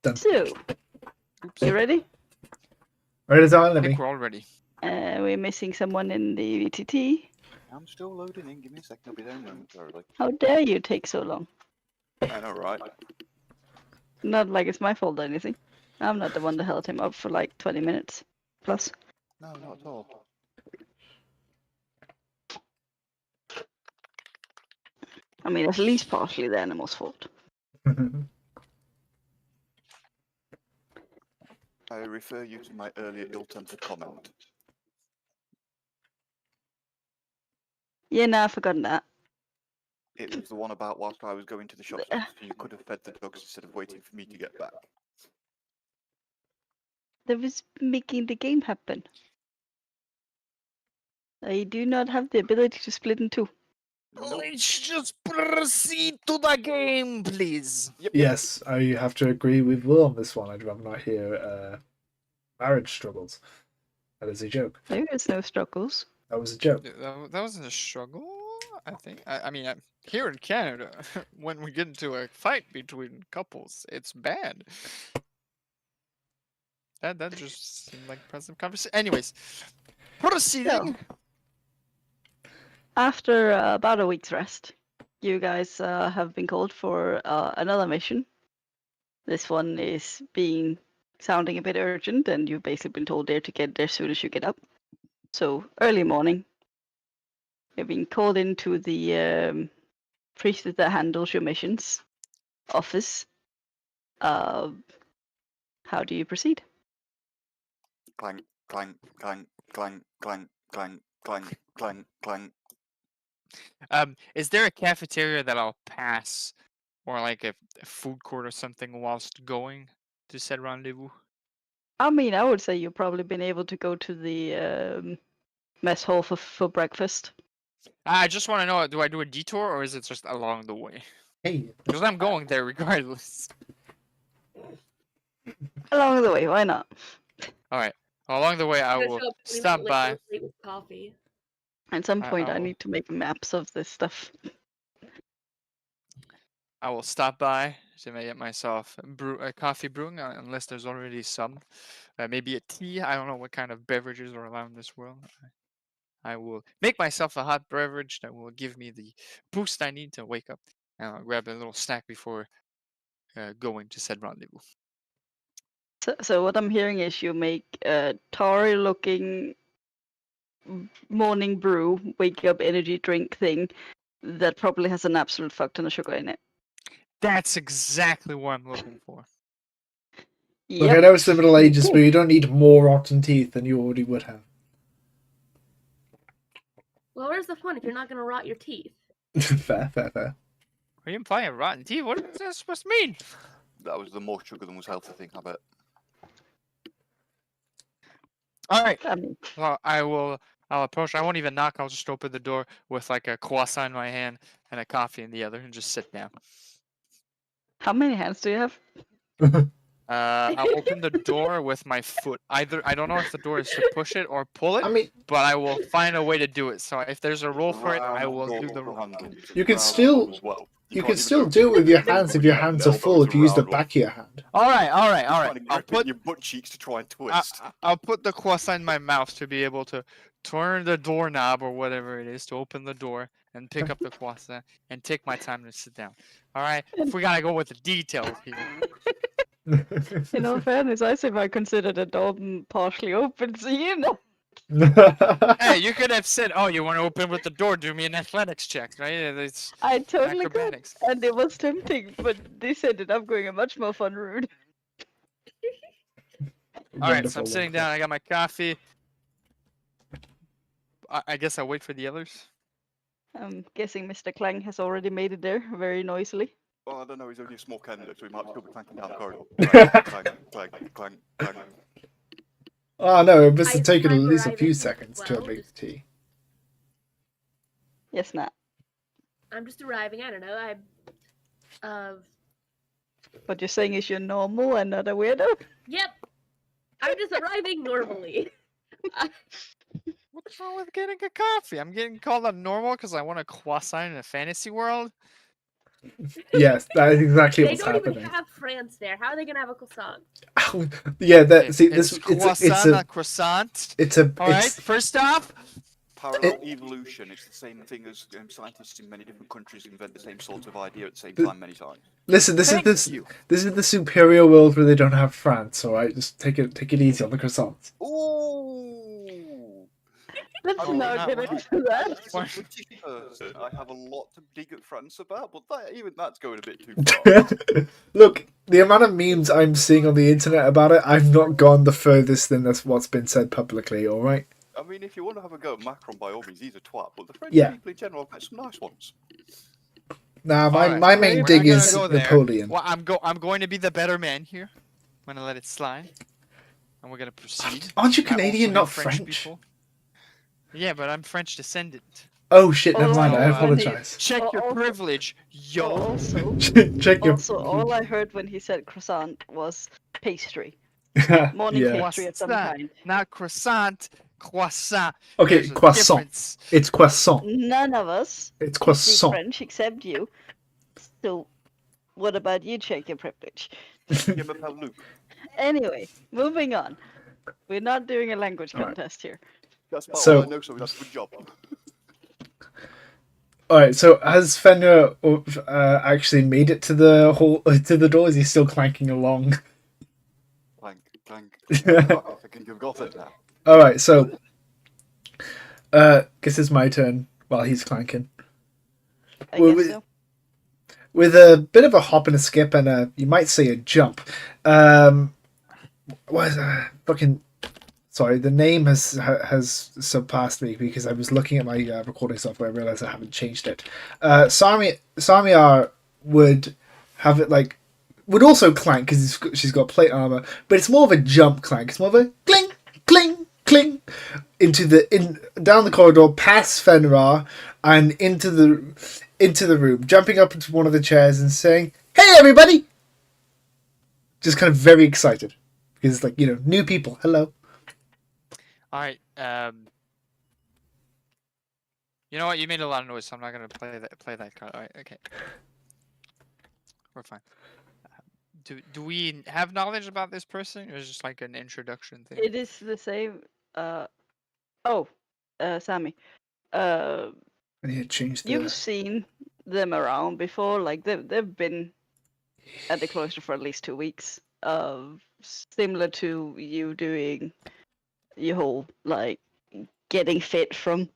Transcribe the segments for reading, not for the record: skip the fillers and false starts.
Done. So, you ready? Right as I I let think me. we're all ready. We're missing someone in the VTT. I'm still loading in. Give me a second. I'll be there momentarily. How dare you take so long? I know, right? Not like it's my fault or anything. I'm not the one that held him up for like 20 minutes plus. No, not at all. I mean, at least partially the animal's fault. I refer you to my earlier ill-tempered comment. Yeah, no, I've forgotten that. It was the one about whilst I was going to the shops, so you could have fed the dogs instead of waiting for me to get back. That was making the game happen. I do not have the ability to split in two. Let's just proceed to the game, please. Yes, I have to agree with Will on this one. I'd rather not hear marriage struggles. That is a joke. There is no struggles. That was a joke. That wasn't a struggle, I think. I mean, here in Canada, when we get into a fight between couples, it's bad. That just seemed like present conversation. Anyways, proceeding. After about a week's rest, you guys have been called for another mission. This one is sounding a bit urgent, and you've basically been told there to get there as soon as you get up. So early morning, you've been called into the priest that handles your missions office. How do you proceed? Clang, clang, clang, clang, clang, clang, clang, clang, clang. Is there a cafeteria that I'll pass, or like a food court or something whilst going to said rendezvous? I mean, I would say you've probably been able to go to the mess hall for breakfast. I just want to know, do I do a detour or is it just along the way? Hey. Because I'm going there regardless. Along the way, why not? Alright. Along the way, I will stop by. With coffee. At some point, I will- need to make maps of this stuff. I will stop by to get myself a coffee brewing, unless there's already some. Maybe a tea. I don't know what kind of beverages are allowed in this world. I will make myself a hot beverage that will give me the boost I need to wake up. And I'll grab a little snack before going to said rendezvous. So what I'm hearing is you make a Tory-looking morning brew, wake up energy drink thing that probably has an absolute fuck ton of sugar in it. That's exactly what I'm looking for. Look, I know it's the Middle Ages, but you don't need more rotten teeth than you already would have. Well, where's the fun if you're not gonna rot your teeth? Fair. Are you implying rotten teeth? What is that supposed to mean? That was the more sugar than was healthy thing, I bet. Alright. I mean, Well, I'll approach. I won't even knock. I'll just open the door with like a croissant in my hand and a coffee in the other and just sit down. how many hands do you have? I'll open the door with my foot. Either I don't know if the door is to push it or pull it, I mean, but I will find a way to do it. So if there's a roll for it, I will do the roll. you can still do it with your hands if your hands are full. If you use the back of your hand. All right. I'll put your butt cheeks to try and twist. I'll put the croissant in my mouth to be able to turn the doorknob or whatever it is to open the door and pick up the croissant and take my time to sit down. All right. If we gotta go with the details here. In all fairness, I say I consider the door partially open, so you know. Hey, you could have said, "Oh, you want to open with the door? Do me an athletics check, right?" It's I totally could, acrobatics. and it was tempting, but this ended up going a much more fun route. All right, so I'm sitting down. I got my coffee. I guess I'll wait for the others. I'm guessing Mr. Clang has already made it there very noisily. Well, I don't know, he's only a small candidate, so he might still be clanking down the corridor. Clang, clang, clang. Oh no, it must have I'm taken at least a arriving few as seconds to well, make just- tea. Yes, Nat. I'm just arriving. I don't know. What you're saying is you're normal and not a weirdo? Yep. I'm just arriving normally. What's wrong with getting a coffee? I'm getting called a normal because I want a croissant in a fantasy world. Yes, that is exactly They what's don't happening. even have France there. How are they gonna have a croissant? Yeah, that see It's this croissant, not croissant. it's a All right. it's First off, Parallel evolution. It's the same thing as scientists in many different countries invent the same sort of idea at the same time many times. listen. thank you. This is the superior world where they don't have France. All right, just take it easy on the croissants. Ooh. Let's Oh, not not get one. into that. As a British person, I have a lot to dig at France about, but even that's going a bit too far. Look, the amount of memes I'm seeing on the internet about it, I've not gone the furthest than that's what's been said publicly. All right. I mean, if you want to have a go at Macron, by all means, he's a twat, but the French Yeah. people in general have got some nice ones. Nah, All right, my we're main not dig gonna is go there. Napoleon. Well, I'm going to be the better man here. I'm gonna let it slide, and we're gonna proceed. Aren't you I also Canadian, hate not French? people. Yeah, but I'm French descendant. Oh shit! Never All mind. I I heard when apologize. Check your Also- privilege, yo. Also, Check your. also, all I heard when he said croissant was pastry, morning Yeah. pastry of some Croissant, kind. not croissant. Croissant. Okay, There's a croissant. difference. It's croissant. None of us It's can speak croissant. French except you. So, what about you? Check your privilege. Je m'appelle Luke. Anyway, moving on. We're not doing a language All right. contest here. That's about So- all I know, so that's a good job. All right. So has Fenrir actually made it to the hall to the door? Is he still clanking along? Clank, clank. I think you've got it now. All right. So, guess it's my turn while he's clanking. I Well, guess we- so. With a bit of a hop and a skip and a, you might say, a jump. What is fucking? Sorry, the name has surpassed me because I was looking at my recording software and realized I haven't changed it. Samiar would have it like would also clank because she's got plate armor, but it's more of a jump clank. It's more of a cling, cling, cling down the corridor, past Fenrir, and into the room, jumping up into one of the chairs and saying, "Hey, everybody!" Just kind of very excited because it's like, new people. Hello. All right. You know what? You made a lot of noise, so I'm not gonna play that card. All right. Okay. We're fine. Do we have knowledge about this person, or is it just like an introduction thing? It is the same. Sammy. I need to change the. You've seen them around before. Like they've been at the cloister for at least 2 weeks. Similar to you doing your whole like getting fit from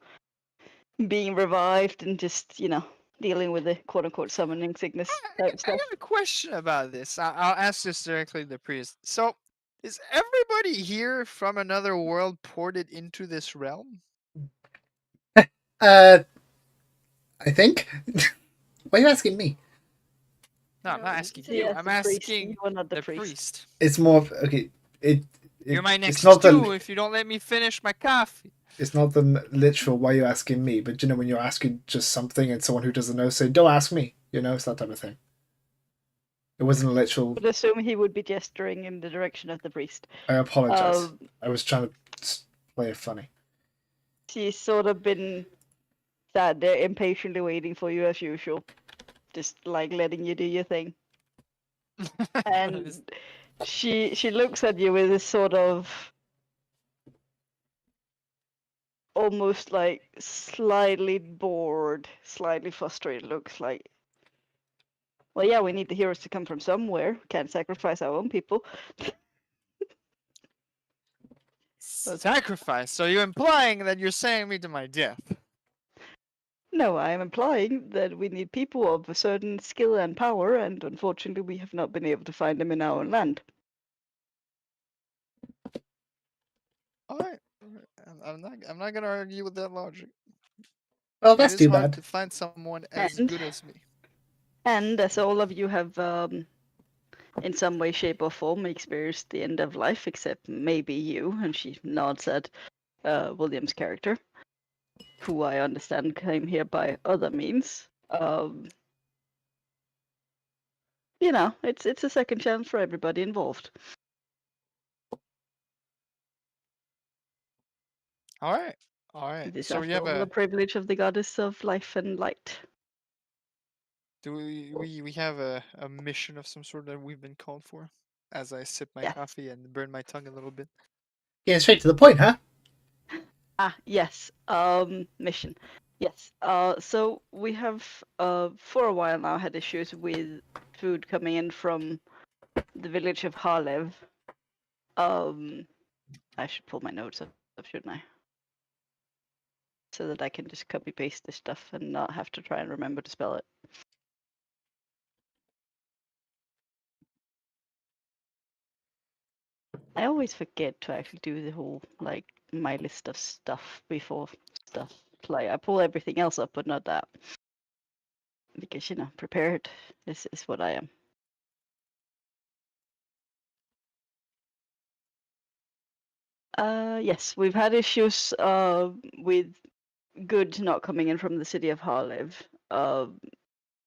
being revived and just dealing with the quote unquote summoning sickness I type stuff. have a question about this. I'll ask this directly to the priest. So, is everybody here from another world ported into this realm? I think. Why are you asking me? No, I'm not No, asking you you. Yes, I'm the priest. asking You are not the the priest. priest. It's more of okay. You're my next it's not stew if you don't let me finish my coffee. It's not the literal. Why are you asking me? But when you're asking just something and someone who doesn't know say, "Don't ask me." It's that type of thing. It wasn't a literal. Would assume he would be gesturing in the direction of the priest. I apologize. Um, I was trying to play it funny. She's sort of been sat there impatiently waiting for you as usual, just like letting you do your thing. And she looks at you with this sort of almost like slightly bored, slightly frustrated looks like. Well, yeah, we need the heroes to come from somewhere. Can't sacrifice our own people. Sacrifice. So you're implying that you're sending me to my death. No, I am implying that we need people of a certain skill and power, and unfortunately, we have not been able to find them in our own land. All right. I'm not gonna argue with that logic. Well, It that's is too hard bad. to find someone as And- good as me. And as all of you have, in some way, shape, or form, experienced the end of life, except maybe you, and she nods at William's character, who I understand came here by other means. It's a second chance for everybody involved. All right. All right. It is So you after have all the a privilege of the goddess of life and light. Do we have a mission of some sort that we've been called for? As I sip my Yes. coffee and burn my tongue a little bit. Getting straight to the point, huh? Yes. Mission. Yes. So we have for a while now had issues with food coming in from the village of Harlev. I should pull my notes up, shouldn't I? So that I can just copy paste this stuff and not have to try and remember to spell it. I always forget to actually do the whole like my list of stuff before stuff. Like I pull everything else up, but not that. Because prepared is what I am. Yes, we've had issues with goods not coming in from the city of Harlev.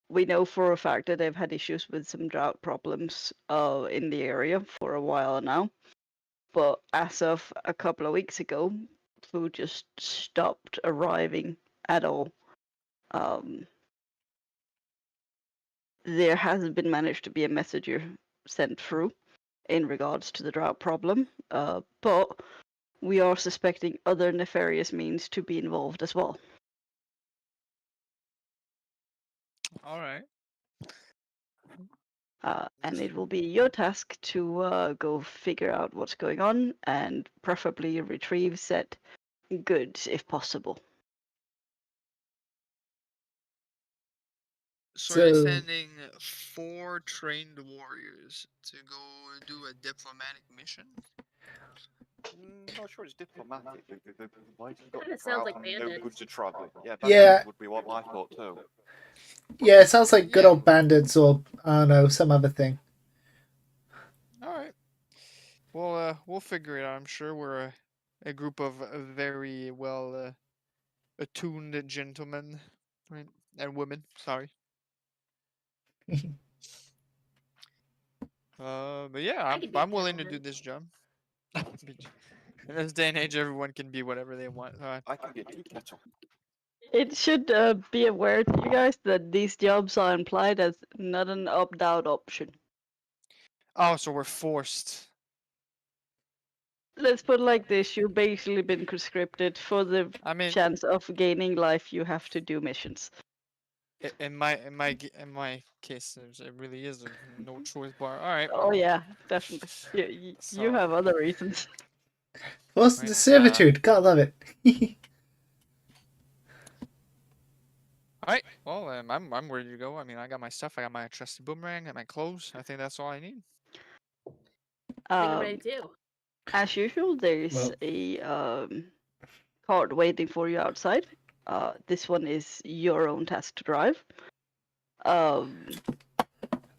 We know for a fact that they've had issues with some drought problems in the area for a while now. But as of a couple of weeks ago, food just stopped arriving at all. There hasn't been managed to be a messenger sent through in regards to the drought problem, but we are suspecting other nefarious means to be involved as well. All right. And it will be your task to go figure out what's going on and preferably retrieve said goods if possible. So you're So- sending 4 trained warriors to go do a diplomatic mission? Not sure it's diplomatic. Why have you got Kinda sounds drought like and no bandits. goods are travelling? Yeah, Yeah. bandits would be what I thought too. Yeah, it sounds like good Yeah. old bandits or, I don't know, some other thing. All right. Well, we'll figure it out. I'm sure we're a group of very well attuned gentlemen, right? And women. Sorry. But yeah, I could be a I'm willing to do gentleman. this job. In this day and age, everyone can be whatever they want. I can be a tea kettle. It should be aware to you guys that these jobs are implied as not an opt-out option. Oh, so we're forced. Let's put it like this: you've basically been conscripted for the I mean, chance of gaining life. You have to do missions. in my case, it really is a no choice bar. All right. Oh yeah, definitely. You So, have other reasons. What's Right, the servitude? Gotta love it. all right. Well, I'm ready to go. I mean, I got my stuff. I got my trusty boomerang. I got my clothes. I think that's all I need. I think I'm ready too. As usual, there's Well- a cart waiting for you outside. This one is your own task to drive. Oh,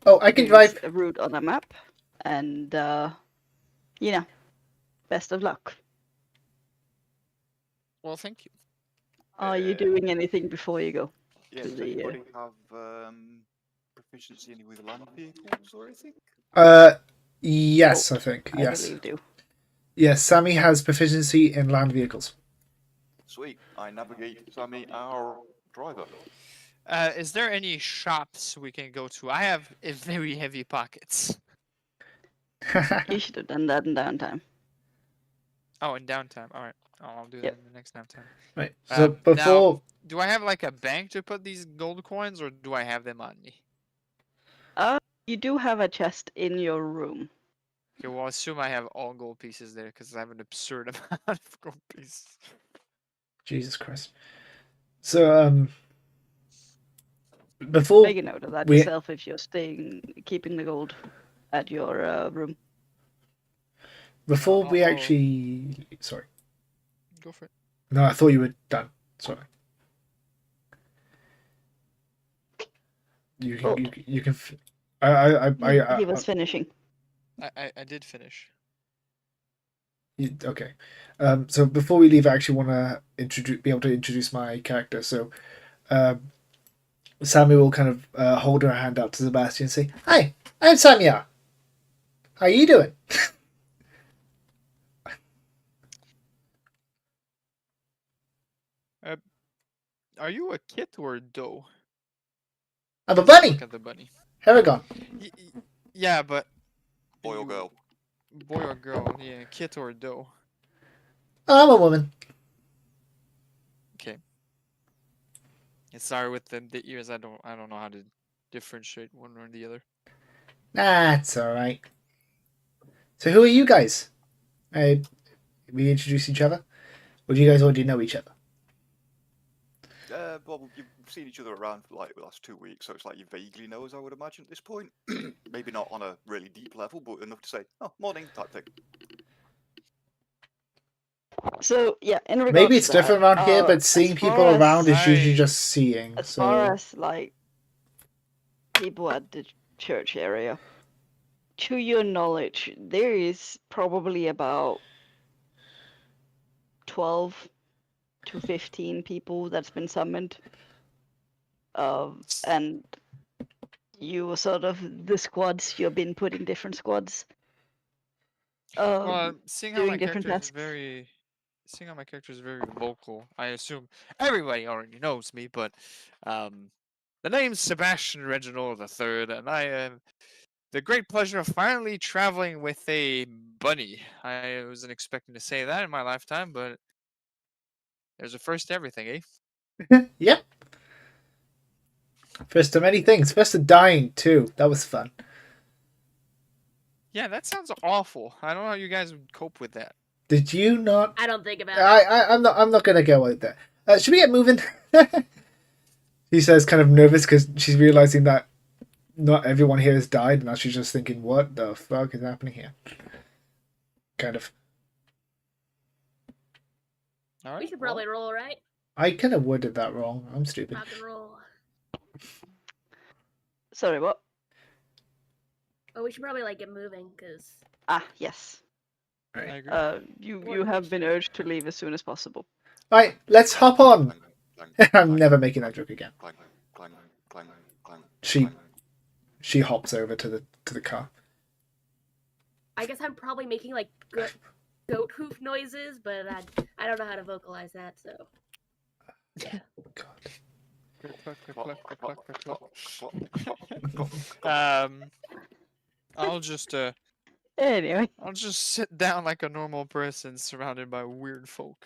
I can There's drive. a route on a map, and best of luck. Well, thank you. Are you doing anything before you go? Yeah, To does the, anybody have proficiency any with land vehicles or anything? Yes, I think. I Yes. believe do. Yes, Sammy has proficiency in land vehicles. Sweet. I navigate Sammy, our driver. Is there any shops we can go to? I have very heavy pockets. You should have done that in downtime. Oh, in downtime. All right. Oh, I'll do Yep. that in the next downtime. Right. So Now, before do I have like a bank to put these gold coins, or do I have them on me? You do have a chest in your room. Okay, well, I assume I have all gold pieces there because I have an absurd amount of gold pieces. Jesus Christ. So before Make a note of that we- yourself if you're keeping the gold at your room. before we I'll- actually sorry. Go for it. No, I thought you were done. Sorry. You can Oh. you can I He was finishing. I did finish. okay. So before we leave, I actually want to be able to introduce my character. So, Sammy will kind of hold her hand out to Sebastian and say, "Hi, I'm Samia. How you doing?" Are you a kit or a doe? I'm a Let's bunny. Look at the bunny. Haragon. Yeah, but Boy or you- girl? boy or girl? Yeah, kit or doe? I'm a woman. Okay. Yeah, sorry with the ears. I don't know how to differentiate one or the other. That's alright. So who are you guys? We introduce each other? Or do you guys already know each other? Well, you've seen each other around for like the last 2 weeks, so it's like you vaguely know, as I would imagine at this point. Maybe not on a really deep level, but enough to say, "Oh, morning," type thing. So yeah, in regards Maybe it's to that, different around here, but as seeing far people around is as- usually I- just seeing. as So far as like people at the church area, to your knowledge, there is probably about 12 to 15 people that's been summoned. And you were sort of the squads. You've been put in different squads. Well, seeing how doing my different character is tasks. seeing how my character is very vocal, I assume everybody already knows me. But the name's Sebastian Reginald III, and I have the great pleasure of finally traveling with a bunny. I wasn't expecting to say that in my lifetime, but there's a first to everything, eh? yep. First to many things. First to dying too. That was fun. Yeah, that sounds awful. I don't know how you guys would cope with that. Did you not? I don't think about it. I'm not gonna go out there. Should we get moving? He says, kind of nervous because she's realizing that not everyone here has died, and now she's just thinking, "What the fuck is happening here?" Kind of. All right. We should well, probably roll, right? I kind of worded that wrong. I'm stupid. Rock and roll. Sorry, what? Oh, we should probably like get moving, cause Ah, yes. I agree. You have been urged to leave as soon as possible. Right, let's hop on. Clang, I'm clang, never making that joke again. clang, clang, clang, clang, She- clang. She hops over to the car. I guess I'm probably making like goat hoof noises, but I don't know how to vocalize that, so God. Cluck, cluck, Clock, cluck, cluck, clock, cluck, clock, cluck. clock, clock, clock. I'll just Anyway, I'll just sit down like a normal person surrounded by weird folk.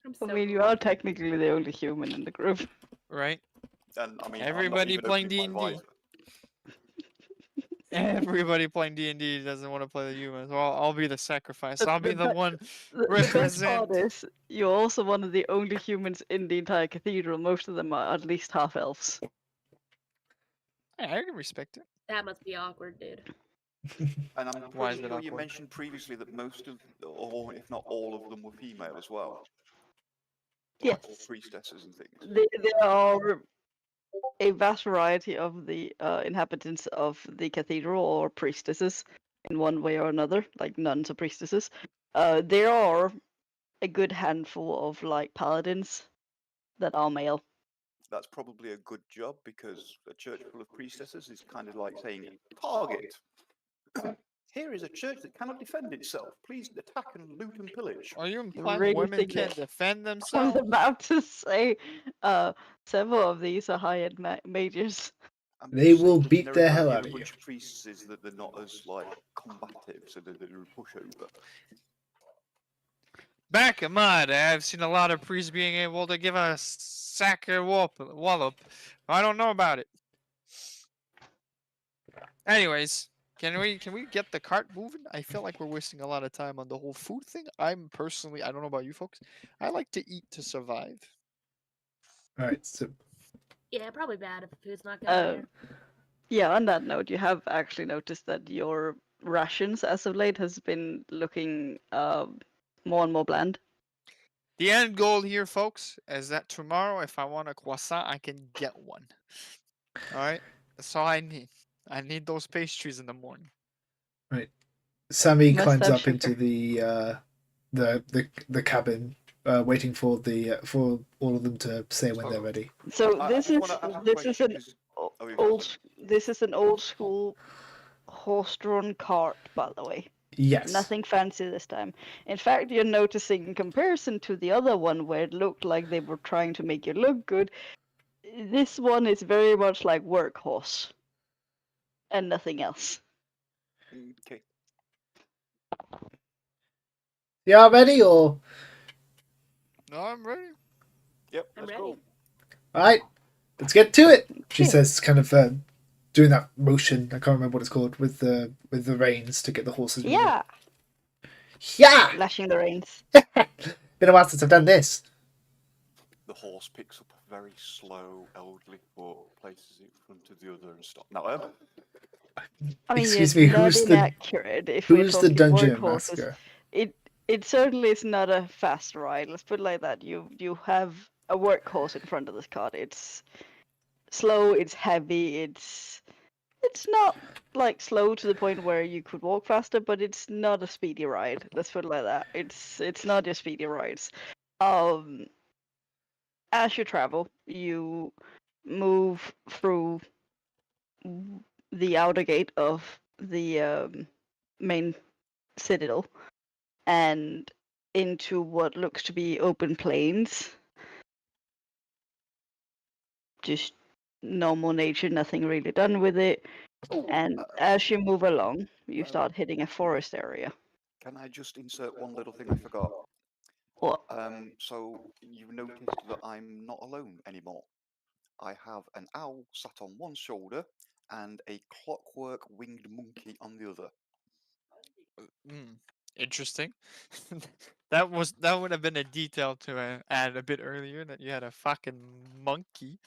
I'm I so mean, you are technically the only human in the group. Right? And I mean, Everybody I'm not playing even opening my D&D. visor. Everybody playing D&D doesn't want to play the humans. Well, I'll be the sacrifice. But- I'll be but the that- one. The best part Represent. is you're also one of the only humans in the entire cathedral. Most of them are at least half elves. Yeah, I can respect it. that must be awkward, dude. And I'm Why is pretty it sure you awkward? mentioned previously that most of, or if not all of them, were female as well. Like all Yes. priestesses and things. There are a vast variety of the inhabitants of the cathedral or priestesses in one way or another, like nuns or priestesses. There are a good handful of like paladins that are male. That's probably a good job because a church full of priestesses is kind of like saying, target. Here is a church that cannot defend itself. Please attack and loot and pillage. Are you implying really women think can't that- defend I was themselves? about to say, several of these are high-end mages. I'm They just saying will the beat the generic hell idea out of a you. bunch of priests is that they're not as like combative, so that they're a pushover. Back in my day, I've seen a lot of priests being able to give a sack or wallop. I don't know about it. Anyways, can we get the cart moving? I feel like we're wasting a lot of time on the whole food thing. I'm personally, I don't know about you folks, I like to eat to survive. All right, so Yeah, probably bad if the food's not coming here. Yeah, on that note, you have actually noticed that your rations as of late has been looking more and more bland. The end goal here, folks, is that tomorrow, if I want a croissant, I can get one. All right, that's all I need. I need those pastries in the morning. Sammy Must climbs have up into sugar. the cabin, waiting for for all of them to say when they're ready. So I this just is wanna ask a this is question, an 'cause- o- oh, you go old first. this is an old school horse-drawn cart, by the way. Yes. Nothing fancy this time. In fact, you're noticing in comparison to the other one where it looked like they were trying to make you look good, This one is very much like workhorse and nothing else. Okay. Y'all ready or? No, I'm ready. Yep. I'm Let's ready. go. All right, let's get to it. She Okay. says, kind of doing that motion. I can't remember what it's called with the reins to get the horses moving. Yeah, Yeah. lashing the reins. Been a while since I've done this. The horse picks up a very slow, elderly foot, places it in front of the other, and stops. Now, I mean, Excuse it's me, not who's the inaccurate if we're who's the talking dungeon workhorses. master? It certainly is not a fast ride. Let's put it like that. You have a workhorse in front of this cart. It's slow. It's heavy. It's not like slow to the point where you could walk faster, but it's not a speedy ride. Let's put it like that. It's not your speedy rides. As you travel, you move through the outer gate of the main citadel and into what looks to be open plains. Just normal nature, nothing really done with it. oh, And as you move along, you um, start hitting a forest area. can I just insert one little thing I forgot? What? So you've noticed that I'm not alone anymore. I have an owl sat on one shoulder and a clockwork winged monkey on the other. Interesting. That would have been a detail to add a bit earlier, that you had a fucking monkey.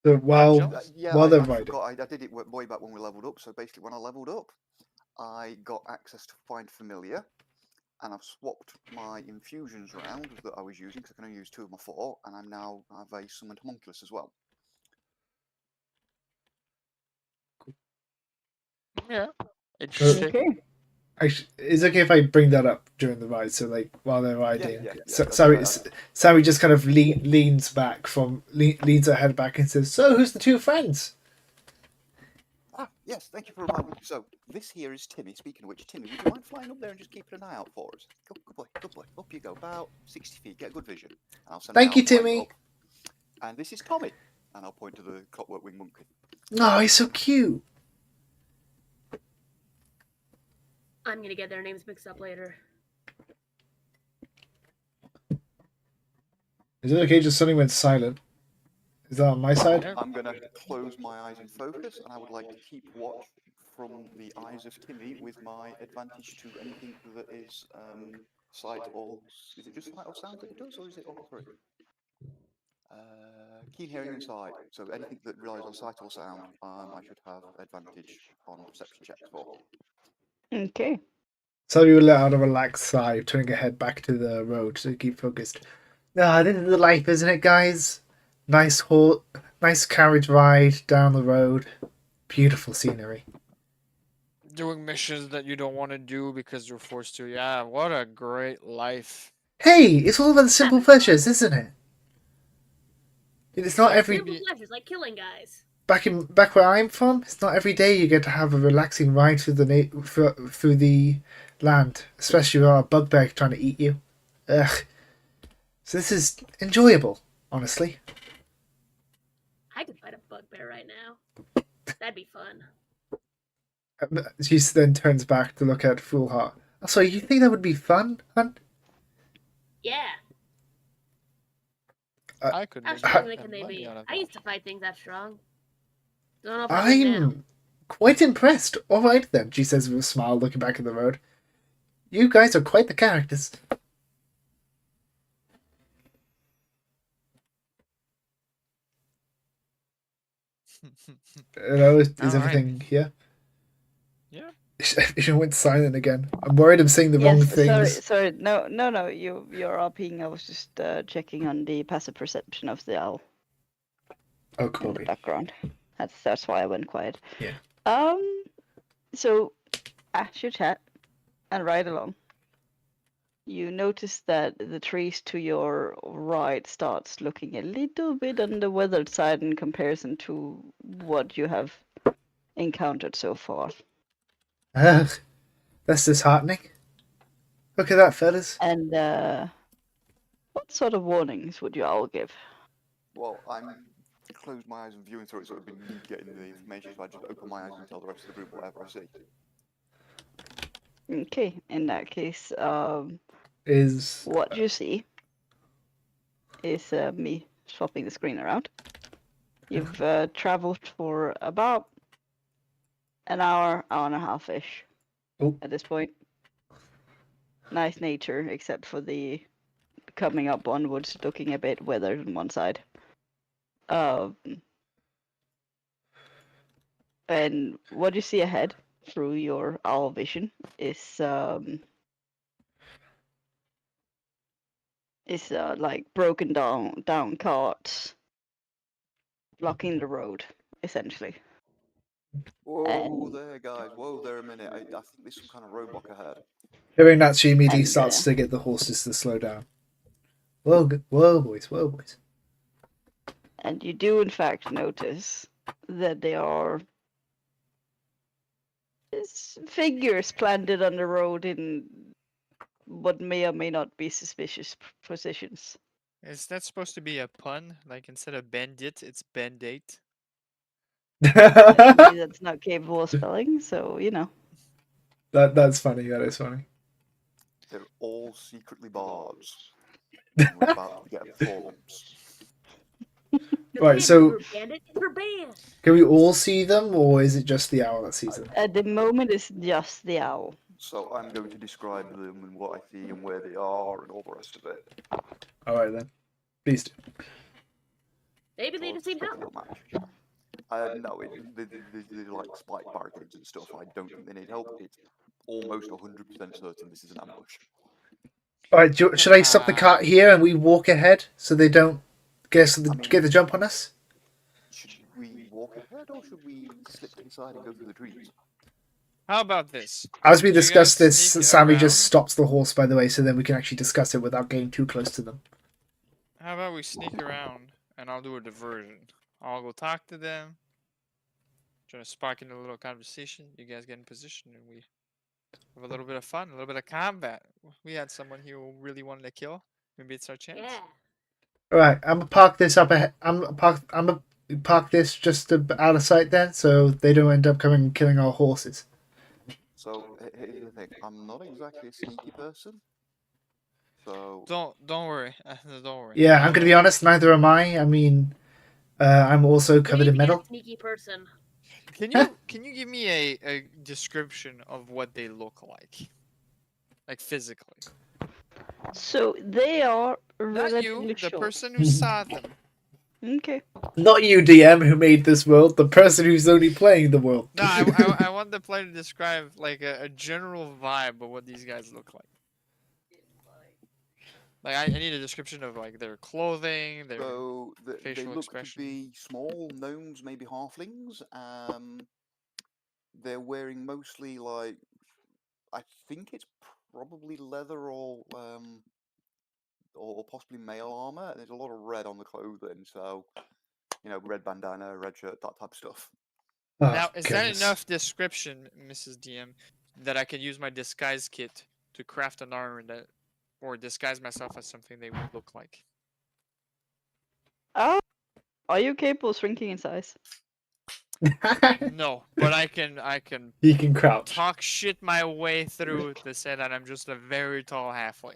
So I'm while jealous. Yeah, while they're I riding. forgot. I did it way back when we leveled up. So basically, when I leveled up, I got access to Find Familiar, and I've swapped my infusions around that I was using because I can only use 2 of my 4, and I'm now have a summoned homunculus as well. Yeah. Interesting. Okay. Actually, it's okay if I bring that up during the ride. So like while they're riding, yeah, that's Sammy, right. Sammy just kind of leans back leans her head back and says, "So who's the two friends?" Ah, yes, thank you for reminding me. So this here is Timmy. Speaking of which, Timmy, would you mind flying up there and just keeping an eye out for us? Good boy, good boy. Up you go, about 60 feet. Get good vision. And I'll send Thank an you, owl flying Timmy. up. And this is Tommy. And I'll point to the clockwork wing monkey. Oh, he's so cute. I'm gonna get their names mixed up later. Is it okay? Just suddenly went silent. Is that on my side? Yeah. I'm going to close my eyes and focus, and I would like to keep watch from the eyes of Timmy with my advantage to anything that is sight or... Is it just sight or sound that it does, or is it all 3? Keen hearing and sight. So anything that relies on sight or sound, I should have advantage on perception checks for. Okay. So you let out a relaxed sigh, turning her head back to the road to keep focused. Ah, this is the life, isn't it, guys? Nice carriage ride down the road. Beautiful scenery. Doing missions that you don't want to do because you're forced to. Yeah, what a great life. Hey, it's all about the simple Having fun. pleasures, isn't it? It's not Yeah, every simple pleasures like killing guys. back where I'm from. It's not every day you get to have a relaxing ride through through the land, especially with a bugbear trying to eat you. Ugh. So this is enjoyable, honestly. I could fight a bugbear right now. That'd be fun. She then turns back to look at Foolheart. Oh, so you think that would be fun, hun? Yeah. I could How make strong that can they money be? out of I that. used to fight things that strong. Don't know if I would now. I'm quite impressed. All right then, she says with a smile, looking back at the road. You guys are quite the characters. Hello, is All right. everything here? Yeah. She went silent again. I'm worried I'm saying the wrong Yes. things. Sorry. No. You're RPing. I was just checking on the passive perception of the owl Oh, in the Corby. background. That's why I went quiet. Yeah. So as you chat and ride along, you notice that the trees to your right starts looking a little bit on the weathered side in comparison to what you have encountered so far. Ugh, that's disheartening. Look at that, fellas. And what sort of warnings would you all give? Well, I'm close my eyes and viewing through it, so it would be me getting the information. So I just open my eyes and tell the rest of the group whatever I see. Okay, in that case, Is what you see is me swapping the screen around. You've traveled for about an hour, hour and a half-ish Oh. at this point. Nice nature, except for the coming up onwards, looking a bit weathered on one side. And what you see ahead through your owl vision is like broken down carts blocking the road, essentially. Whoa And there, guys! Whoa there a minute! I think there's some kind of roadblock ahead. hearing that, she immediately And, starts to get the horses to slow down. Whoa, whoa, boys, whoa, boys. and you do in fact notice that there are figures planted on the road in what may or may not be suspicious positions. Is that supposed to be a pun? Like instead of bandit, it's bandate? Me, that's not capable of spelling, so you know. That's funny. That is funny. They're all secretly bards, and we're about to get forums. Right, so bandit is her band. can we all see them, or is it just the owl that sees them? At the moment, it's just the owl. So I'm going to describe them and what I see and where they are and all the rest of it. All right then, please do. Maybe they just need Quick help. little match. No, they're like spike barricades and stuff. I don't think they need help. It's almost 100% certain this is an ambush. All right, should I stop the cart here and we walk ahead so they don't get the jump on us? Should we walk ahead or should we slip to the side and go through the trees? How about this? As we You discuss guys this, sneak Sammy around. just stops the horse, by the way, so then we can actually discuss it without getting too close to them. How about we sneak around and I'll do a diversion? I'll go talk to them. Try to spark into a little conversation. You guys get in position and we have a little bit of fun, a little bit of combat. We had someone here who really wanted to kill. Maybe it's our chance. Yeah. All right, I'm gonna park this up ahead. I'm gonna park this just out of sight then, so they don't end up coming and killing our horses. So here's the thing. I'm not exactly a sneaky person. So Don't worry. Don't worry. Yeah, I'm gonna be honest. Neither am I. I mean, I'm also covered in Maybe a metal. sneaky person. Can you give me a description of what they look like physically? So they are Not relatively you, the short. person who saw them. Okay. Not you, DM, who made this world. The person who's only playing the world. No, I want the player to describe like a general vibe of what these guys look like. Like I need a description of like their clothing, their So they facial look expression. to be small gnomes, maybe halflings. They're wearing mostly like, I think it's probably leather or possibly mail armor. There's a lot of red on the clothing, so red bandana, red shirt, that type of stuff. Oh, Now, is that goodness. enough description, Mrs. DM, that I can use my disguise kit to craft an armor that, or disguise myself as something they would look like? Are you capable of shrinking in size? No, but I can He can crouch. talk shit my way through to say that I'm just a very tall halfling.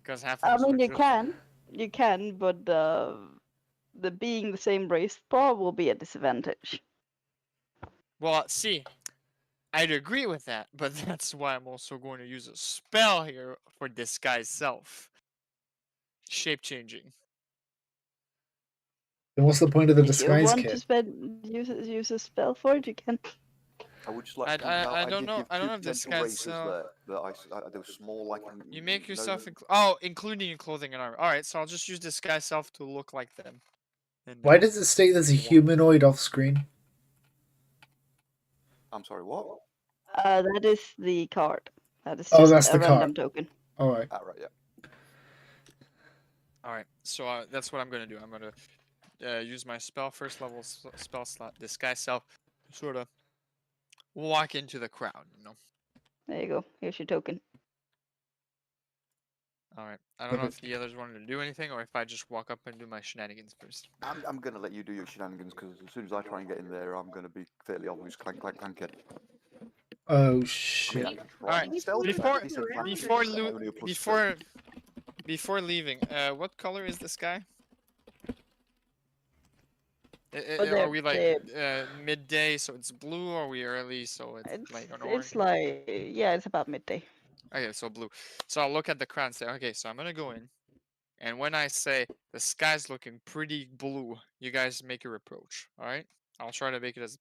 Because halflings I mean, are you can, but the being the same race probably will be a disadvantage. Well, see, I'd agree with that, but that's why I'm also going to use a spell here for disguise self. Shape changing. Then what's the point of the If you disguise want kit? to use a spell for it, you can. I would just like to point out, I don't did know. give I don't two have potential disguise, races so there. They were small, like you make yourself gnome. including your clothing and armor. All right, so I'll just use disguise self to look like them. And, Why does it state there's a humanoid off screen? I'm sorry, what? That is the card. That is Oh, just that's a the random card. token. All right. Ah, right, yeah. All right, so that's what I'm gonna do. I'm gonna use my first level spell slot, disguise self, to sort of walk into the crowd. There you go. Here's your token. All right. I don't know if the others wanted to do anything or if I just walk up and do my shenanigans first. I'm going to let you do your shenanigans because as soon as I try and get in there, I'm going to be fairly obvious clank, clank, clanking. Oh I mean, shit! I can try and Maybe stealth people at are a looking around disadvantage. before but Lu- only a +2. before leaving, what color is the sky? Oh, Are we like midday, so it's blue, or are we early, so it's like an orange? It's like, yeah, it's about midday. Okay, so blue. So I'll look at the crowd and say, okay, so I'm gonna go in, and when I say the sky's looking pretty blue, you guys make your approach. All right? I'll try to make it as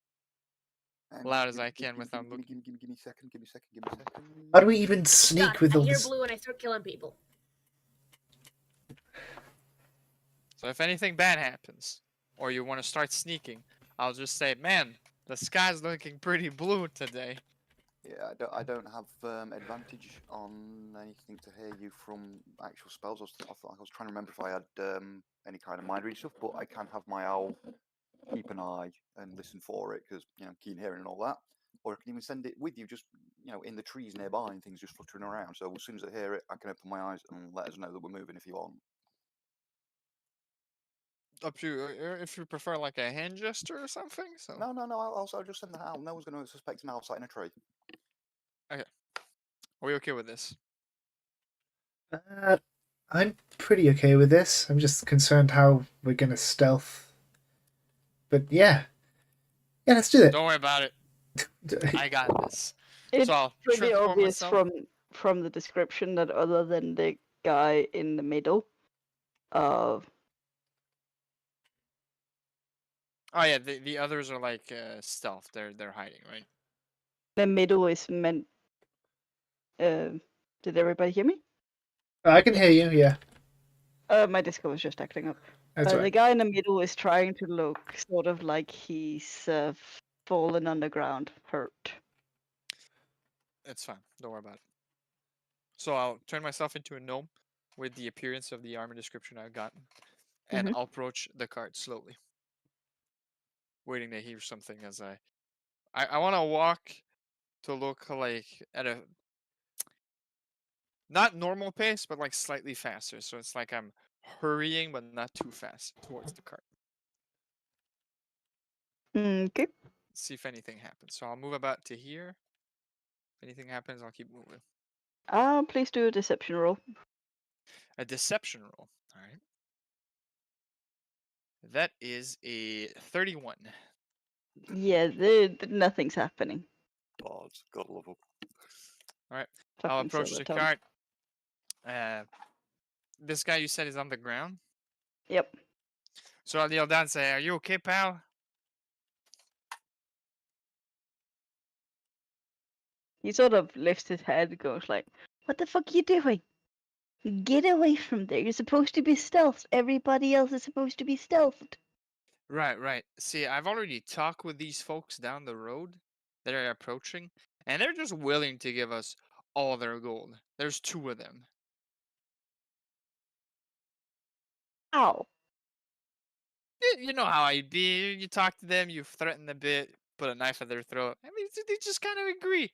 loud as I can without looking. Give me a second. Give me a second. How do we even sneak Done. with I all hear this? blue and I start killing people. So if anything bad happens, or you want to start sneaking, I'll just say, man, the sky's looking pretty blue today. Yeah, I don't have advantage on anything to hear you from actual spells. I was trying to remember if I had any kind of mind reading stuff, but I can have my owl keep an eye and listen for it because keen hearing and all that. Or I can even send it with you, just in the trees nearby and things just fluttering around. So as soon as I hear it, I can open my eyes and let us know that we're moving if you want. Up to you, if you prefer like a hand gesture or something. So No. I'll just send the owl. No one's going to suspect an owl sat in a tree. are we okay with this? I'm pretty okay with this. I'm just concerned how we're gonna stealth. But yeah, let's do it. Don't worry about it. I got this. It's So I'll pretty trip for obvious myself. from the description that other than the guy in the middle, Oh yeah, the others are like stealth. They're hiding, right? the middle is meant. Did everybody hear me? I can hear you. Yeah, My Discord was just acting up. that's The right. guy in the middle is trying to look sort of like he's fallen underground, hurt. It's fine. Don't worry about it. So I'll turn myself into a gnome with the appearance of the armor description I've gotten, and Mhm. I'll approach the cart slowly, waiting to hear something as I want to walk to look like at a not normal pace, but like slightly faster. So it's like I'm hurrying, but not too fast towards the cart. Okay. See if anything happens. So I'll move about to here. If anything happens, I'll keep moving. Please do a deception roll. A deception roll. All right. That is a 31. Yeah, nothing's happening. Bards, gotta love them. All right. I'll Fucking approach the Silvertongue. cart. This guy you said is on the ground. Yep. So I'll yell down and say, "Are you okay, pal?" He sort of lifts his head, goes like, "What the fuck are you doing? Get away from there. You're supposed to be stealthed. Everybody else is supposed to be stealthed." Right. See, I've already talked with these folks down the road that are approaching, and they're just willing to give us all their gold. There's 2 of them. Ow. You know how I be. You talk to them, you threaten a bit, put a knife at their throat. I mean, they just kind of agree.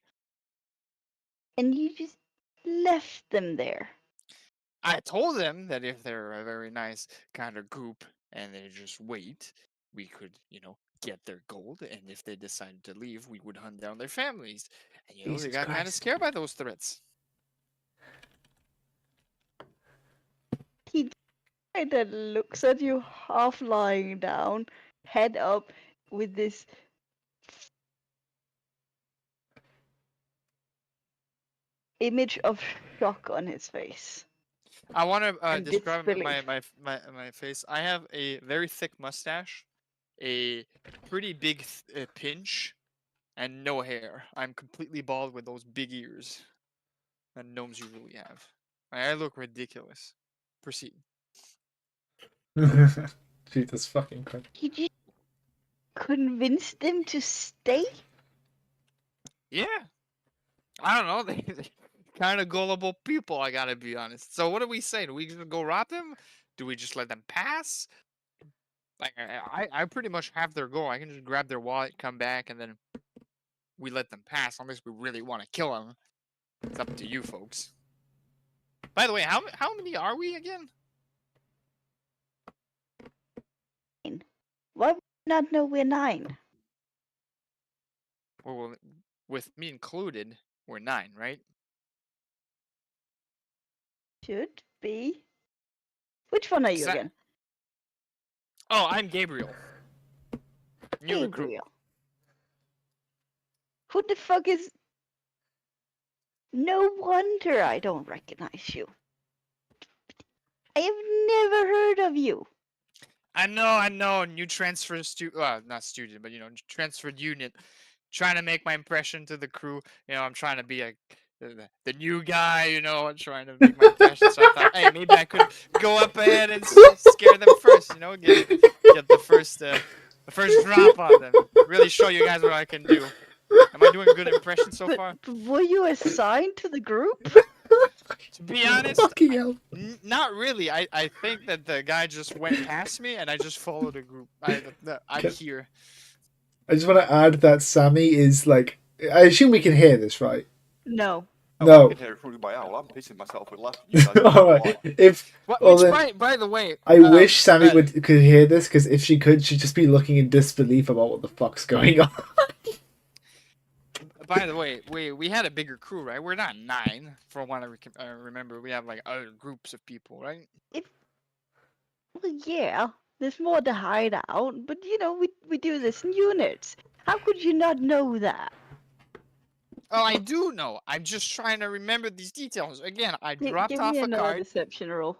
And you just left them there. I told them that if they're a very nice kind of group and they just wait, we could, get their gold. And if they decided to leave, we would hunt down their families. And, they Jesus got kind of Christ. scared by those threats. He kind of looks at you half lying down, head up, with this image of shock on his face. I want to And describe disbelief. my face. I have a very thick mustache, a pretty big pinch, and no hair. I'm completely bald with those big ears that gnomes usually have. I look ridiculous. Proceed. Jesus fucking Christ. You just convinced them to stay? Yeah. I don't know. They kind of gullible people, I gotta be honest. So what do we say? Do we just go rob them? Do we just let them pass? Like I pretty much have their goal. I can just grab their wallet, come back, and then we let them pass unless we really want to kill them. It's up to you folks. By the way, how many are we again? Why would you not know we're 9? Well, with me included, we're 9, right? Should be. Which one are you again? Oh, I'm Gabriel. New recruit. Gabriel. Who the fuck is? No wonder I don't recognize you. I have never heard of you. I know. New transfer not student, but transferred unit. Trying to make my impression to the crew. I'm trying to be the new guy. I'm trying to make my impression. So I thought, hey, maybe I could go up ahead and scare them first. Get the first drop on them. Really show you guys what I can do. Am I doing a good impression so far? But were you assigned to the group? To be honest, Fucking hell. not really. I think that the guy just went past me and I just followed the group. I'm here. I just want to add that Sammy is like. I assume we can hear this, right? No. No. I can hear it through my owl. I'm pissing myself with laughter. You guys don't know All why. right. If What, well, which, then, by the way, I wish Sammy uh, could hear this, because if she could, she'd just be looking in disbelief about what the fuck's going on. By the way, we had a bigger crew, right? We're not 9, from what I remember. We have like other groups of people, right? Well, yeah. There's more to hide out, but we do this in units. How could you not know that? Oh, I do know. I'm just trying to remember these details. Again, I dropped Give off me a another card. deception roll.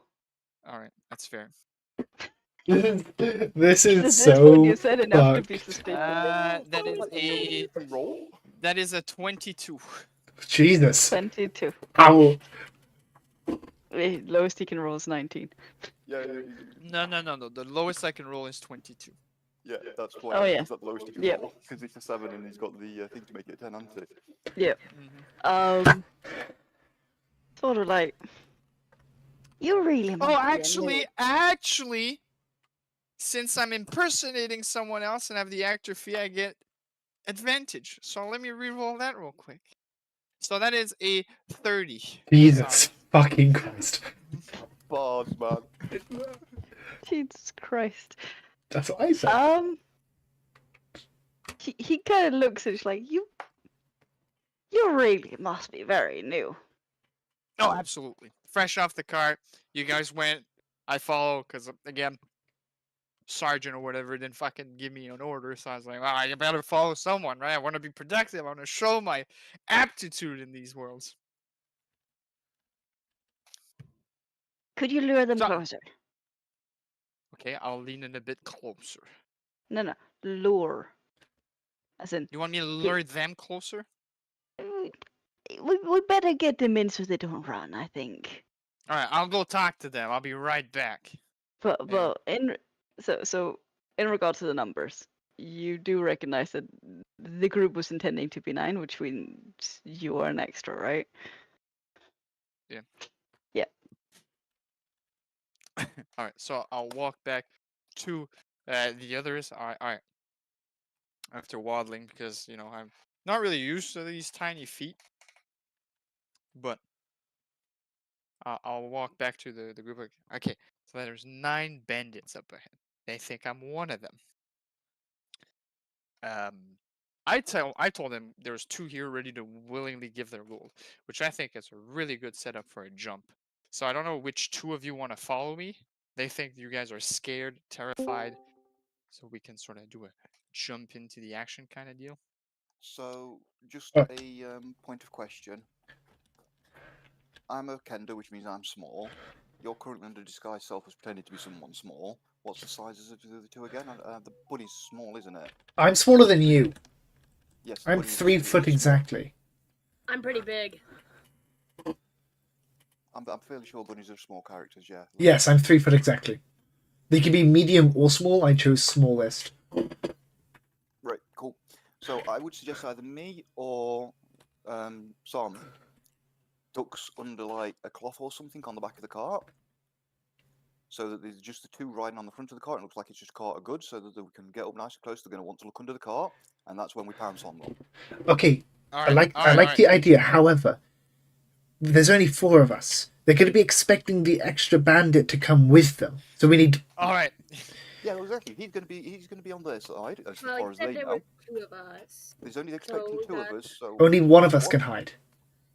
All right, that's fair. This is This so one you said enough to be fucked. suspicious. That is a 22. Jesus. 22. Ow. The lowest he can roll is 19. Yeah, No. The lowest I can roll is 22. yeah, that's why. Oh, yeah. Is that the lowest you can Yeah. roll? Because it's a 7 and he's got the thing to make it a 10, hasn't it? Yep. Mhm. Sort of like. You really must Oh, be a actually, since I'm impersonating someone else and have the actor fee, I get advantage. So let me re-roll that real quick. So that is a 30. Jesus fucking Christ. Bars, man. noob. Jesus Christ. That's what I said. He kind of looks at you like, you really must be very new. Oh, absolutely. Fresh off the cart. You guys went. I follow because, again, sergeant or whatever didn't fucking give me an order. So I was like, well, I better follow someone, right? I want to be productive. I want to show my aptitude in these worlds. Could you lure them So- closer? Okay, I'll lean in a bit closer. No, lure. As in, You want me to lure them closer? we better get them in so they don't run, I think. All right, I'll go talk to them. I'll be right back. But so in regard to the numbers, you do recognize that the group was intending to be 9, which means you are an extra, right? Yeah. Yeah. All right, so I'll walk back to the others. All right. After waddling, because I'm not really used to these tiny feet, but I'll walk back to the group. Okay, so there's 9 bandits up ahead. They think I'm one of them. I told them there's 2 here ready to willingly give their gold, which I think is a really good setup for a jump. So I don't know which 2 of you want to follow me. They think you guys are scared, terrified, so we can sort of do a jump into the action kind of deal. So, just Uh. a point of question. I'm a Kender, which means I'm small. You're currently under disguise self as pretending to be someone small. What's the sizes of the other 2 again? The bunny's small, isn't it? I'm smaller than you. Yes. the I'm bunny is 3 extremely foot small. exactly. I'm pretty big. I'm fairly sure bunnies are small characters, yeah. Yes, I'm 3 foot exactly. They can be medium or small. I chose smallest. Right, cool. So I would suggest either me or Sam ducks under like a cloth or something on the back of the cart, so that there's just the 2 riding on the front of the cart. It looks like it's just a cart of goods, so that we can get up nice and close. They're going to want to look under the cart, and that's when we pounce on them. Okay, All I right, like all right, I like all the right. idea. However, there's only 4 of us. They're going to be expecting the extra bandit to come with them. So we need. All right. Yeah, exactly. He's gonna be on their side as Well, far you as said they there know. were 2 of us. There's only expecting So 2 of that- us, so Only one of us What? can hide.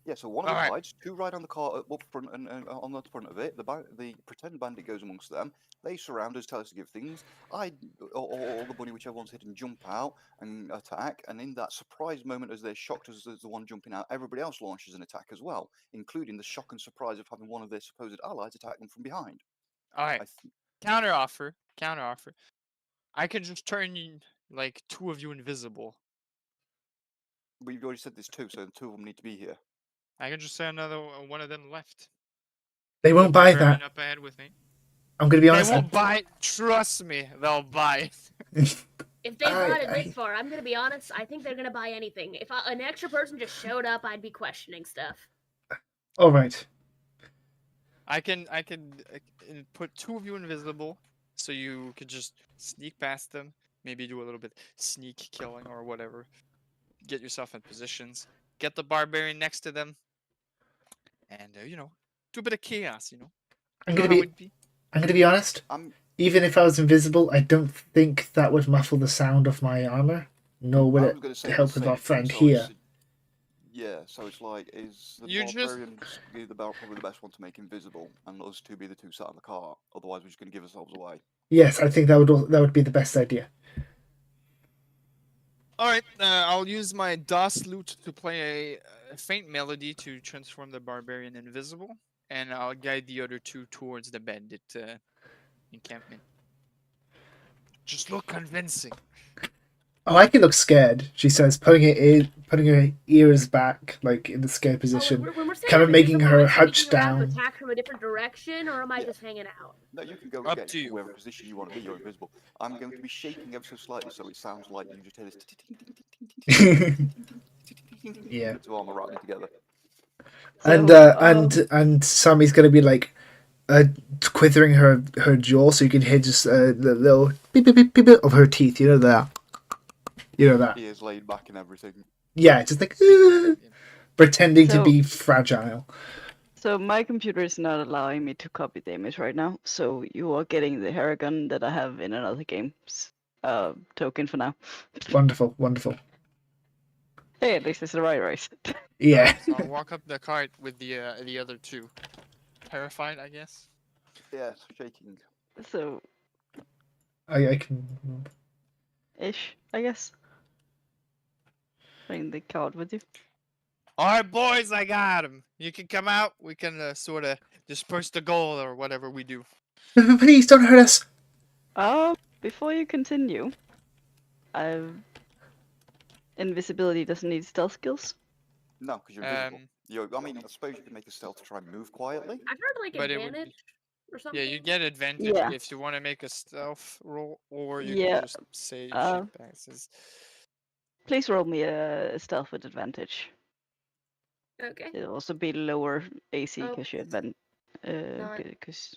yeah, so one of All us right. hides, 2 ride on the car up front and on the front of it. The pretend bandit goes amongst them. They surround us, tell us to give things. Or the bunny, whichever one's hidden, jump out and attack. And in that surprise moment, as they're shocked as the one jumping out, everybody else launches an attack as well, including the shock and surprise of having one of their supposed allies attack them from behind. All right. I th- Counter offer. Counter offer. I can just turn like 2 of you invisible. We've already said there's 2, so the 2 of them need to be here. I can just say another one of them left. They won't buy Barbarian that. up ahead with me. I'm going to be They honest. won't buy. Trust me, they'll buy. If they I- brought it I- this far, I'm gonna be honest. I think they're gonna buy anything. If an extra person just showed up, I'd be questioning stuff. All right. I can put 2 of you invisible, so you could just sneak past them. Maybe do a little bit sneak killing or whatever. Get yourself in positions. Get the barbarian next to them, and do a bit of chaos. I'm You know going to how be. it'd be. I'm going to be honest. I'm Even if I was invisible, I don't think that would muffle the sound of my armor. Nor would I it was going to say help the with our same thing, friend so here. it's- Yeah, so it's like, is the You just- barbarian probably the best one to make invisible, and us 2 be the 2 sat in the car. Otherwise, we're just going to give ourselves away. Yes, I think that would be the best idea. All right, I'll use my DOS lute to play a faint melody to transform the barbarian invisible, and I'll guide the other 2 towards the bandit encampment. Just look convincing. Oh, I can look scared. She says, putting her ears back, like in the scared Oh, position. when we're saying kind of I'm making invisible, her am I sneaking hunched around to down. attack from a different direction, or am I Yeah. just hanging out? No, you can go Up get to you. whatever position you want to be. You're invisible. I'm going to be shaking ever so slightly, so it sounds like you just hear this. Yeah. Two armor rattling together. And Sammy's gonna be like quivering her jaw, so you can hear just the little beep beep beep beep beep of her teeth. You know that. Ears laid back and everything. Yeah, just like pretending to be fragile. So my computer is not allowing me to copy the image right now, so you are getting the Haragon that I have in another game's token for now. Wonderful, wonderful. Hey, at least it's the right race. Yeah. So I'll walk up the cart with the other 2. Terrified, I guess. Yes, shaking. So I can. ish, I guess. Bring the card with you. All right, boys, I got him. You can come out. We can sort of disperse the goal or whatever we do. Please don't hurt us. Before you continue, invisibility doesn't need stealth skills. No, because you're invisible. I mean, I suppose you can make a stealth to try and move quietly. I've heard like But it would be- advantage or something. Yeah, you get advantage Yeah. if you want to make a stealth roll, or you Yeah, can just say uh, shit passes. Please roll me a stealth with advantage. Okay. It'll also be lower AC Oh, because you not- because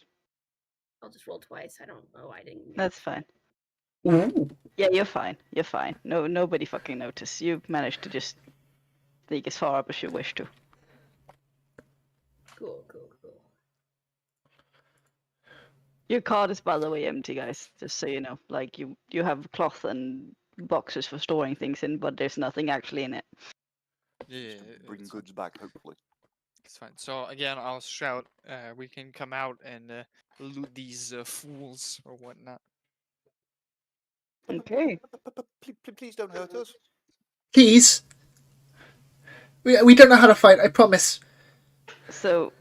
I'll just roll twice. I don't know. I didn't. that's fine. Ooh. Yeah, you're fine. You're fine. No, nobody fucking noticed. You've managed to just sneak as far up as you wish to. Cool. Your card is, by the way, empty, guys. Just so you know. Like you have cloth and boxes for storing things in, but there's nothing actually in it. Yeah, Bring it's goods back, hopefully. It's fine. So again, I'll shout. We can come out and loot these fools or whatnot. Okay. Please don't hurt us. Please. We don't know how to fight. I promise. So,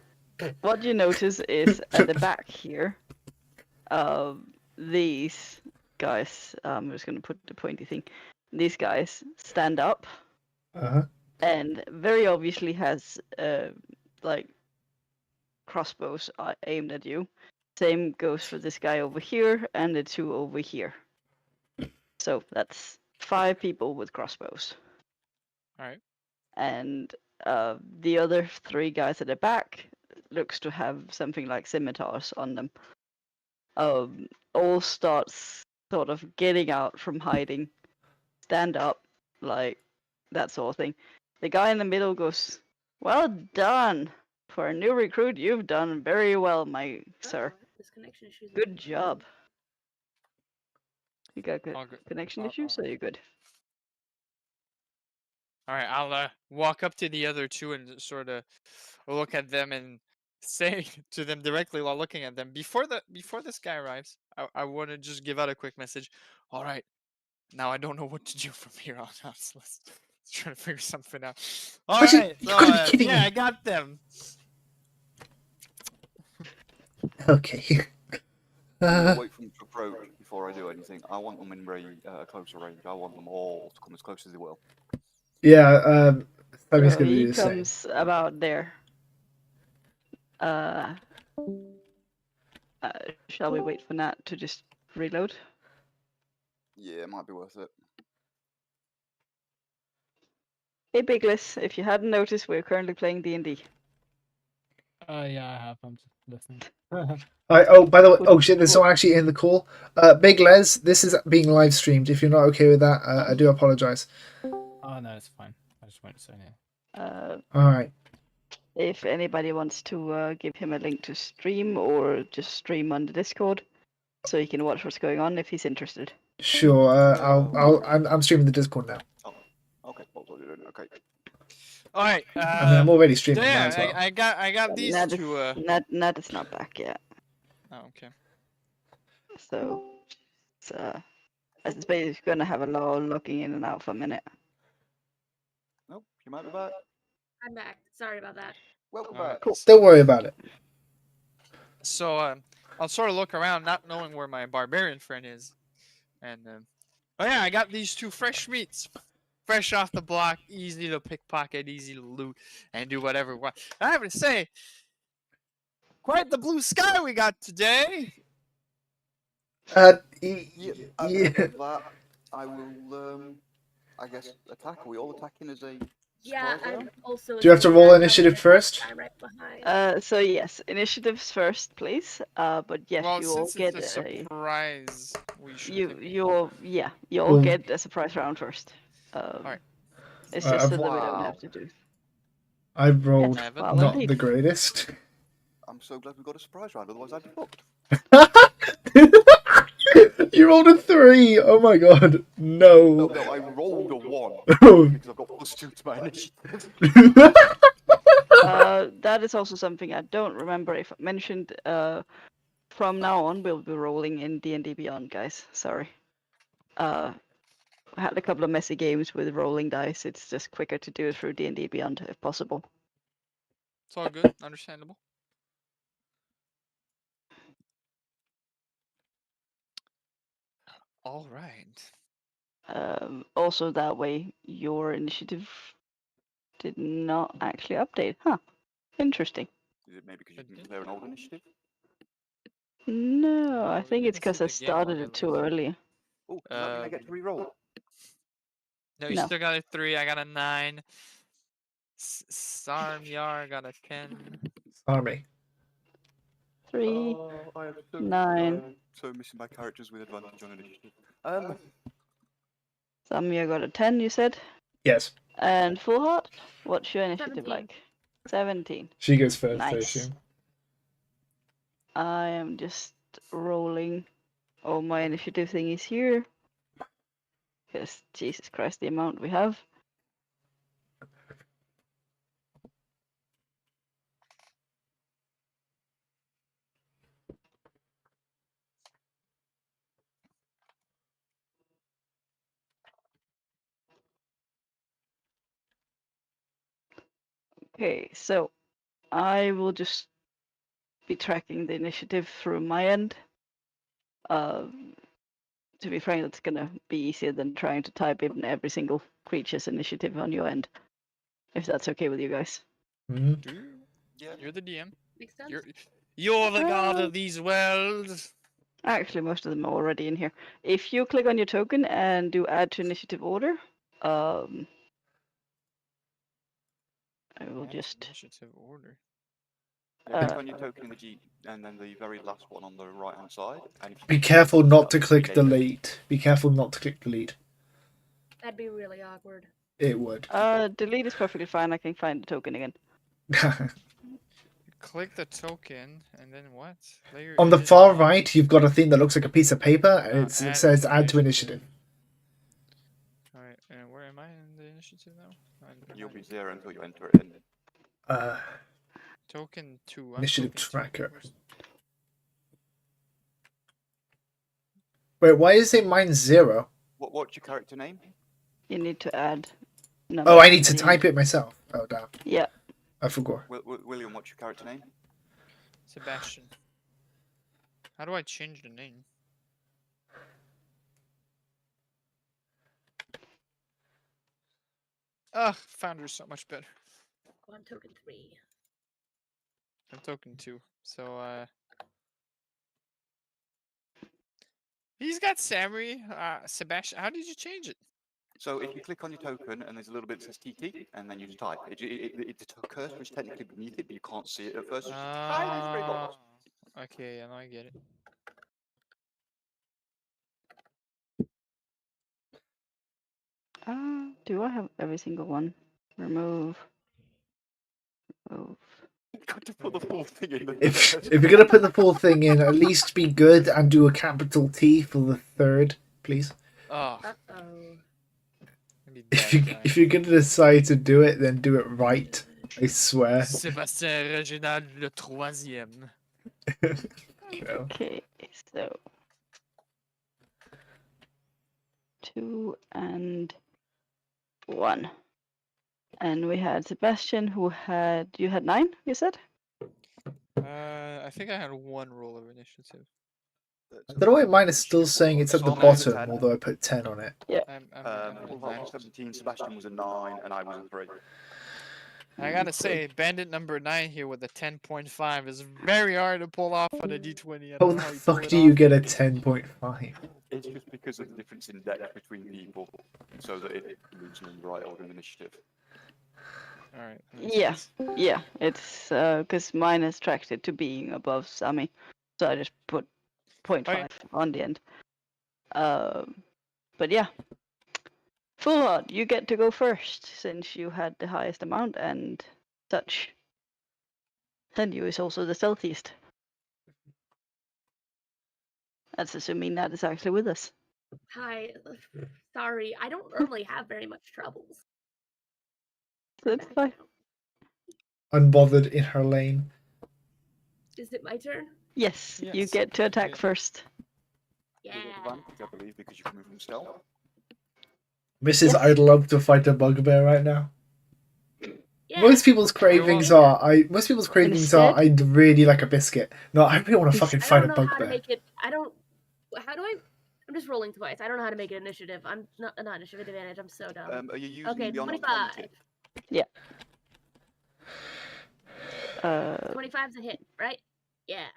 what you notice is at the back here, these guys. I'm just gonna put the pointy thing. These guys stand up and very obviously has like crossbows aimed at you. Same goes for this guy over here and the 2 over here. So that's 5 people with crossbows. All right. And the other 3 guys at the back looks to have something like scimitars on them. All starts sort of getting out from hiding, stand up, like that sort of thing. The guy in the middle goes, "Well done. For a new recruit, you've done very well, my sir. This connection issues. Good job. You got good All good. connection All- issues, so alright. you're good. All right, I'll walk up to the other two and sort of look at them and say to them directly while looking at them before this guy arrives. I want to just give out a quick message. All right, now I don't know what to do from here on out. So let's try to figure something out. All What you- right, you so gotta be kidding yeah, me. I got them. Okay. I'm gonna Uh, wait for them to approach before I do anything. I want them in closer range. I want them all to come as close as they will. yeah. Sammy's So gonna do he the same. comes about there. Uh, shall we wait for Nat to just reload? Yeah, it might be worth it. Hey, Bigless, if you hadn't noticed, we're currently playing D&D. Yeah, I have. I'm just listening. Oh, by the way, Would- oh shit, there's someone actually in the call. Big Les, this is being live streamed. If you're not okay with that, I do apologize. Oh no, it's fine. I just won't say anything. All right. If anybody wants to give him a link to stream or just stream on the Discord, so he can watch what's going on if he's interested. Sure. I'm streaming the Discord now. Okay, what was I doing? Okay. All right. I mean, I'm already So streaming yeah, now as well. I got these Nat two. is, Nat is not back yet, Oh, okay. so it's, I suspect he's gonna have a lull looking in and out for a minute. Nope, you might be back. I'm back. Sorry about that. Welcome All right. back. Cool. Don't worry about it. So I'll sort of look around, not knowing where my barbarian friend is, and oh yeah, I got these two fresh meats, fresh off the block, easy to pickpocket, easy to loot, and do whatever. I have to say, quite the blue sky we got today. Yeah, yeah. that I will. I guess attack. Are we all attacking as a Yeah, surprise round? I'm also. Do you have to assuming roll I'm coming initiative in first? I'm right behind. So yes, initiatives first, please. But yes, Well, you all since get it's a surprise, we should. you all Cool. get a surprise round first. Alright. It's just so I've- that we don't Wow. have to do. I've rolled Yes, Seven. well, not indeed. the greatest. I'm so glad we got a surprise round. Otherwise, I'd be fucked. You rolled a 3. Oh my god. No, No. I rolled a 1 Oh. because I've got +2 to my initiative. That is also something I don't remember if I mentioned. From now on, we'll be rolling in D&D Beyond, guys. Sorry. I had a couple of messy games with rolling dice. It's just quicker to do it through D&D Beyond if possible. It's all good, understandable. All right. Also, that way your initiative did not actually update. Huh. Interesting. Is it maybe because you It didn't did. declare an old initiative? No, I No, think it it's didn't because see I the game started log it at too least. early. Oh, does that mean I get to re-roll? No, you No. still got a 3. I got a 9. Sarmyar got a 10. Army. 3, Oh, I am so, 9. so missing my characters with advantage on initiative. Samir got a 10, you said? Yes. And Full Heart? What's your initiative 17. like? 17. She goes first, I Nice. assume. I am just rolling all my initiative thingies here. Because, Jesus Christ, the amount we have. Okay, so I will just be tracking the initiative through my end. To be frank, that's gonna be easier than trying to type in every single creature's initiative on your end. If that's okay with you guys. Mhm. Do you? Yeah. You're the DM. Makes sense. You're the god Uh, of these worlds. Actually, most of them are already in here. If you click on your token and do add to initiative order, I will Add to just. initiative order. Yeah, click Uh, on your token in the G, and then the very last one on the right-hand side. And if you Be click careful it, not to that'll click rename it. delete. Be careful not to click delete. That'd be really awkward. It would. delete is perfectly fine. I can find the token again. click the token, and then what? Layer On the edit far name. right, you've got a thing that looks like a piece of paper, and Ah, it says "Add to initiative." Alright, and where am I in the initiative now? You'll be 0 until you enter it in. Token 2. I'm Initiative token 2. tracker. Where's- Wait, why is it mine 0? What's your character name? You need to add. Oh, I need to numbers type it myself. Oh, damn. Yeah. I forgot. William, what's your character name? Sebastian. How do I change the name? Ugh, Founder's so much better. On token 3. I'm token 2. So, he's got Samry. Sebastian, how did you change it? So if you click on your token and there's a little bit that says TT, and then you just type. The cursor is technically beneath it, but you can't see it at first. It's just tiny straight box. Okay, yeah, now I get it. Do I have every single one? Remove. Remove. Got to put the full thing in. If you're gonna put the full thing in, at least be good and do a capital T for the third, please. Oh, Uh-oh. maybe If that you guy. if you're gonna decide to do it, then do it right. I swear. Sébastien Reginald le troisième. No. Okay, so 2 and 1. And we had Sebastian, who had you had 9. You said. I think I had 1 roll of initiative. I don't know why mine is still saying it's at the So I'm at bottom, 10. although I put 10 on it. I'm Wolfhard was 17, Sebastian was a 9, and I was a 3. I gotta say, bandit number 9 here with a 10.5 is very hard to pull off on a d20. I How don't the know how you fuck pull it do you off. get a 10.5? It's just because of the difference in dex between people, so that it moves in the right order of initiative. Alright. Yeah, yeah. It's because mine is tracked it to being above Sami, so I just put 0.5 on the end. But yeah, Fullhard, you get to go first since you had the highest amount and such. And you is also the stealthiest. That's assuming that is actually with us. Hi. Sorry, I don't normally have very much troubles. That's fine. Unbothered in her lane. Is it my turn? Yes, you Yes. get to attack Yeah. first. Yeah. With advantage, I believe, because you're coming from stealth. Mrs. Yes. I'd love to fight a bugbear right now. Yeah. Most people's cravings well- are Instead- I'd really like a biscuit. No, I really want to fucking I fight don't a know how to bugbear. make it. I don't. How do I? I'm just rolling twice. I don't know how to make it initiative. I'm not initiative advantage. I'm so dumb. Are you using Okay, beyond 25. 20? 25's a hit, right? Yeah.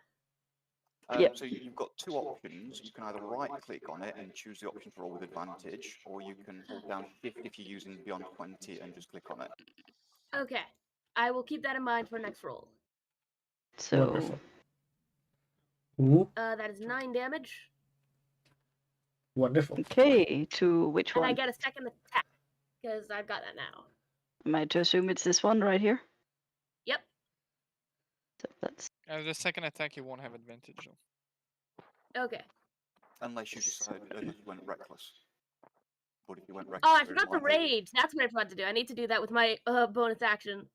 Yeah. So you've got 2 options. You can either right-click on it and choose the option to roll with advantage, or you can hold down Shift if you're using beyond 20 and just click on it. Okay. I will keep that in mind for next roll. So Wonderful. Ooh, That is 9 damage, wonderful. okay, to which and I one? get a second attack because I've got that now. Am I to assume it's this one right here? Yep. So that's The second attack, you won't have advantage, though. Okay. Unless you decide, unless you went reckless. But if you went reckless, Oh, I bear in forgot to mind that- rage. That's what I forgot to do. I need to do that with my bonus action.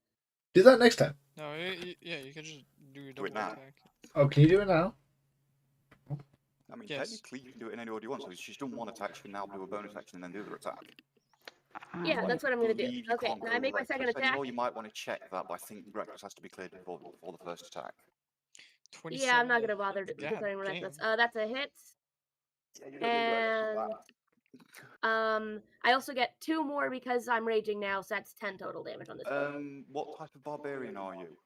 Do that next time. No, yeah, you can just do your Do it double now. attack. Oh, can you do it now? I mean, Yes. technically, you can do it in any order you want. So she's done one attack, she can now do a bonus action and then do the attack. Yeah, um, that's what I'm gonna do. Believe you Okay, can't now go I make my second reckless attack. anymore. You might want to check that, but I think reckless has to be cleared before the first attack. 27 Yeah, I'm not gonna damage. bother God declaring reckless. damn. That's a hit. Yeah, you don't need reckless for And I also get 2 more because I'm raging now, so that's 10 total damage on this that. one. What type of barbarian are you?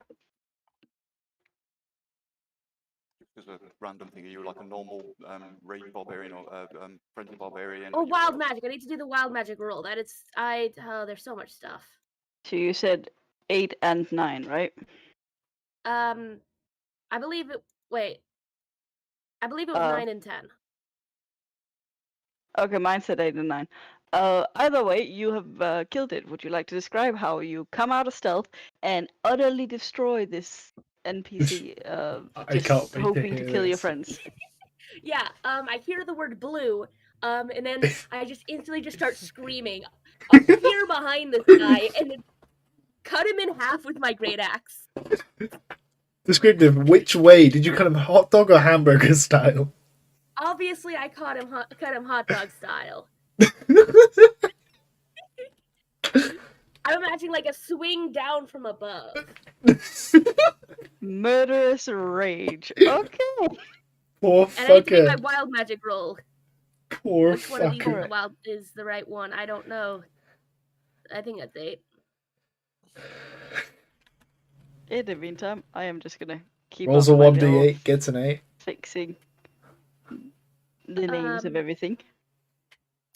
Just as a random thing, are you like a normal rage barbarian or frenzy barbarian? Oh, Are you wild a- magic. I need to do the wild magic roll. That is, there's so much stuff. so you said 8 and 9, right? I believe it. Wait. I believe it was 9 and 10. Okay, mine said 8 and 9. Either way, you have killed it. Would you like to describe how you come out of stealth and utterly destroy this NPC I can't just wait to hoping to hear kill your this. friends. Yeah, I hear the word blue, and then I just instantly just start screaming, appear behind this guy, and then cut him in half with my great axe. Descriptive. Which way did you cut him? Hot dog or hamburger style? Obviously, I cut him hot dog style. I'm imagining like a swing down from above. Murderous rage. Okay. Poor And I need to make my fucker. wild magic roll. Poor Which one of these is fucker. the wild is the right one? I don't know. I think that's 8. In the meantime, I am just gonna keep Rolls up a my little 1d8, gets an 8. fixing the names of everything.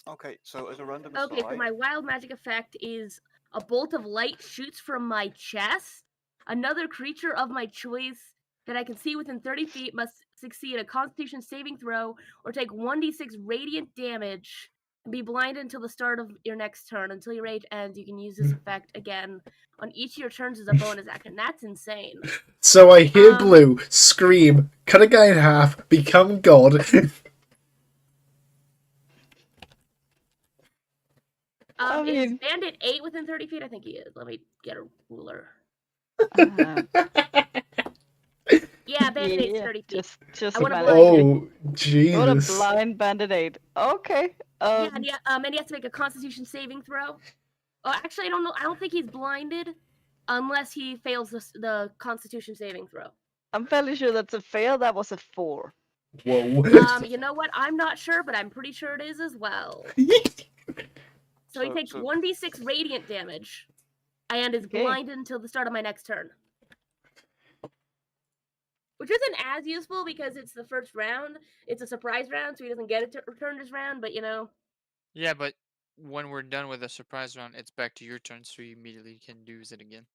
Okay, so as a random Okay, so aside, my wild magic effect is a bolt of light shoots from my chest. Another creature of my choice that I can see within 30 feet must succeed a Constitution saving throw or take 1d6 radiant damage and be blinded until the start of your next turn. Until your rage ends, you can use this effect again on each of your turns as a bonus action. That's insane. So I hear Blue scream, cut a guy in half, become God. I Is mean- Bandit 8 within 30 feet? I think he is. Let me get a ruler. Yeah, Bandit 8's 30 feet. Just I wanna a blind him. Oh, What a Jesus. blind bandit aid. Okay. And he has to make a Constitution saving throw. Oh, actually, I don't know. I don't think he's blinded unless he fails the Constitution saving throw. I'm fairly sure that's a fail. That was a 4. Whoa. You know what? I'm not sure, but I'm pretty sure it is as well. So he takes 1d6 radiant damage and is blinded until the start of my next turn. Which isn't as useful because it's the first round. It's a surprise round, so he doesn't get it to return this round, but you know. Yeah, but when we're done with the surprise round, it's back to your turn, so you immediately can use it again.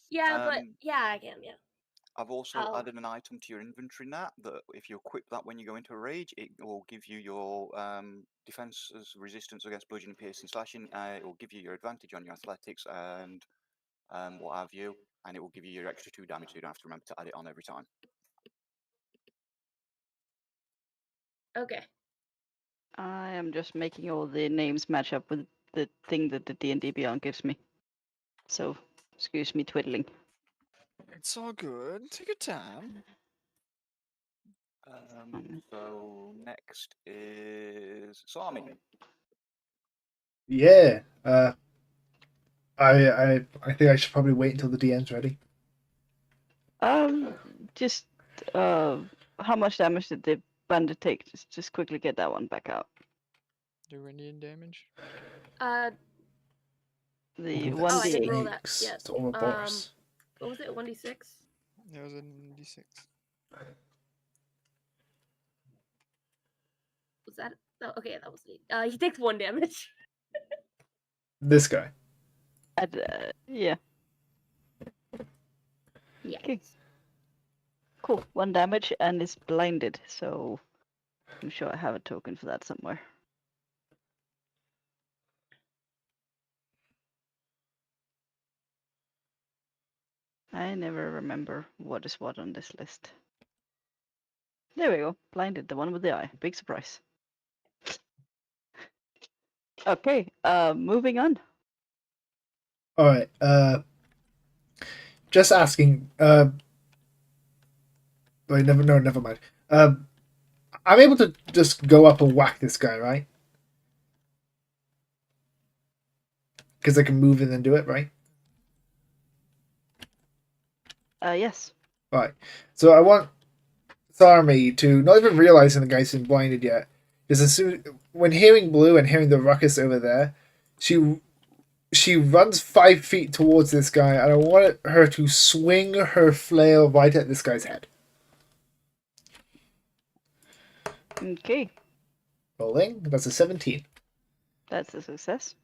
Yeah, but yeah, I can, yeah. I've also added an item to your inventory now that if you equip that when you go into a rage, it will give you your defense resistance against bludgeoning, piercing, slashing. It will give you your advantage on your athletics and what have you, and it will give you your extra 2 damage, so you don't have to remember to add it on every time. Okay. I am just making all the names match up with the thing that the D&D Beyond gives me. So, excuse me twiddling. It's all good. Take your time. So next is Sami. Yeah. I think I should probably wait until the DM's ready. Just how much damage did the bandit take? Just quickly get that one back out. Do we need damage? The Oh, 1d8. I didn't roll that Snakes. yet. It's all Boris. What was it? 1d6? That was a d6. Was that? Oh, okay, that was me. He takes 1 damage. This guy. Yeah. Yeah. Okay. Cool. 1 damage and is blinded, so I'm sure I have a token for that somewhere. I never remember what is what on this list. There we go. Blinded, the one with the eye. Big surprise. Okay, moving on. Alright, just asking, wait, never mind. I'm able to just go up and whack this guy, right? Because I can move and then do it, right? Yes. Right. So I want Tharmi to not even realizing the guy's been blinded yet. Because as soon when hearing Blue and hearing the ruckus over there, she runs 5 feet towards this guy, and I want her to swing her flail right at this guy's head. Okay. Rolling. That's a 17. That's a success.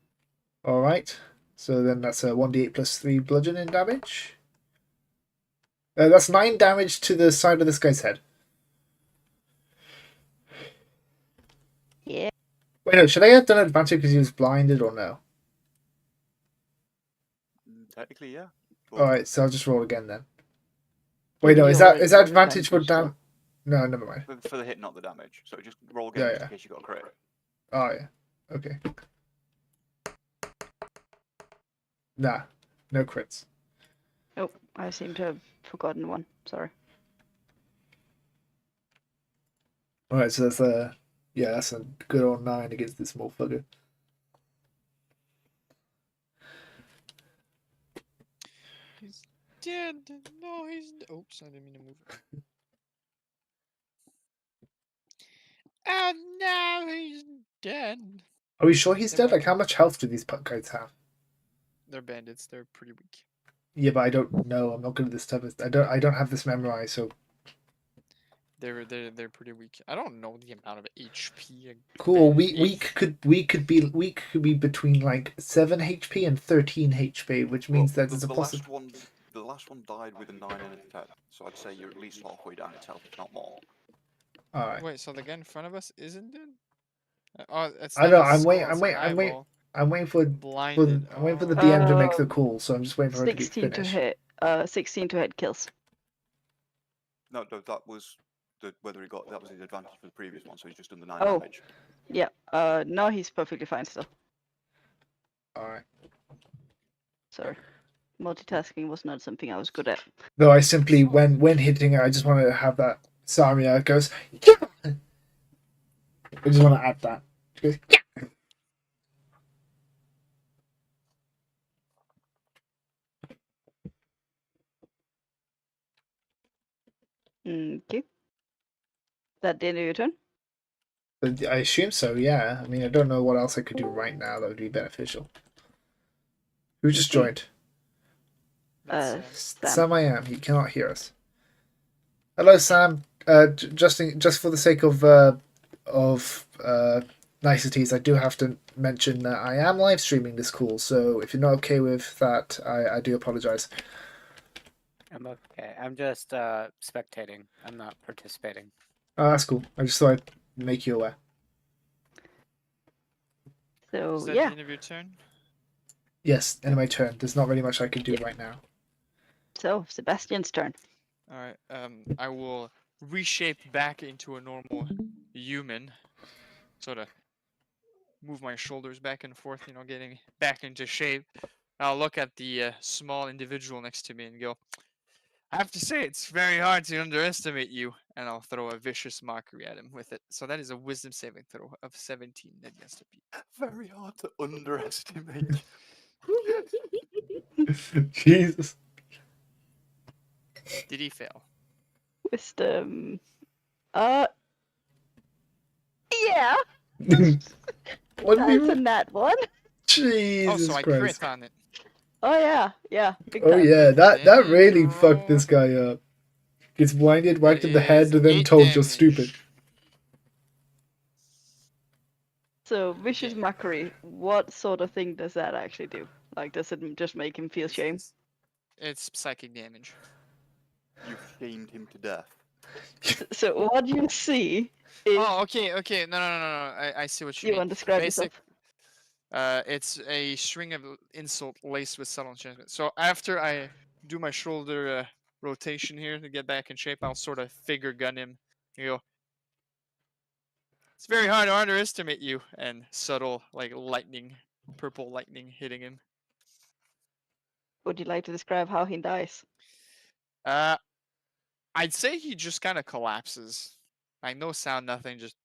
Alright. So then that's a 1d8 plus 3 bludgeoning damage. That's 9 damage to the side of this guy's head. Yeah. Wait, no, should I have done advantage because he was blinded or no? Technically, yeah. Alright, so I'll just roll again then. Wait, no, You is that already is that rolled advantage for so- damage? No, never mind. For the hit, not the damage. So just roll again Yeah, just yeah. in case you got a crit. Oh yeah. Okay. Nah, no crits. Oh, I seem to have forgotten one. Sorry. All right, so that's a good old 9 against this motherfucker. He's dead. No, he's. Oops, I didn't mean to move it. And now he's dead. Are we sure he's Never dead? mind. Like, how much health do these guys have? They're bandits. They're pretty weak. Yeah, but I don't know. I'm not good at this stuff. I don't have this memorized. So They're pretty weak. I don't know the amount of HP. cool. bandit Weak could be between like 7 HP and 13 HP, which means that there's a the possibility. last one died with a 9 and a 10, so I'd say you're at least halfway down its health, if not more. All right. Wait, so the guy in front of us isn't dead? Oh, it's I not know. his skull, it's an eyeball. I'm waiting for Blinded. I'm waiting for the Oh. DM to make the call. So I'm just waiting for her to be 16 to finished. hit. 16 to hit kills. No, that was whether he got that was his advantage for the previous one, so he's just done the 9 Oh. damage. Yeah. No, he's perfectly fine still. All right. Sorry. Multitasking was not something I was good at. No, I simply when hitting her, I just want to have that Samia goes. Yeah! I just want to add that. She goes, yeah! Okay. That the end of your turn? But I assume so. Yeah. I mean, I don't know what else I could do right now that would be beneficial. Who just joined? That's, Sam. Sam, I am. He cannot hear us. Hello, Sam. Just for the sake of niceties, I do have to mention that I am live streaming this call. So if you're not okay with that, I do apologize. I'm okay. I'm just spectating. I'm not participating. Oh, that's cool. I just thought I'd make you aware. So is that yeah. the end of your turn? Yes, end of my turn. There's not really much I can do right now. So Sebastian's turn. Alright, I will reshape back into a normal human. Sort of move my shoulders back and forth, you know, getting back into shape. I'll look at the small individual next to me and go, I have to say, it's very hard to underestimate you. And I'll throw a vicious mockery at him with it. So that is a wisdom saving throw of 17 that he has to beat. Very hard to underestimate. Jesus. Did he fail? Wisdom. Yeah. What did That's we... a nat one. Jesus Oh, so I Christ. crit on it. Oh yeah. Big Oh time. yeah, that Then really you fucked this roll. guy up. Gets blinded, That whacked in the head, is and then 8 told you're damage. stupid. So vicious Yeah. mockery. What sort of thing does that actually do? Like, does it just make him feel shame? It's psychic damage. You've shamed him to death. So what you see is Oh, okay. No. I see what you you mean. want to describe Basic. yourself. It's a string of insult laced with subtle enchantment. So after I do my shoulder rotation here to get back in shape, I'll sort of figure gun him. You go. It's very hard to underestimate you, and subtle like lightning, purple lightning hitting him. Would you like to describe how he dies? I'd say he just kind of collapses. Like no sound, nothing, just.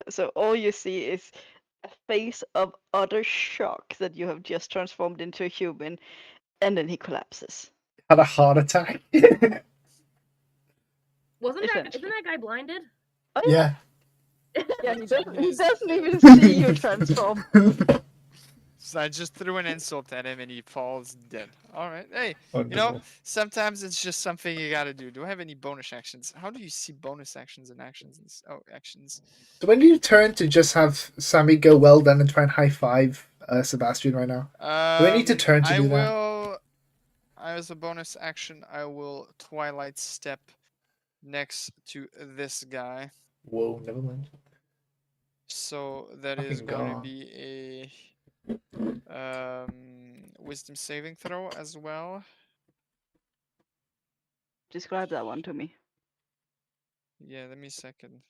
So all you see is a face of utter shock that you have just transformed into a human, and then he collapses. Had a heart attack. Isn't Essentially. that guy blinded? Oh Yeah. yeah. He doesn't even see you transform. So I just threw an insult at him and he falls dead. Alright, hey, you Wonderful. know, sometimes it's just something you gotta do. Do I have any bonus actions? How do you see bonus actions and actions? Actions. So when do you turn to just have Sammy go well done and try and high five Sebastian right now? Do I need to turn to I do that? will, as a bonus action, I will Twilight Step next to this guy. Whoa, never mind. So that is Fucking going to God. be a wisdom saving throw as well. describe that one to me? Yeah, let me a second.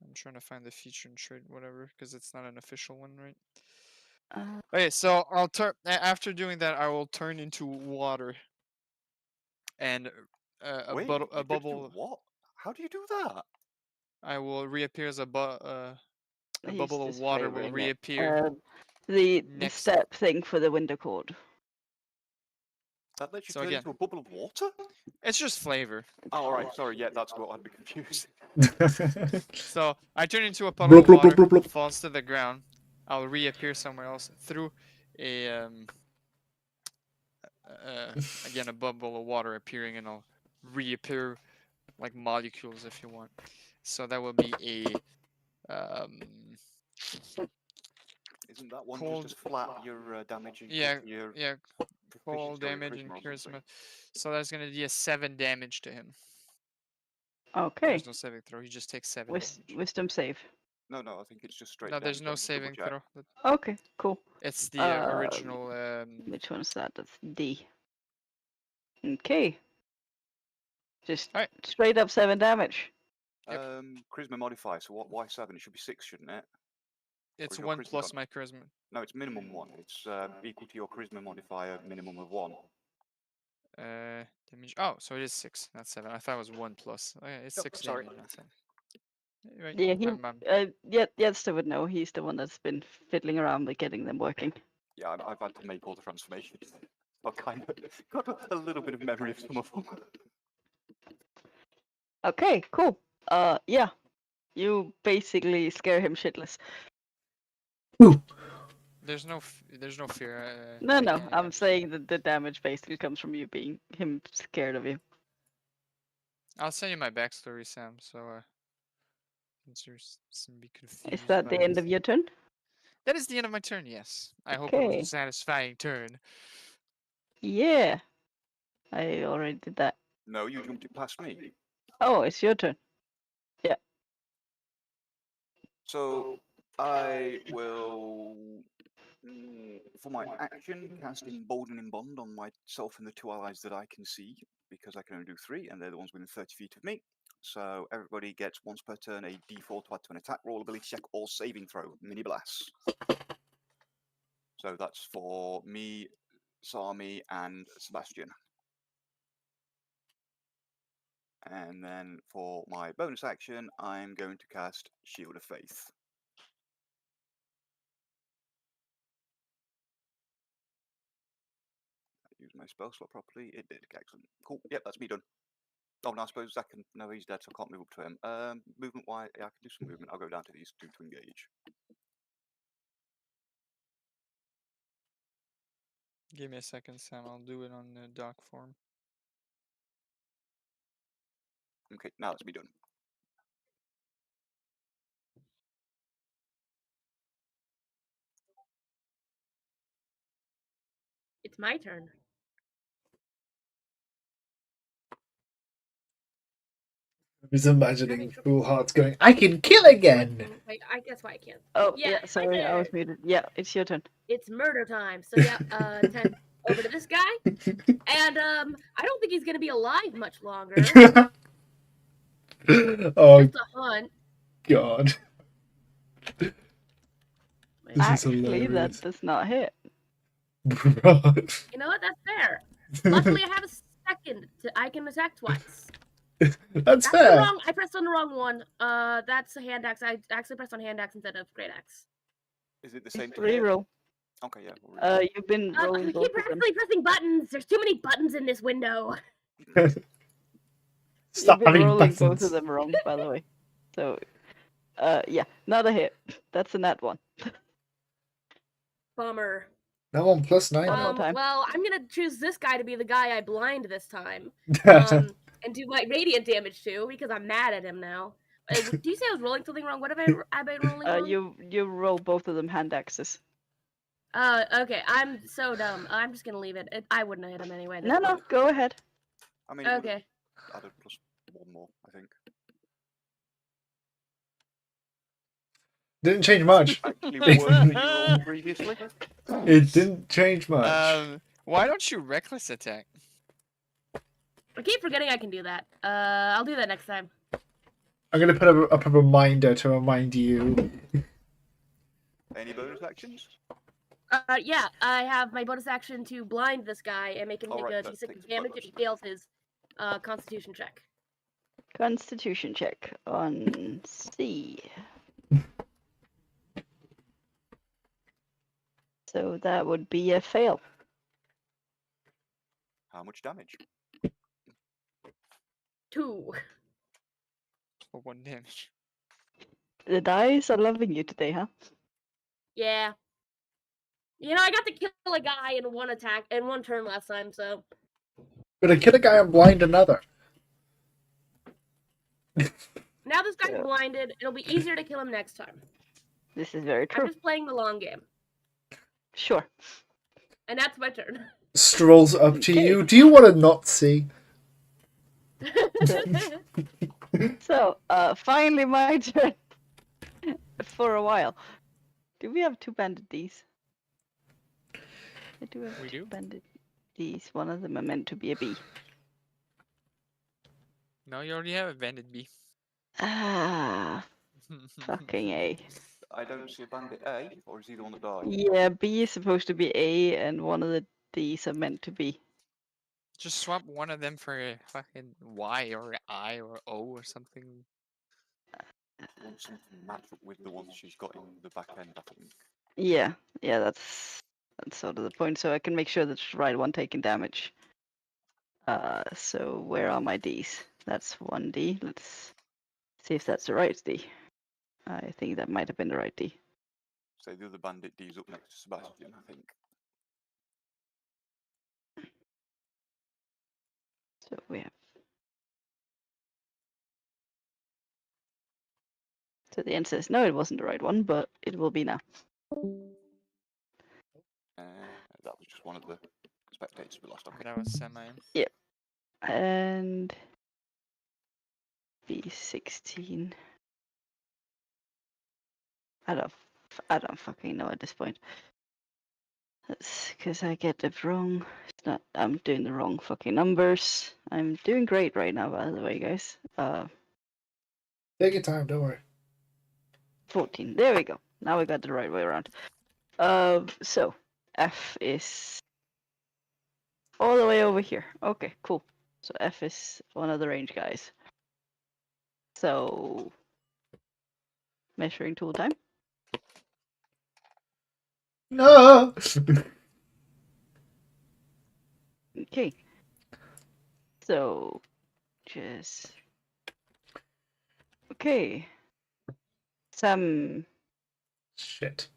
I'm trying to find the feature and trait, whatever, because it's not an official one, right? Okay, so I'll turn. After doing that, I will turn into water. And a Wait, bubble. you get to do what? How do you do that? I will reappear as a bubble He's of just water will flavoring it. reappear. The next- step thing for the window code. That lets you So turn again- into a bubble of water? It's just flavor. Oh, alright, sorry, yeah, that's what I'd be confused. So I turn into a puddle of Blub, blub, water, blub, blub. falls to the ground. I'll reappear somewhere else through a again a bubble of water appearing, and I'll reappear like molecules if you want. So that will be a Isn't that one cold- just as flat your damage and yeah your cold proficiency or your damage and charisma or something? charisma. So that's gonna be a 7 damage to him. Okay. There's no saving throw. He just takes 7 damage. Wisdom save. No, I think it's just straight No, there's damage. no Let me double saving check. throw. Okay, cool. It's the original. Which one's that? That's D. Okay. Just Alright. straight up 7 damage. Yep. Charisma modifier, so what? Why 7? It should be 6, shouldn't it? It's your 1 charisma plus gone? my charisma. No, it's minimum 1. It's equal to your charisma modifier, minimum of 1. Damage. Oh, so it is 6, not 7. I thought it was 1 plus. Okay, it's Oh, 6 sorry. damage, not 7. Right. Yeah, he. I'm- Yetsta would know. He's the one that's been fiddling around with getting them working. Yeah, I've had to make all the transformations. I've kind of got a little bit of memory of some of them. Okay, cool. Yeah. You basically scare him shitless. There's no fear. No, taking no. any I'm damage. saying that the damage basically comes from you being him scared of you. I'll send you my backstory, Sam. So, since you seem to be confused. Is that by the end this. of your turn? That is the end of my turn. Yes. I hope it was Okay. a satisfying turn. Yeah. I already did that. No, you jumped it past me. Oh, it's your turn. So I will, for my action, cast Emboldening Bond on myself and the 2 allies that I can see, because I can only do 3, and they're the ones within 30 feet of me. So everybody gets once per turn a D4 to add to an attack roll, ability check, or saving throw. Mini blast. So that's for me, Sami, and Sebastian. And then for my bonus action, I'm going to cast Shield of Faith. Use my spell slot properly. It did. Excellent. Cool. Yep, that's me done. Oh, no, I suppose Zach can. No, he's dead, so I can't move up to him. Movement wise, yeah, I can do some movement. I'll go down to these 2 to engage. Give me a second, Sam. I'll do it on the doc form. Okay, now that's me done. It's my turn. I was imagining Full Heart's going, I can kill again! Wait, I guess why I can't. Oh, Yeah, yeah, it's my sorry, I was turn. muted. Yeah, it's your turn. It's murder time. So yeah, 10 over to this guy. And I don't think he's gonna be alive much longer. Oh, Just a hunt. God. This is Actually, that hilarious. does not hit. Right. You know what? That's fair. Luckily, I have a second. I can attack twice. That's That's the fair. wrong. I pressed on the wrong one. That's a hand axe. I actually pressed on hand axe instead of great axe. Is it the same to hit? Reroll. Okay, yeah. We'll reroll. You've been I rolling keep both of them. actually pressing buttons. There's too many buttons in this window. Stop You've been having rolling both buttons. of them wrong, by the way. So, yeah, not a hit. That's a nat one. Bummer. No one plus 9. One more time. Well, I'm gonna choose this guy to be the guy I blind this time, and do my radiant damage to because I'm mad at him now. Do you say I was rolling something wrong? What have I been rolling wrong? You roll both of them hand axes. Okay. I'm so dumb. I'm just gonna leave it. I wouldn't have hit him anyway. at this No, no, point. go ahead. I mean, it would've Okay. added plus 1 more, I think. Didn't change much. Actually, worse than you rolled previously. It didn't change much. Why don't you reckless attack? I keep forgetting I can do that. I'll do that next time. I'm going to put up a reminder to remind you. Any bonus actions? Yeah, I have my bonus action to blind this guy and make him take Alright, a that d6 takes a damage if bonus. he fails his Constitution check. Constitution check on C. So that would be a fail. How much damage? 2. For 1 damage. The dice are loving you today, huh? Yeah. You know, I got to kill a guy in one turn last time, so. Gonna kill a guy and blind another. Now this guy's Yeah. blinded. It'll be easier to kill him next time. This is very I'm true. just playing the long game. Sure. And that's my turn. Strolls up to Okay. you. Do you want to not see? So, finally my turn. For a while. Do we have 2 banded Ds? I do have We 2 do? banded Ds. One of them are meant to be a B. No, you already have a banded B. Ah, fucking A. I don't see a bandit A, or is he the one that died? Yeah, B is supposed to be A, and one of the Ds are meant to be. Just swap one of them for a fucking Y or I or O or something. She wants something to match up with the one she's got in the back end, I think. Yeah, that's sort of the point. So I can make sure that's the right one taking damage. So where are my Ds? That's 1D. Let's see if that's the right D. I think that might have been the right D. So the other bandit D's up next to Sebastian, I think. So we have. So the answer is no, it wasn't the right one, but it will be now. That was just one of the spectators we lost. Okay. That was semi. And B16. I don't fucking know at this point. That's because I get it wrong. It's not. I'm doing the wrong fucking numbers. I'm doing great right now, by the way, guys. Take your time, don't worry. 14. There we go. Now we got the right way around. So F is all the way over here. Okay, cool. So F is one of the range guys. So measuring tool time. No! Okay. So just okay. Sam, Shit.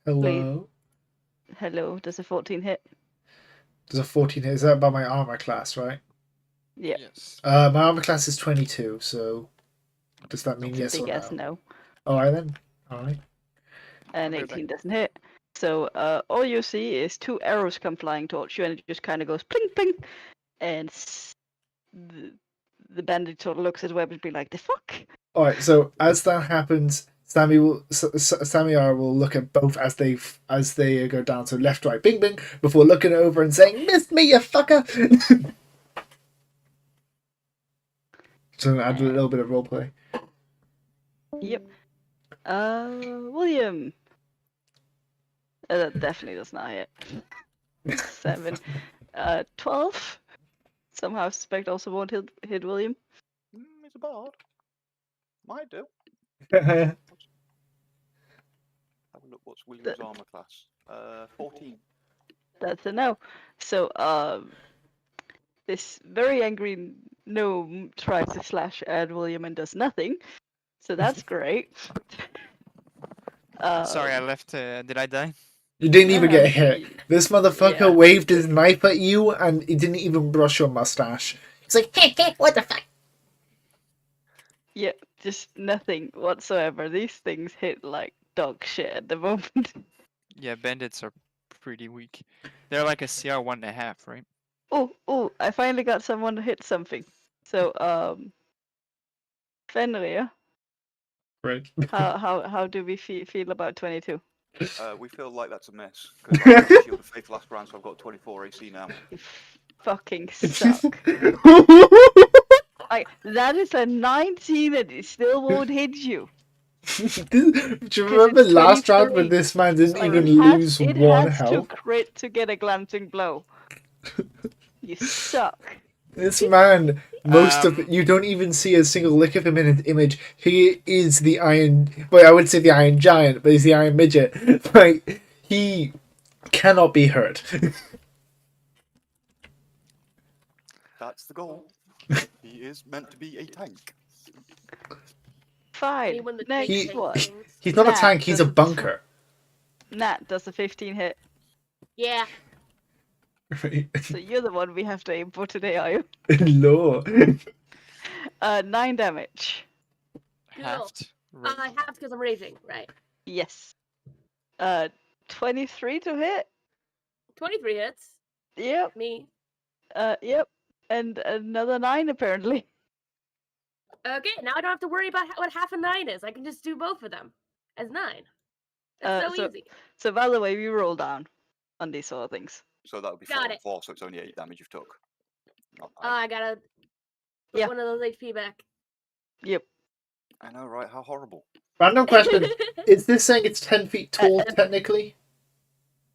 Hello? hello. Does a 14 hit? There's a 14 here. Is that by my armor class, right? Yeah. Yes. My armor class is 22, so does that mean yes or Big ass no? no. Alright then. Alright. And I'll be 18 doesn't hit. So all you see is 2 arrows come flying towards you, and it just kind of goes pling pling, and the bandit sort of looks at Webb and be like, "The fuck." Alright, so as that happens, Sammy will look at both as they go down, so left, right, bing, bing, before looking over and saying, "Missed me, you fucker!" So add a little bit of roleplay. Yep. William. That definitely does not hit. 7. 12. Somehow suspect also won't hit William. It's a bard. Might do. Yeah. Have a look. What's William's armor class? 14. That's a no. So this very angry gnome tries to slash at William and does nothing. So that's great. Sorry, I left. Did I die? You didn't even get hit. y- This motherfucker yeah. waved his knife at you and he didn't even brush your mustache. He's like, "Hey, hey, what the fuck?" Yeah, just nothing whatsoever. These things hit like dog shit at the moment. Yeah, bandits are pretty weak. They're like a CR 1.5, right? Oh, I finally got someone to hit something. So, Fenrir, Right. how do we feel about 22? We feel like that's a miss. Because I used Shield of Faith last round, so I've got 24 AC now. fucking suck. That is a 19 and it still won't hit you. Do you remember it's last round 23. when this man didn't Like, even lose it one has to health? crit to get a glancing blow. You suck. This man, you don't even see a single lick of him in his image. He is the Iron. Well, I would say the Iron Giant, but he's the Iron Midget. Like he cannot be hurt. That's the goal. He is meant to be a tank. Fine. Anyone that Next thinks one. things. He's not a Nah, tank. He's a doesn't- bunker. Nat does a 15 hit. Yeah. Right? So you're the one we have to aim for today, are you? Lord. 9 damage. Halved. I have because I'm raging, right? Yes. 23 to hit. 23 hits. Yep. Me. Yep. And another 9 apparently. Okay, now I don't have to worry about what half a 9 is. I can just do both of them as 9. That's so easy. So by the way, we roll down on these sort of things. So that would be Got 4 it. and 4, so it's only 8 damage you've took. Not I gotta put one of those HP back. Yep. I know, right? How horrible. Random question: is this saying it's 10 feet tall technically?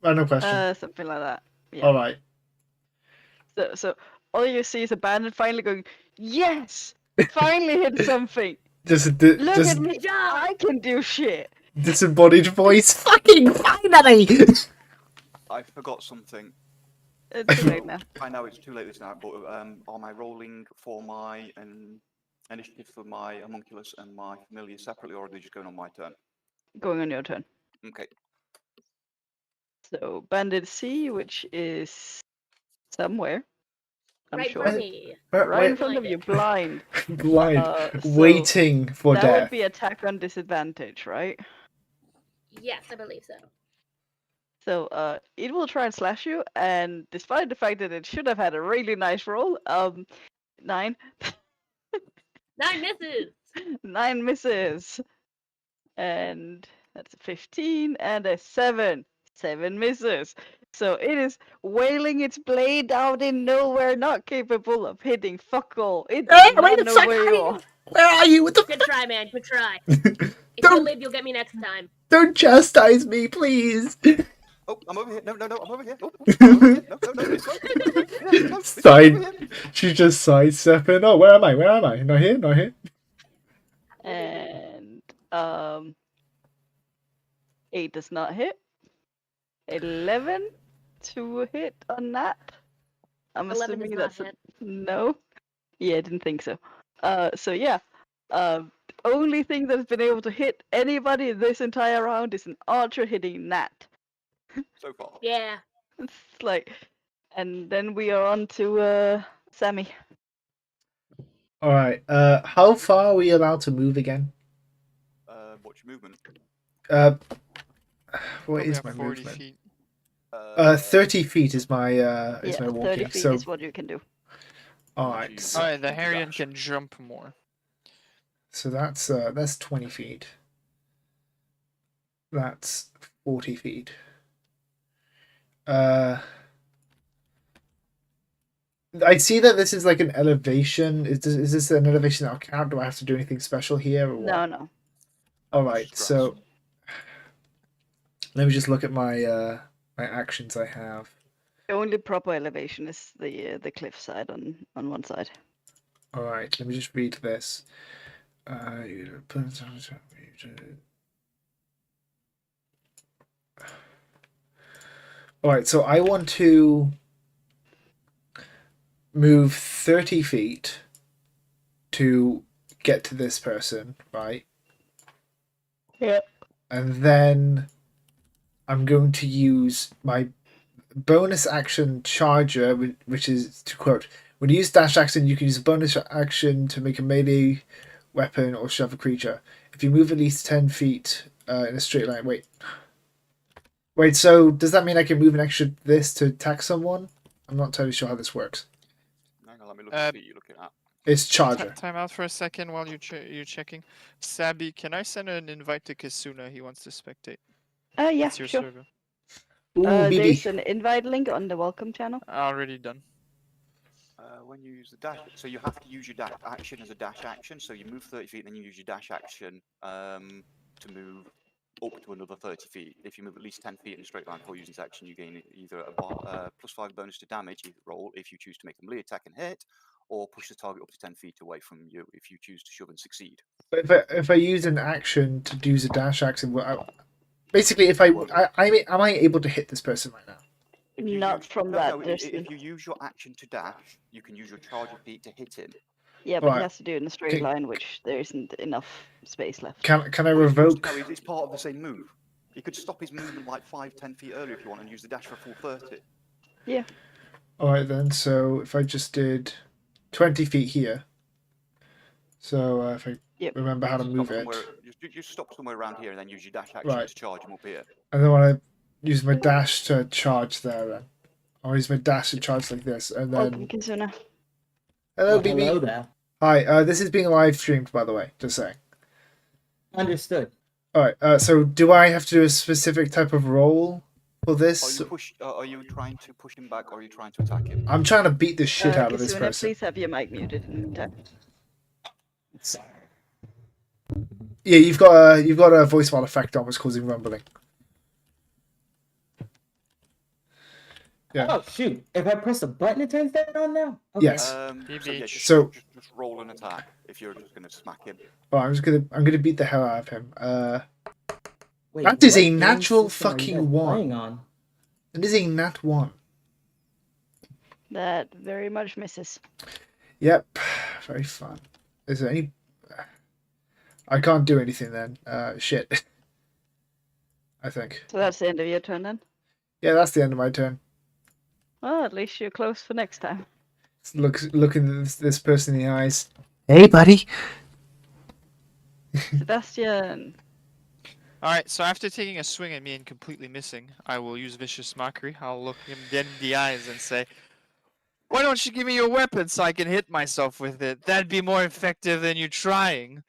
Random question. Something like that. Yeah. All right. So all you see is a bandit finally going, yes, finally hit something. Look Look at me, job. I can do shit. Disembodied voice. Fucking finally! I forgot something. It's too late now. I know it's too late this night, but am I rolling for my initiative for my homunculus and my familiar separately, or are they just going on my turn? Going on your turn. Okay. So Bandit C, which is somewhere. I'm right sure. for me. Right in front of you, blind. Blind, So waiting for that death. would be attack on disadvantage, right? Yes, I believe so. So it will try and slash you, and despite the fact that it should have had a really nice roll, 9. 9 misses. 9 misses. And that's a 15 and a 7. 7 misses. So it is wailing its blade out in nowhere, not capable of hitting fuck all. It does not know where you are. Where are you? What the Good try, man. Good try. If Don't- you live, you'll get me next time. Don't chastise me, please. Oh, I'm over here. No, I'm over here. Oh, I'm over here. No, this way. No, this way. Side. Over here. She's just sidestepping. Oh, where am I? Where am I? Not here. Not here. And 8 does not hit. 11 to hit on that. I'm 11 assuming does that's not hit. no. Yeah, I didn't think so. So yeah. Only thing that's been able to hit anybody this entire round is an archer hitting Nat. So far. Yeah. It's like, and then we are on to Sammy. All right. How far are we allowed to move again? What's your movement? What Probably is at my 40 movement? feet. 30 feet is my Yeah, my 30 walking. feet So is what you can do. all right. So, Alright, the you can Harrian dash. can jump more. so that's 20 feet. That's 40 feet. I see that this is like an elevation. Is this an elevation that'll count? Do I have to do anything special here? Or what? No. All right. Just So let me just look at my my actions I have. The only proper elevation is the cliff side on one side. All right. Let me just read this. All right. So I want to move 30 feet to get to this person, right? Yeah. And then I'm going to use my bonus action charger, which is to quote, when you use dash action, you can use a bonus action to make a melee weapon or shove a creature. If you move at least 10 feet in a straight line, wait, so does that mean I can move an extra this to attack someone? I'm not totally sure how this works. Hang on, let me look at what you're looking at. It's charger. Time out for a second while you're checking. Sabi, can I send an invite to Kasuna? He wants to spectate. Yeah, It's your sure. server. Ooh, BB. There's an invite link on the welcome channel. Already done. When you use the dash, so you have to use your dash action as a dash action. So you move 30 feet, then you use your dash action to move up to another 30 feet. If you move at least 10 feet in a straight line before using this action, you gain either a +5 bonus to damage roll if you choose to make a melee attack and hit, or push the target up to 10 feet away from you if you choose to shove and succeed. But if I use an action to do the dash action, basically, am I able to hit this person right now? Not from that If distance. you use your action to dash, you can use your charging feet to hit him. Yeah, but he Right. has to do it in a straight line, which there isn't enough space left. Can I revoke? No, it's part of the same move. You could stop his movement like 5-10 feet earlier if you want and use the dash for a full 30. Yeah. Alright then, so if I just did 20 feet here. So if I remember how to move it. Just stop somewhere around here and then use your dash action to charge him up here. And then when I use my dash to charge there, then I'll use my dash to charge like this, and then. Welcome, Kizuna. Hello, Well, BB. hello there. Hi, this is being live streamed, by the way. Just saying. Understood. Alright, so do I have to do a specific type of roll for this? Are you trying to push him back or are you trying to attack him? I'm trying to beat the shit out of this Kizuna, person. please have your mic muted in the meantime. Sorry. Yeah, you've got a voice file effect on, which causing rumbling. Yeah. Oh shoot! If I press the button, it turns that on now. Okay. Yes. So just roll an attack if you're just gonna smack him. Oh, I'm gonna beat the hell out of him. Wait, that is what a game natural system are you fucking guys one. playing on? It is a nat 1. That very much misses. Yep, very fun. Is there any? I can't do anything then. Shit. I think. So that's the end of your turn then? Yeah, that's the end of my turn. Well, at least you're close for next time. Looking this person in the eyes. Hey, buddy. Sebastian. Alright, so after taking a swing at me and completely missing, I will use Vicious Mockery. I'll look him dead in the eyes and say, "Why don't you give me your weapon so I can hit myself with it? That'd be more effective than you trying."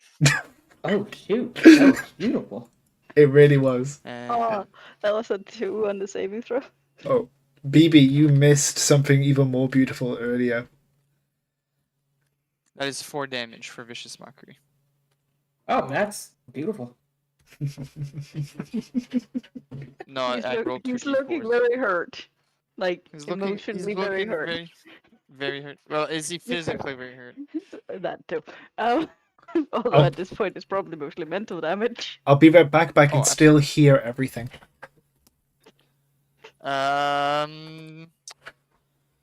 Oh shoot! That was beautiful. It really was. Oh, that was a 2 on the saving throw. Oh, BB, you missed something even more beautiful earlier. That is 4 damage for Vicious Mockery. Oh, that's beautiful. No, I rolled 2 he's looking d4s. very hurt. Like, He's emotionally very hurt. Very, very hurt. Well, is he physically very hurt? That too. Although at this point it's probably mostly mental damage. I'll be right back, but I can still hear everything.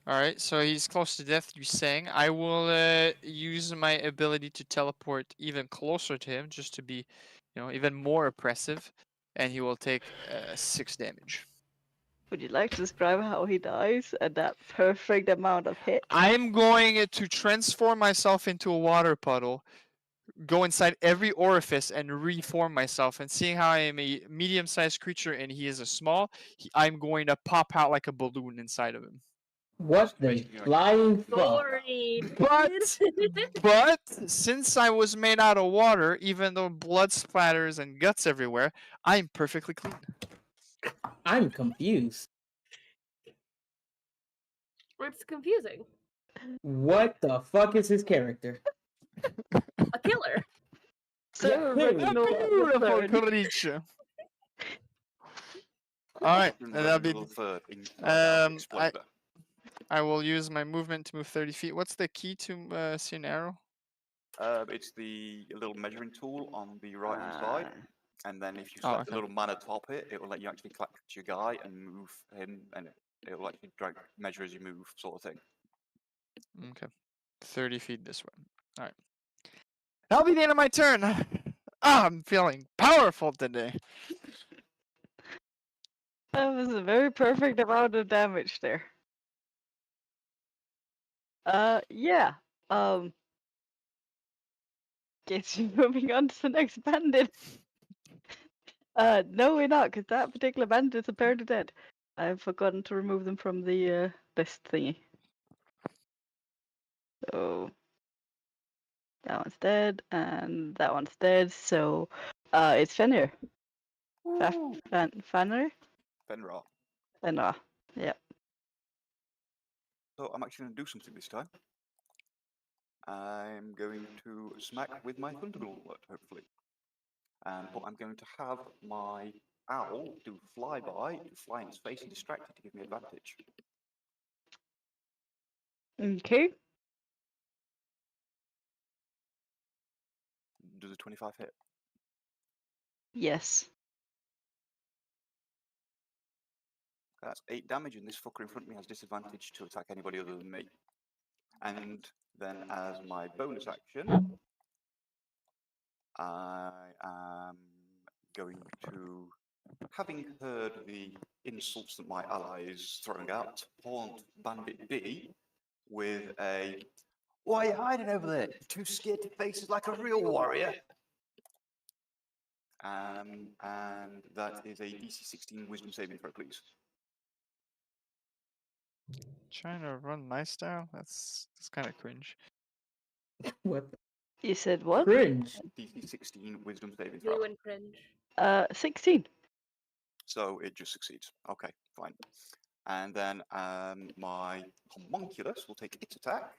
Alright, so he's close to death, you're saying. I will use my ability to teleport even closer to him, just to be, even more oppressive. And he will take 6 damage. Would you like to describe how he dies at that perfect amount of hit? I'm going to transform myself into a water puddle, go inside every orifice and reform myself. And seeing how I am a medium-sized creature and he is a small, I'm going to pop out like a balloon inside of him. What the flying fuck? But since I was made out of water, even though blood splatters and guts everywhere, I'm perfectly clean. I'm confused. It's confusing. What the fuck is his character? A killer. So Beautiful creature. Alright, that'll be. I will use my movement to move 30 feet. What's the key to see an arrow? It's the little measuring tool on the right hand side. And then if you select the little man atop it, it will let you actually click to your guy and move him, and it will actually measure as you move, sort of thing. Okay. 30 feet this way. Alright. That'll be the end of my turn. I'm feeling powerful today. That was a very perfect amount of damage there. Yeah. Guess you're moving on to the next bandit. No, we're not, because that particular bandit is apparently dead. I've forgotten to remove them from the list thingy. So that one's dead, and that one's dead. So it's Fenrir. Fenrir? Fenrir. Fenrir. Yep. So I'm actually going to do something this time. I'm going to smack with my Thunderbolt, hopefully. But I'm going to have my owl do flyby, fly in its face and distract it to give me advantage. Okay. Does a 25 hit? Yes. That's 8 damage, and this fucker in front of me has disadvantage to attack anybody other than me. And then as my bonus action, I am going to, having heard the insults that my ally is throwing out, taunt Bandit B with a, "Why are you hiding over there? Too scared to face it like a real warrior?" And that is a DC 16 Wisdom saving throw, please. Trying to run my style? That's kind of cringe. What? You said what? Cringe. DC 16 Wisdom saving throw. You and cringe. 16. So it just succeeds. Okay, fine. And then my homunculus will take its attack.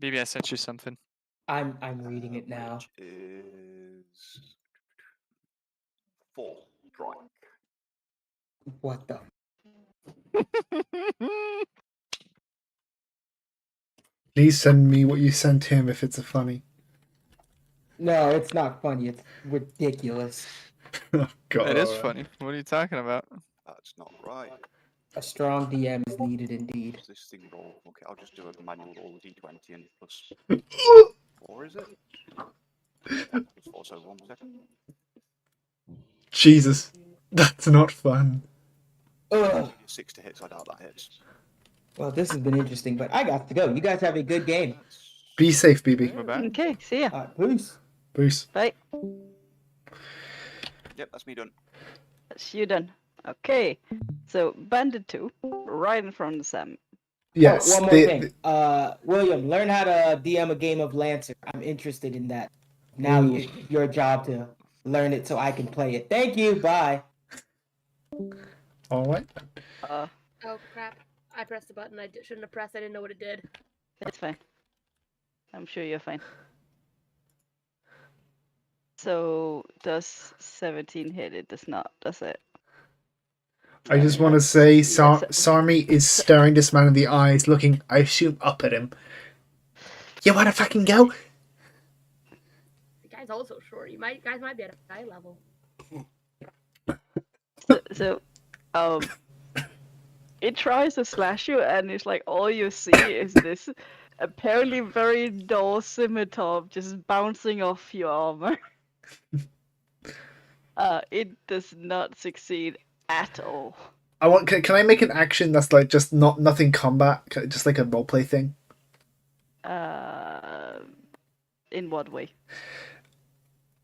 Maybe I sent you something. I'm reading it now. Which is 4 strike. What the? Please send me what you sent him if it's a funny. No, it's not funny. It's ridiculous. Oh, God. It is funny. What are you talking about? That's not right. A strong DM is needed indeed. Does this thing roll? Okay, I'll just do a manual roll of D20 and plus 4, is it? Plus 4, so 1 second. Jesus. That's not fun. Ugh. 6 to hit, so I doubt that hits. Well, this has been interesting, but I got to go. You guys have a good game. Be safe, BB. We're back. Okay, see ya. Peace. Bruce. Bye. Yep, that's me done. That's you done. Okay. So, Bandit 2, right in front of Sam. Yes. Oh, one more thing. William, learn how to DM a game of Lancer. I'm interested in that. Now it's your job to learn it so I can play it. Thank you. Bye. All right. Oh crap! I pressed the button I shouldn't have pressed. I didn't know what it did. It's fine. I'm sure you're fine. So, does 17 hit? It does not, does it? I just want to say Yes. Sarmi is staring this man in the eyes, looking, I assume, up at him. You want to fucking go? The guy's also short. Guys might be at a high level. It tries to slash you, and it's like all you see is this apparently very dull scimitar just bouncing off your armor. It does not succeed at all. Can I make an action that's like just nothing combat, just like a roleplay thing? In what way?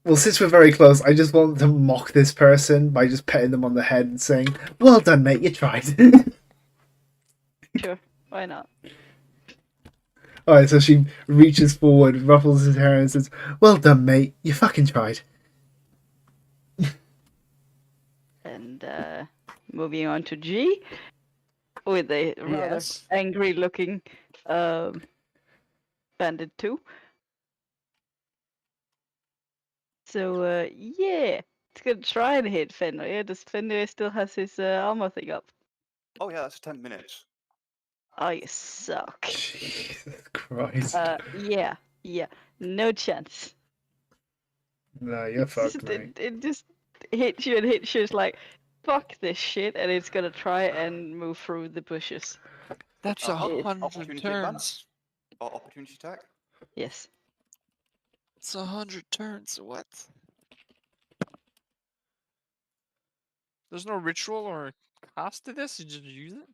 Well, since we're very close, I just want to mock this person by just petting them on the head and saying, "Well done, mate, you tried." Sure, why not? Alright, so she reaches forward, ruffles his hair, and says, "Well done, mate, you fucking tried." And moving on to G, with a rather angry-looking Bandit 2. So, yeah, it's gonna try and hit Fenrir. Yeah, does Fenrir still has his armor thing up? Oh yeah, that's 10 minutes. Oh, you suck. Jesus Christ. Yeah, no chance. No, you're fucked, mate. It just hits you and hits you. It's like, fuck this shit, and it's gonna try and move through the bushes. That's 100 turns. Opportunity attack? Yes. It's 100 turns. What? There's no ritual or cost to this? You just use it?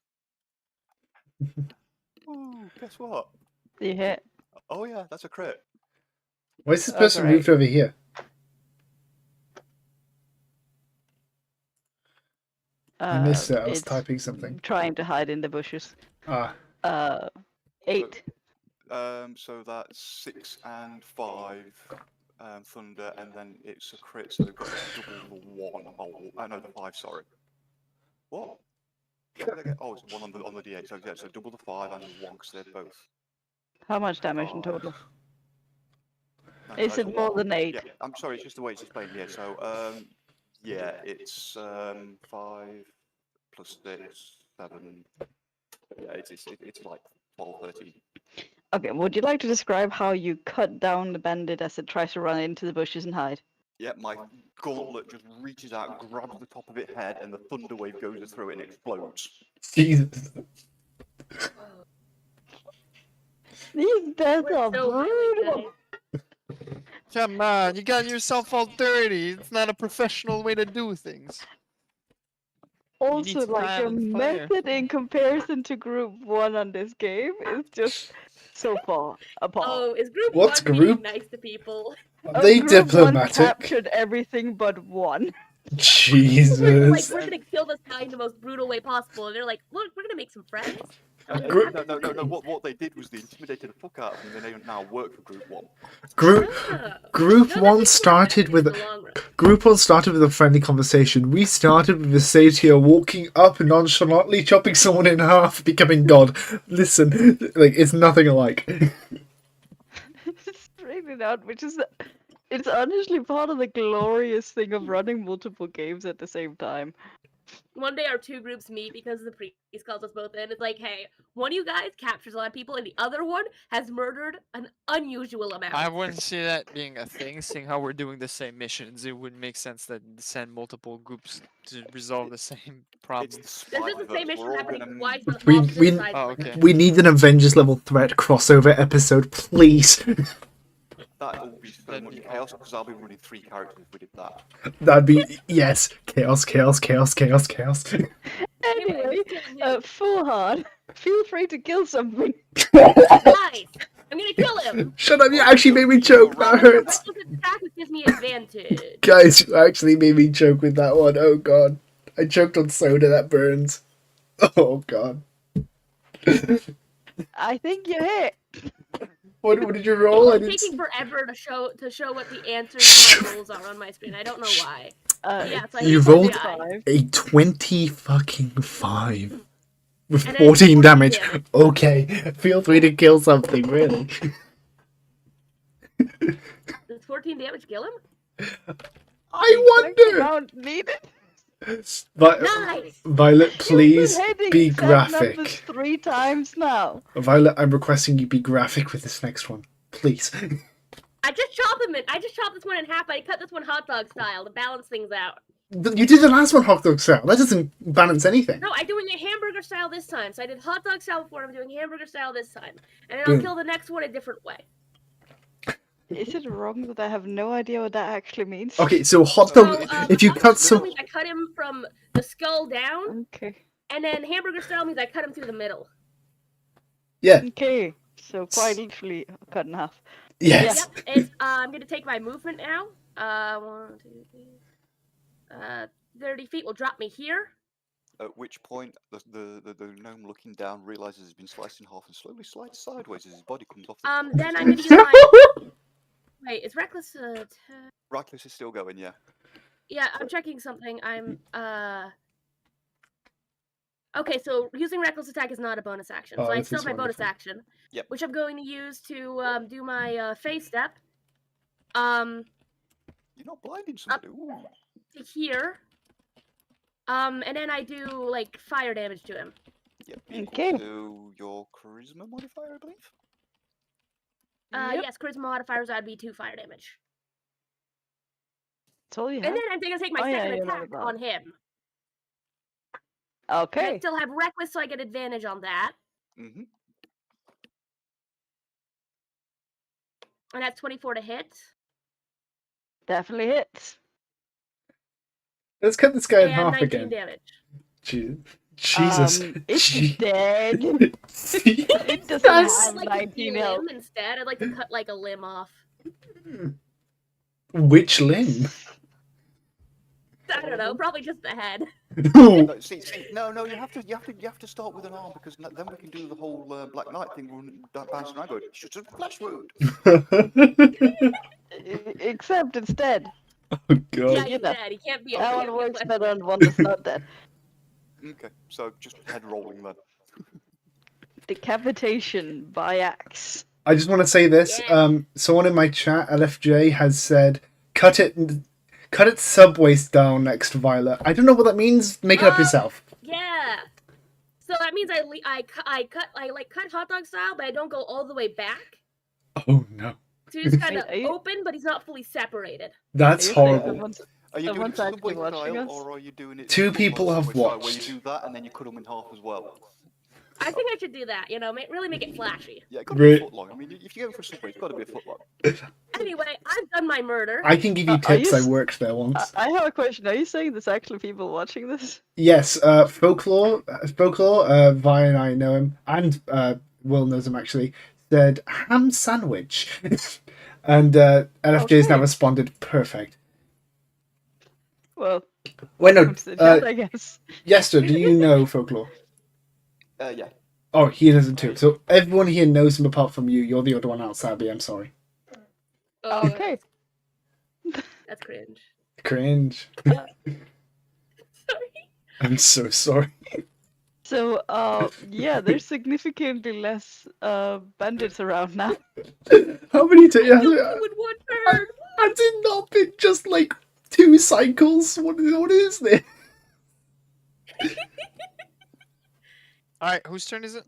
Ooh, guess what? You hit. Oh yeah, that's a crit. Why is this person moved over here? I missed it. I was typing something. Trying to hide in the bushes. 8. So that's 6 and 5 thunder, and then it's a crit, so they've got double the 1. Oh, no, the 5, sorry. What? Oh, it's 1 on the D8. So yeah, so double the 5 and 1 because they're both. How much damage in 5. total? No, Is it's it a more lot. than 8? Yeah, I'm sorry, it's just the way it's explained. Yeah, so yeah, it's 5 plus 6, 7. Yeah, it's like 12, 13. Okay, would you like to describe how you cut down the bandit as it tries to run into the bushes and hide? Yeah, my gauntlet just reaches out, grabs the top of its head, and the thunder wave goes through it and explodes. Jesus. These deaths We're are so melee, brutal. guys. Come on, you got yourself all dirty. It's not a professional way to do things. Also, to like tie your it on fire. method in comparison to Group 1 on this game is just so far apart. Oh, is Group What's 1 being group? nice to people? Are they Group 1 diplomatic? captured everything but 1. Like, Jesus. we're gonna kill this guy in the most brutal way possible, and they're like, look, we're gonna make some friends. No, what they did was they intimidated the fuck out of them, and they now work for Group 1. Group Ah. Group No, that 1 makes more started sense with in the long run. Group 1 started with a friendly conversation. We started with Satyr walking up nonchalantly, chopping someone in half, becoming God. Listen, like it's nothing alike. It's really not, which is... It's honestly part of the glorious thing of running multiple games at the same time. One day our 2 groups meet because the priest calls us both in. It's like, hey, one of you guys captures a lot of people, and the other one has murdered an unusual amount. I wouldn't see that being a thing, seeing how we're doing the same missions. It wouldn't make sense to send multiple groups to resolve the same problem. There's just the same issue happening twice on We- opposite we- sides. Oh, of the okay. We need an Avengers level threat crossover episode, please. That will be so That'd much be chaos because I'll be running 3 characters if we did that. That'd be yes, chaos, chaos, chaos, chaos, chaos. Anyway, full hard. Feel free to kill something. Nice! I'm gonna kill him! Shut up! You actually made me choke. That hurts. Attack gives me advantage. Guys, you actually made me choke with that one. Oh god, I choked on soda. That burns. Oh god. I think you hit. What did you roll? I It's didn't. taking forever to show what the answers to my rolls are on my screen. I don't know why. Yeah, so I You hit rolled 45. a 20 fucking 5 with And then 14 damage. damage. Okay, feel free to kill something, really. Does 14 damage kill him? I wonder. Amount needed. Nice! Violet, please You've been be hitting exact numbers graphic. 3 times now. Violet, I'm requesting you be graphic with this next one, please. I just chopped this one in half. I cut this one hot dog style to balance things out. You did the last one hot dog style. That doesn't balance anything. No, I'm doing a hamburger style this time. So I did hot dog style before, I'm doing hamburger style this time. And then I'll Boom. kill the next one a different way. Is it wrong that I have no idea what that actually means? Okay, so hot So, dog. If you hot cut dog style some, means I cut him from the skull down, Okay. and then hamburger style means I cut him through the middle. yeah, Okay. So quite literally cut in half. yes. Yep, it's, I'm gonna take my movement now. 1, 2, 3. 30 feet will drop me here. At which point, the gnome looking down realizes he's been sliced in half and slowly slides sideways as his body comes off the top. Then I'm gonna use my... Wait, is Reckless, Reckless is still going, yeah. Yeah, I'm checking something. Okay, so using Reckless Attack is not a bonus action. Oh, So I this still is have my bonus wonderful. action. Yep. Which I'm going to use to do my phase step. You're not blinding somebody. Ooh. To here. And then I do, like, fire damage to him. Yep. Okay. To your charisma modifier, I believe. Yes, charisma modifiers, that'd be 2 fire damage. That's all you And have. then I'm gonna take my Oh, yeah, second you're right attack about on it. him. And I Okay. still have Reckless, so I get advantage on that. Mm-hmm. And that's 24 to hit. Definitely hits. Let's cut this guy in And half 19 again. damage. Jesus. It's Gee- dead. It doesn't That's- have I'd like to 19 limb health. instead. I'd like to cut, like, a limb off. Which limb? I don't know, probably just the head. No, see, no, you have to start with an arm because then we can do the whole Black Knight thing, bouncing around going, shoots a flesh wound. Except it's dead. Oh Yeah, god. he's dead. He can't be. That he one can't be works flesh better wound. on one that's not dead. Okay, so just head rolling then. Decapitation by axe. I just want to say this. Yeah. Someone in my chat, LFJ, has said, cut its sub waist down next to Violet. I don't know what that means. Make it up yourself. Yeah. So that means I cut hot dog style, but I don't go all the way back. Oh no, So he's kind of Are you- open, but he's not fully separated. that's Are you saying horrible. someone's- Are you doing it Someone's actually Subway watching style, us? or are you doing it? Two full-on people have Subway style, Where watched. you do that and then you cut them in half as well. I think I should do that. Really make it flashy. Yeah, it got to be Re- a foot long. I mean, if you go for a Subway, it's got to be a foot long. Anyway, I've done my murder. I can give you Are tips. you I s- worked there once. I have a question. Are you saying there's actually people watching this? Yes, folklore. Vi and I know him, and Will knows him actually. Said ham sandwich, and LFJ's now Okay. responded perfect. Well, Wait, no. welcome to the chat, I guess. Yester, do you know folklore? Yeah. Oh, he doesn't too. So everyone here knows him apart from you. You're the other one outside. I'm sorry. Okay. That's cringe. Cringe. Sorry. I'm so sorry. So, yeah, there's significantly less bandits around now. How many times? With one turn. Has it not been just like 2 cycles? What is this? All right, whose turn is it?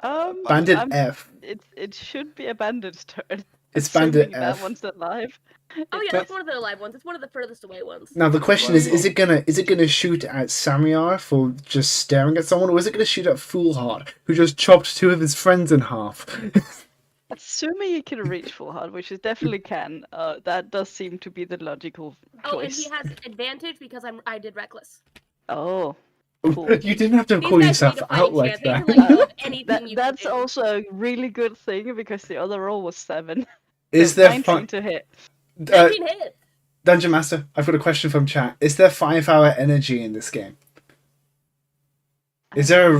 Bandit I'm- F. It should be a bandit's turn. It's assuming Bandit that F. one's alive. Oh yeah, But- that's one of the live ones. It's one of the furthest away ones. Now the question Right. is it gonna shoot at Samiar for just staring at someone, or is it gonna shoot at Foolhard, who just chopped 2 of his friends in half? Assuming you can reach full hard, which it definitely can, that does seem to be the logical Oh, and choice. he has advantage because I did reckless. Oh, cool. You didn't have to These call guys yourself need a out fighting like chance. They that. can like build anything you That's can do. also a really good thing because the other roll was 7. Is So there 19 to hit. 19 hits. Dungeon Master? I've got a question from chat. Is there 5-hour energy in this game? Is there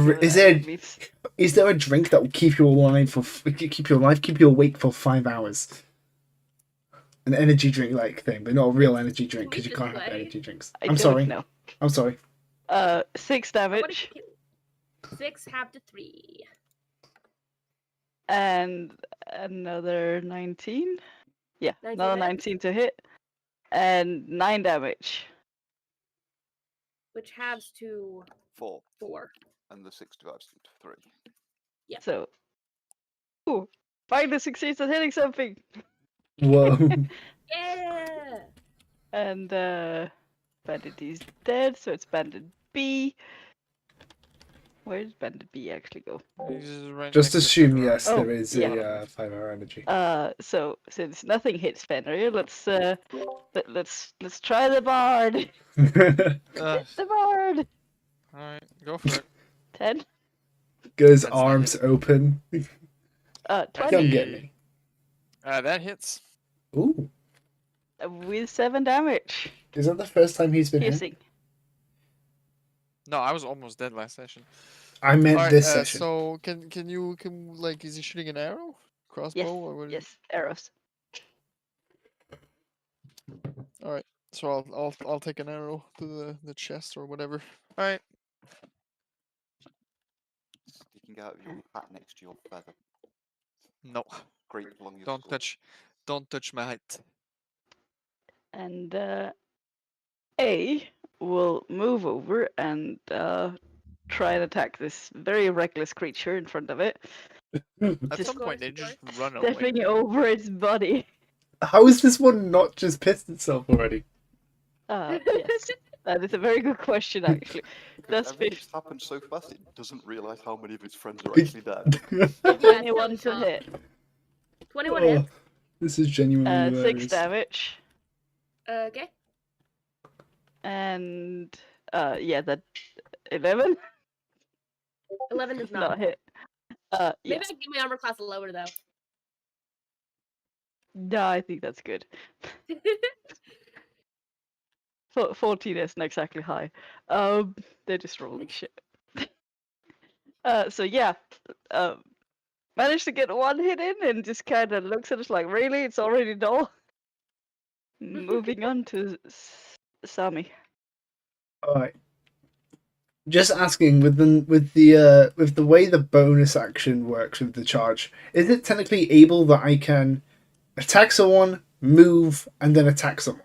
is there a drink that will keep you alive keep you awake for 5 hours? An energy drink like thing, but not a real energy drink because you can't have energy drinks. I'm sorry. No. I'm sorry. 6 What damage did you- 6 half to 3. and another 19. Yeah, 19 another hits? 19 to hit and 9 damage. Which halves to 4. 4. And the 6 divides into 3. Yeah. So, ooh, finally succeeds at hitting something. Whoa. Yeah. And Bandit is dead, so it's Bandit B. Where does Bandit B actually go? He's right Just next to assume Fenrir. yes, Oh, there is yeah. a 5-hour energy. So since nothing hits Fenrir, let's try the bard. Uh, The bard. all right, go for it. 10. Goes That's not arms open. 20 Come get me. That hits. Ooh. with 7 damage. Is that the first time he's been hit? Piercing. No, I was almost dead last session. I meant Alright, this session. so can is he shooting an arrow? Crossbow Yes. or what? Yes. Arrows. Alright. So I'll take an arrow to the chest or whatever. Alright. Sticking out of your hat next to your feather. No. Great along your Don't skull. touch my height. And A will move over and try and attack this very reckless creature in front of it, At Just some point they just run away. stepping over its body. How is this one not just pissed itself already? Yes, that is a very good question, actually. Does Everything's happened so fast it doesn't realise how many of its friends are actually dead. 21 to hit, 21 Oh, hits. this is genuinely 6 hilarious. damage, Okay. and yeah, that 11 11 does not not. hit. Yeah, Maybe I can give my armor class a lower though. no, I think that's good. 14 isn't exactly high. They're just rolling shit. So yeah, managed to get 1 hit in and just kind of looks at us like, really? It's already dull? Moving on to Sami. Alright. Just asking with the way the bonus action works with the charge, is it technically able that I can attack someone, move, and then attack someone?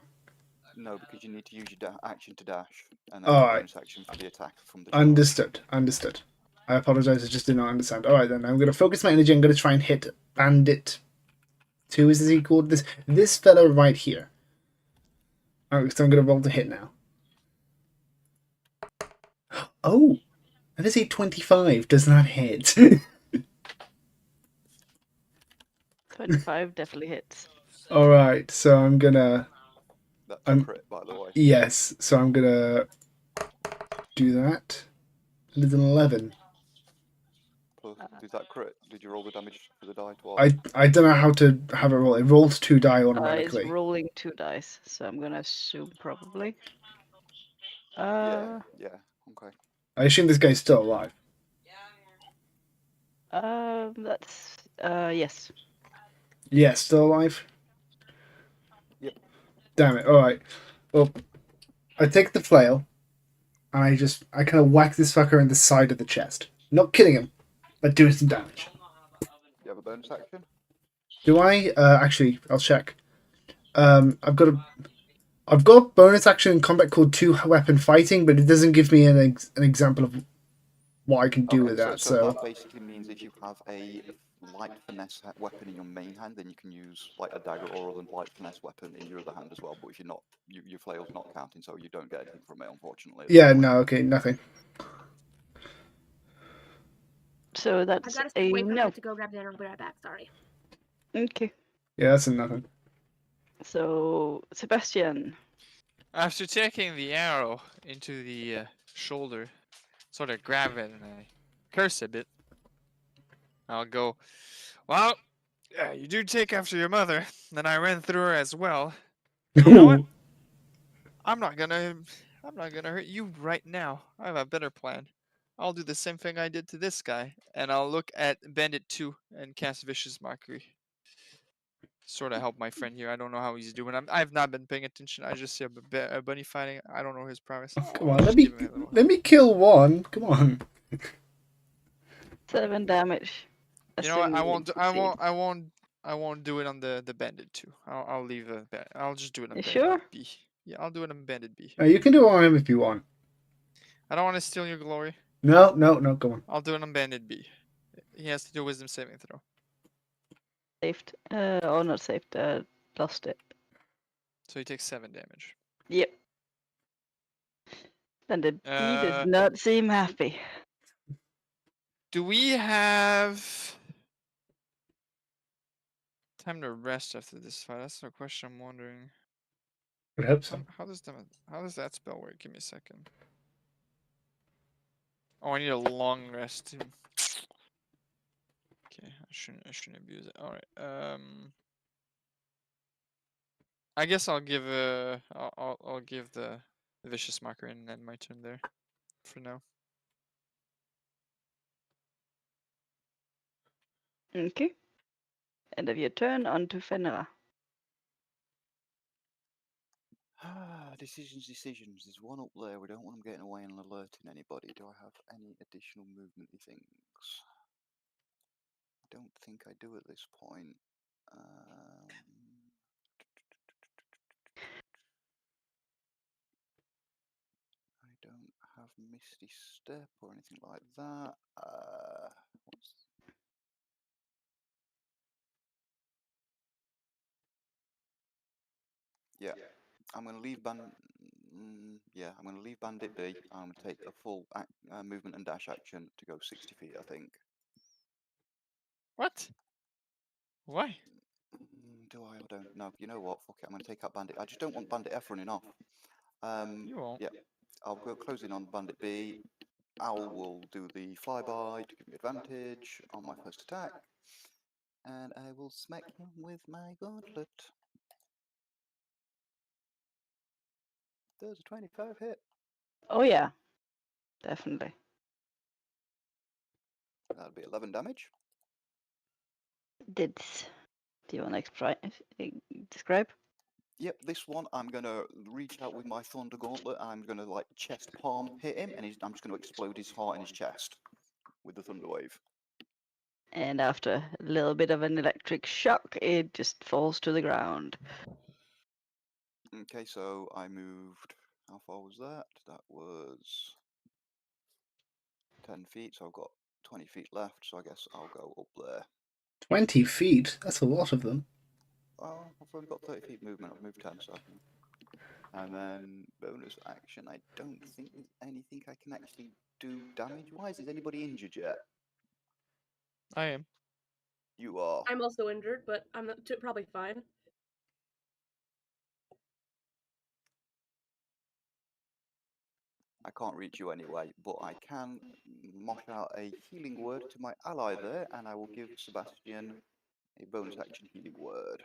No, because you need to use your action to dash, and then All your right. bonus action for the attack from the charge. Understood. I apologize. I just did not understand. All right, then I'm going to focus my energy. I'm going to try and hit Bandit 2. Is he called this fellow right here? All right, so I'm going to roll to hit now. Oh, that is a 25. Does not hit. 25 definitely hits. All right, so I'm gonna. That's a crit, by the way. Yes, so I'm gonna do that. It is an 11. Did that crit? Did you roll the damage for the die twice? I don't know how to have it roll. It rolls 2 die It's automatically. rolling 2 dice, so I'm gonna assume probably. Yeah, okay. I assume this guy's still alive. That's yes. Yes, still alive. Yep. Damn it! All right. Well, I take the flail, and I kind of whack this fucker in the side of the chest. Not killing him, but doing some damage. You have a bonus action? Do I? Actually, I'll check. I've got bonus action in combat called 2-weapon fighting, but it doesn't give me an example of what I can do with that. So that basically means if you have a light finesse weapon in your main hand, then you can use like a dagger or other light finesse weapon in your other hand as well. But if you're not, your flail's not counting, so you don't get anything from it, unfortunately. Yeah, no, okay, nothing. So that's I gotta a wait for no. to go grab dinner. I'll be right back. Sorry. Okay. Yeah, that's a nothing. So Sebastian. After taking the arrow into the shoulder, sort of grab it and I curse a bit. I'll go, well, you do take after your mother, then I ran through her as well. But you know what? I'm not gonna hurt you right now. I have a better plan. I'll do the same thing I did to this guy, and I'll look at Bandit 2 and cast Vicious Mockery. Sort of help my friend here. I don't know how he's doing. I've not been paying attention. I just see a bunny fighting. I don't know his prowess. Come on, let me kill one. Come on. 7 damage. You know what? I won't do it on the Bandit 2. I'll leave I'll just do it on You Bandit sure? B. Yeah, I'll do it on Bandit B. You can do it on him if you want. I don't want to steal your glory. No, go on. I'll do it on Bandit B. He has to do a wisdom saving throw. Saved. Not saved. Lost it. So he takes 7 damage. Yep. And the bee does not seem happy. Do we have time to rest after this fight? That's the question I'm wondering. I hope so. How does that spell work? Give me a second. Oh, I need a long rest too. Okay, I shouldn't abuse it. All right. I guess I'll give I'll give the vicious marker and end my turn there, for now. Okay. End of your turn. On to Fenrir. Decisions. There's one up there. We don't want them getting away and alerting anybody. Do I have any additional movement things? I don't think I do at this point. I don't have Misty Step or anything like that. Yeah, I'm going to leave I'm going to leave Bandit B. I'm going to take a full movement and dash action to go 60 feet, I think. What? Why? Do I or don't? No, you know what? Fuck it. I'm going to take out Bandit. I just don't want Bandit F running off. You won't. Yeah, I'll go close in on Bandit B. Owl will do the flyby to give me advantage on my first attack. And I will smack him with my gauntlet. Does a 25 hit? Oh yeah, definitely. That'll be 11 damage. Do you want to describe? Yep, this one I'm gonna reach out with my thunder gauntlet. I'm gonna like chest palm hit him, and I'm just gonna explode his heart in his chest with the thunder wave. And after a little bit of an electric shock, it just falls to the ground. Okay, so I moved. How far was that? That was 10 feet, so I've got 20 feet left. So I guess I'll go up there. 20 feet? That's a lot of them. Oh, I've only got 30 feet movement. I've moved 10, so. And then bonus action. I don't think there's anything I can actually do damage-wise. Is anybody injured yet? I am. You are. I'm also injured, but I'm probably fine. I can't reach you anyway, but I can mosh out a healing word to my ally there, and I will give Sebastian a bonus action healing word.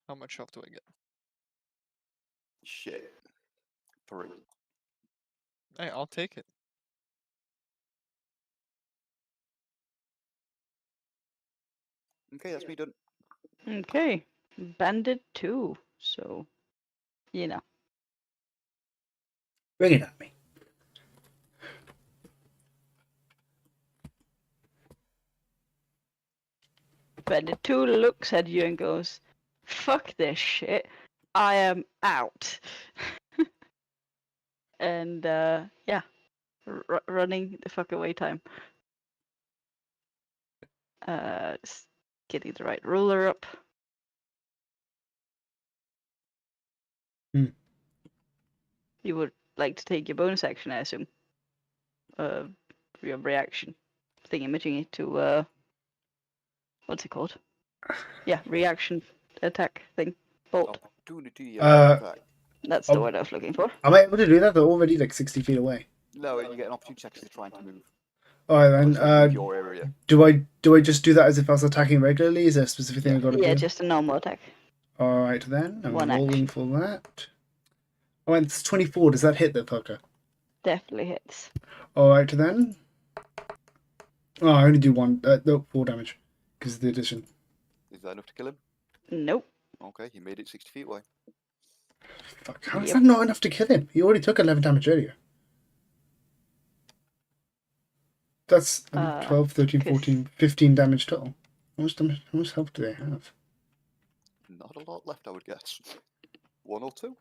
How much health do I get? Shit. 3. Hey, I'll take it. Okay, that's me done. Okay, Bandit 2. So, you know. Bring it at me. Bandit 2 looks at you and goes, "Fuck this shit. I am out." And yeah, running the fuck away time. Just getting the right ruler up. You would like to take your bonus action, I assume. Your reaction. Thingamajiggy to what's it called? Yeah, reaction attack thing. Bolt. Opportunity attack. That's the word I was looking for. Am I able to do that? They're already like 60 feet away. No, you get an opportunity attack because they're trying to move. Alright then, Move your area. do I just do that as if I was attacking regularly? Is there a specific thing I got to do? Yeah, just a normal attack. Alright then, I'm One rolling action. for that. Oh, and it's 24. Does that hit the fucker? Definitely hits. Alright then. Oh, I only do 1. No, 4 damage. Because of the addition. Is that enough to kill him? Nope. Okay, he made it 60 feet away. Fuck, how is that not enough to kill him? He already took 11 damage earlier. That's 12, 13, 14, 15 damage total. How much health do they have? Not a lot left, I would guess. 1 or 2.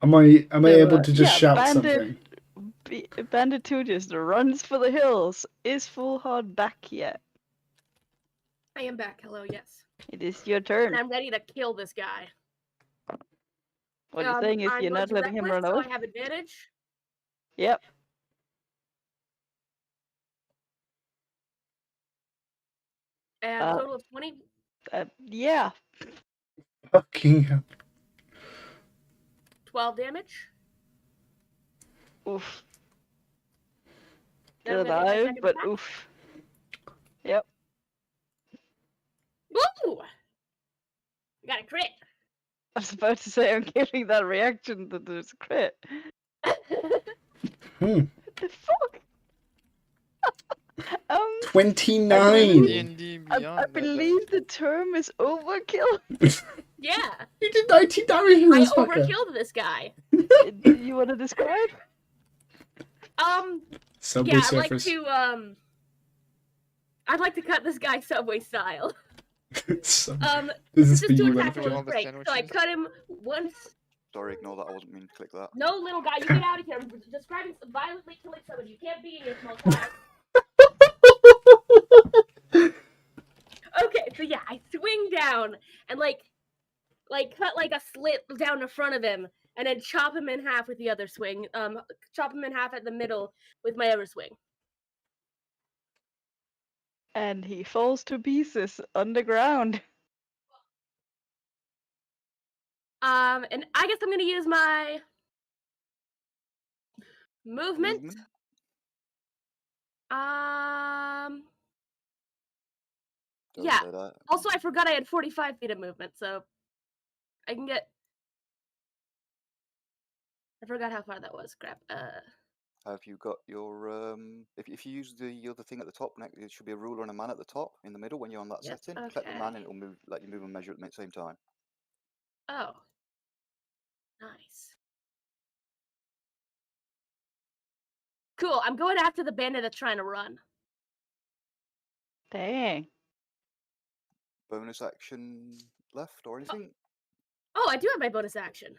Am I able to just shout Bandit, something? Bandit 2 just runs for the hills. Is Full Hard back yet? I am back. Hello, yes. It is your turn. And I'm ready to kill this guy. What you're saying is you're not letting him run so away? I have advantage. Yep. And a total of 20. Yeah. Fucking hell. 12 damage. Oof. Then I'm Still gonna hit my alive, second but attack. oof. Yep. Woo! Got a crit. I was about to say I'm giving that reaction that there's a crit. What the fuck? 29! D&D I Beyond. believe the term is overkill. Yeah. You did 19 damage to I this fucker! overkilled this guy. Do you want to describe? Subway yeah, Surfers. I'd like to cut this guy Subway style. This This is is for to you, attack All him the with break. So I sandwiches. cut him once. Sorry, ignore that. I wasn't meaning to click that. No, little guy, you get out of here. I'm describing violently killing somebody. You can't be in your small town. Okay, so yeah, I swing down and like cut like a slit down the front of him, and then chop him in half with the other swing. Chop him in half at the middle with my other swing. And he falls to pieces on the ground. And I guess I'm gonna use my movement. Don't Yeah. say that. Also, I forgot I had 45 feet of movement, so I can get. I forgot how far that was. Crap. Have you got your if you use the other thing at the top, there should be a ruler and a man at the top in the middle when you're on that Yep, setting. Click the man okay. and it'll move, let you move and measure at the same time. Oh. Nice. Cool. I'm going after the bandit that's trying to run. Dang. Bonus action left or anything? Oh, I do have my bonus action.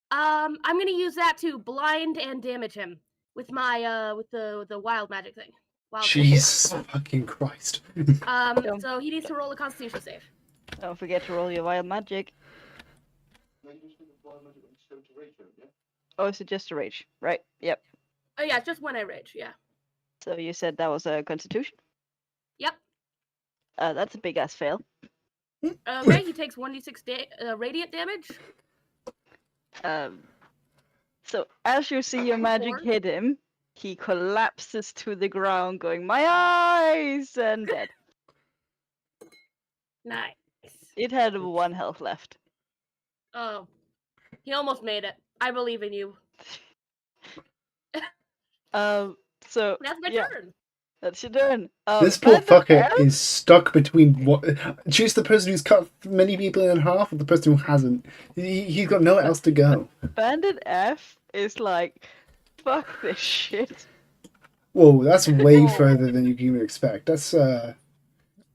I'm gonna use that to blind and damage him with my with the wild magic thing. Wild magic. Jesus fucking Christ. So he needs to roll a Constitution save. Don't forget to roll your wild magic. Oh, is it just a rage? Right. Yep. Oh yeah, it's just when I rage. Yeah. So you said that was a Constitution. Yep. That's a big ass fail. Okay, he takes 1d6 radiant damage. So as you see your magic Four. hit him, he collapses to the ground, going, "My eyes!" and dead. Nice. It had 1 health left. Oh, he almost made it. I believe in you. So That's my yeah, turn. that's your turn. This poor Bandit fucker F? is stuck between what? Choose the person who's cut many people in half, or the person who hasn't. He's got nowhere else to go. Bandit F is like, fuck this shit. Whoa, that's way Whoa. further than you can even expect. That's that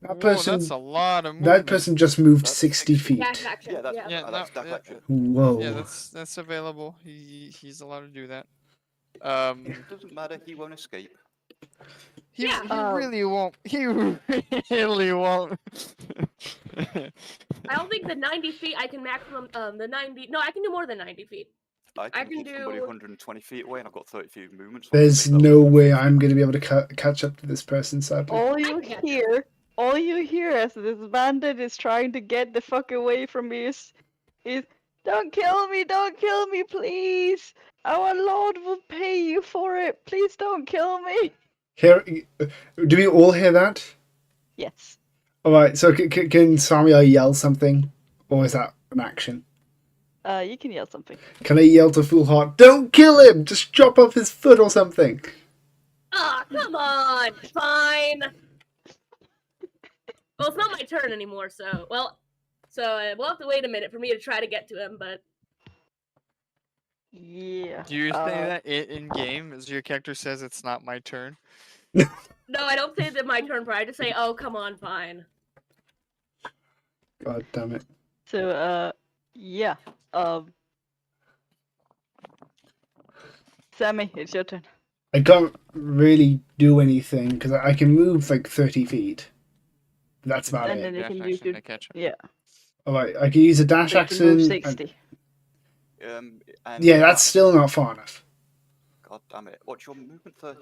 Whoa, person. that's a lot of movement. That person just moved That's 60 feet. Dash action. Yeah, that's Yeah. that's no, dash action. Whoa. Yeah, that's available. He's allowed to do that. It doesn't matter. He won't escape. He Yeah. really won't. He really won't. I don't think the 90 feet I can maximum. The 90. No, I can do more than 90 feet. I I can can hit somebody do- 120 feet away, and I've got 30 feet of movement. So There's no way I'm going to be able to catch up to this person, sadly. All you I can hear as this bandit is trying to get the fuck away from me is don't kill me, please. Our Lord will pay you for it. Please don't kill me. Here, do we all hear that? Yes. All right. So can Samia yell something, or is that an action? You can yell something. Can I yell to Full Heart? Don't kill him! Just chop off his foot or something. Ah, come on. Fine. Well, it's not my turn anymore, so we'll have to wait a minute for me to try to get to him, but Yeah. Do you say that in game as your character says it's not my turn? no, I don't say that my turn. I just say, "Oh, come on, fine." God damn it. So yeah. Sammy, it's your turn. I can't really do anything because I can move like 30 feet. That's about And it. then you Dash can action use your to catch him. yeah. All right, I can use a dash So you can move action. 60. And Yeah, that's still not far enough. God damn it! What's your movement? 30.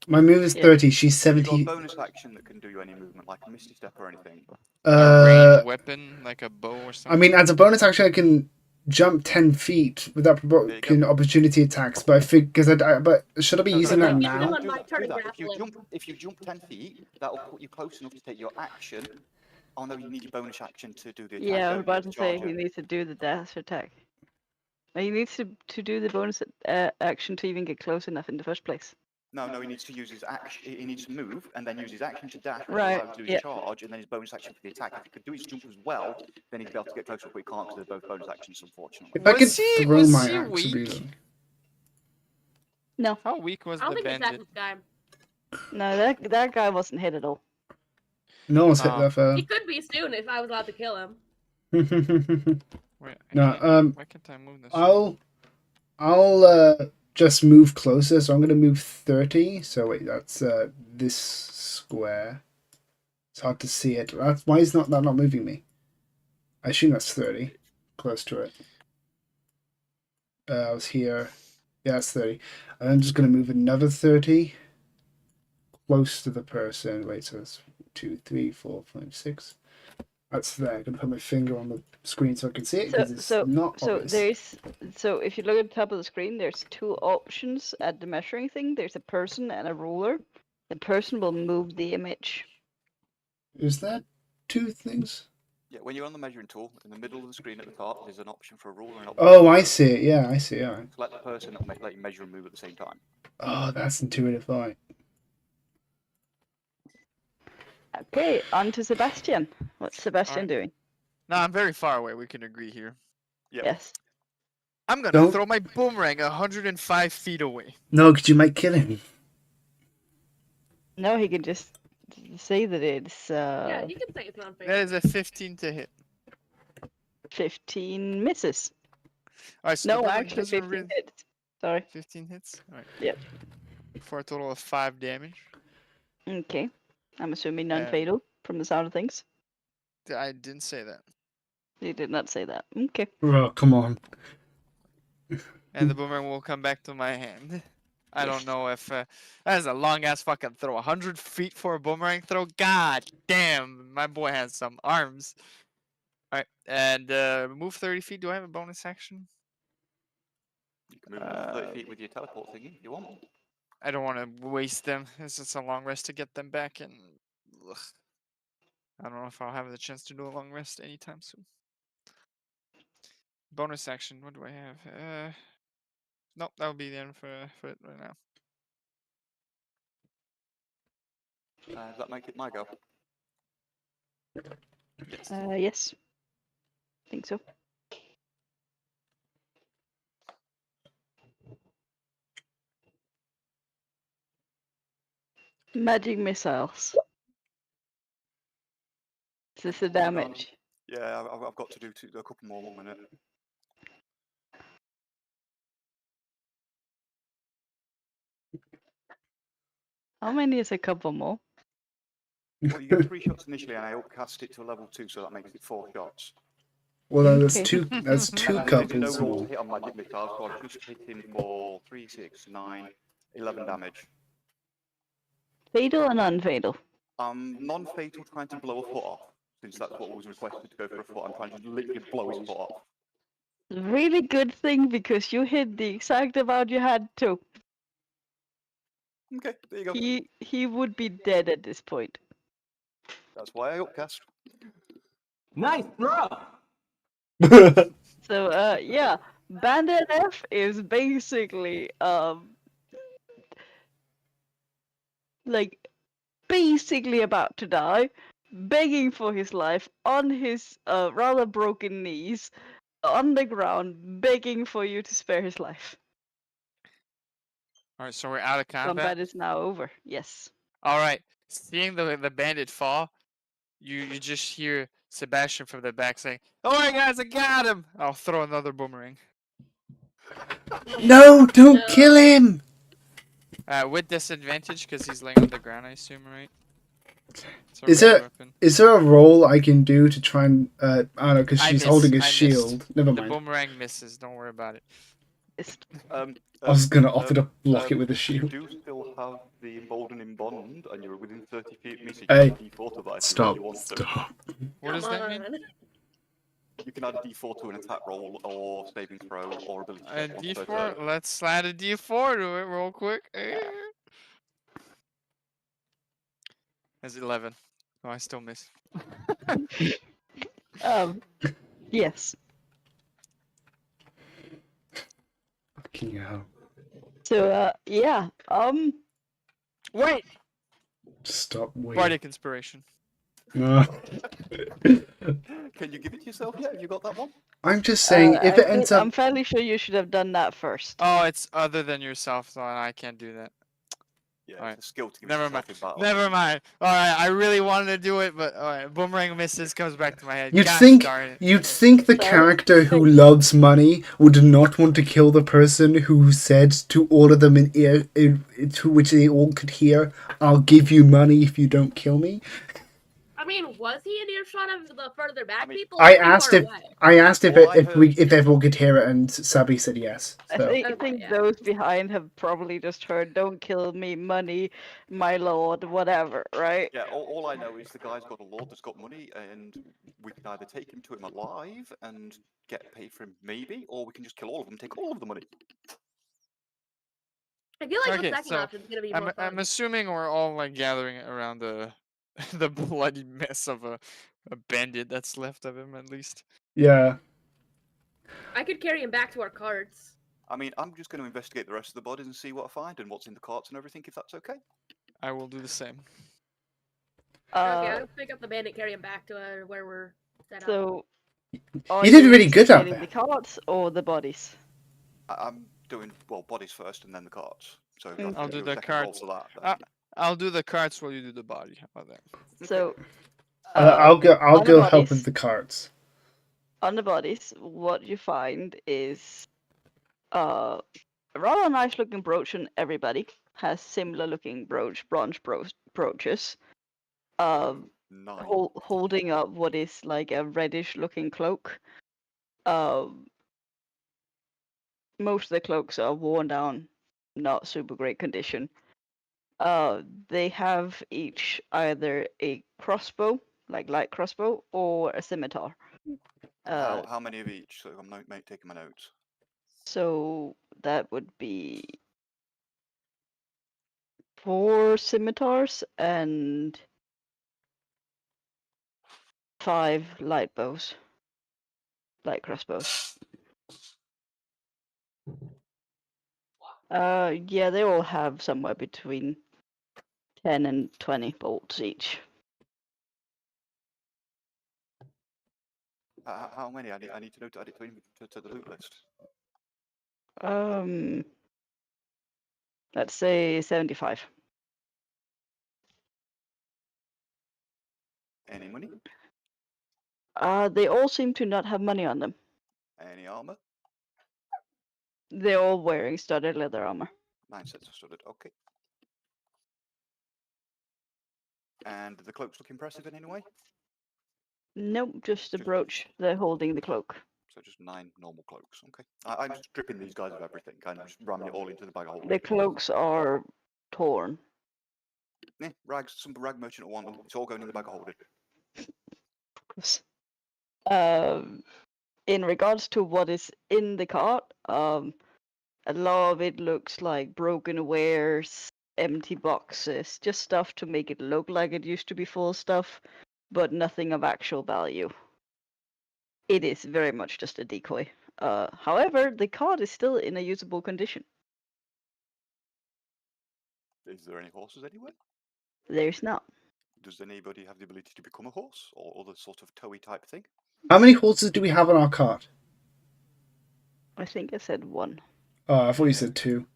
My move is Yeah. 30. She's Have you got a 70. bonus action that can do you any movement, like a misty step or anything? A ranged weapon like a bow or I something. mean, as a bonus action, I can jump 10 feet without provoking opportunity attacks. But I think but should I be using no, that no, now? no. on my turn Do to that. grapple him. If you jump 10 feet, that'll put you close enough to take your action. Oh no, you need your bonus action to do the attack. Yeah, I don't was you, about the to say charger? he needs to do the dash attack. He needs to do the bonus action to even get close enough in the first place. No, he needs to use his action. He needs to move and then use his action to dash, Right, allow him to do his yeah. charge, and then his bonus action for the attack. If he could do his jump as well, then he'd be able to get closer, but he can't because they're both bonus actions, unfortunately. If I could throw was my he axe, it'd be weak? No, How weak was I don't the think it's bandit? that guy. no, that guy wasn't hit at all. No one's hit Oh. that far. He could be soon if I was allowed to kill him. Wait, No, why can't I move this? I'll just move closer. So I'm going to move 30. So wait, that's this square. It's hard to see it. Why is that not moving me? I assume that's 30. Close to it. I was here. Yeah, it's 30. And I'm just going to move another 30. Close to the person. Wait, so it's 2, 3, 4, 5, 6. That's there. I'm going to put my finger on the screen so I can see it because it's not obvious. So if you look at the top of the screen, there's 2 options at the measuring thing. There's a person and a ruler. The person will move the image. Is that 2 things? Yeah, when you're on the measuring tool, in the middle of the screen at the top, there's an option for a ruler and an option Oh, for a I curve. see it. Yeah, I see it. All right. Select the person and let you measure and move at the same time. Oh, that's intuitive. All right. Okay, on to Sebastian. What's Sebastian doing? No, I'm very far away. We can agree here. Yep. Yes. I'm gonna Don't- throw my boomerang 105 feet away. No, because you might kill him. No, he can just say that it's Yeah, you can say it's not fair. That is a 15 to hit. 15 misses. All right, so the No, boomerang actually doesn't 15 really- hits. Sorry. 15 hits. All right. Yep. For a total of 5 damage. Okay. I'm assuming And- non-fatal from the sound of things. I didn't say that. You did not say that. Okay. Oh, come on. And the boomerang will come back to my hand. I don't know if that is a long ass fucking throw. 100 feet for a boomerang throw. God damn, my boy has some arms. All right, and move 30 feet. Do I have a bonus action? You can move 30 feet with your teleport thingy if you want. I don't want to waste them. It's just a long rest to get them back, and ugh. I don't know if I'll have the chance to do a long rest anytime soon. Bonus action. What do I have? Nope, that would be the end for it right now. Does that make it my go? Yes. Yes. I think so. Magic missiles. Is this the damage? Yeah, I've got to do a couple more 1 minute. How many is a couple more? Well, you get 3 shots initially, and I upcast it to a level 2, so that makes it 4 shots. Well, then that's Okay. two. That's two And there's no couples roll more. to hit on magic missiles, so I've just hit him for 3, 6, 9, 11 damage. Fatal or non-fatal? Non-fatal, trying to blow a foot off, since that's what was requested to go for a foot. I'm trying to literally blow his foot off. Really good thing because you hit the exact amount you had to. Okay, there you go. He would be dead at this point. That's why I upcast. Nice throw. So yeah, Bandit F is basically like basically about to die, begging for his life on his rather broken knees on the ground, begging for you to spare his life. All right, so we're out of combat. Combat is now over. Yes. All right, seeing the bandit fall, you just hear Sebastian from the back saying, "All right, guys, I got him." I'll throw another boomerang. No, don't kill him. With disadvantage because he's laying on the ground, I assume, right? It's a Is ranged there- weapon. Is there a roll I can do to try and I don't know because I she's miss, holding a I shield. missed. Never The mind. boomerang misses. Don't worry about it. I was gonna offer to block it with a You shield. do still have the emboldening bond, and you're within 30 feet of me, so you Hey, can add a D4 to that if Stop. you want to. Stop. What does that mean? You can add a D4 to an attack roll, or saving throw, or ability A check. once per D4. turn. Let's slide a D4 to it real quick. That's 11. Oh, I still miss. Yes. Fucking hell. So yeah. Wait. Stop waiting. Bardic inspiration. No. Can you give it to yourself yet? Have you got that one? I'm just saying, if it ends up, I'm fairly sure you should have done that first. Oh, it's other than yourself, so I can't do that. Yeah, Alright. it's a skill to give Never yourself mind. in battle. Never mind. All right, I really wanted to do it, but all right, boomerang misses. Comes back to my head. you'd Gosh think darn it. you'd think the character who loves money would not want to kill the person who said to all of them in ear, to which they all could hear, "I'll give you money if you don't kill me." I mean, was he in earshot of the further back people? I Or pretty asked far if away? I asked if All I if everyone could hear it, and Sabi said yes. I So think, Okay, yeah. those behind have probably just heard "Don't kill me, money, my lord," whatever, right? Yeah, all I know is the guy's got a lord that's got money, and we can either take him to him alive and get paid for him, maybe, or we can just kill all of them, take all of the money. I feel like Okay, the second so option's gonna be more I'm fun. assuming we're all like gathering around the the bloody mess of a a bandit that's left of him, at least. Yeah. I could carry him back to our carts. I mean, I'm just going to investigate the rest of the bodies and see what I find and what's in the carts and everything, if that's okay. I will do the same. Okay, I'll pick up the bandit, carry him back to where we're set up. So, You did really good out investigating there. the carts or the bodies? I'm doing, well, bodies first and then the carts. So if Mm. I I'll can do the second roll carts. for that, Uh, then- I'll do the carts while you do the body. How about that? So, I'll go on the help bodies- with the carts. On the bodies, what you find is a rather nice looking brooch on everybody. Has similar looking bronze brooches. Nine. Holding up what is like a reddish looking cloak. Most of the cloaks are worn down, not super great condition. They have each either a crossbow, like light crossbow, or a scimitar. How many of each? So I'm taking my notes. So that would be 4 scimitars and 5 light bows, light crossbows. Yeah, they all have somewhere between 10 and 20 bolts each. How many? I need to know to add it to the loot list. Let's say 75. Any money? They all seem to not have money on them. Any armor? They're all wearing studded leather armor. 9 sets of studded. Okay. And the cloaks look impressive in any way? Nope, just a Just- brooch. They're holding the cloak. So just 9 normal cloaks. Okay. I'm stripping these guys of everything, kind of just ramming it all into the bag of holding. The cloaks are torn. Yeah, rags. Some rag merchant will want them. It's all going in the bag of holding. In regards to what is in the cart, a lot of it looks like broken wares, empty boxes, just stuff to make it look like it used to be full of stuff, but nothing of actual value. It is very much just a decoy. However, the cart is still in a usable condition. Is there any horses anywhere? There's not. Does anybody have the ability to become a horse or other sort of towy type thing? How many horses do we have on our cart? I think I said 1. Oh, I thought you said 2.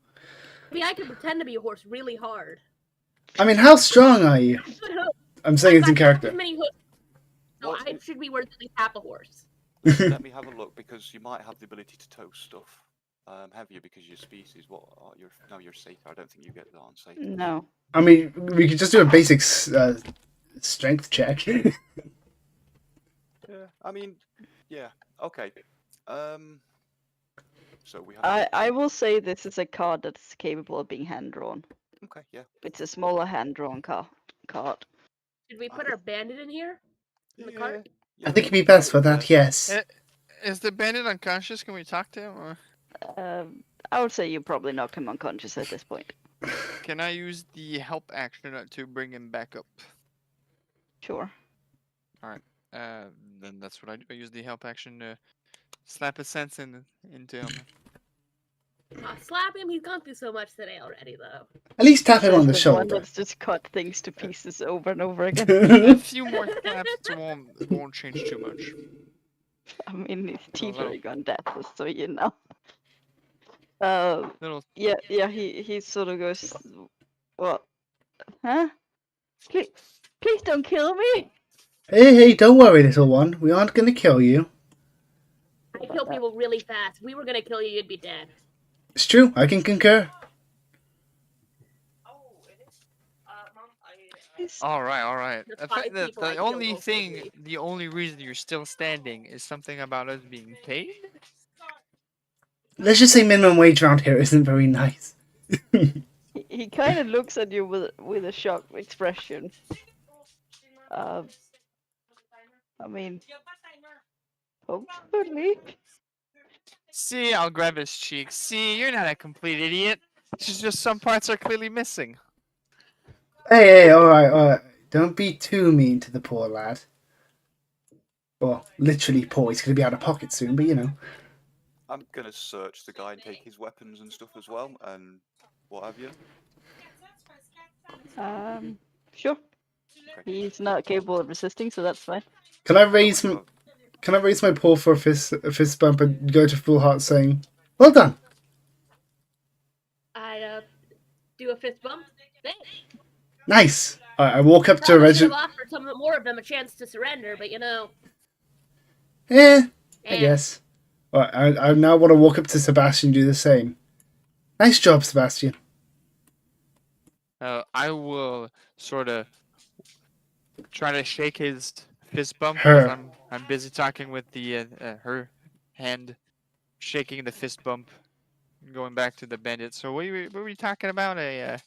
I mean, I could pretend to be a horse really hard. I mean, how strong are you? I'm saying it's in I've got character. as many hooves, so What? I should be worth at least half a horse. Let me have a look because you might have the ability to tow stuff. Have you? Because your species, what? Oh, you're satyr. I don't think you get that on satyr. No. I mean, we could just do a basic strength check. Yeah, I mean, yeah, okay. So we have. I will say this is a card that's capable of being hand drawn. Okay, yeah. It's a smaller hand drawn card. Should we put our bandit in here? In the cart? I think it'd be best for that, yes. Is the bandit unconscious? Can we talk to him? Or I would say you probably knocked him unconscious at this point. can I use the help action to bring him back up? Sure. Then that's what I do. I use the help action to slap a sense into him. Slap him. He's gone through so much today already, though. At least tap him on the One shoulder. that's just cut things to pieces over and over again. A few more slaps won't change too much. I mean, his teeth little- are gone deathless, so you know. Little Yeah. He sort of goes, what? Huh? Please don't kill me. Hey, don't worry, little one. We aren't going to kill you. I kill people really fast. If we were gonna kill you, you'd be dead. It's true. I can concur. All right. The I five think that people I the killed only also thing, agreed. the only reason you're still standing is something about us being paid. Let's just say minimum wage around here isn't very nice. He kind of looks at you with a shocked expression. I mean, hopefully. See, I'll grab his cheek. See, you're not a complete idiot. It's just some parts are clearly missing. Hey, all right. Don't be too mean to the poor lad. Well, literally poor. He's going to be out of pocket soon, but you know. I'm gonna search the guy and take his weapons and stuff as well, and what have you. Sure. Okay. He's not capable of resisting, so that's fine. Can I No, raise no, Can I raise my paw for a fist bump and go to full heart saying, "Well done"? I do a fist bump. Thanks. Nice. I walk up to a Probably should have regiment. offered some more of them a chance to surrender, but you know. I Eh. guess. Alright, I now want to walk up to Sebastian and do the same. Nice job, Sebastian. I will sort of try to shake his fist bump Her. as I'm busy talking with the her hand shaking the fist bump, going back to the bandit. So what were we talking about? A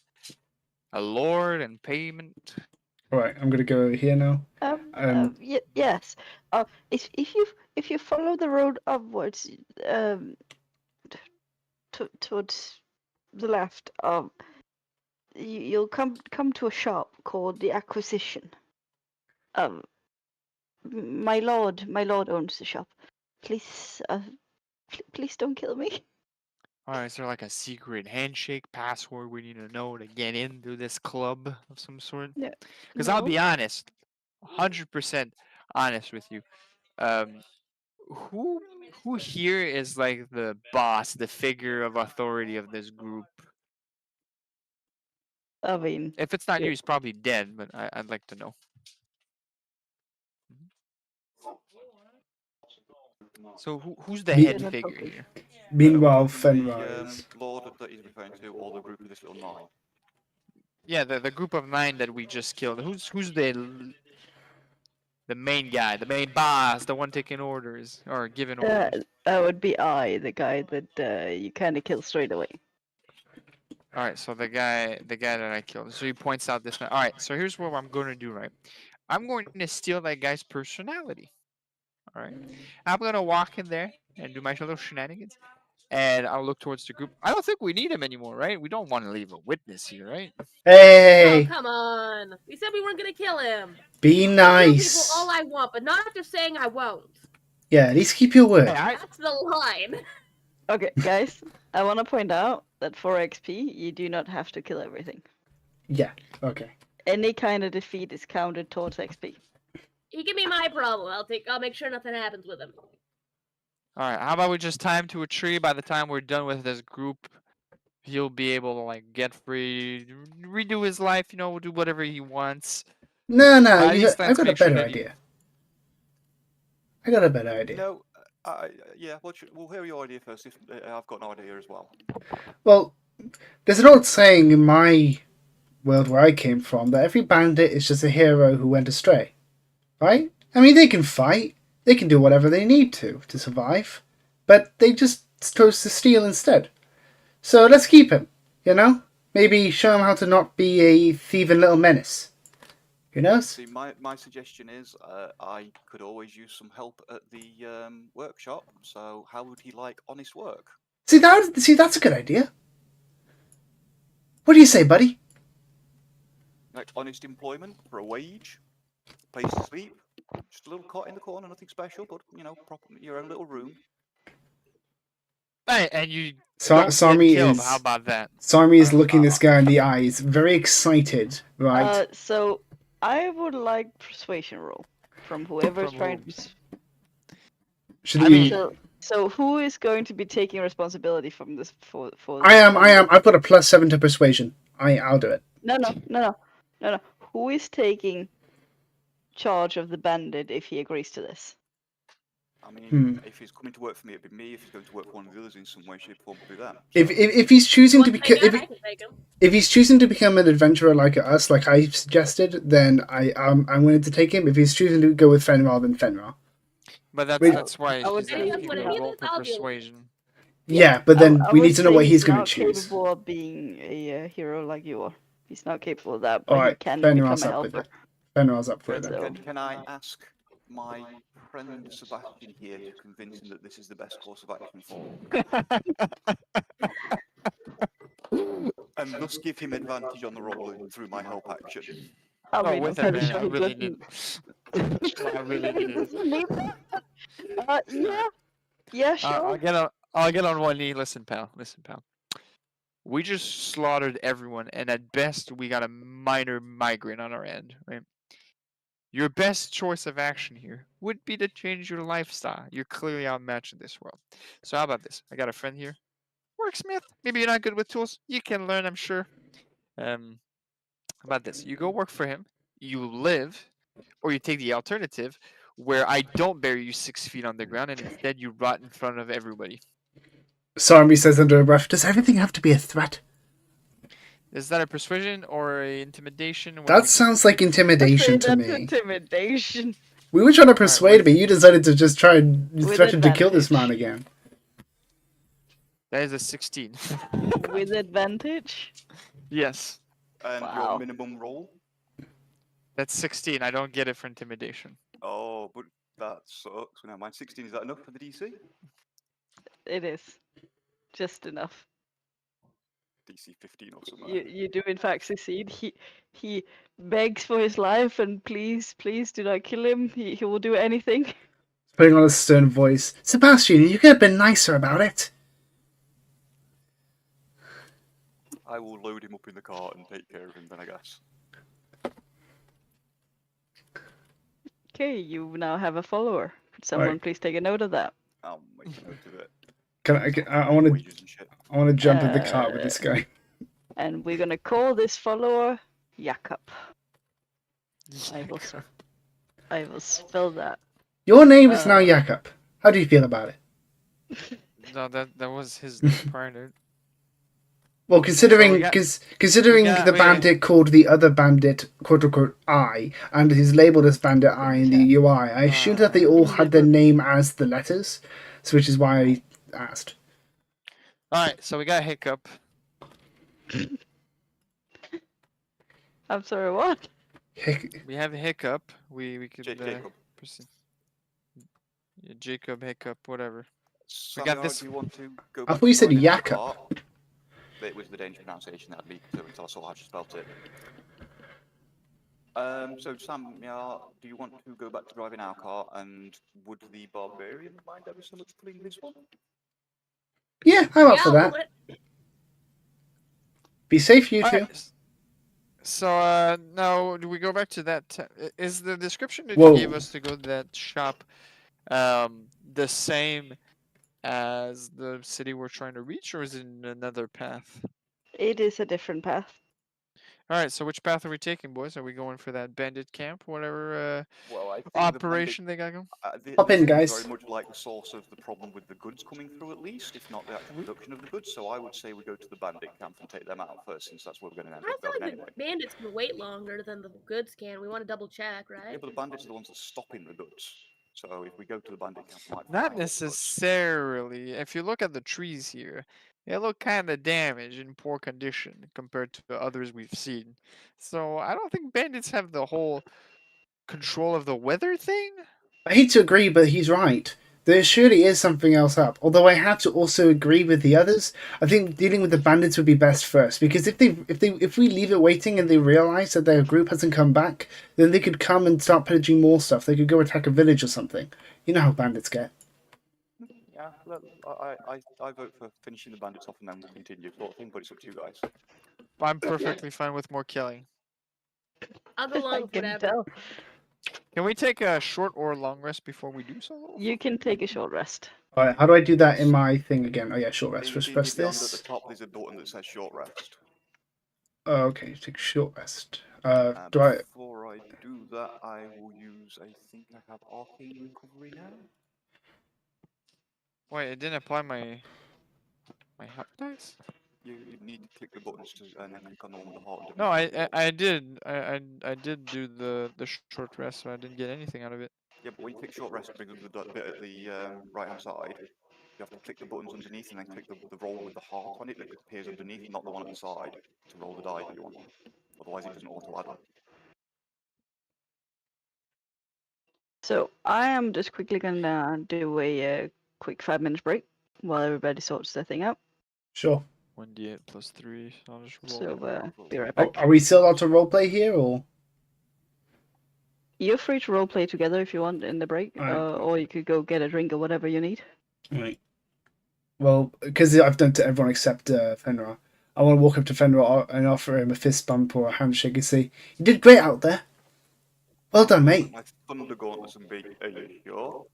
lord and payment. Alright, I'm gonna go over here now. Yes. If you follow the road upwards, towards the left, you'll come to a shop called the Acquisition. My lord owns the shop. Please, please don't kill me. Alright, is there like a secret handshake password we need to know to get into this club of some sort? No. Because I'll be honest, 100% honest with you. Who here is like the boss, the figure of authority of this group? I mean, If it's not you, he's probably dead, but I'd like to know. So who's the head figure here? Meanwhile, the Fenrir is. lord that he's referring to, or the group of this little 9. Yeah, the group of 9 that we just killed. Who's the main guy, the main boss, the one taking orders or giving orders? that would be the guy that you kind of kill straight away. All right, so the guy that I killed. So he points out this man. All right, so here's what I'm going to do, right? I'm going to steal that guy's personality. All right, I'm going to walk in there and do my little shenanigans, and I'll look towards the group. I don't think we need him anymore, right? We don't want to leave a witness here, right? Hey! Oh, come on. We said we weren't going to kill him. Be I'll kill nice. people all I want, but not after saying I won't. Yeah, at least keep your word. Hey, That's the line. Okay, guys, I want to point out that for XP, you do not have to kill everything. Yeah, okay. Any kind of defeat is counted towards XP. He can be my problem. I'll make sure nothing happens with him. All right, how about we just tie him to a tree? By the time we're done with this group, he'll be able to like get free, redo his life, do whatever he wants. No, At I least got let's a make sure better that he- idea. I got a better idea. No, yeah, we'll hear your idea first. If I've got an idea as well. Well, there's an old saying in my world where I came from that every bandit is just a hero who went astray. Right? I mean, they can fight, they can do whatever they need to survive, but they just chose to steal instead. So let's keep him, you know? Maybe show him how to not be a thieving little menace. Who knows? See, my suggestion is I could always use some help at the workshop. So how would he like honest work? See, that's a good idea. What do you say, buddy? Like honest employment for a wage, place to sleep, just a little cot in the corner, nothing special, but proper your own little room. Hey, and you don't get Sarmi killed. is How about that? Sarmi is looking this guy in the eyes, very excited, right? So I would like persuasion roll from whoever's From trying who? to. Should I we? mean- So who is going to be taking responsibility from this for? I am. I've got a +7 to persuasion. I'll do it. No. Who is taking charge of the bandit if he agrees to this? I mean, if he's coming to work for me, it'd be me. If he's going to work for one of the others in some way, shape, or form, it'd be them. If he's choosing to become I can take him. if he's choosing to become an adventurer like us, like I suggested, then I'm willing to take him. If he's choosing to go with Fenrir, then Fenrir. But Wait. that's why I would he's say asking what you it to is, roll for I'll deal with it. persuasion. Yeah, but then I we would need to know say what he's going to not choose. capable of being a hero like you are. He's not capable of that, but All he right, can Fenrir's become a up with helper. it. Fenrir's up for it then. So- Can I ask my friend Sebastian here to convince him that this is the best course of action for him? And thus give him advantage on the roll through my help action. I mean, with I'm it, pretty man. sure I he really doesn't. need. I really did. Yeah, sure. I'll get on one knee. Listen, pal. We just slaughtered everyone, and at best, we got a minor migraine on our end, right? Your best choice of action here would be to change your lifestyle. You're clearly outmatched in this world. So how about this? I got a friend here, worksmith. Maybe you're not good with tools. You can learn, I'm sure. How about this? You go work for him. You live, or you take the alternative, where I don't bury you 6 feet on the ground, and instead you rot in front of everybody. Sarmi says under her breath, "Does everything have to be a threat?" Is that a persuasion or a intimidation? What do That we sounds like intimidation to That's me. intimidation. We were trying to persuade me. You decided to just try and With threaten to kill this advantage. man again. That is a 16. With advantage? Yes. And Wow. your minimum roll? That's 16. I don't get it for intimidation. Oh, but that sucks. Never mind. 16, is that enough for the DC? It is. Just enough. DC 15 or something. You do in fact succeed. He begs for his life and please do not kill him. He will do anything. Putting on a stern voice, "Sebastian, you could have been nicer about it." I will load him up in the cart and take care of him then, I guess. Okay, you now have a follower. Could someone Right. please take a note of that? I'll make a note of it. I want to Wages and shit. jump in the cart with this guy. And we're gonna call this follower Jakob. I will spell that. Your name is now Jakob. How do you feel about it? No, that was his name prior to it. Well, considering we got- bandit called the other bandit quote unquote I, and he's labeled as Bandit I in the UI, I assumed that they all had their name as the letters, so which is why I asked. Alright, so we got Hiccup. I'm sorry, what? We have Hiccup. We could Jacob. proceed. Yeah, Jacob, Hiccup, whatever. So We got this. Do you want to go I back thought you to said driving our Jakob. car? It was the Danish pronunciation that leaked through until I saw how she spelt it. So Sam, do you want to go back to driving our car, and would the barbarian mind ever so much pulling this one? Yeah, I'm up for that. Be safe, you two. Alright. So now do we go back to that? Is the description that Whoa. you gave us to go to that shop the same as the city we're trying to reach, or is it in another path? It is a different path. Alright, so which path are we taking, boys? Are we going for that bandit camp, whatever Well, I think operation they got going? Hop in, the guys. Very much like the source of the problem with the goods coming through, at least, if not the actual production of the goods. So I would say we go to the bandit camp and take them out first, since that's where we're going to end I up feel going like anyway. the bandits can wait longer than the goods can. We want to double check, right? Yeah, but the bandits are the ones that are stopping the goods. So if we go to the bandit camp, we might Not find the goods. necessarily. If you look at the trees here, they look kind of damaged in poor condition compared to the others we've seen. So I don't think bandits have the whole control of the weather thing. I hate to agree, but he's right. There surely is something else up. Although I have to also agree with the others. I think dealing with the bandits would be best first, because if we leave it waiting and they realize that their group hasn't come back, then they could come and start pillaging more stuff. They could go attack a village or something. You know how bandits get. Yeah, I vote for finishing the bandits off and then we'll continue sort of thing, but it's up to you guys. I'm perfectly fine with more killing. I'll go along with whatever. Tell. Can we take a short or long rest before we do so? You can take a short rest. Alright, how do I do that in my thing again? Oh yeah, short rest. Just press At this. the top, there's a button that says short rest. Oh, okay, take a short rest. Do I? Before I do that, I will use. I think I have arcane recovery now. Wait, it didn't apply my health dice? You need to click the buttons and then click on the one with the heart. No, I did. I did do the short rest, so I didn't get anything out of it. Yeah, but when you click short rest, it brings up the bit at the right hand side. You have to click the buttons underneath and then click the roll with the heart on it that appears underneath, not the one at the side, to roll the die that you want. Otherwise, it doesn't auto add them. So I am just quickly gonna do a quick 5 minutes break while everybody sorts their thing out. Sure. 1d8 plus 3. I'll just roll. So be right back. Are we still allowed to roleplay here, or? You're free to roleplay together if you want in the break, or you could go get a drink or whatever you need. Right. Well, because I've done to everyone except Fenrir, I want to walk up to Fenrir and offer him a fist bump or a handshake and say, "You did great out there. Well done, mate." My thunder gauntlets and be, are you sure?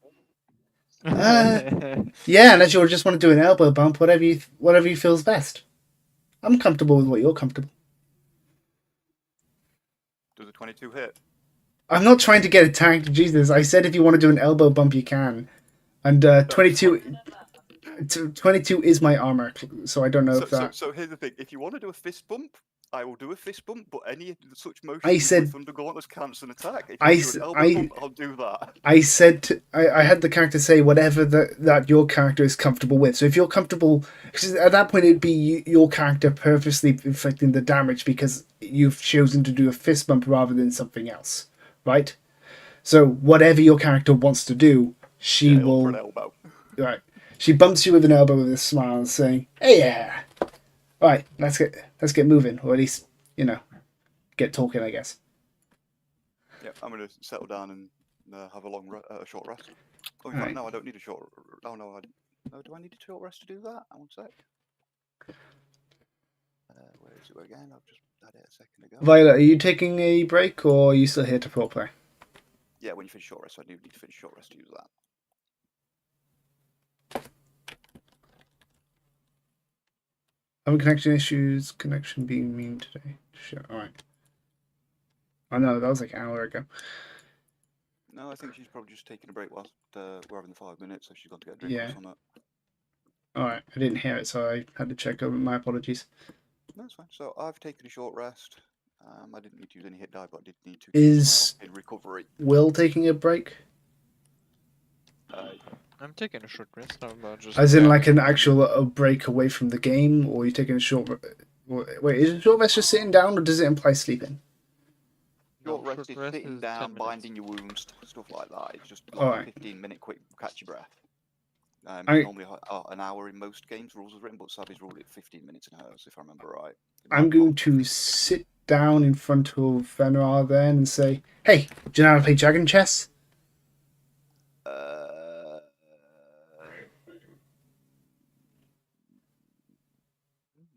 Yeah, unless you just want to do an elbow bump, whatever you feels best. I'm comfortable with what you're comfortable. Does a 22 hit? I'm not trying to get attacked, Jesus. I said if you want to do an elbow bump, you can. And 22 is my armor, so I don't know if that... So here's the thing. If you want to do a fist bump, I will do a fist bump, but any such motions I said- with Thunder Gauntlets counts an attack. If you do an elbow bump, I'll do that. I said I had the character say whatever that your character is comfortable with. So if you're comfortable, because at that point it'd be your character purposely inflicting the damage because you've chosen to do a fist bump rather than something else, right? So whatever your character wants to do, she will. For an elbow. Right, she bumps you with an elbow with a smile and saying, "Hey, yeah, all right, let's get moving, or at least get talking, I guess." Yeah, I'm gonna settle down and have a short rest. Oh, in fact, no, I don't need a short. Oh no, do I need a short rest to do that? One sec. Where is it again? I've just had it a second ago. Violet, are you taking a break or are you still here to pro play? Yeah, when you finish short rest, I do need to finish short rest to use that. Having connection issues, connection being mean today. Sure, alright. Oh no, that was like an hour ago. No, I think she's probably just taking a break whilst we're having the 5 minutes, so she's got to get a drink or something. Alright, I didn't hear it, so I had to check over. My apologies. No, that's fine. So I've taken a short rest. I didn't need to use any hit die, but I did need to Is in recovery. Will taking a break? I'm taking a short rest. How about just As in like an actual break away from the game, or are you taking a short... Wait, is a short rest just sitting down, or does it imply sleeping? Short rest is sitting down, binding your wounds, stuff like that. It's just like Alright. a 15-minute quick catch your breath. I- Normally an hour in most games, rules are written, but Savvy's ruled it 15 minutes in hers, if I remember right. I'm going to sit down in front of Fenrir then and say, "Hey, do you know how to play dragon chess?"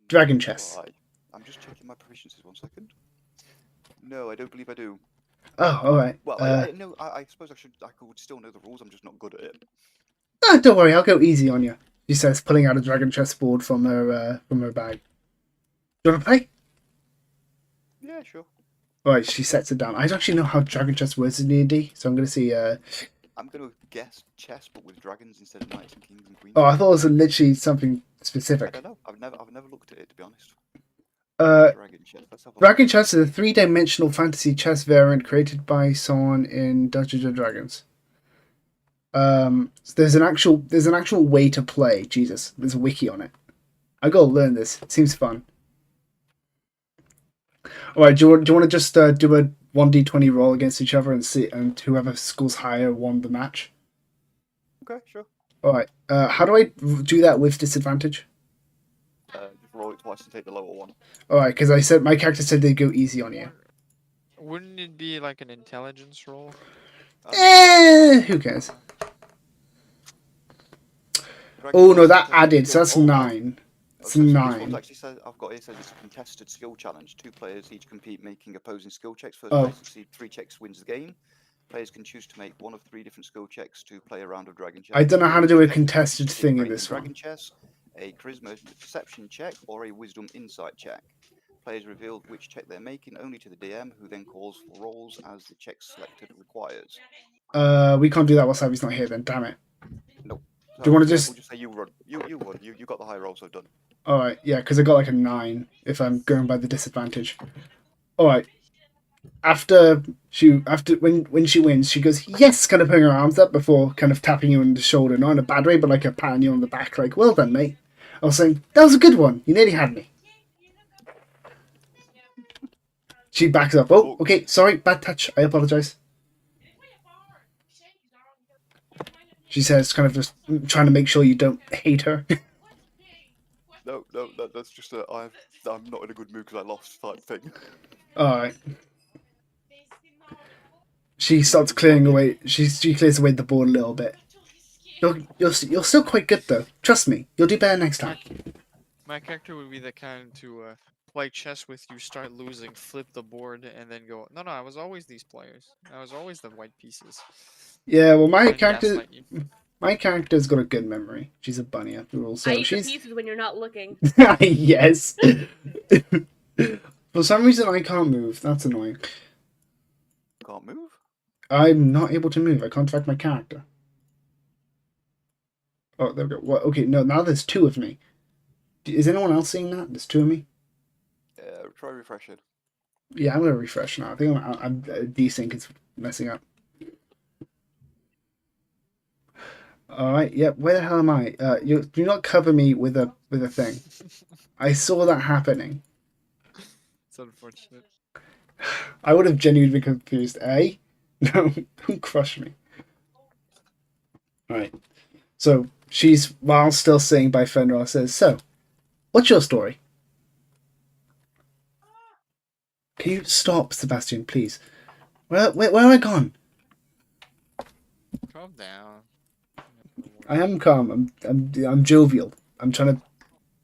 Dragon chess. Right. I'm just checking my proficiencies 1 second. No, I don't believe I do. Oh, alright. Well, I suppose I could still know the rules, I'm just not good at it. Don't worry, I'll go easy on you. She says, pulling out a dragon chess board from her bag. Do you want to play? Yeah, sure. Right, she sets it down. I don't actually know how dragon chess works in D&D, so I'm going to see... I'm going to guess chess, but with dragons instead of knights and kings and queens. Oh, I thought it was literally something specific. I don't know. I've never looked at it, to be honest. Dragon chess. Let's have a Dragon chess is a 3-dimensional fantasy chess variant created by someone in Dungeons and Dragons. So there's an actual way to play. Jesus, there's a wiki on it. I gotta learn this. It seems fun. All right, do you want to just do a 1d20 roll against each other and see, and whoever scores higher won the match? Okay, sure. All right. How do I do that with disadvantage? Just roll it twice and take the lower one. All right, because I said my character said they'd go easy on you. Wouldn't it be like an intelligence roll? Who cares? Oh no, that added, so that's 9. It's This 9. one's actually says, I've got it says it's a contested skill challenge. 2 players each compete making opposing skill checks. First Oh. player to succeed 3 checks wins the game. Players can choose to make one of 3 different skill checks to play a round of dragon chess. I don't know how to do a Checks contested succeed thing in breaking this dragon one. chess, a charisma perception check, or a wisdom insight check. Players reveal which check they're making only to the DM, who then calls for rolls as the check selected requires. We can't do that while Savvy's not here then, damn it. Nope. Do you wanna So, yeah, just- We'll just say you run. You won. You got the high roll, so done. Alright, yeah, because I got like a 9 if I'm going by the disadvantage. Alright. When she wins, she goes, "Yes," kind of putting her arms up before kind of tapping you on the shoulder, not in a bad way, but like a patting you on the back, like, "Well done, mate." I was saying, "That was a good one. You nearly had me." She backs up. "Oh, okay, sorry, bad touch. I apologize." She says, kind of just trying to make sure you don't hate her. No, that's just I'm not in a good mood because I lost type thing. Alright. She starts clearing away. She clears away the board a little bit. You're still quite good though. Trust me, you'll do better next time. My character would be the kind to play chess with you, start losing, flip the board, and then go, no, I was always these players. I was always the white pieces. Yeah, well, my And gaslight you. character's got a good memory. She's a bunny after all, so I eat she's. the pieces when you're not looking. Yes. For some reason, I can't move. That's annoying. Can't move. I'm not able to move. I can't track my character. Oh, there we go. Well, okay, no, now there's 2 of me. Is anyone else seeing that? There's 2 of me? Try refreshing. Yeah, I'm going to refresh now. I think I'm desync is messing up. Alright, yep, where the hell am I? Do not cover me with a thing. I saw that happening. It's unfortunate. I would have genuinely been confused. Eh? No, don't crush me. Alright. So, she's, while still sitting by Fenrir, says, so, what's your story? Can you stop, Sebastian, please? Where have I gone? Calm down. I am calm. I'm jovial. I'm trying to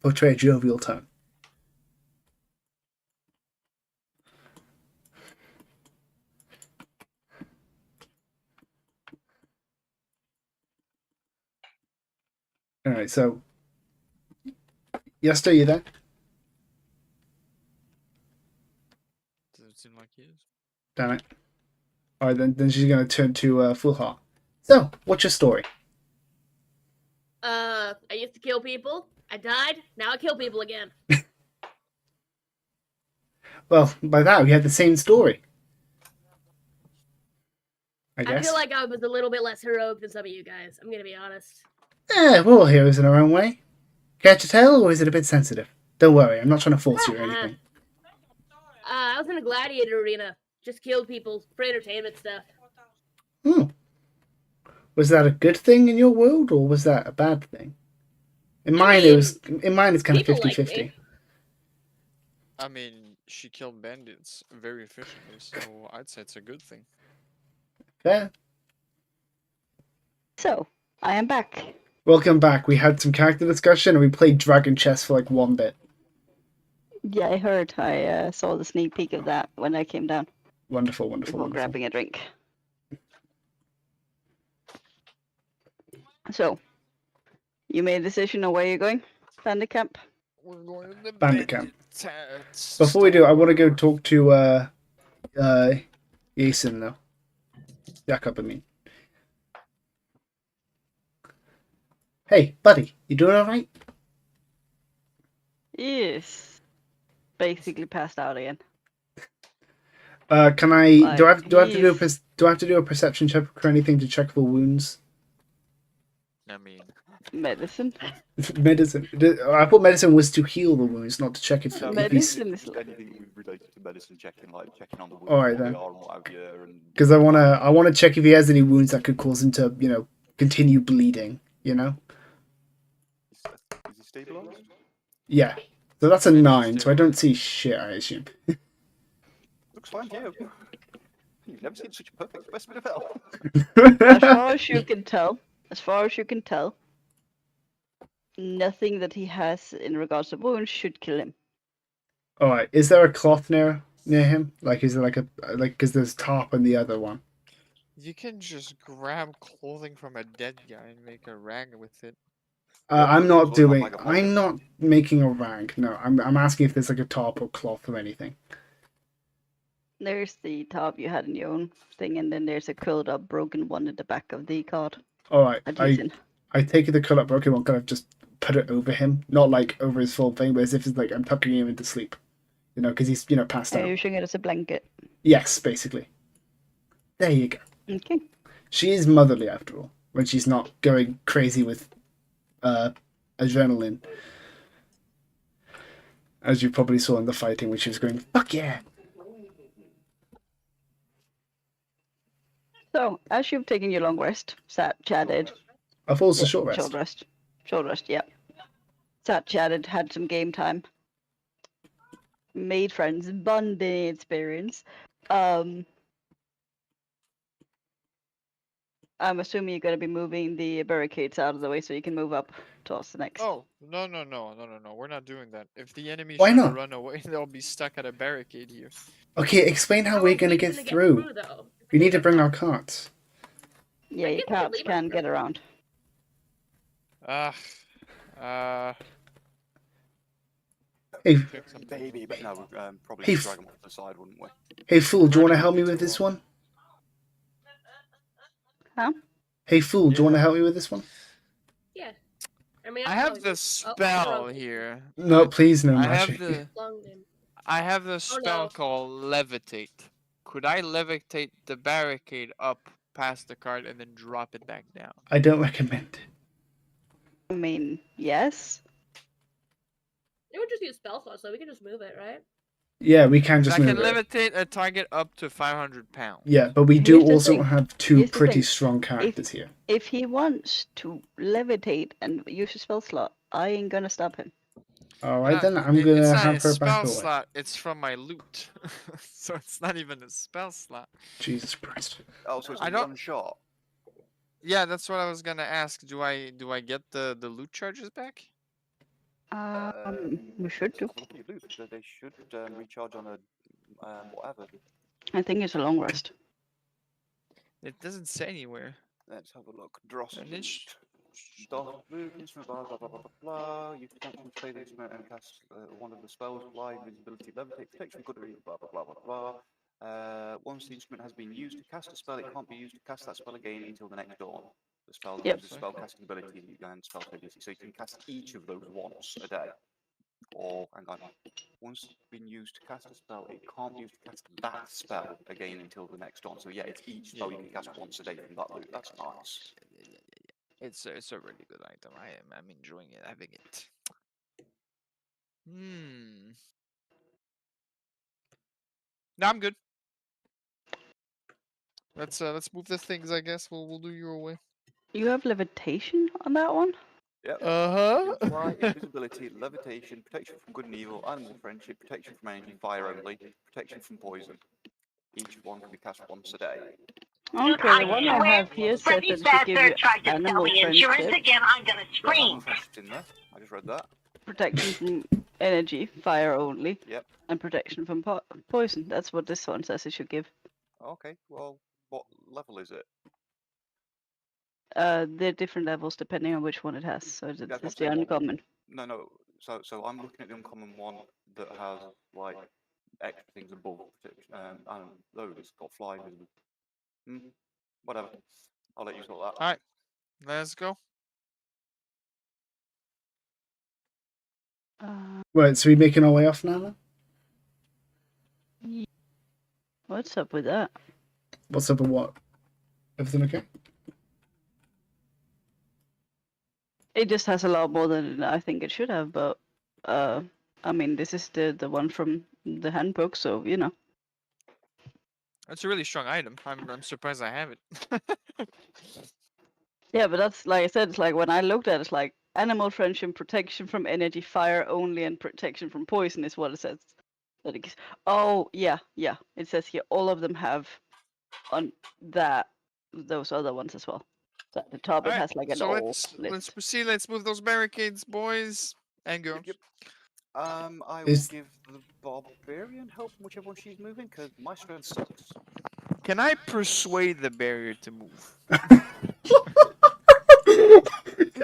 portray a jovial tone. Alright, so Yester, you there? Does it seem like he is? Damn it. Alright, then she's gonna turn to Full Heart. So, what's your story? I used to kill people. I died. Now I kill people again. Well, by that we had the same story. I guess. I feel like I was a little bit less heroic than some of you guys. I'm gonna be honest. We're all heroes in our own way. Care to tell, or is it a bit sensitive? Don't worry, I'm not trying to force you or anything. I was in a gladiator arena. Just killed people for entertainment stuff. Was that a good thing in your world, or was that a bad thing? In mine, it's kind of 50-50. I mean, she killed bandits very efficiently, so I'd say it's a good thing. Fair. So, I am back. Welcome back. We had some character discussion, and we played Dragon Chess for like 1 bit. Yeah, I heard. I saw the sneak peek of that when I came down. Wonderful. Before grabbing a drink. So, you made a decision on where you're going? Bandit camp? We're going to the Bandit camp. tats. Before we do, I want to go talk to Jason though. Jakob, I mean. Hey, buddy, you doing all right? Yes. Basically passed out again. Can I? Like, do I have to do a perception check or anything to check for wounds? I mean, medicine. Medicine. I thought medicine was to heal the wounds, not to check if medicine is anything related to medicine checking, like checking on the wounds, all right, what then. they are and what have you, and Because I wanna check if he has any wounds that could cause him to continue bleeding. You know. Is he stabilized? Yeah. So that's a 9. So I don't see shit. I assume. Looks fine to you. You've never seen such a perfect specimen of health. As far as you can tell, nothing that he has in regards to wounds should kill him. All right. Is there a cloth near him? Like, is there because there's tarp on the other one? you can just grab clothing from a dead guy and make a rag with it. I'm not making a rag. No, I'm asking if there's like a tarp or cloth or anything. There's the top you had in your own thing, and then there's a curled up broken one at the back of the card. All right. I take the curled up broken one, kind of just put it over him, not like over his full thing, but as if it's like I'm tucking him into sleep. Because he's passed out. You're using it as a blanket. Yes, basically. There you go. Okay. She is motherly after all, when she's not going crazy with adrenaline. As you probably saw in the fighting, when she was going, fuck yeah! So, as you've taken your long rest, sat, chatted. I thought it was a short rest. Short rest, yeah. Sat, chatted, had some game time. Made friends, bonding experience. I'm assuming you're going to be moving the barricades out of the way so you can move up towards the next. Oh, no. We're not doing that. If the enemy's Why trying to not? run away, they'll be stuck at a barricade here. Okay, explain how How we're are gonna we get gonna through. though? If We need to leave bring our our carts? carts. Yeah, I your think we could carts leave us can get through. around. Hey, Check something. Maybe, but no, we'd probably Hey, just drag them off to the side, wouldn't we? hey, fool, do you want to Running help me would be with too this long. one? Huh? Hey, fool, do you want to Yeah. help me with this one? Yeah. I mean, I have the spell here. No, please, no I have magic. the Long name. I have the spell no. called levitate. Could I levitate the barricade up past the cart and then drop it back down? I don't recommend it. I mean, yes. It would just use spell slot, so we can just move it, right? Yeah, we can just I can move it. levitate a target up to 500 pounds. Yeah, but we do Here's the also thing. have two Here's the pretty thing. strong characters here. If he wants to levitate and use a spell slot, I ain't gonna stop him. Alright No, then, I'm it's gonna not have a her back spell away. slot. It's from my loot, so it's not even a spell slot. Jesus Christ. Oh, so it's I a don't- one shot. Yeah, that's what I was gonna ask. Do I get the loot charges back? We should Let's do. have a look at your loot. They should recharge on a whatever. I think it's a long rest. It doesn't say anywhere. Let's have a look. Dross An loot. inch- Start move, instrument, blah blah blah blah blah blah. You can actually play the instrument and cast one of the spells, fly, invisibility, levitate, protection, good or evil, blah blah blah blah blah. Once the instrument has been used to cast a spell, it can't be used to cast that spell again until the next dawn. The spell Yep. loses spell casting ability and spell ability, so you can cast each of those once a day. Or hang on, once it's been used to cast a spell, it can't be used to cast that spell again until the next dawn. So yeah, it's each spell you can cast once a day from that loot. That's nice. It's a really good item. I'm enjoying it, having it. No, I'm good. Let's move the things. I guess we'll do your way. You have levitation on that one? Yep. Uh-huh. Fly, invisibility, levitation, protection from good and evil, animal friendship, protection from energy, fire only, protection from poison. Each one can be cast once a day. Okay, the one I have here says that it should give you animal friendship, Yeah, animal friendship's in there. I just read that. protection from energy, fire only, Yep. and protection from poison. That's what this one says it should give. Okay, well, what level is it? They're different levels depending on which one it has. So That's this what is I'm the saying, what- uncommon. No. So I'm looking at the uncommon one that has like extra things above protection. And those it's got fly, invisible. Whatever. I'll let you sort that. All right, let's go. Right, so we making our way off now then? What's up with that? What's up with what? Everything okay? It just has a lot more than I think it should have, but I mean, this is the one from the handbook, so you know. It's a really strong item. I'm surprised I have it. Yeah, but that's like I said. It's like when I looked at it, it's like animal friendship, protection from energy, fire only, and protection from poison is what it says. That it, oh yeah. It says here all of them have on those other ones as well. So at the top it Alright, has like an so all let's list. proceed. Let's move those barricades, boys and girls. Yep. I will Is- give the barbarian help, whichever one she's moving, because my strength sucks. Can I persuade the barrier to move?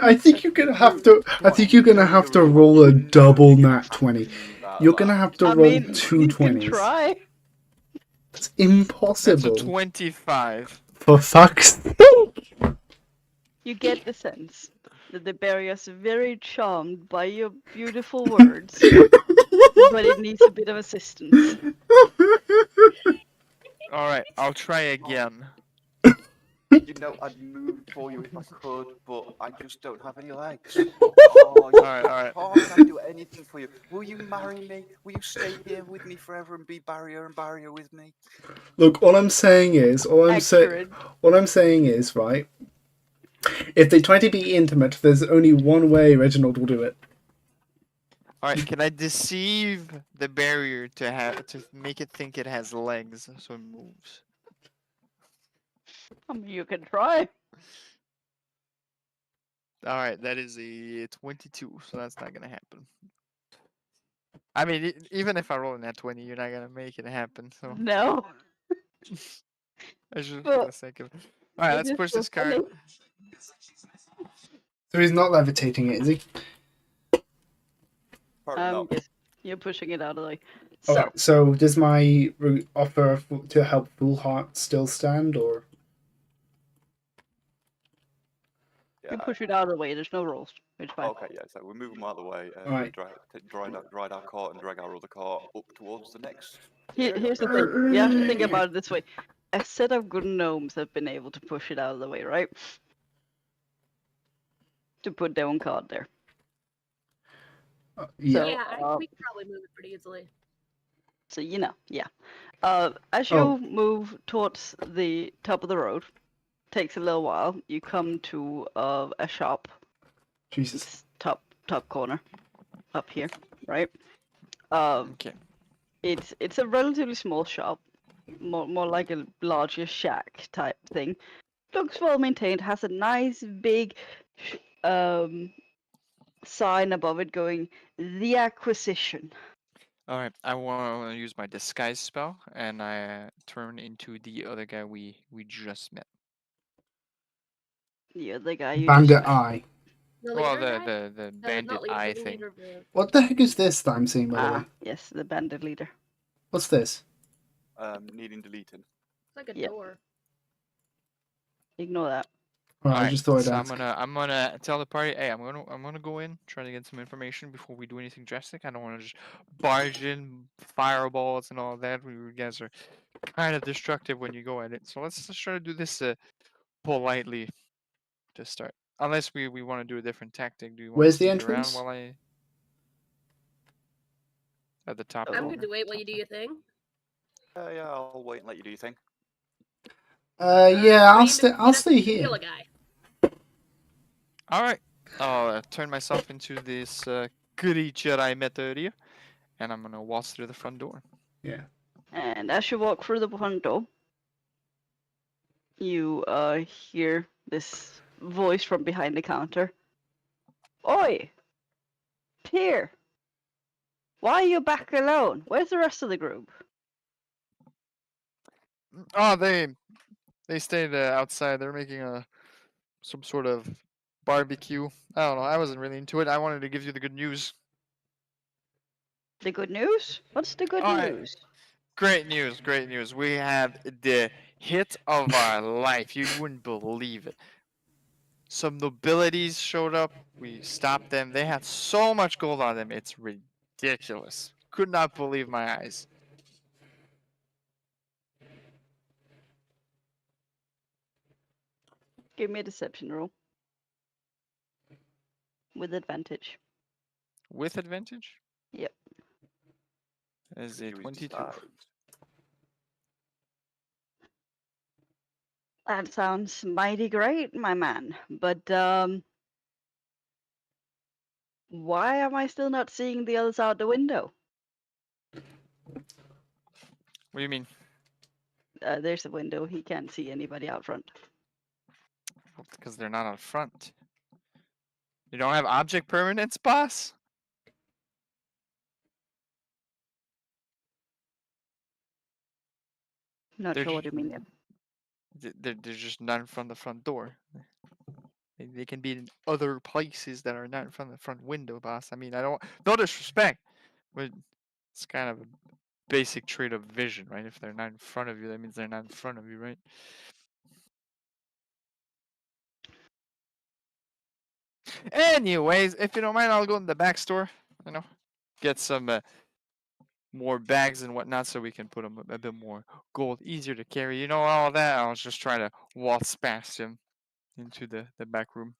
I think you're gonna have to. I think you're gonna have to roll a double nat 20. You're gonna have to I roll mean, two you can 20s. try. It's That's a impossible. 25. For fuck's sake! You get the sense that the barrier's very charmed by your beautiful words, but it needs a bit of assistance. Alright, I'll try again. You know, I'd move for you if I could, but I just don't have any legs. Oh, Alright. how can I do anything for you? Will you marry me? Will you stay here with me forever and be barrier with me? Look, all I'm saying is, Accurate. all I'm saying is, right? If they try to be intimate, there's only one way Reginald will do it. Alright, can I deceive the barrier to make it think it has legs so it moves? I mean, you can try. All right, that is a 22, so that's not gonna happen. I mean, even if I roll in that 20, you're not gonna make it happen. So No. I just for Well, the sake of. All right, it let's is push so this card. funny. So he's not levitating it, is he? Apparently not. Yes, you're pushing it out of the way. All So, right. So does my offer to help Full Heart still stand, or Yeah. you push it out of the way. There's no rolls. It's fine. Okay, yeah. So we move them out of the way and Right. ride our cart and drag our other cart up towards the next. Here's the thing. You have to think about it this way. A set of good gnomes have been able to push it out of the way, right? To put their own card there. yeah? So, Yeah, we could probably move it pretty easily. So you know, yeah. As Oh. you move towards the top of the road, takes a little while. You come to a shop. Jesus. It's top corner, up here, right? Okay. It's a relatively small shop, more like a larger shack type thing. Looks well maintained. Has a nice big sign above it going "The Acquisition." All right, I want to use my disguise spell, and I turn into the other guy we just met. The other guy you Bandit just met. Eye. The Well, leader guy? the Not bandit leader, eye the thing. leader of the... What the heck is this that I'm seeing, by the way? Yes, the bandit leader. What's this? Needing deleting. It's like a Yep. door. Ignore that. Well, I Alright, just thought I'd so ask. I'm gonna tell the party, hey, I'm gonna go in, try to get some information before we do anything drastic. I don't want to just barge in, fireballs and all that. You guys are kind of destructive when you go at it. So let's try to do this politely to start. Unless we want to do a different tactic. Do you want Where's to the stick around entrance? while I at the top? I'm good to wait while you do your thing. Yeah, I'll wait and let you do your thing. Yeah, Are I'll you stay. gonna I'll stay kill here. a guy? All right, I'll turn myself into this creature I met earlier, and I'm gonna waltz through the front door. Yeah. And as you walk through the front door, you hear this voice from behind the counter. Oi! Here! Why are you back alone? Where's the rest of the group? Oh, they stayed outside. They're making some sort of barbecue. I don't know. I wasn't really into it. I wanted to give you the good news. The good news? What's the good Alright. news? Great news, great news. We have the hit of our life. You wouldn't believe it. Some nobilities showed up. We stopped them. They had so much gold on them. It's ridiculous. Could not believe my eyes. Give me a deception roll. With advantage. With advantage? Yep. As a Here is 22. decide. That sounds mighty great, my man. But why am I still not seeing the others out the window? What do you mean? There's a window. He can't see anybody out front. Because they're not out front. You don't have object permanence, boss? Not They're sure what you mean yet. They're just not in front of the front door. They can be in other places that are not in front of the front window, boss. I mean, I don't, no disrespect, but it's kind of a basic trait of vision, right? If they're not in front of you, that means they're not in front of you, right? Anyways, if you don't mind, I'll go in the back store, you know, get some more bags and whatnot so we can put them a bit more gold, easier to carry. You know, all that. I was just trying to waltz past him into the back room.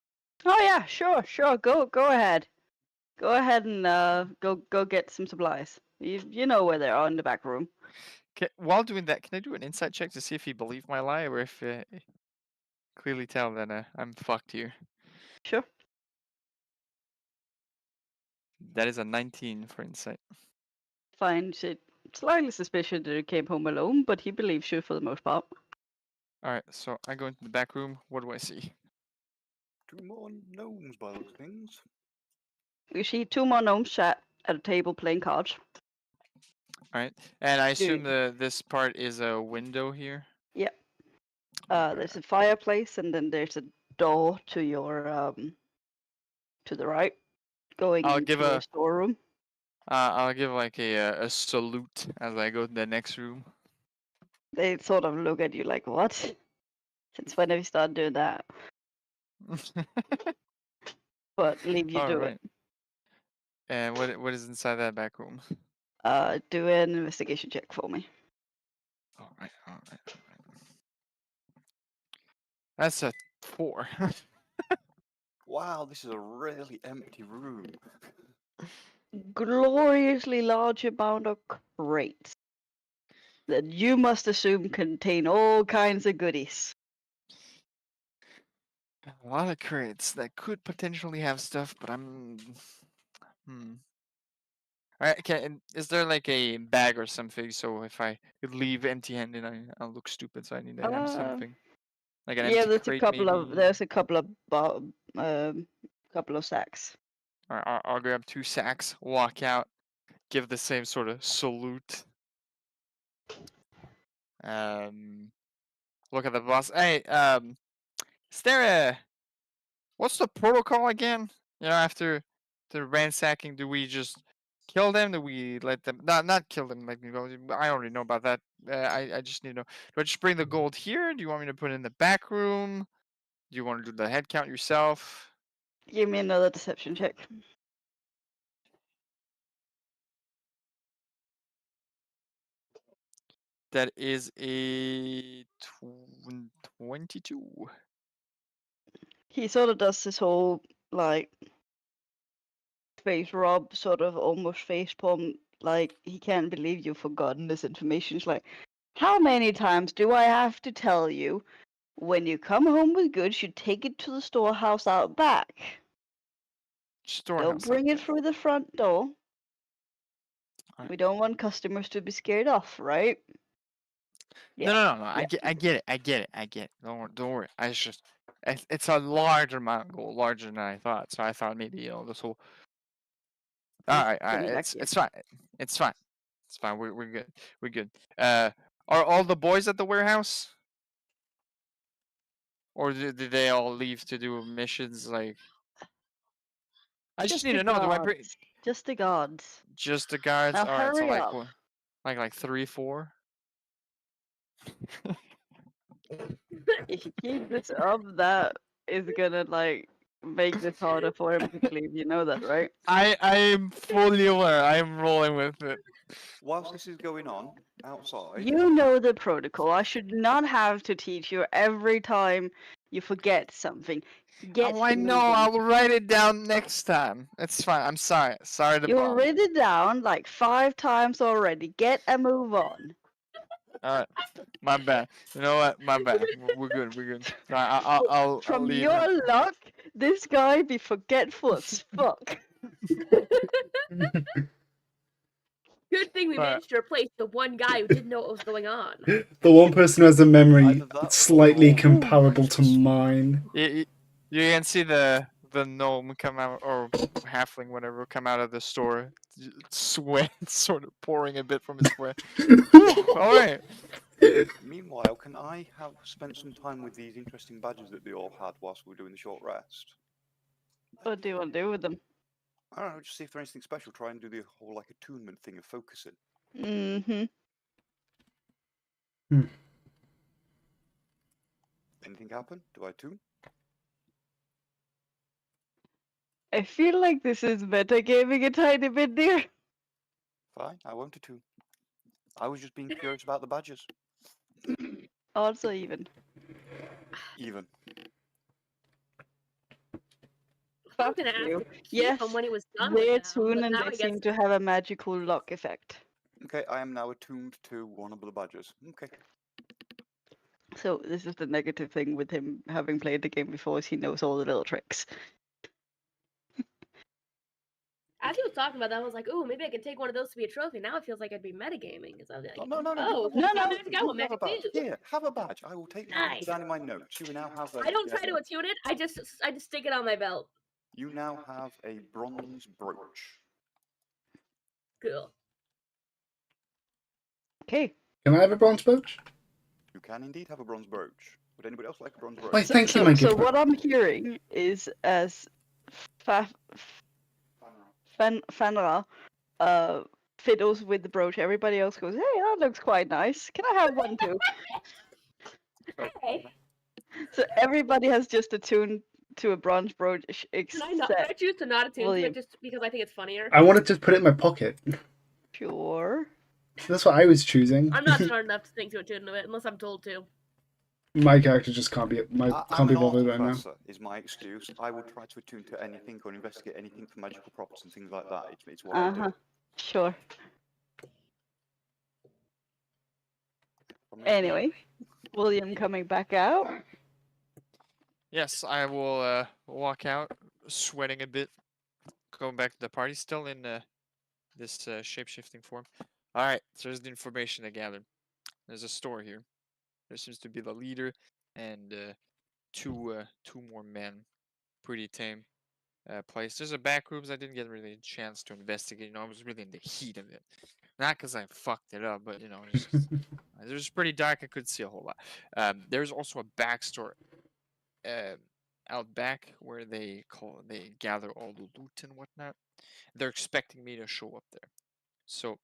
Oh yeah, sure. Go ahead. Go ahead and go get some supplies. You know where they are in the back room. While doing that, can I do an insight check to see if he believed my lie or if clearly tell that I'm fucked here? Sure. That is a 19 for insight. Finds it slightly suspicious that you came home alone, but he believes you for the most part. All right, so I go into the back room. What do I see? 2 more gnomes by the looks of things. You see 2 more gnomes sat at a table playing cards. All right, and I Dude. assume this part is a window here. Yep. There's a fireplace, and then there's a door to your to the right, going I'll into give a a storeroom. I'll give like a salute as I go to the next room. They sort of look at you like, "What? Since when have you started doing that?" But leave you All do right. And what is inside that back room? it. Do an investigation check for me. All right. That's a 4. Wow, this is a really empty room. Gloriously large amount of crates that you must assume contain all kinds of goodies. A lot of crates that could potentially have stuff, but I'm. Alright, okay, and is there like a bag or something? So if I leave empty-handed, I'll look stupid. So I need to have something, like an Yeah, empty there's a crate, couple of maybe. there's a couple of couple of sacks. Alright, I'll grab 2 sacks, walk out, give the same sort of salute. Look at the boss. Hey, is there what's the protocol again? You know, after the ransacking, do we just kill them? Do we let them not kill them? Like, you know, I already know about that. I just need to know. Do I just bring the gold here? Do you want me to put it in the back room? Do you want to do the head count yourself? Give me another deception check. That is a 22. He sort of does this whole like face rub, sort of almost face palm, like he can't believe you've forgotten this information. It's like, how many times do I have to tell you? When you come home with goods, you take it to the storehouse out back. Storehouse. Don't bring it through the front door. Alright. We don't want customers to be scared off, right? No. I get it. Don't worry. It's a large amount of gold, larger than I thought. So I thought maybe this whole. All right. It's fine. It's fine. It's fine. We're good. We're good. Are all the boys at the warehouse? Or did they all leave to do missions? Like, I just need to know. Do I bring just the guards? just the guards? Now All right. So hurry like up. what? Like 3, 4. If you keep this up, that is gonna like make this harder for him to leave. You know that, right? I am fully aware. I am rolling with it. Whilst this is going on outside, You know the protocol. I should not have to teach you every time you forget something. Get I know. moving. I will write it down next time. It's fine. I'm sorry. Sorry to You bother. written it down like 5 times already. Get a move on. All right, my bad. You know what? My bad. We're good. We're good. I'll From leave your him. luck, this guy be forgetful as fuck. Good thing we Alright. managed to replace the one guy who didn't know what was going on. The one person who has a memory Either that or slightly all comparable to breakfast. mine. You can see the gnome come out, or halfling, whatever, come out of the store. Sweat sort of pouring a bit from his sweat. All right. Meanwhile, can I have spent some time with these interesting badges that they all had whilst we were doing the short rest? What do you want to do with them? I don't know, just see if there's anything special. Try and do the whole like attunement thing of focusing. Mm-hmm. Anything happen? Do I attune? I feel like this is metagaming a tiny bit, dear. Fine, I won't attune. I was just being curious about the badges. Also even. Even. I was gonna ask You. him to keep Yes, him when he was done they with them, attune but and now they I guess seem to have a magical lock effect. Okay, I am now attuned to one of the badges. Okay. So this is the negative thing with him having played the game before, is he knows all the little tricks. as he was talking about that, I was like, "Ooh, maybe I could take one of those to be a trophy." Now it feels like I'd be metagaming because I'm like, No, "Oh, you no, have I got one a badge. too." Here, have a badge. I will take that Nice. down in my notes. You now have a. I don't try to attune it. I just stick it on my belt. You now have a bronze brooch. Cool. Okay. Can I have a bronze brooch? You can indeed have a bronze brooch. Would anybody else like a bronze brooch? Why, thank you, my good So friend. what I'm hearing is as Fanra fiddles with the brooch, everybody else goes, "Hey, that looks quite nice. Can I have one too?" Hey, So everybody has just attuned to a bronze brooch can I choose to not attune to William. it just because I think it's funnier? I want to just put it in my pocket. Sure. That's what I was choosing. I'm not smart enough to think to attune to it unless I'm told to. My character just can't be I'm can't be an art bothered right now. professor, is my excuse. I will try to attune to anything or investigate anything for magical properties and things like that. It's what I do. Sure. Anyway, William coming back out. Yes, I will walk out, sweating a bit, going back to the party, still in this shape-shifting form. All right, so there's the information I gathered. There's a store here. There seems to be the leader and two more men. Pretty tame place. There's a back rooms I didn't get really a chance to investigate. You know, I was really in the heat of it. Not because I fucked it up, but you know, it's just, it was pretty dark. I couldn't see a whole lot. There's also a back store out back where they gather all the loot and whatnot. They're expecting me to show up there. So,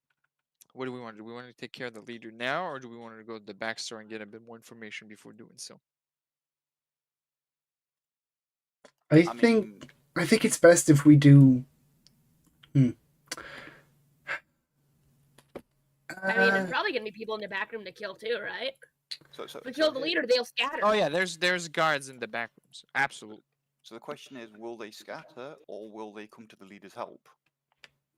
what do we want to do? We want to take care of the leader now, or do we want to go to the back store and get a bit more information before doing so? I think it's best if we do. I mean, there's probably gonna be people in the back room to kill too, right? So if we kill the leader, they'll scatter. Oh yeah, there's guards in the back rooms. Absolutely. So the question is, will they scatter or will they come to the leader's help?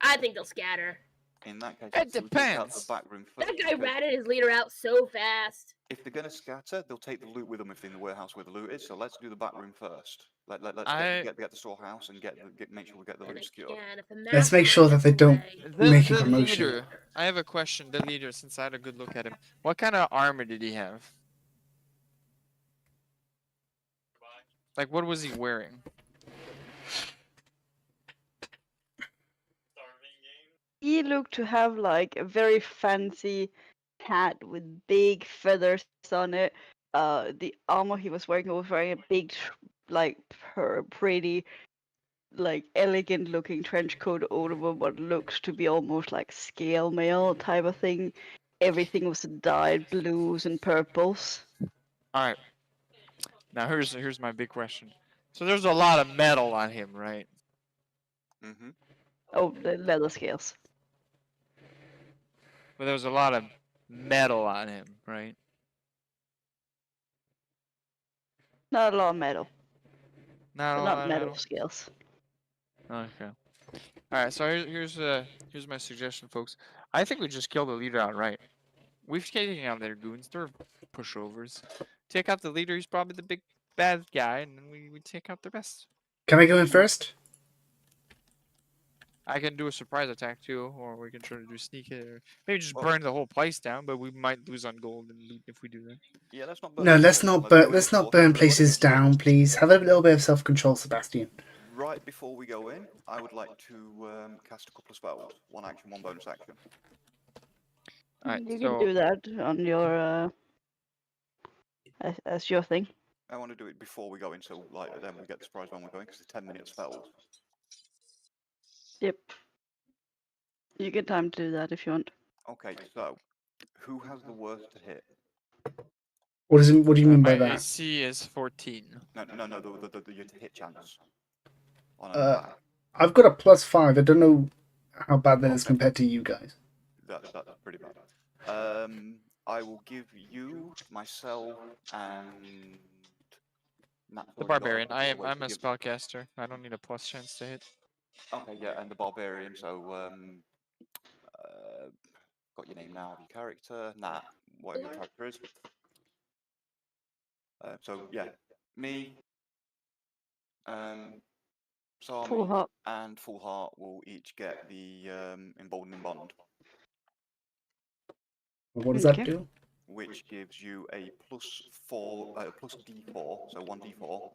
I think they'll scatter. In that case, it we'll take out depends. the back room first. That guy ratted his leader out so fast. If they're gonna scatter, they'll take the loot with them if they're in the warehouse where the loot is. So let's do the back room first. Let's get the storehouse and make sure we get the loot secured. Let's make sure that they don't make a promotion. Leader, I have a question. The leader, since I had a good look at him, what kind of armor did he have? Like, what was he wearing? He looked to have like a very fancy hat with big feathers on it. The armor he was wearing a big, like pretty, like elegant looking trench coat over what looks to be almost like scale mail type of thing. Everything was dyed blues and purples. All right. Now here's my big question. So there's a lot of metal on him, right? Mm-hmm. Oh, the leather scales. But there was a lot of metal on him, right? Not a lot of metal. Not a Not lot of metal scales. Okay. All right. So here's my suggestion, folks. I think we just kill the leader outright. We've taken out their goons. They're pushovers. Take out the leader. He's probably the big bad guy, and then we take out the rest. Can I go in first? I can do a surprise attack too, or we can try to do sneak hit, or maybe just burn the whole place down. But we might lose on gold and loot if we do that. Yeah, let's not. No, let's not burn places down, please. Have a little bit of self-control, Sebastian. Right before we go in, I would like to cast a couple of spells. One action, one bonus action. Alright, you can do that on your as your thing. I want to do it before we go in, so like then we get the surprise when we're going, because it's 10-minute spells. Yep. You get time to do that if you want. Okay, so who has the worst to hit? What do you mean by my that? AC is 14. No, your hit chance. On an attack. I've got a +5. I don't know how bad that is compared to you guys. That's pretty bad. I will give you, myself, and The barbarian. I'm a spellcaster. I don't need a plus chance to hit. Okay, yeah, and the barbarian. So got your name now, your character, whatever your character is. So yeah, me, Full Sami heart. and Full Heart will each get the Emboldening Bond, What does Okay. that do? which gives you a +4, plus D4, so 1d4,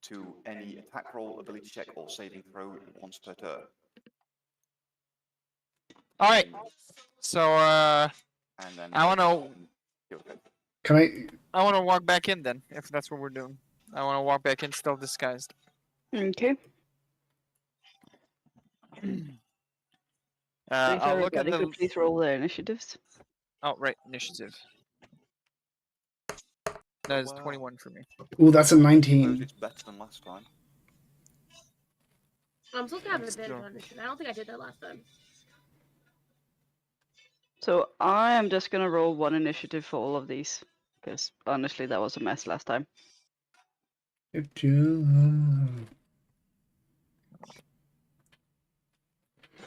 to any attack roll, ability check, or saving throw once per turn. All right. So And then I wanna Can I? walk back in then, if that's what we're doing. I wanna walk back in still disguised. Okay. Thanks I'll look at everybody. the. Could please roll their initiatives. Oh right, initiative. That is 21 for me. Oh, that's a Suppose 19. it's better than last time. I'm supposed to have an Still. advantage on initiative. I don't think I did that last time. So I am just gonna roll one initiative for all of these, because honestly that was a mess last time.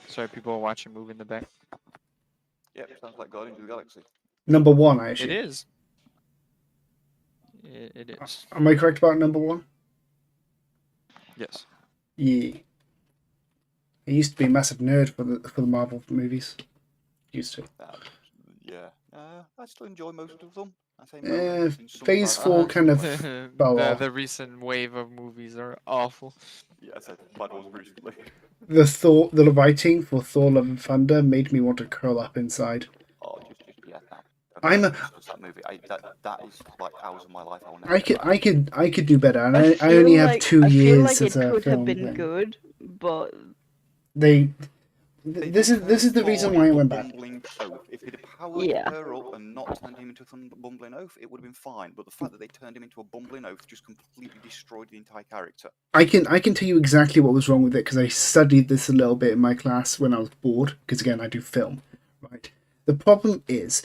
Sorry, people are watching move in the back. Yep, sounds like Guardians of the Galaxy. Number 1, I It assume. is. It is. Am I correct about number 1? Yes. Yeah. I used to be a massive nerd for the Marvel movies. Used to. Yeah, I still enjoy most of them. I say Eh, most. In some Phase parts- 4 kind of fell off. The recent wave of movies are awful. Yeah, I said bad ones recently. The writing for Thor: Love and Thunder made me want to curl up inside. Oh, yeah, no. I'm a- Discuss that movie. That is like hours of my life. I will never get back. I could do better, and I feel only have like, 2 I feel years like as it a could have film been thing. good, but This is the reason why I went back. Bumbling oaf. If they'd powered Yeah. her up and not turned him into a bumbling oaf, it would have been fine. But the fact that they turned him into a bumbling oaf just completely destroyed the entire character. I can tell you exactly what was wrong with it because I studied this a little bit in my class when I was bored. Because again, I do film, right? The problem is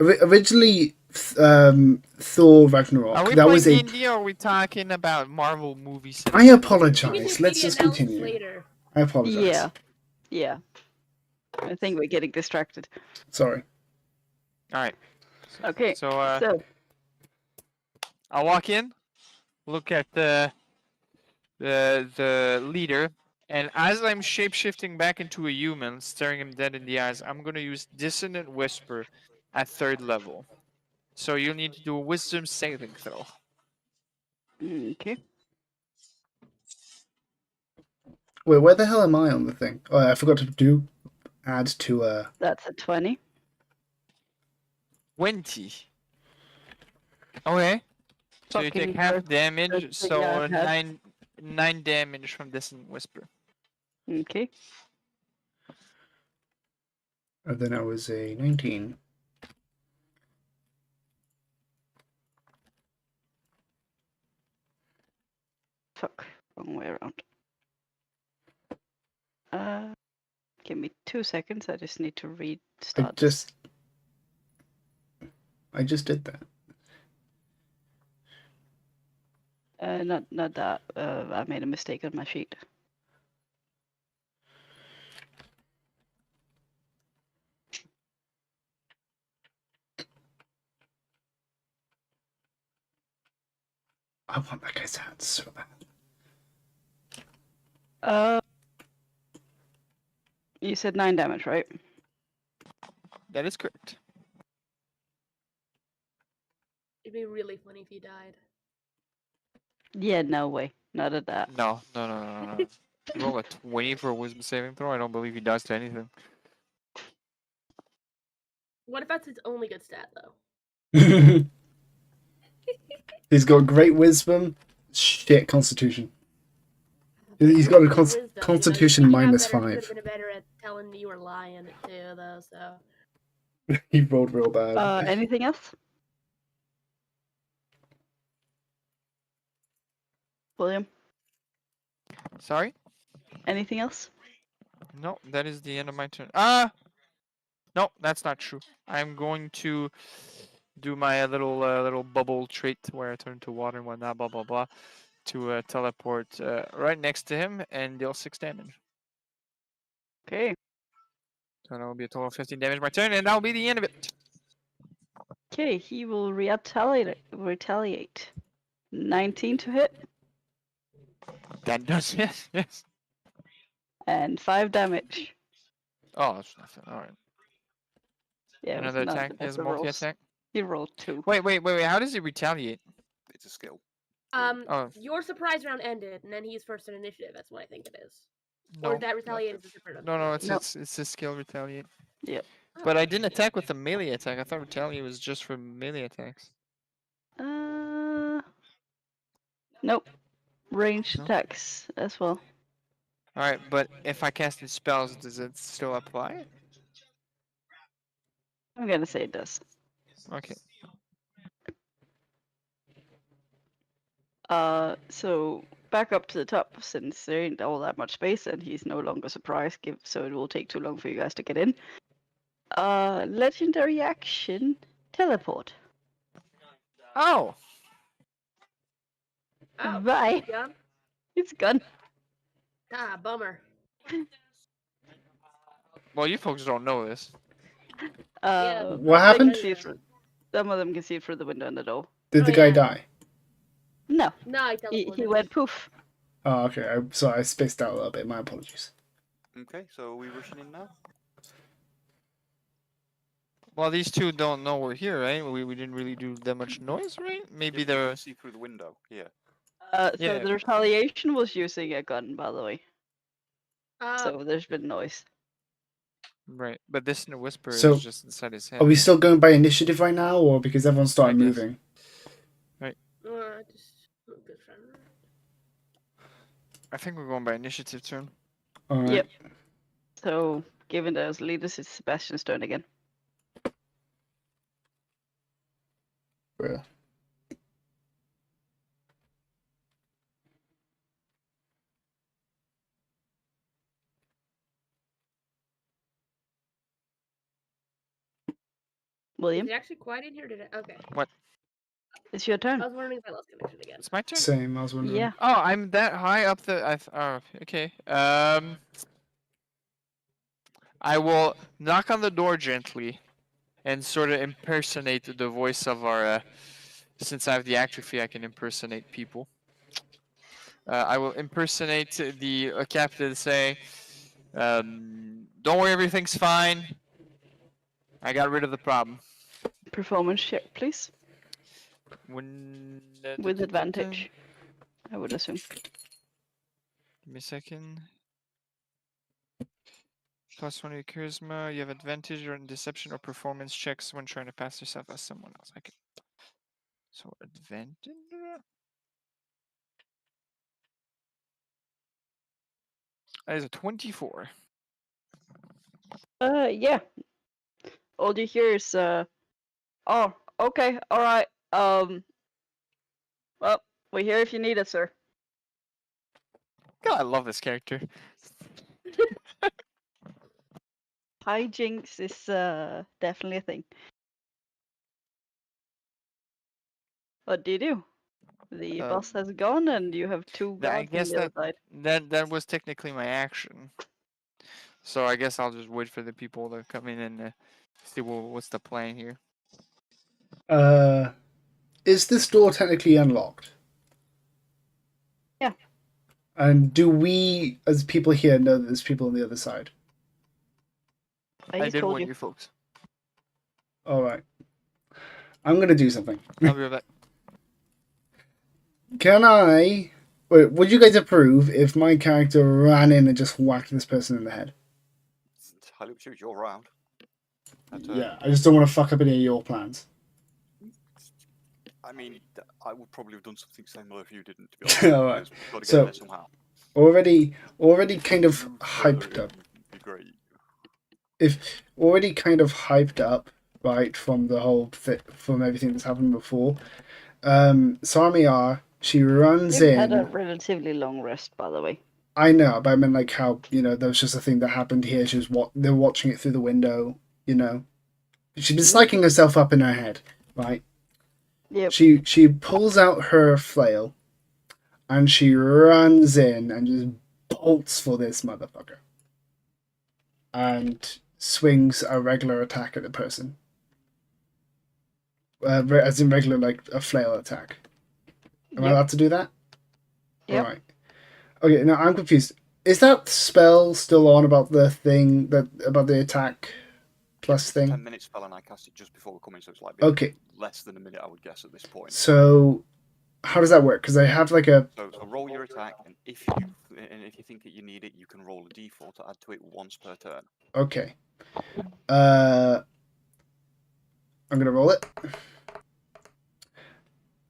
originally Thor Ragnarok. Are we That playing was a. D&D or are we talking about Marvel movies? I You can apologize. do Let's media just analysis continue. later. I apologize. yeah. I think we're getting distracted. Sorry. All right. Okay. So So I'll walk in, look at the leader, and as I'm shapeshifting back into a human, staring him dead in the eyes, I'm gonna use Dissonant Whisper at 3rd level. So you'll need to do a Wisdom saving throw. okay. Wait, where the hell am I on the thing? Oh, I forgot to add to That's a 20. 20. Okay. So you Fucking take half first damage, thing so I've had. 9 damage from Dissonant Whisper. Okay. and then I was a 19. Fuck. Wrong way around. Give me 2 seconds. I just need to restart. I just did that. Not that. I made a mistake on my sheet. I want that guy's hand so bad. You said 9 damage, right? That is correct. It'd be really funny if you died. Yeah, no way. Not at that. No. Roll a 20 for a Wisdom saving throw. I don't believe he does to anything. What if that's his only good stat, though? He's got great wisdom, shit constitution. He's got a Wisdom, constitution you know, minus you have 5. could have been better at telling you were lying too, though. So He rolled real bad. Anything else? William? Sorry? Anything else? No, that is the end of my turn. No, that's not true. I'm going to do my little bubble trait where I turn to water and whatnot, blah blah blah, to teleport right next to him and deal 6 damage. Okay. So that will be a total of 15 damage my turn, and that will be the end of it. Okay, he will retaliate. 19 to hit. That does it. Yes. And 5 damage. Oh, that's nothing. All right. Yeah, it was Another not attack. the He has best of rolls. multi-attack. He rolled 2. Wait. How does he retaliate? It's a skill. Oh. Your surprise round ended, and then he's first in initiative. That's what I think it is. No. Or that retaliate is a different. No, No. it's a skill retaliate. Yep. But I didn't attack with a melee attack. I thought retaliate was just for melee attacks. Nope. Ranged No? attacks as well. Alright, but if I casted spells, does it still apply? I'm gonna say it does. Okay. So back up to the top, since there ain't all that much space and he's no longer surprised, so it will take too long for you guys to get in. Legendary action, teleport. Oh! Oh, Bye. Gun? It's gone. Ah, bummer. Well, you folks don't know this. What They happened? can see it some of them can see it through the window in the door. Did the Oh, guy yeah. die? No, No, I he teleported. went poof. Oh, okay. I spaced out a little bit. My apologies. Okay, so are we rushing in now? Well, these two don't know we're here, right? We didn't really do that much noise, right? Maybe Yes, we they're... can see through the window. Yeah. So Yeah. the retaliation was using a gun, by the way. Uh, So there's been noise. Right, but this whisper So, is just inside his head. Are we still going by initiative right now, or because everyone started I guess. moving? good friend. I think we're going by initiative turn. All right. Yep. So given those leaders, it's Sebastian's turn again. Bruh. William, Is it actually quiet in here today? Okay. What? it's your turn. I was wondering if I lost connection again. It's my turn. Same. I was wondering. Yeah. Oh, I'm that high up the. Oh, okay. I will knock on the door gently, and sort of impersonate the voice of our. Since I have the atrophy, I can impersonate people. I will impersonate the captain, say, "Don't worry, everything's fine. I got rid of the problem." Performance check, please. When, With advantage, I would assume. Give me a second. Plus 1 to your charisma. You have advantage on deception or performance checks when trying to pass yourself as someone else. Okay. So advantage. That is a 24. Yeah. All you hear is oh, okay, all right. Well, we're here if you need us, sir. God, I love this character. Hijinks is definitely a thing. What do you do? The boss has gone, and you have 2 I guards on guess the other side. that was technically my action. So I guess I'll just wait for the people to come in and see what's the plan here. Is this door technically unlocked? Yeah. And do we, as people here, know that there's people on the other side? I He's didn't told want you. you folks. All right. I'm gonna do something. I'll be right back. Can I? Wait, would you guys approve if my character ran in and just whacked this person in the head? It's entirely up to you. It's your round. Yeah, I just don't want to fuck up any of your plans. I mean, I would probably have done something similar if you didn't. To be honest, All right. because we've got to get So- there somehow. Already kind of Move hyped further up. in would be great. If already kind of hyped up, right, from the whole from everything that's happened before. Sarmiar, she runs You've in. had a relatively long rest, by the way. I know, but I mean, like how there was just a thing that happened here. She was they're watching it through the window. She's been psyching herself up in her head, right? Yep. She pulls out her flail, and she runs in and just bolts for this motherfucker, and swings a regular attack at the person. As in regular, like a flail attack. Am I Yep. allowed to do that? Yep. Alright. Okay, now I'm confused. Is that spell still on about the thing about the attack plus thing? 10 minute spell, and I cast it just before we're coming, so it's like Okay. less than a minute, I would guess, at this point. So, how does that work? Because I have like a. So roll your attack, and if you think that you need it, you can roll a d4 to add to it once per turn. Okay. I'm gonna roll it.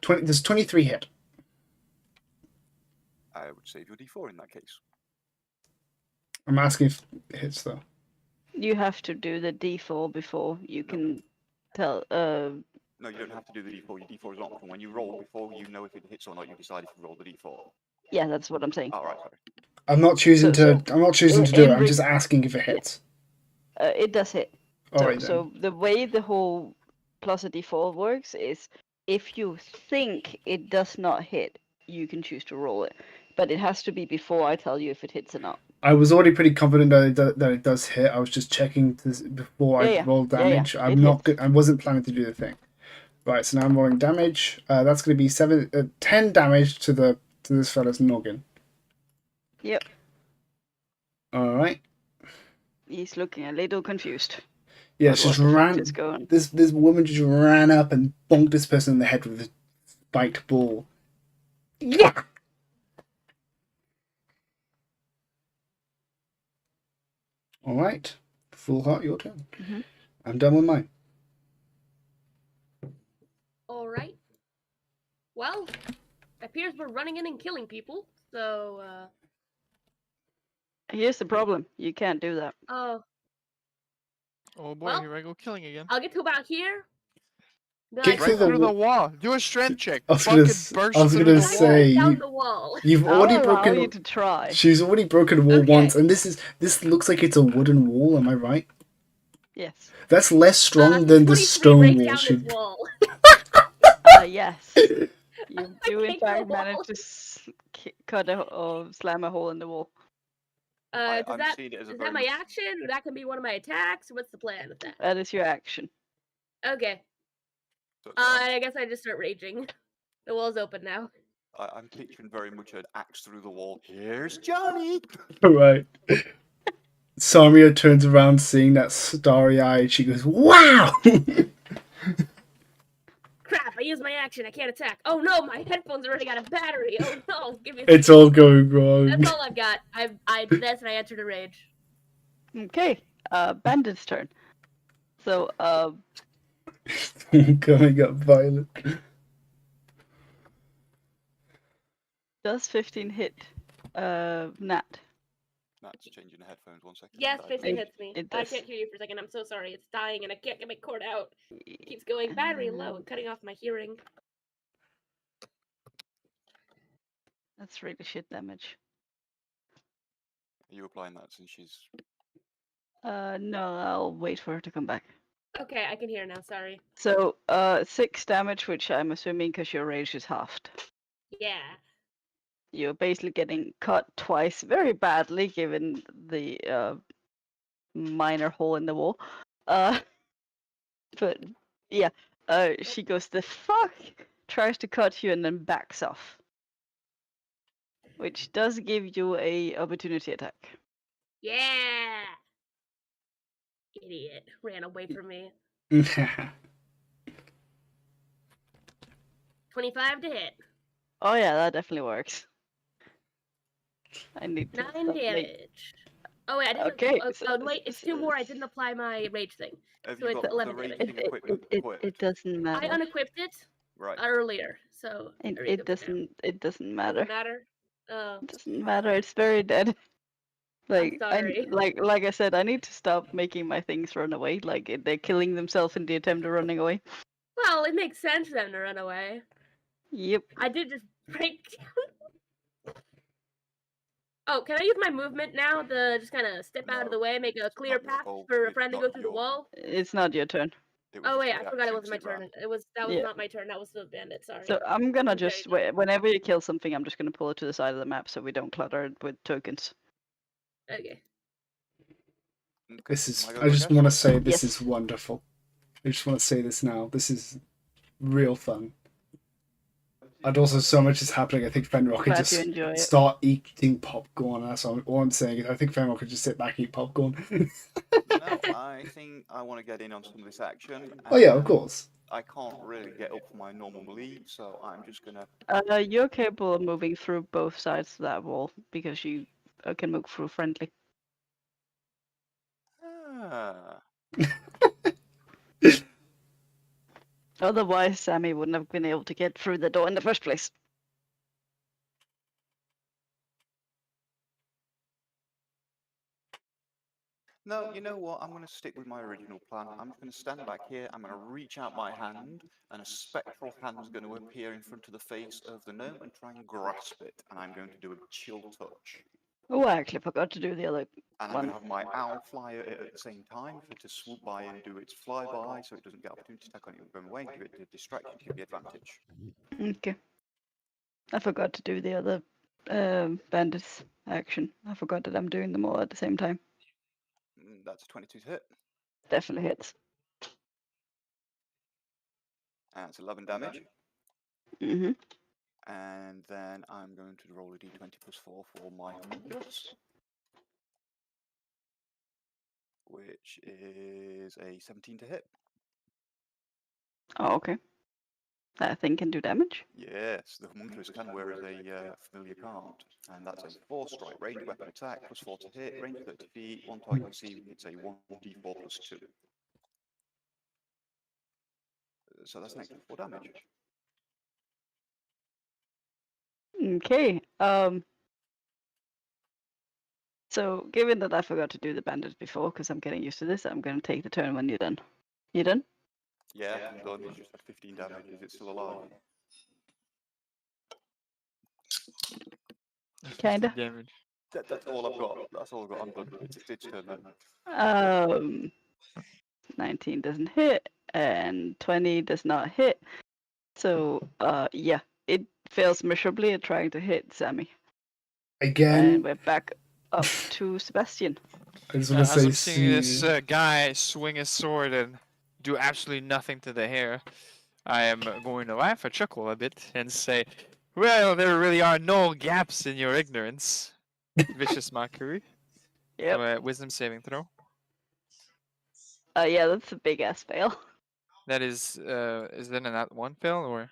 20. There's 23 hit. I would save your d4 in that case. I'm asking if it hits though. You have to do the d4 before you can tell. No, you don't have to do the d4. Your d4 is not. When you roll, before you know if it hits or not, you decide if you roll the d4. Yeah, that's what I'm saying. Oh, right, sorry. I'm not choosing to. I'm not choosing to do it. I'm just asking if it hits. It does hit. All right, then. So the way the whole plus a d4 works is if you think it does not hit, you can choose to roll it, but it has to be before I tell you if it hits or not. I was already pretty confident that it does hit. I was just checking before I rolled damage. Yeah, I'm not good. I wasn't planning to do the thing. Right, so now I'm rolling damage. That's going to be 10 damage to this fella's noggin. Yep. All right. He's looking a little confused. Yeah, she just ran. This woman just ran up and bonked this person in the head with a spiked ball. Yeah. All right, full heart, your turn. Mm-hmm. I'm done with mine. All right. Well, it appears we're running in and killing people. So. Here's the problem. You can't do that. Oh. Oh boy, Well, here I go killing again. I'll get to about here. Kick Right through the wall. Do a strength check. I was gonna say down the wall. You've already broken. You to try. She's already broken a wall once, and this looks like it's a wooden wall. Am I right? Yes. That's less strong than the stone wall. Yes. You do in fact manage to cut or slam a hole in the wall. Is that my action? That can be one of my attacks. What's the plan with that? That is your action. Okay. I guess I just start raging. The wall's open now. I'm picturing very much an axe through the wall. Here's Johnny. All right. Samia turns around, seeing that starry eye. She goes, "Wow!" Crap! I used my action. I can't attack. Oh no! My headphones already got a battery. Oh no! Give me. It's all going wrong. That's all I've got. I did this and I entered a rage. Okay. Bandit's turn. So coming up violent. Does 15 hit Nat? Nat's changing the headphones 1 second. Yes, 15 hits me. It I does. can't hear you for a second. I'm so sorry. It's dying and I can't get my cord out. It keeps going battery low and cutting off my hearing. That's really shit damage. Are you applying that since she's... No, I'll wait for her to come back. Okay, I can hear now, sorry. So, 6 damage, which I'm assuming because your rage is halved. Yeah. You're basically getting cut twice very badly, given the minor hole in the wall. But, yeah, she goes, "The fuck?" Tries to cut you and then backs off. Which does give you a opportunity attack. Yeah! Idiot. Ran away from me. 25 to hit. Oh yeah, that definitely works. I need to 9 damage. Oh wait, I didn't. Okay. Wait, it's 2 more. I didn't apply my rage thing. Have so you it's got 11 the damage. raging equipment equipped? It doesn't matter. I unequipped it earlier, so it doesn't matter. Doesn't matter. It doesn't matter. It's very dead. Like I'm sorry. like I said, I need to stop making my things run away. Like they're killing themselves in the attempt of running away. Well, it makes sense for them to run away. Yep. I did just break down. Oh, can I use my movement now to just kind of step out of the way, make a clear path for a friend to go through the wall? It's not your turn. Oh wait, I forgot it wasn't my turn. That was not my turn. That was the bandit. Sorry. So I'm gonna just whenever you kill something, I'm just gonna pull it to the side of the map so we don't clutter it with tokens. Okay. This is. I just want to say this is wonderful. I just want to say this now. This is real fun. And also, so much is happening. I think Fenrir could Glad you just enjoy it. start eating popcorn. That's all I'm saying. I think Fenrir could just sit back and eat popcorn. No, I think I want to get in on some of this action. Oh yeah, of and course. I can't really get up for my normal leap, so I'm just gonna. You're capable of moving through both sides of that wall because you can move through friendly. Ah. Otherwise, Sammy wouldn't have been able to get through the door in the first place. No, you know what? I'm going to stick with my original plan. I'm just going to stand back here. I'm going to reach out my hand, and a spectral hand's going to appear in front of the face of the gnome and try and grasp it. And I'm going to do a chill touch. Oh, I actually forgot to do the other And I'm going to have my owl fly at it at the same time for it to swoop by and do its flyby, so it doesn't get opportunity to attack on it going away. Give it a distraction to give the advantage. Okay. I forgot to do the other bandits action. I forgot that I'm doing them all at the same time. That's a 22 to hit. Definitely hits. And it's 11 damage. Mm-hmm. And then I'm going to roll a d20 plus 4 for my homunculus, which is a 17 to hit. Oh, okay. That thing can do damage? Yes, the homunculus can, whereas a familiar can't. And that's a 4-strike range weapon attack, plus 4 to hit, range 30 feet, one target you see, it's a 1d4 plus 2. So that's an extra 4 damage. Okay. So, given that I forgot to do the bandits before, because I'm getting used to this, I'm going to take the turn when you're done. You done? Yeah, I'm done. It's just had 15 damage. Is it still alive? Kinda. Damage. That's all I've got. That's all I've got. I'm done. It's its turn then. 19 doesn't hit, and 20 does not hit. So, yeah, it fails miserably at trying to hit Sammy. And Again, we're back up to Sebastian. I just want to As say, I'm seeing this guy swing his sword and do absolutely nothing to the hair, I am going to laugh or chuckle a bit and say, well, there really are no gaps in your ignorance. Vicious mockery. Yep. So, wisdom saving throw. Yeah, that's a big ass fail. That is that a nat 1 fail or?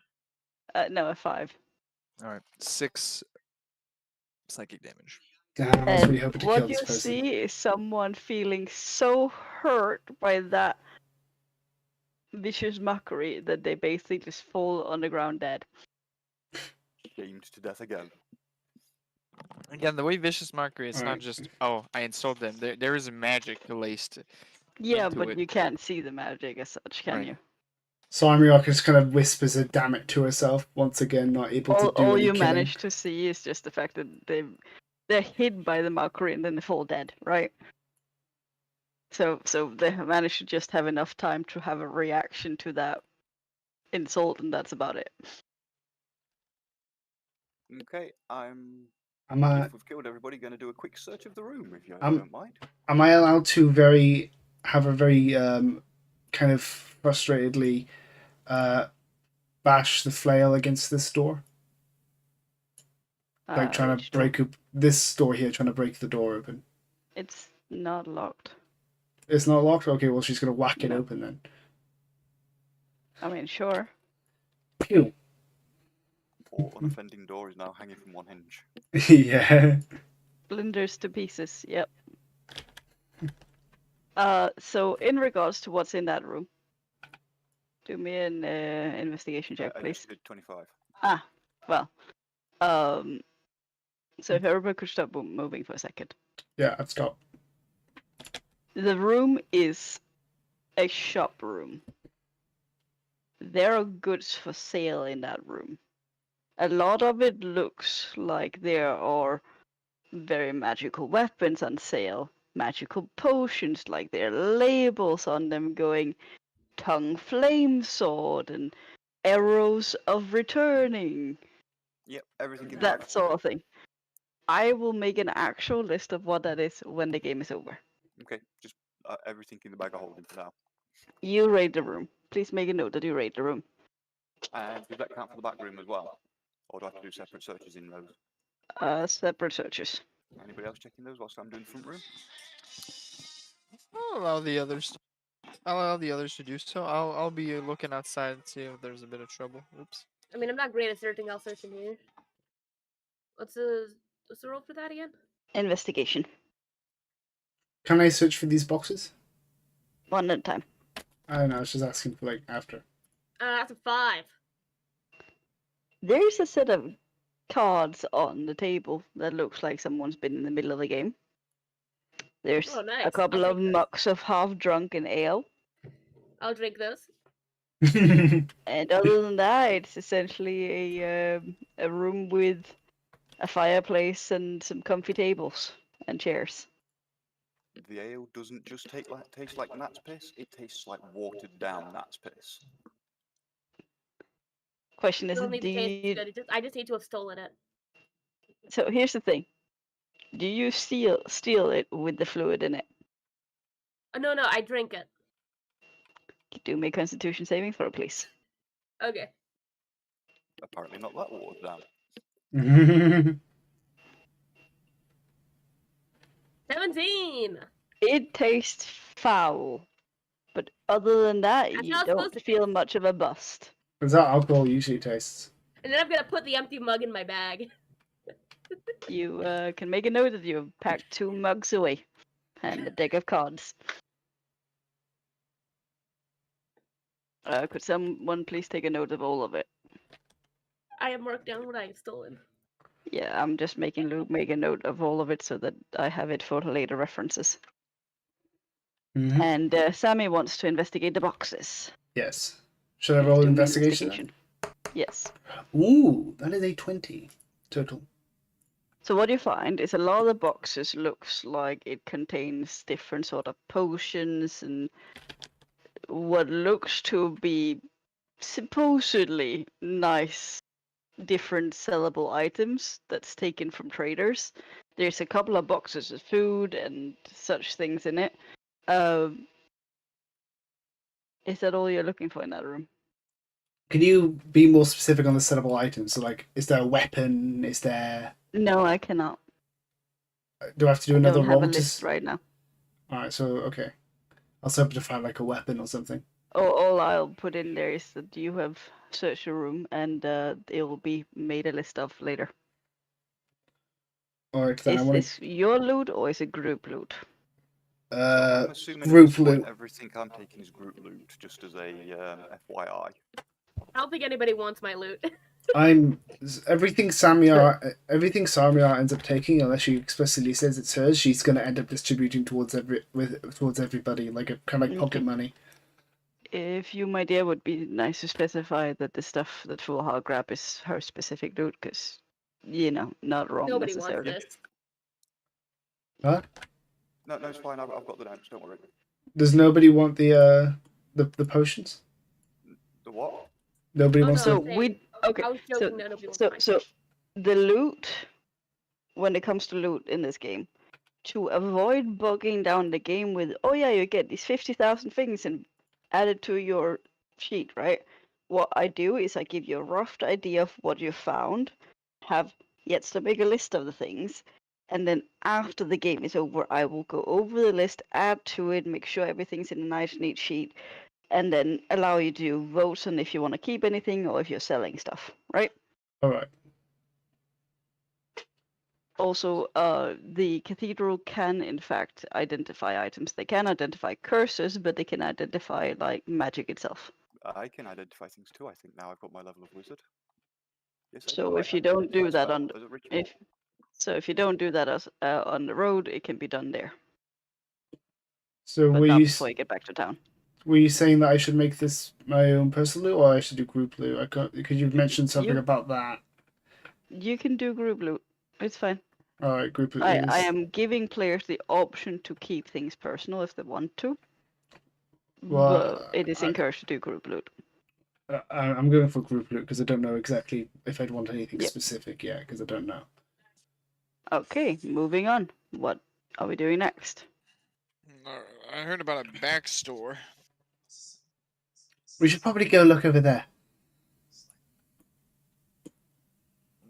No, a 5. Alright, 6 psychic damage. damn, I was really And hoping to kill what this you person. see is someone feeling so hurt by that vicious mockery that they basically just fall on the ground dead. Shamed to death again. Again, the way vicious mockery, it's not Alright. just, oh, I insulted them. There is magic laced Yeah, into but it. you can't see the magic as such, can Right. you? Sarmiok just kind of whispers a damn it to herself, once again, not able to do All any you killing. manage to see is just the fact that they're hit by the mockery and then they fall dead, right? So they have managed to just have enough time to have a reaction to that insult, and that's about it. Okay, Am I, if we've killed everybody, going to do a quick search of the room, if you I'm- don't mind. am I allowed to have a very kind of frustratedly bash the flail against this door? Like trying Which to door? break up this door here, trying to break the door open. It's not locked. It's not locked? Okay, well, she's going to whack it No. open then. I mean, sure. Pew! Poor unoffending door is now hanging from one hinge. Yeah. Splinters to pieces, yep. So in regards to what's in that room, do me an investigation check, I please. just did 25. Ah, well. So if everybody could stop moving for a second. Yeah, I've stopped. The room is a shop room. There are goods for sale in that room. A lot of it looks like there are very magical weapons on sale. Magical potions, like there are labels on them going tongue flame sword and arrows of returning. Yep, everything in the That bag. sort of thing. I will make an actual list of what that is when the game is over. Okay, just everything in the bag of holding for now. You raid the room. Please make a note that you raid the room. And does that count for the back room as well? Or do I have to do separate searches in those? Separate searches. Anybody else checking those whilst I'm doing the front room? I'll allow the others. I'll allow the others to do so. I'll be looking outside and see if there's a bit of trouble. Oops. I mean, I'm not great at searching. I'll search in here. What's the roll for that again? Investigation. Can I search for these boxes? One at a time. I don't know. I was just asking for like after. That's a 5. There's a set of cards on the table that looks like someone's been in the middle of the game. There's Oh, nice. a couple I'll of take those. mugs of half-drunken ale. I'll drink those. And other than that, it's essentially a room with a fireplace and some comfy tables and chairs. The ale doesn't just taste like gnat's piss, it tastes like watered down gnat's piss. Question is, Don't need do to taste you... good. I just need to have stolen it. So here's the thing. Do you steal it with the fluid in it? No, I drink it. Do me a Constitution saving throw, please. Okay. Apparently not that watered down. 17. It tastes foul, but other than that, That's you how it's supposed don't to feel taste. much of a bust. Is that alcohol usually tastes? And then I'm gonna put the empty mug in my bag. You can make a note that you've packed 2 mugs away and a deck of cards. Could someone please take a note of all of it? I have marked down what I have stolen. Yeah, I'm just making Luke make a note of all of it so that I have it for later references. Mm-hmm. And Sammy wants to investigate the boxes. Yes. Should I Please roll do me investigation? Yes. Ooh, that is a 20 total. So what you find is a lot of the boxes looks like it contains different sort of potions and what looks to be supposedly nice different sellable items that's taken from traders. There's a couple of boxes of food and such things in it. Is that all you're looking for in that room? Can you be more specific on the sellable items? So, like, is there a weapon? Is there? No, I cannot. Do I have to do I another don't have a roll? list right now. All right, so okay. I was hoping to find like a weapon or something. All I'll put in there is that you have searched your room and it will be made a list of later. All right, then Is I want this your loot or is it group loot? So I'm assuming at group this point loot. everything I'm taking is group loot, just as a FYI. I don't think anybody wants my loot. Everything Samia ends up taking, unless she explicitly says it's hers, she's going to end up distributing towards everybody, like a kind of like pocket Okay. money. If you, my dear, would be nice to specify that the stuff that Full grab is her specific loot, because, you know, not wrong Nobody wants necessarily. this. Huh? No, it's fine. I've got the notes. Don't worry. Does nobody want the potions? The what? Nobody Oh, wants no, to. I'm saying- I was joking. No, nobody wants mine. So the loot, when it comes to loot in this game, to avoid bogging down the game with, oh yeah, you get these 50,000 things and add it to your sheet, right? What I do is I give you a rough idea of what you found, have yet to make a list of the things, and then after the game is over, I will go over the list, add to it, make sure everything's in a nice, neat sheet, and then allow you to vote on if you want to keep anything or if you're selling stuff, right? All right. Also, the cathedral can, in fact, identify items. They can identify curses, but they can identify, like, magic itself. I can identify things too. I think now I've got my level of wizard. Yes, I So do. if I you don't identify do that spell on, as a ritual. if you don't do that as on the road, it can be done there, So but not before you get back to town. were you saying that I should make this my own personal loot, or I should do group loot? Because you've mentioned something about that. You can do group loot. It's fine. All right, group loot. I am giving players the option to keep things personal if they want to. Well, but it is encouraged to do group loot. I'm going for group loot because I don't know exactly if I'd want anything Yep. specific yet, because I don't know. Okay, moving on. What are we doing next? I heard about a back store. We should probably go look over there.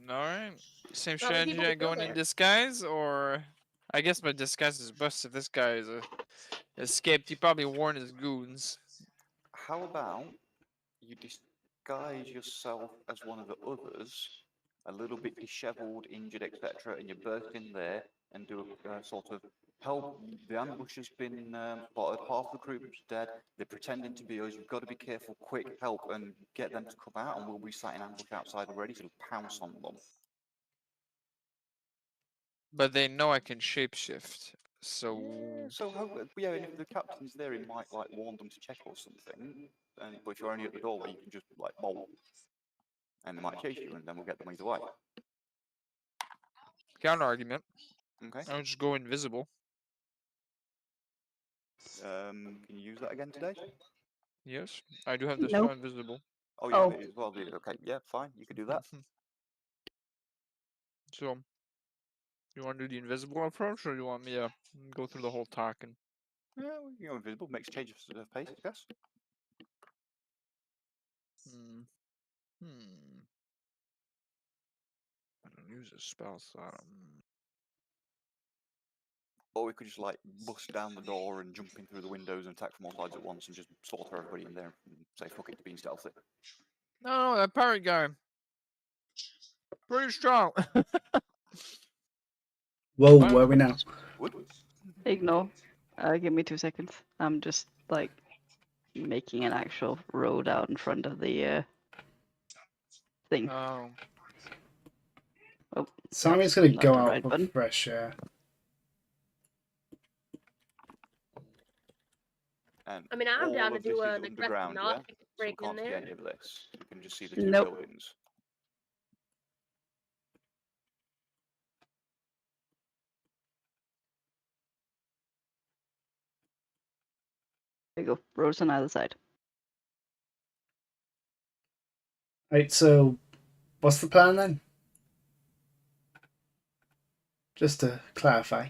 Alright. Same Well, the strategy, people I who go go in there. disguise, or I guess my disguise is bust if this guy is escaped. He probably warned his goons. How about you disguise yourself as one of the others, a little bit dishevelled, injured, etc., and you burst in there and do a sort of help. The ambush has been spotted. Half the group's dead. They're pretending to be us. You've got to be careful. Quick, help and get them to come out, and we'll be sat in ambush outside ready to pounce on them. But they know I can shapeshift, so Yeah, and if the captain's there, he might like warn them to check or something. But if you're only at the doorway, you can just like bolt, and they might chase you, and then we'll get them either way. counter argument. Okay. I'll just go invisible. Can you use that again today? Yes, I do have this No. invisible. Oh, yeah, Oh. as well. Okay, yeah, fine. You could do that. So, you want to do the invisible approach, or you want me to go through the whole talking? Yeah, you know, invisible makes change of pace, I guess. I don't use a spell slot. Or we could just like bust down the door and jump in through the windows and attack from all sides at once and just slaughter everybody in there and say fuck it to being stealthy. No, that pirate guy. Pretty strong. Whoa, What? where are we now? Would? Ignore. Give me 2 seconds. I'm just like making an actual road out in front of the thing. Oh. Oh, Sami's that's gonna not go the out right for button. fresh air. And I mean, I'm all down to of this do is an aggressive underground, knock, yeah? So we break in can't see there. any of this. You can just see the two Nope. buildings. There you go. Roads on either side. Right, so what's the plan then? Just to clarify.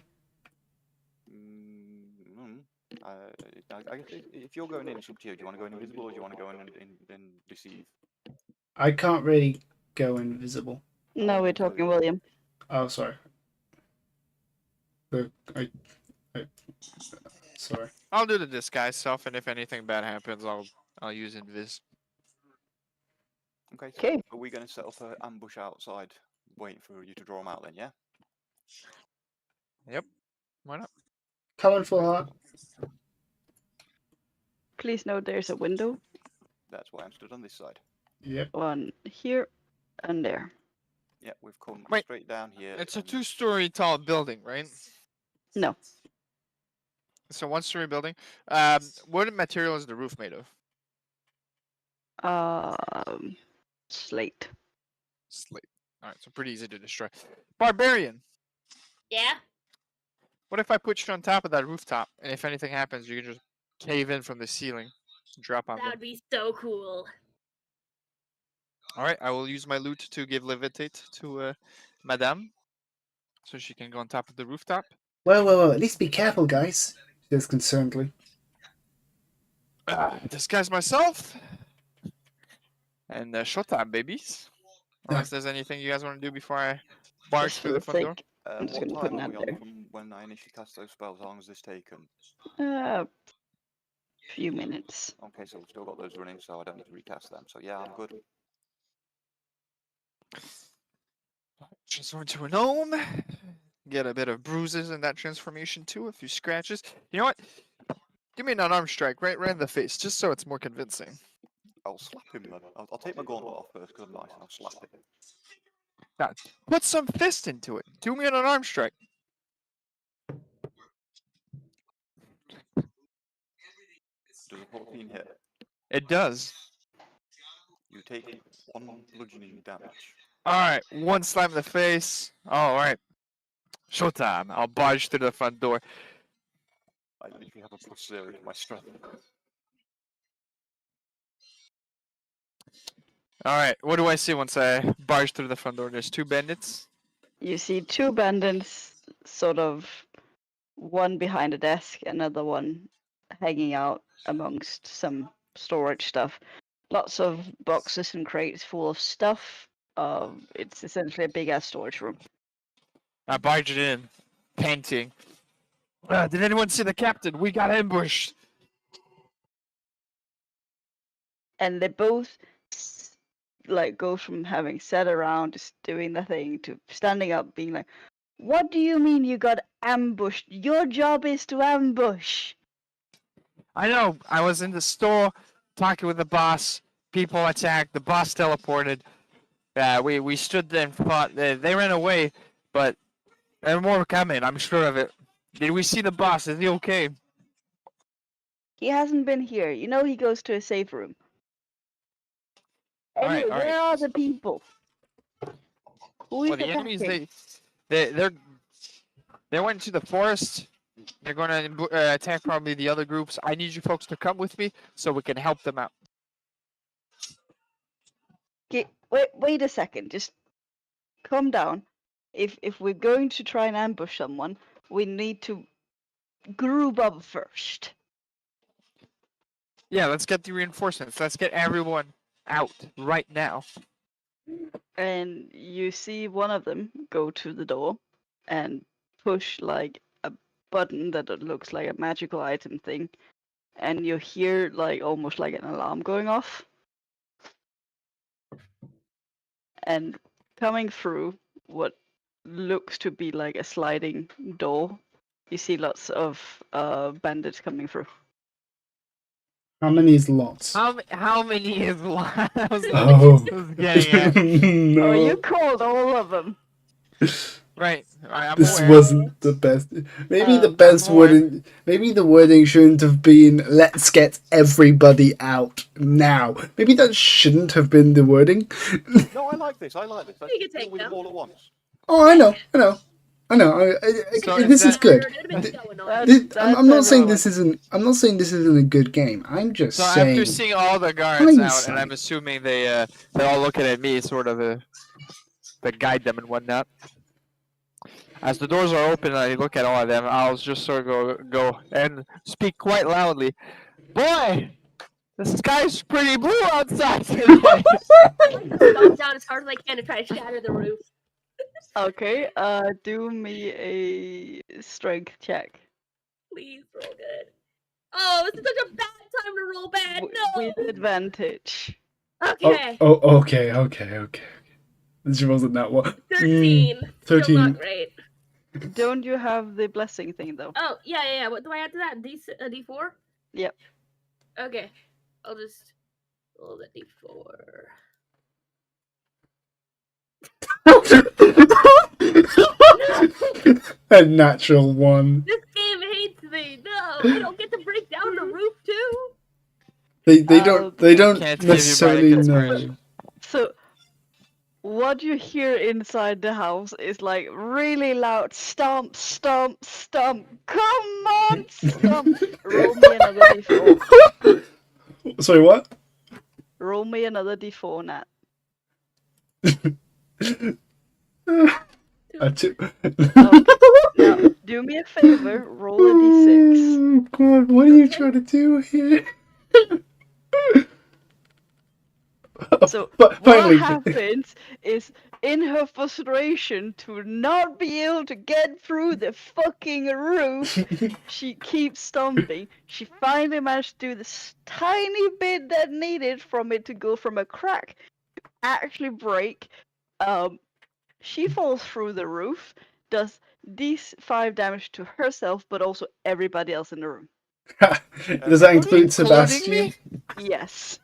I guess if you're going in, it's up to you. Do you want to go in invisible or do you want to go in and deceive? I can't really go invisible. No, we're talking William. Oh, sorry. I sorry. I'll do the disguise stuff, and if anything bad happens, I'll use invis. Okay. Okay. Are we going to set up an ambush outside, waiting for you to draw them out then? Yeah. Yep. Why not? Colourful heart. Please note there's a window. That's why I'm stood on this side. Yep. One here and there. Yeah, we've come Wait, straight down here. It's a and- 2-story tall building, right? No. It's a 1-story building. What material is the roof made of? Slate. Slate. All right, so pretty easy to destroy. Barbarian. Yeah. What if I put you on top of that rooftop, and if anything happens, you can just cave in from the ceiling, drop on That them. would be so cool. All right, I will use my loot to give levitate to Madame, so she can go on top of the rooftop. Whoa. At least be careful, guys. She says concernedly. Disguise myself. And showtime, babies. Unless there's anything you guys want to do before I barge Just through for the front door. sake. I'm just what gonna put time an are ad we on there. from when I initially cast those spells? How long has this taken? Few minutes. Okay, so we've still got those running, so I don't need to recast them. So yeah, I'm good. Transform into a gnome. Get a bit of bruises in that transformation too, a few scratches. You know what? Give me an unarmed strike right in the face, just so it's more convincing. I'll slap him then. I'll take my gauntlet off first because I'm nice, and I'll slap him. Now, put some fist into it. Do me an unarmed strike. Does a 14 hit? It does. You take 1 bludgeoning damage. Alright, 1 slap in the face. Alright. Showtime. I'll barge through the front door. I literally have a +0 to my strength. Alright, what do I see once I barge through the front door? There's 2 bandits. You see 2 bandits, sort of one behind a desk, another one hanging out amongst some storage stuff. Lots of boxes and crates full of stuff, It's essentially a big ass storage room. I barged in, panting. Did anyone see the captain? We got ambushed. And they both like go from having sat around just doing nothing to standing up being like, what do you mean you got ambushed? Your job is to ambush. I know. I was in the store talking with the boss. People attacked. The boss teleported. We stood there and fought. They ran away, but there are more coming. I'm sure of it. Did we see the boss? Is he okay? He hasn't been here. You know he goes to a safe room. Anyway, all right. where are the people? Who is Well, the attacking? enemies they went to the forest. They're going to attack probably the other groups. I need you folks to come with me so we can help them out. Okay, wait a second. Just calm down. If we're going to try and ambush someone, we need to group up first. Yeah, let's get the reinforcements. Let's get everyone out right now. And you see one of them go to the door and push like a button that looks like a magical item thing, and you hear like almost like an alarm going off. And coming through what looks to be like a sliding door, you see lots of bandits coming through. How many is lots? How many is lots? Oh. Oh, No. you called all of them. Right. I'm This aware. wasn't the best. Maybe the best I'm aware. wording. Maybe the wording shouldn't have been "Let's get everybody out now." Maybe that shouldn't have been the wording. No, I like this. I like this. Let's You can deal take with them them. all at once. Oh, So This is is good. That's I'm not saying this everyone. isn't. I'm not saying this isn't a good game. I'm just So saying. after seeing all the guards out, Hindsight. and I'm assuming they're all looking at me, sort of to guide them and whatnot. As the doors are open, and I look at all of them. I'll just sort of go and speak quite loudly. Boy, the sky's pretty blue outside today. Stomp down as hard as I can to try to shatter the roof. Okay, do me a strength check. Please roll good. Oh, this is such a bad time to roll bad. With No. advantage. Okay. Okay. This wasn't that one. 13. Still 13. not great. Don't you have the blessing thing though? Oh, yeah. What do I add to that? D4? Yep. Okay. I'll just roll the D4. A natural one. This game hates me. No, I don't get to break down the roof too. They don't Can't give you necessarily bardic know. inspiration. So, what you hear inside the house is like really loud stomp, stomp, stomp. Come on, stomp. Roll me another d4. Sorry, what? Roll me another d4, Nat. Now, do me a favor, roll a d6. Oh God, what are you trying to do here? So Finally. what happens is, in her frustration to not be able to get through the fucking roof, she keeps stomping. She finally managed to do this tiny bit that needed from it to go from a crack to actually break. She falls through the roof, does these 5 damage to herself, but also everybody else in the room. Does that include Including Sebastian? me? Yes.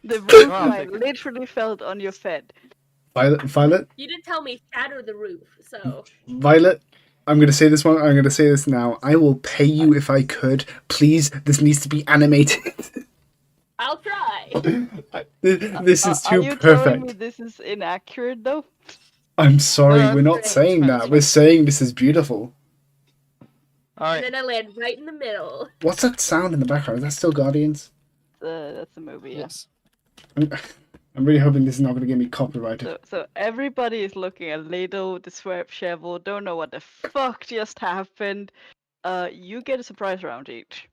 The roof Wow. line literally fell on your head. Violet, You didn't tell me shatter the roof, so. Violet, I'm gonna say this one. I'm gonna say this now. I will pay you if I could. Please, this needs to be animated. I'll try. This is Are too you telling me perfect. this is inaccurate though? I'm sorry, No, we're not great. saying Fine, that. it's We're fine. saying this is beautiful. All And right. then I land right in the middle. What's that sound in the background? Is that still Guardians? That's a movie, yeah. Yes. I'm really hoping this is not going to get me copyrighted. So everybody is looking a little disheveled, don't know what the fuck just happened. You get a surprise round each.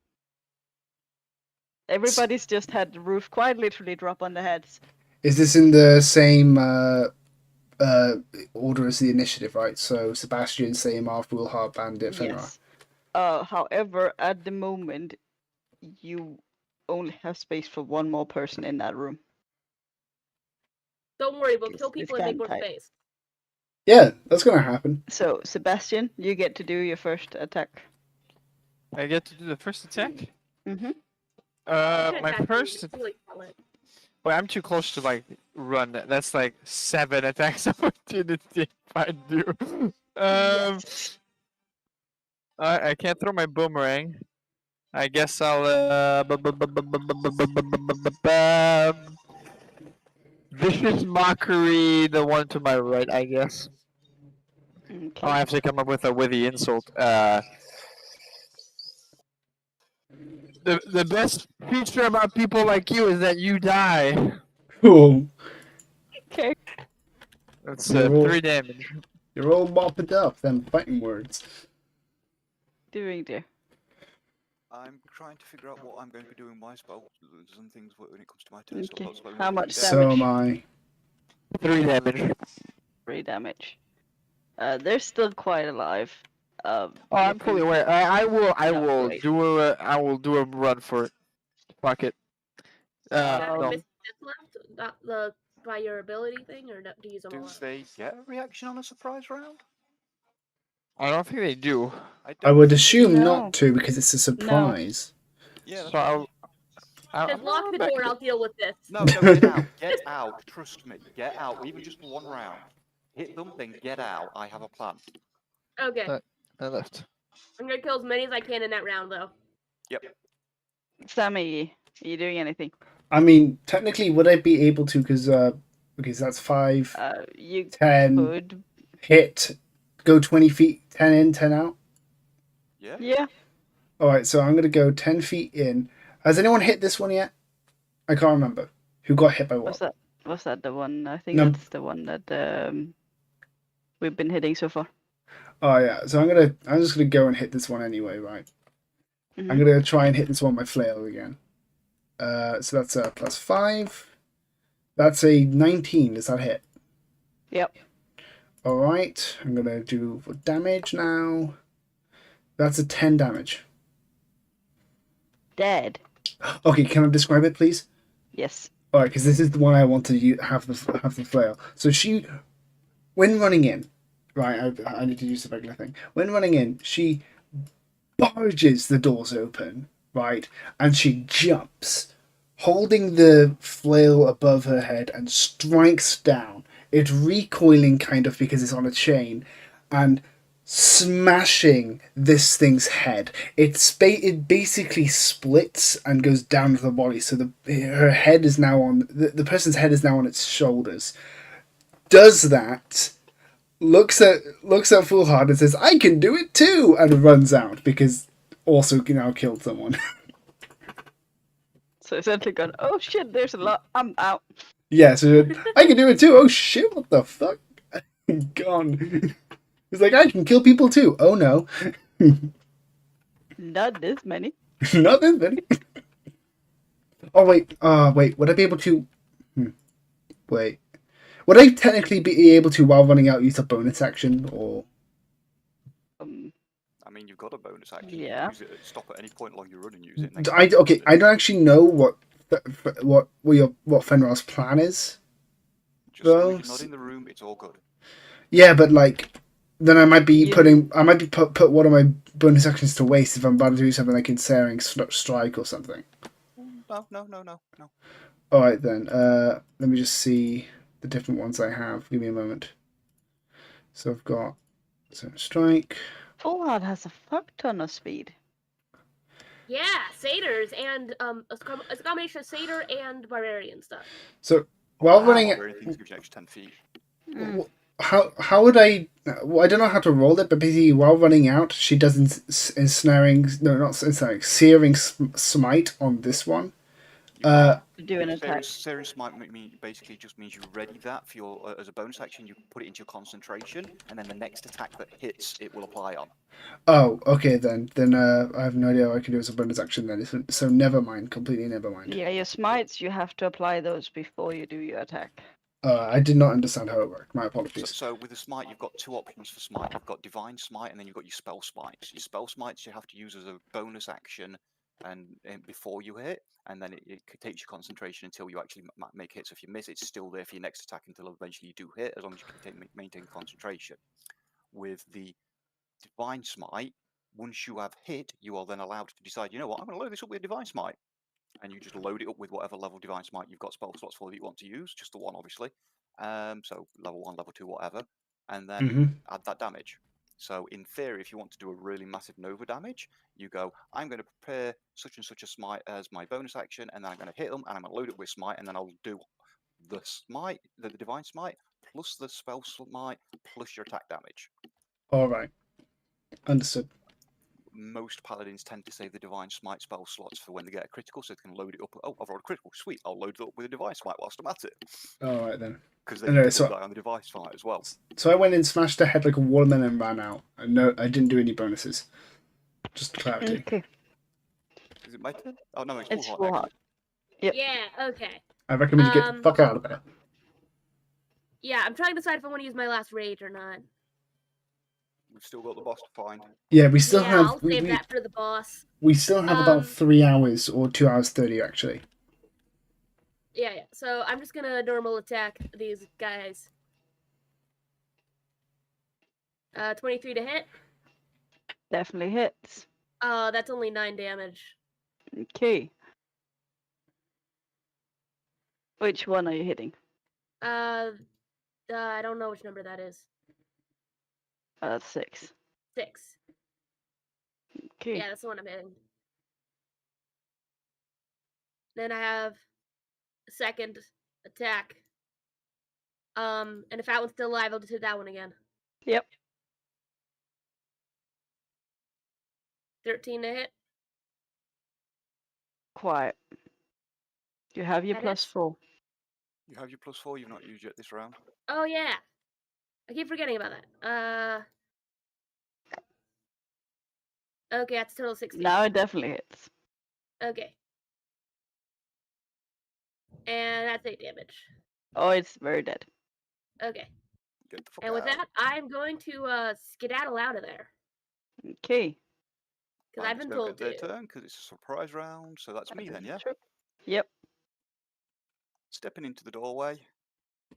Everybody's just had the roof quite literally drop on their heads. Is this in the same order as the initiative, right? So Sebastian, Samar, Foolharp, Bandit, Fenrir. Yes. However, at the moment, you only have space for one more person in that room. Don't worry, we'll It's- kill people it's and make kinda more tight. space. Yeah, that's gonna happen. So, Sebastian, you get to do your first attack. I get to do the first attack. Mm-hmm. My first. Well, I'm too close to like run. That's like 7 attacks opportunity if I do. Yes. I can't throw my boomerang. I guess I'll vicious mockery, the one to my right, I guess. Okay. I'll have to come up with a witty insult. The best feature about people like you is that you die. Cool. Okay. That's You're all- 3 damage. You're all mopped up, them fighting words. Doing there. I'm trying to figure out what I'm going to be doing with my spell. Some things when it comes to my turn. So Okay. I've got spelling How of much three So damage? am I. 3 damage. 3 damage. They're still quite alive. Oh, I'm fully aware. I will great. do a run for it. Fuck it. No. Left, not the by your ability thing, or do you use them Do all up? they get a reaction on a surprise round? I don't think they do. I would think assume No. not to because it's a surprise. Yeah. So Just lock the door. I'll deal with this. No, get out. Get out. Trust me. Get out. Even just one round. Hit them, then get out. I have a plan. Okay. I left. I'm gonna kill as many as I can in that round, though. Yep. Sammy, are you doing anything? I mean, technically, would I be able to? Because that's 5, You 10, could. hit, go 20 feet, 10 in, 10 out. Yeah. Yeah. All right, so I'm gonna go 10 feet in. Has anyone hit this one yet? I can't remember who got hit by what. Was that the one? I think No. that's the one that we've been hitting so far. Oh yeah, so I'm just gonna go and hit this one anyway, right? Mhm. I'm gonna try and hit this one with my flail again. So that's a +5. That's a 19. Does that hit? Yep. All right, I'm gonna do for damage now. That's a 10 damage. Dead. Okay, can I describe it, please? Yes. All right, because this is the one I want to have the flail. So she, when running in, right? I need to use the regular thing. When running in, she barges the doors open, right, and she jumps, holding the flail above her head, and strikes down. It's recoiling kind of because it's on a chain, and smashing this thing's head. It basically splits and goes down to the body. So her head is now on the person's head is now on its shoulders. Does that? Looks at Foolhard and says, "I can do it too," and runs out because also now killed someone. So essentially gone, oh shit, there's a lot. I'm out. Yeah, so I can do it too. Oh shit, what the fuck? Gone. He's like, I can kill people too. Oh no. Not this many. Not this many. Oh wait, would I be able to wait. Would I technically be able to, while running out, use a bonus action, or I mean, you've got a bonus action. Yeah. Use it. Stop at any point while you're running. Use it. I don't actually know what Fenrir's plan is. Just as long as you're not in the room, it's all good. Yeah, but like, then I might be put one of my bonus actions to waste if I'm about to do something like Ensnaring Strike or something. No. All right then. Let me just see the different ones I have. Give me a moment. So I've got Strike. Fullhard has a fuck ton of speed. Yeah, satyrs and it's a combination of satyr and barbarian stuff. So while running, Everything's gives you extra 10 feet. how would I? Well, I don't know how to roll it, but basically, while running out, she does searing smite on this one, do an attack. Searing Smite basically just means you ready that for your as a bonus action. You put it into your concentration, and then the next attack that hits it will apply on. Oh, okay then. Then I have no idea what I can do as a bonus action then. So never mind. Completely never mind. Yeah, your smites, you have to apply those before you do your attack. I did not understand how it worked. My apologies. So with the Smite, you've got two options for Smite. You've got Divine Smite, and then you've got your Spell Smites. Your Spell Smites you have to use as a bonus action and before you hit, and then it takes your concentration until you actually make hits. If you miss, it's still there for your next attack until eventually you do hit, as long as you can maintain concentration. With the Divine Smite, once you have hit, you are then allowed to decide, you know what, I'm going to load this up with a Divine Smite. And you just load it up with whatever level Divine Smite you've got spell slots for that you want to use, just the one, obviously. So level 1, level 2, whatever, and then add that damage. So in theory, if you want to do a really massive Nova damage, you go, I'm going to prepare such and such a Smite as my bonus action, and then I'm going to hit them, and I'm going to load it with Smite, and then I'll do the Smite, the Divine Smite, plus the Spell Smite, plus your attack damage. All right. Understood. Most paladins tend to save the Divine Smite spell slots for when they get a critical, so they can load it up. Oh, I've rolled a critical. Sweet, I'll load it up with a Divine Smite whilst I'm at it. All right then. Because they die on the Divine Smite as well. So I went and smashed the head like a wall and then ran out. No, I didn't do any bonuses. Just clarity. Okay. Is it my turn? Oh no, It's full heart. Yep. Yeah, okay. I recommend you get the fuck out of there. Yeah, I'm trying to decide if I want to use my last rage or not. We've still got the boss to find. Yeah, we still have. I'll save that for the boss. We still have about 3 hours or 2 hours 30 actually. Yeah. So I'm just gonna normal attack these guys. 23 to hit. Definitely hits. That's only 9 damage. Okay. Which one are you hitting? I don't know which number that is. 6. 6. Okay. Yeah, that's the one I'm hitting. Then I have a second attack. And if that one's still alive, I'll just hit that one again. Yep. 13 to hit. Quiet. You have your +4. You have your +4 you've not used yet this round. Oh yeah. I keep forgetting about that. Okay, that's total 16. Now it definitely hits. Okay. And that's 8 damage. Oh, it's very dead. Okay. Get the fuck And with out. that, I'm going to skedaddle out of there. Okay. Because I've been told their to. turn because it's a surprise round, so that's me then, yeah? Sure. Yep. Stepping into the doorway,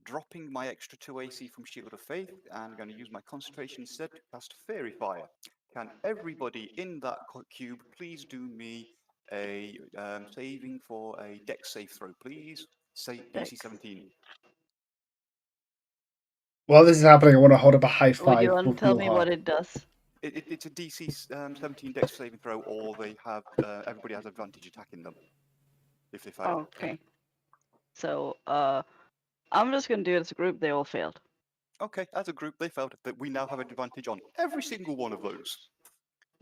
dropping my extra 2 AC from Shield of Faith, and going to use my concentration instead to cast Fairy Fire. Can everybody in that cube please do me a saving for a Dex save throw, please? Say DC 17. While this is happening, I want to hold up a high Would five. you want to tell me what it does? It's a DC 17 Dex saving throw, or they have everybody has advantage attacking them if they fail. Okay. So, I'm just gonna do it as a group. They all failed. Okay, as a group, they failed. But we now have an advantage on every single one of those.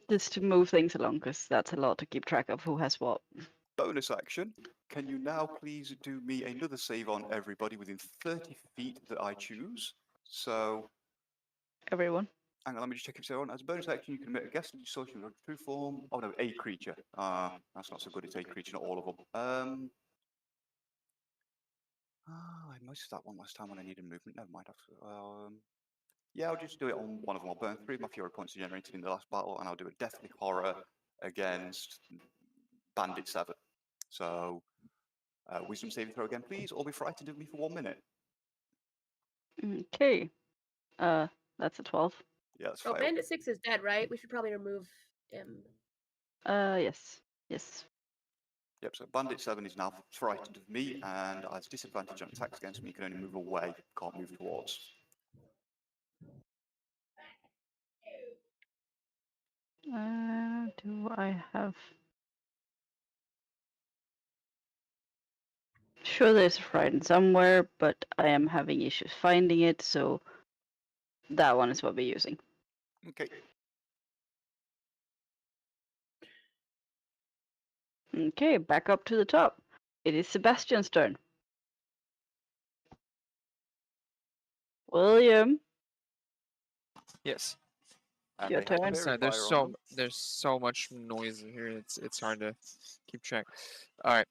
Just to move things along, because that's a lot to keep track of who has what. Bonus action. Can you now please do me another save on everybody within 30 feet that I choose? So, Everyone. hang on, let me just check if so on. As a bonus action, you can make a guess at your social true form. Oh no, a creature. That's not so good. It's a creature, not all of them. I missed that one last time when I needed movement. Never mind. Yeah, I'll just do it on one of them. I'll burn 3 of my Fury points generated in the last battle, and I'll do a Deathly Horror against Bandit 7. So, Wisdom saving throw again, please, or be frightened of me for 1 minute. Okay. That's a 12. Yeah, that's Oh, failed. Bandit 6 is dead, right? We should probably remove him. Yes. Yes. Yep, so Bandit 7 is now frightened of me, and has disadvantage on attacks against me. You can only move away, can't move towards. Do I have... Sure, there's a frighten somewhere, but I am having issues finding it, so that one is what we're using. Okay. Okay, back up to the top. It is Sebastian's turn. William, Yes. And Your they have turn. a Sorry, verifier on them. there's so much noise in here. It's hard to keep track. All right.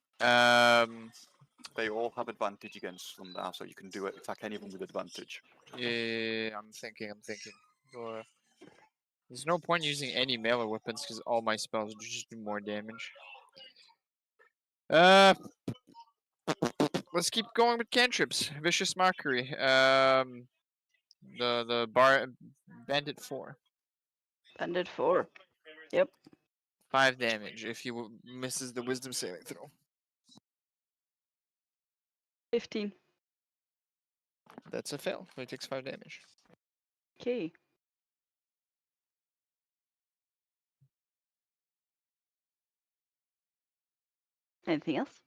They all have advantage against them now, so you can attack any of them with advantage. Yeah, I'm thinking. There's no point using any melee weapons because all my spells just do more damage. Let's keep going with cantrips. Vicious Mockery. The Bandit 4. Bandit 4. Yep. 5 damage if he misses the Wisdom saving throw. 15. That's a fail. He takes 5 damage. Okay. Anything else?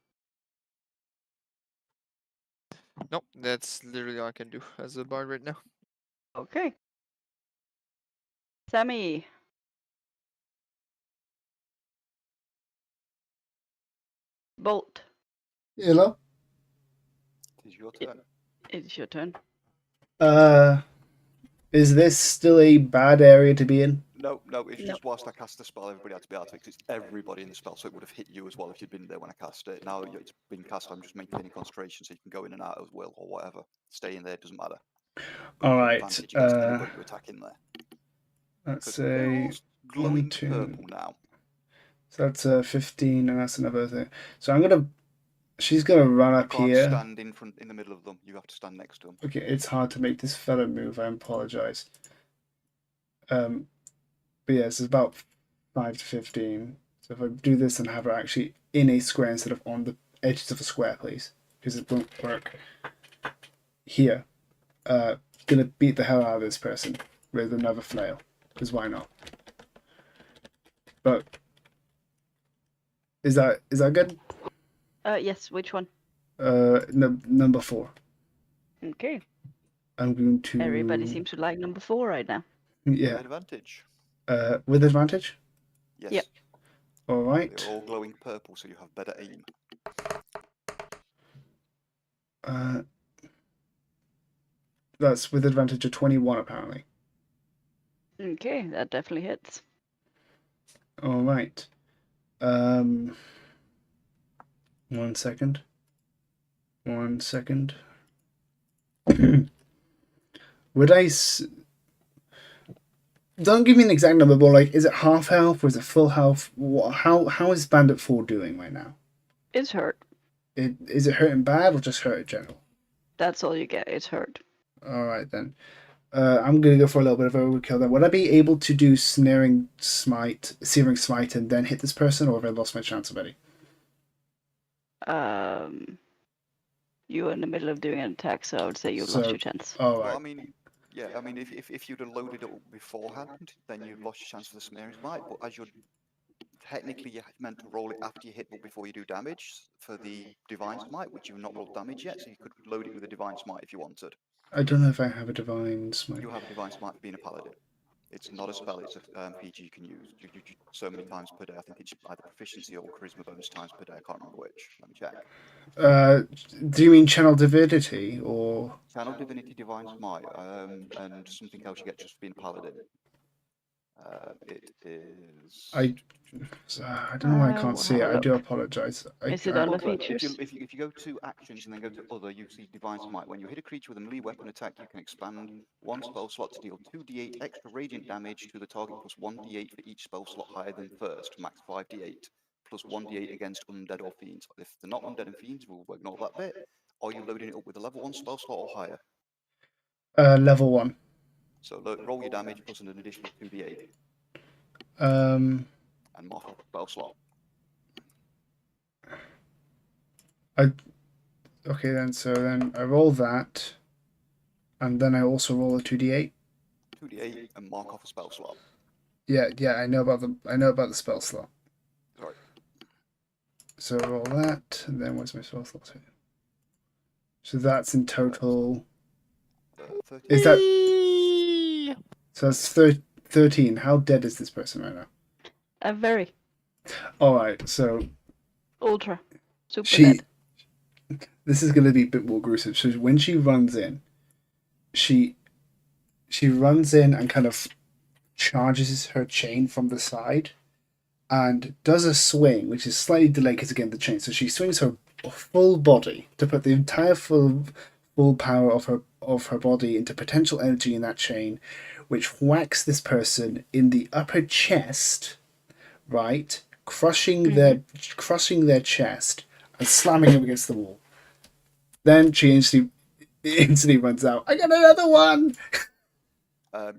Nope, that's literally all I can do as a bard right now. Okay. Sammy. Bolt. Hello. It is your turn. It's your turn. Is this still a bad area to be in? No, it's No. just whilst I cast the spell, everybody had to be out of it, 'cause it's everybody in the spell, so it would have hit you as well if you'd been there when I cast it. Now it's been cast, I'm just maintaining concentration, so you can go in and out as will or whatever. Stay in there, doesn't matter. But All you have right. advantage against anybody you attack in there. Let's 'Cause say they're all glowing 2. purple now. So that's 15, and that's another thing. So I'm gonna. She's gonna run You up can't here. stand in the middle of them. You have to stand next to them. Okay, it's hard to make this fella move. I apologize. But yeah, it's about 5 to 15. So if I do this and have her actually in a square instead of on the edges of a square, please, because it won't work. Here, gonna beat the hell out of this person with another flail, because why not? But is that good? Yes, which one? Number 4. Okay. I'm going to. Everybody seems to like number 4 right now. Yeah. Advantage. With advantage. Yes. Yep. All right. They're all glowing purple, so you have better aim. That's with advantage of 21 apparently. Okay, that definitely hits. All right. 1 second. 1 second. Would I? Don't give me an exact number, but like, is it half health or is it full health? How is Bandit 4 doing right now? It's hurt. Is it hurting bad or just hurt in general? That's all you get. It's hurt. All right then. I'm gonna go for a little bit of overkill then. Would I be able to do searing smite, and then hit this person, or have I lost my chance already? You were in the middle of doing an attack, so I would say you lost your chance. All Well, right. I mean, if you'd have loaded it up beforehand, then you've lost your chance for the smearing smite. But as you're technically you're meant to roll it after you hit, but before you do damage for the divine smite, which you've not rolled damage yet, so you could load it with a divine smite if you wanted. I don't know if I have a divine smite. You have a divine smite for being a paladin. It's not a spell; it's a PG you can use so many times per day. I think it's either proficiency or charisma bonus times per day. I can't remember which. Let me check. Do you mean channel divinity or Channel divinity, divine smite, and something else you get just for being a paladin. It is. I don't know why I can't see it. I do apologize. Is it on the Well, features? if you go to actions and then go to other, you see divine smite. When you hit a creature with a melee weapon attack, you can expand one spell slot to deal 2d8 extra radiant damage to the target plus 1d8 for each spell slot higher than first, max 5d8, plus 1d8 against undead or fiends. If they're not undead and fiends, we'll ignore that bit. Are you loading it up with a level 1 spell slot or higher? Level 1. So roll your damage plus an additional 2d8. And mark off spell slot. Okay then, so then I roll that, and then I also roll a 2d8. 2d8 and mark off a spell slot. Yeah, I know about the spell slot. Sorry. So roll that, and then where's my spell slot? So that's in total. Is that? So that's 13. How dead is this person right now? Very. All right, so Ultra. Super dead. this is going to be a bit more gruesome. So when she runs in, she runs in and kind of charges her chain from the side and does a swing, which is slightly delayed because again the chain. So she swings her full body to put the entire full power of her body into potential energy in that chain, which whacks this person in the upper chest, right, crushing their chest and slamming him against the wall. Then she instantly runs out. I got another one.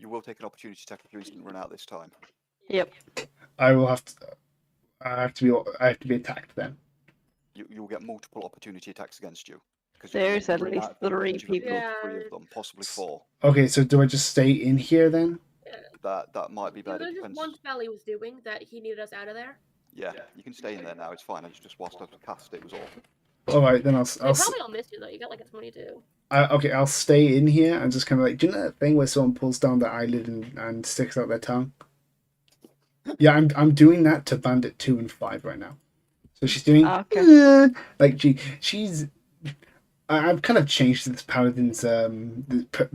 You will take an opportunity attack if you instantly run out this time. Yep. I have to be attacked then. You'll get multiple opportunity attacks against you. There's at least 3 people. Yeah. 3 of them, possibly 4. Okay, so do I just stay in here then? That might be There better. was just Depends. one spell he was doing that he needed us out of there. Yeah, you can stay in there now. It's fine. I just whilst I cast it was all. All right, then They probably all missed you though. You got like a 22. Okay, I'll stay in here and just kind of like, do you know that thing where someone pulls down their eyelid and sticks out their tongue? Yeah, I'm doing that to Bandit 2 and 5 right now. So she's doing like she's. I've kind of changed this paladin's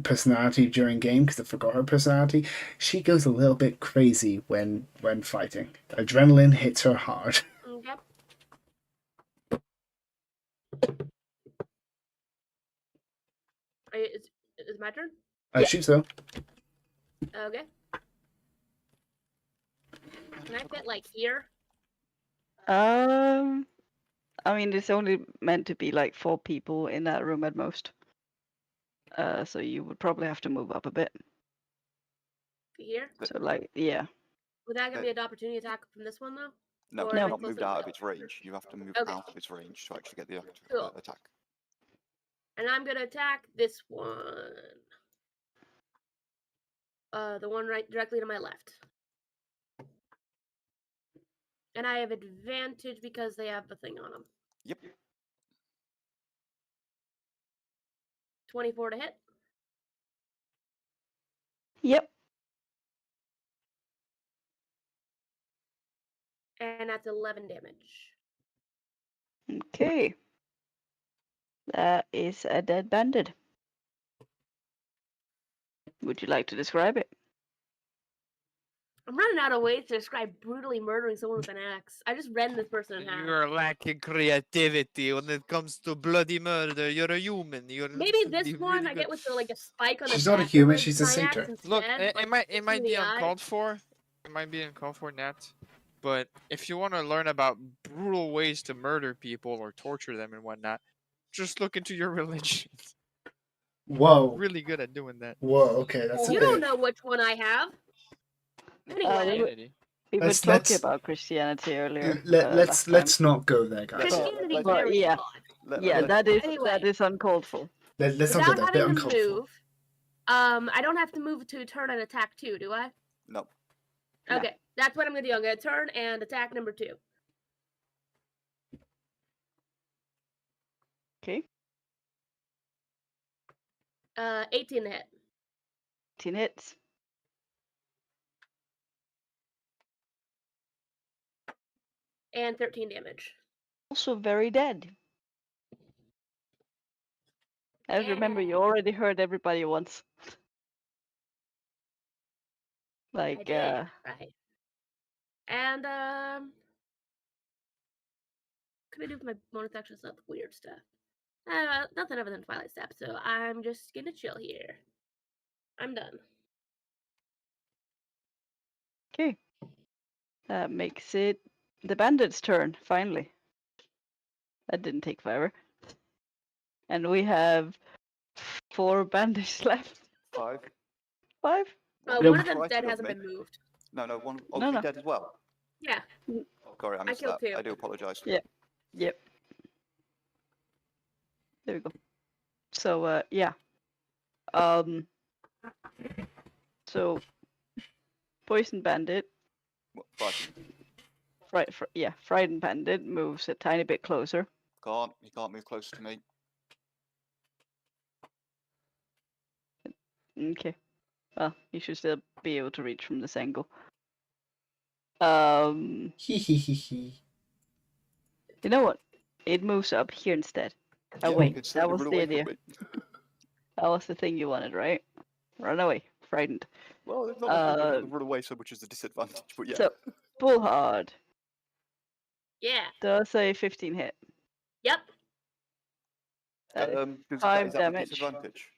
personality during game because I forgot her personality. She goes a little bit crazy when fighting. Adrenaline hits her hard. Okay. Is my turn? I shoot so. Okay. Can I fit like here? I mean, it's only meant to be like 4 people in that room at most. So you would probably have to move up a bit. Here? So like, yeah. Would that give me an opportunity attack from this one though? No, Or you're am I not close moved enough out to of it? its range. You have to move Okay. out of its range to actually get the Cool. attack. And I'm gonna attack this one. The one right directly to my left. And I have advantage because they have a thing on them. Yep. 24 to hit. Yep. And that's 11 damage. Okay. That is a dead bandit. Would you like to describe it? I'm running out of ways to describe brutally murdering someone with an axe. I just read this person in half. You're lacking creativity when it comes to bloody murder. You're a human. You're Maybe this really one I good. get with the like a spike on the She's not a back human, of she's a my axe satyr. Look, instead, it like, might in be the eye. uncalled for. It might be uncalled for, Nat. But if you want to learn about brutal ways to murder people or torture them and whatnot, just look into your religion. Whoa. Really good at doing that. Whoa. Okay, that's a You bit. don't know which one I have. Anyway, Christianity. We were Let's- talking let's- about Christianity earlier. let's not go there, guys. Christianity is But very yeah. flawed. Yeah, that is Anyway. uncalled for. Let's not go Without there. A bit having to uncalled for. move, I don't have to move to turn and attack 2, do I? No. No. Okay, that's what I'm gonna do. I'm gonna turn and attack number 2. Okay. 18 to hit. 10 hits. And 13 damage. Also very dead. I remember you already heard everybody once. I Like, did, right. And, what can I do with my bonus action stuff? Weird stuff. Nothing other than Twilight Step, so I'm just gonna chill here. I'm done. okay. That makes it the bandit's turn, finally. That didn't take forever. And we have 4 bandits left. 5. 5? Yeah, One of Try them's to dead, kill hasn't me. been moved. No, one. Oh, No, she's no. dead as well. Yeah. Oh, sorry, I missed killed that. 2. I do apologise. Yeah. Yep. There we go. So, yeah. So, Poison Bandit, But Frightened Bandit moves a tiny bit closer. he can't move closer to me. Okay. Well, you should still be able to reach from this angle. Hee hee hee hee. You know what? It moves up here instead. Oh Yeah, wait, you can that certainly was run the away idea. from it. That was the thing you wanted, right? Run away, frightened. Well, it's not necessarily the run away so much as the disadvantage, but yeah. So, full hard. Yeah. Does a 15 hit? Yep. That is Is 5 that with damage. disadvantage?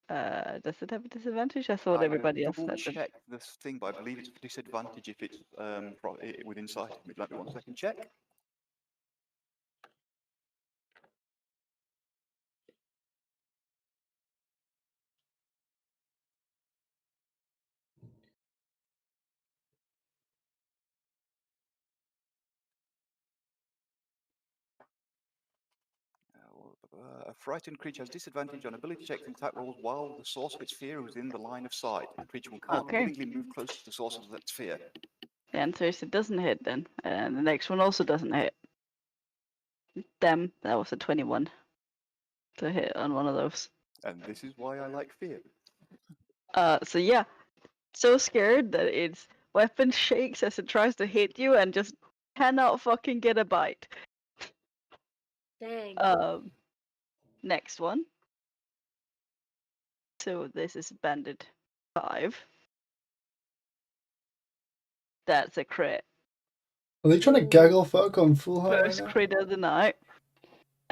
Does it have a disadvantage? I thought I everybody will else double had them. check this thing, but I believe it's a disadvantage if it's within sight of me. Let me 1 second check. A frightened creature has disadvantage on ability checks and attack rolls while the source of its fear is within the line of sight. The creature can't Okay. willingly move close to the source of its fear. The answer is it doesn't hit then. And the next one also doesn't hit. Damn, that was a 21 to hit on one of those. And this is why I like fear. So yeah, so scared that its weapon shakes as it tries to hit you and just cannot fucking get a bite. Dang. Next one. So this is Bandit 5. That's a crit. Are they trying to gaggle folk on full heart? First crit of the night.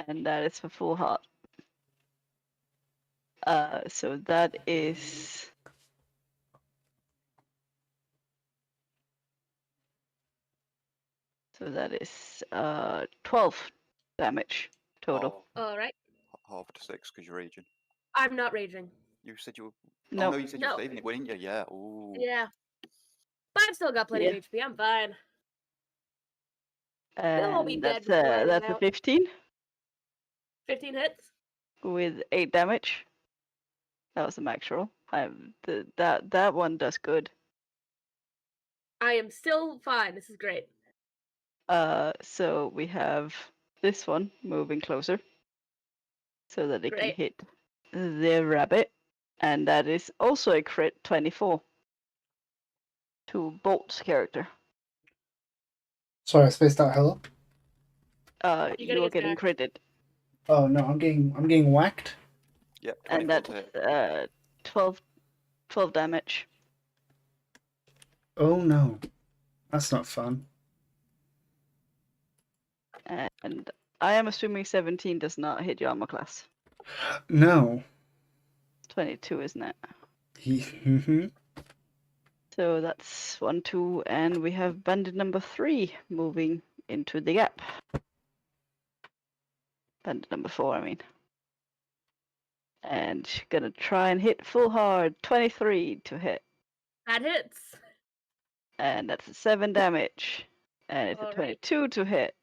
And that is for full heart. So that is... So that is 12 damage total. All right. Half to 6 because you're raging. I'm not raging. You said you were. No. Oh, no, you said you No. were saving it, weren't you? Yeah. Ooh. Yeah. But I've still got plenty Yeah. of HP. I'm fine. They'll all be And dead that's before I run a out. 15 15 hits. with 8 damage. That was a max roll. That one does good. I am still fine. This is great. So we have this one moving closer so that it can Great. hit the rabbit, and that is also a crit 24 to Bolt's character. Sorry, I spaced out. Hello. You're getting attacked. critted, Oh no, I'm getting whacked. Yep. and 24 that's to hit. 12 damage. Oh no, that's not fun. And I am assuming 17 does not hit your armor class. No. 22, isn't it? Mm-hmm. So that's 1, 2, and we have bandit number 3 moving into the gap. Bandit number 4, I mean. And gonna try and hit full hard, 23 to hit. That hits. And that's 7 damage. And it's a Alright. 22 to hit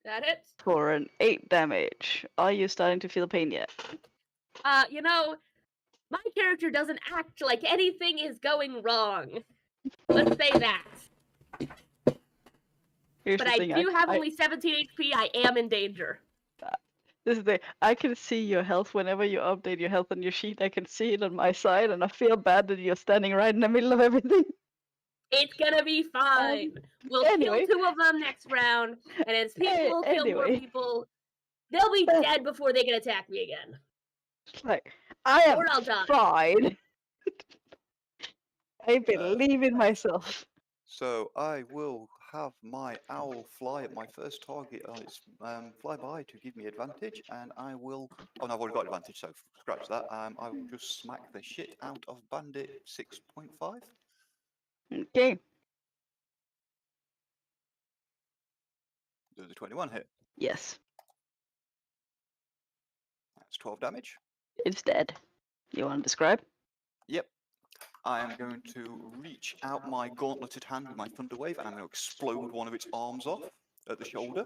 That hits. for an 8 damage. Are you starting to feel pain yet? You know, my character doesn't act like anything is going wrong. Let's say that. Here's But the I thing, do have only 17 HP. I am in danger. This is the I can see your health whenever you update your health on your sheet. I can see it on my side, and I feel bad that you're standing right in the middle of everything. It's gonna be fine. We'll anyway. kill 2 of them next round, and as people will kill more anyway. people, they'll be dead before they can attack me again. Like, I am Or I'll die. fine. I believe in myself. So I will have my owl fly at my first target on its flyby to give me advantage, and I will. Oh no, I've already got advantage, so scratch that. I will just smack the shit out of Bandit 6.5. Okay. Does a 21 hit? Yes, That's 12 damage. it's dead. You want to describe? Yep. I am going to reach out my gauntleted hand with my thunder wave, and I'm going to explode one of its arms off at the shoulder.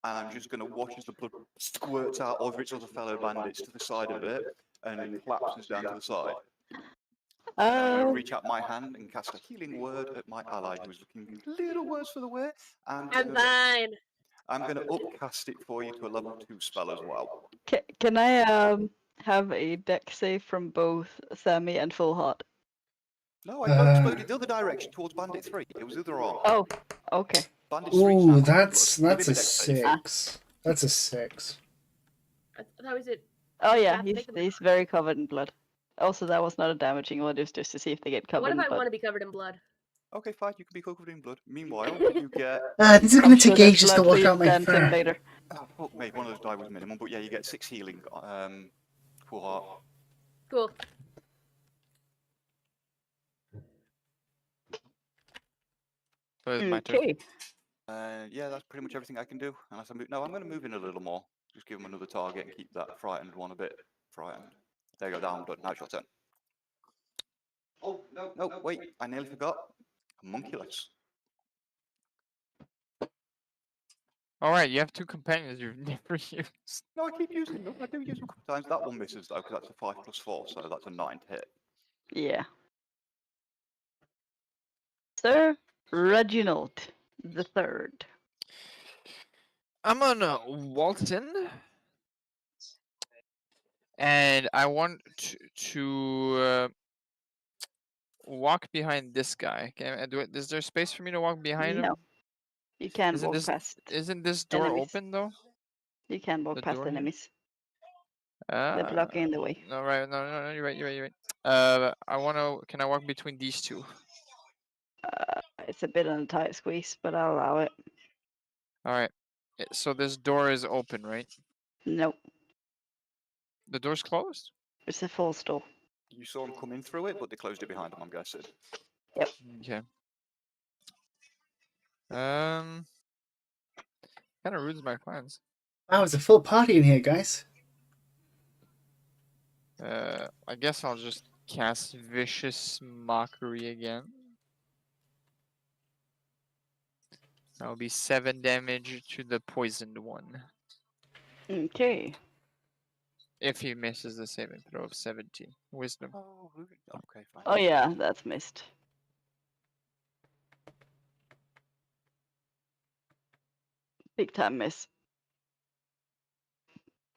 And I'm just going to watch as the blood squirts out over its other fellow bandits to the side of it, and it collapses down to the side. And I'm going to reach out my hand and cast a healing word at my ally, who is looking a little worse for the wear. I'm fine. I'm going to upcast it for you to a level 2 spell as well. Can I have a deck save from both Sammy and Full Heart? No, I exploded the other direction towards Bandit 3. It was the other arm. Oh, okay. Bandit 3 Ooh, sounds that's good. a Give it dex save. 6. That's a 6. How is it? Oh yeah, Bad to make them- he's very covered in blood. Also, that was not a damaging one. It was just to see if they get covered What if in I blood. want to be covered in blood? Okay, fine. You can be covered in blood. Meanwhile, you get. This is I'm gonna sure take there's ages to blood for wash you out to my dance in fur. later. Oh, fuck me. One of those die was minimum, but yeah, you get 6 healing. Full heart. Cool. So it's my turn. Okay. Yeah, that's pretty much everything I can do. Unless I move. No, I'm going to move in a little more. Just give him another target and keep that frightened one a bit frightened. There you go. Down. Done. Now it's your turn. Oh no! Wait, I nearly forgot. Homunculus. All right, you have 2 companions you've never used. No, I keep using them. I do use them a couple times. That one misses though, because that's a 5 + 4, so that's a 9 to hit. Yeah. Sir Reginald the Third. I'm gonna waltz in, and I want to walk behind this guy. Is there space for me to walk behind No, him? you can't Isn't walk this past isn't this door enemies. open though? You can't walk The past door here? enemies. They're blocking the way. No, right, no, you're right, you're right. Can I walk between these 2? It's a bit on a tight squeeze, but I'll allow it. All right. So this door is open, right? Nope, The door's closed? it's a false door. You saw them come in through it, but they closed it behind them, I'm guessing. Okay. Kind of ruins my plans. Wow, it's a full party in here, guys. I guess I'll just cast Vicious Mockery again. That'll be 7 damage to the poisoned one. Okay. If he misses the saving throw of 17. Wisdom. Oh, okay, fine. Oh yeah, that's missed. Big time miss.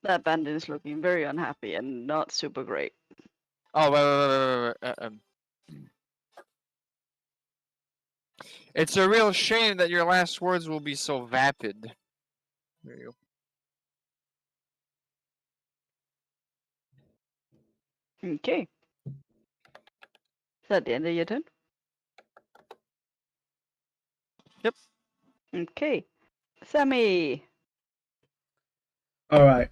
That bandit is looking very unhappy and not super great. Oh, wait. It's a real shame that your last words will be so vapid. There you go. Okay. Is that the end of your turn? Yep. Okay. Sammy! Alright.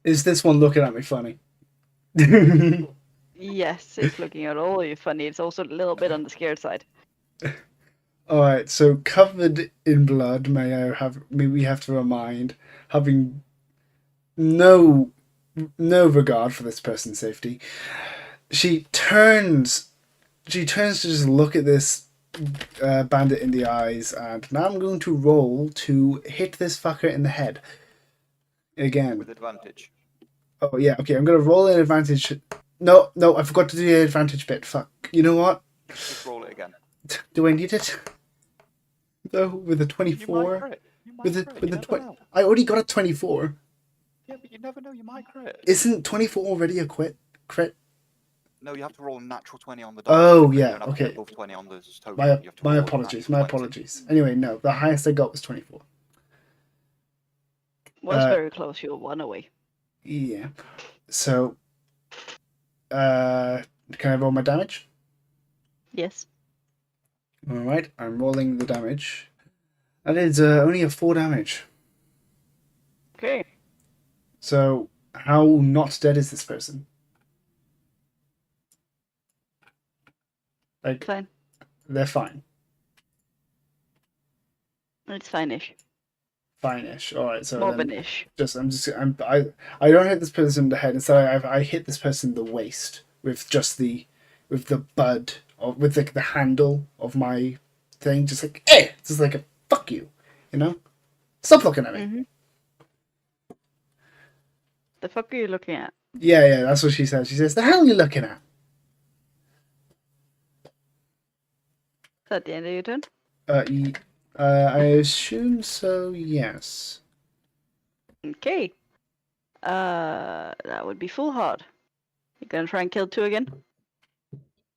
Is this one looking at me funny? Yes, it's looking at all of you funny. It's also a little bit on the scared side. Alright, so covered in blood, may we have to remind, having no regard for this person's safety, she turns to just look at this bandit in the eyes, and now I'm going to roll to hit this fucker in the head. Again. With advantage. Oh yeah, okay, I'm gonna roll an advantage. No, I forgot to do the advantage bit. Fuck. You know what? Just roll it again. Do I need it? No, with a 24. With a 20. I already got a 24. Yeah, but you never know. You might crit. Isn't 24 already a crit? No, you have to roll a natural 20 on the die. Oh You yeah, don't have to get okay. above 20 on the total. My You have to roll a apologies. natural My 20. apologies. Anyway, no, the highest I got was 24. Was very close. You were 1 away. Yeah. So, can I roll my damage? Yes. All right, I'm rolling the damage. That is only a 4 damage. Okay. So, how not dead is this person? Like, Fine. they're fine. It's fine-ish. Fine-ish. All right. So Morbin-ish. I don't hit this person in the head. Instead, I hit this person in the waist with the bud of with the handle of my thing, just like just like a fuck you, you know. Stop looking at me. Mm-hmm. The fuck are you looking at? Yeah, that's what she says. She says, "The hell are you looking at?" Is that the end of your turn? I assume so. Yes. Okay. That would be full hard. You gonna try and kill 2 again?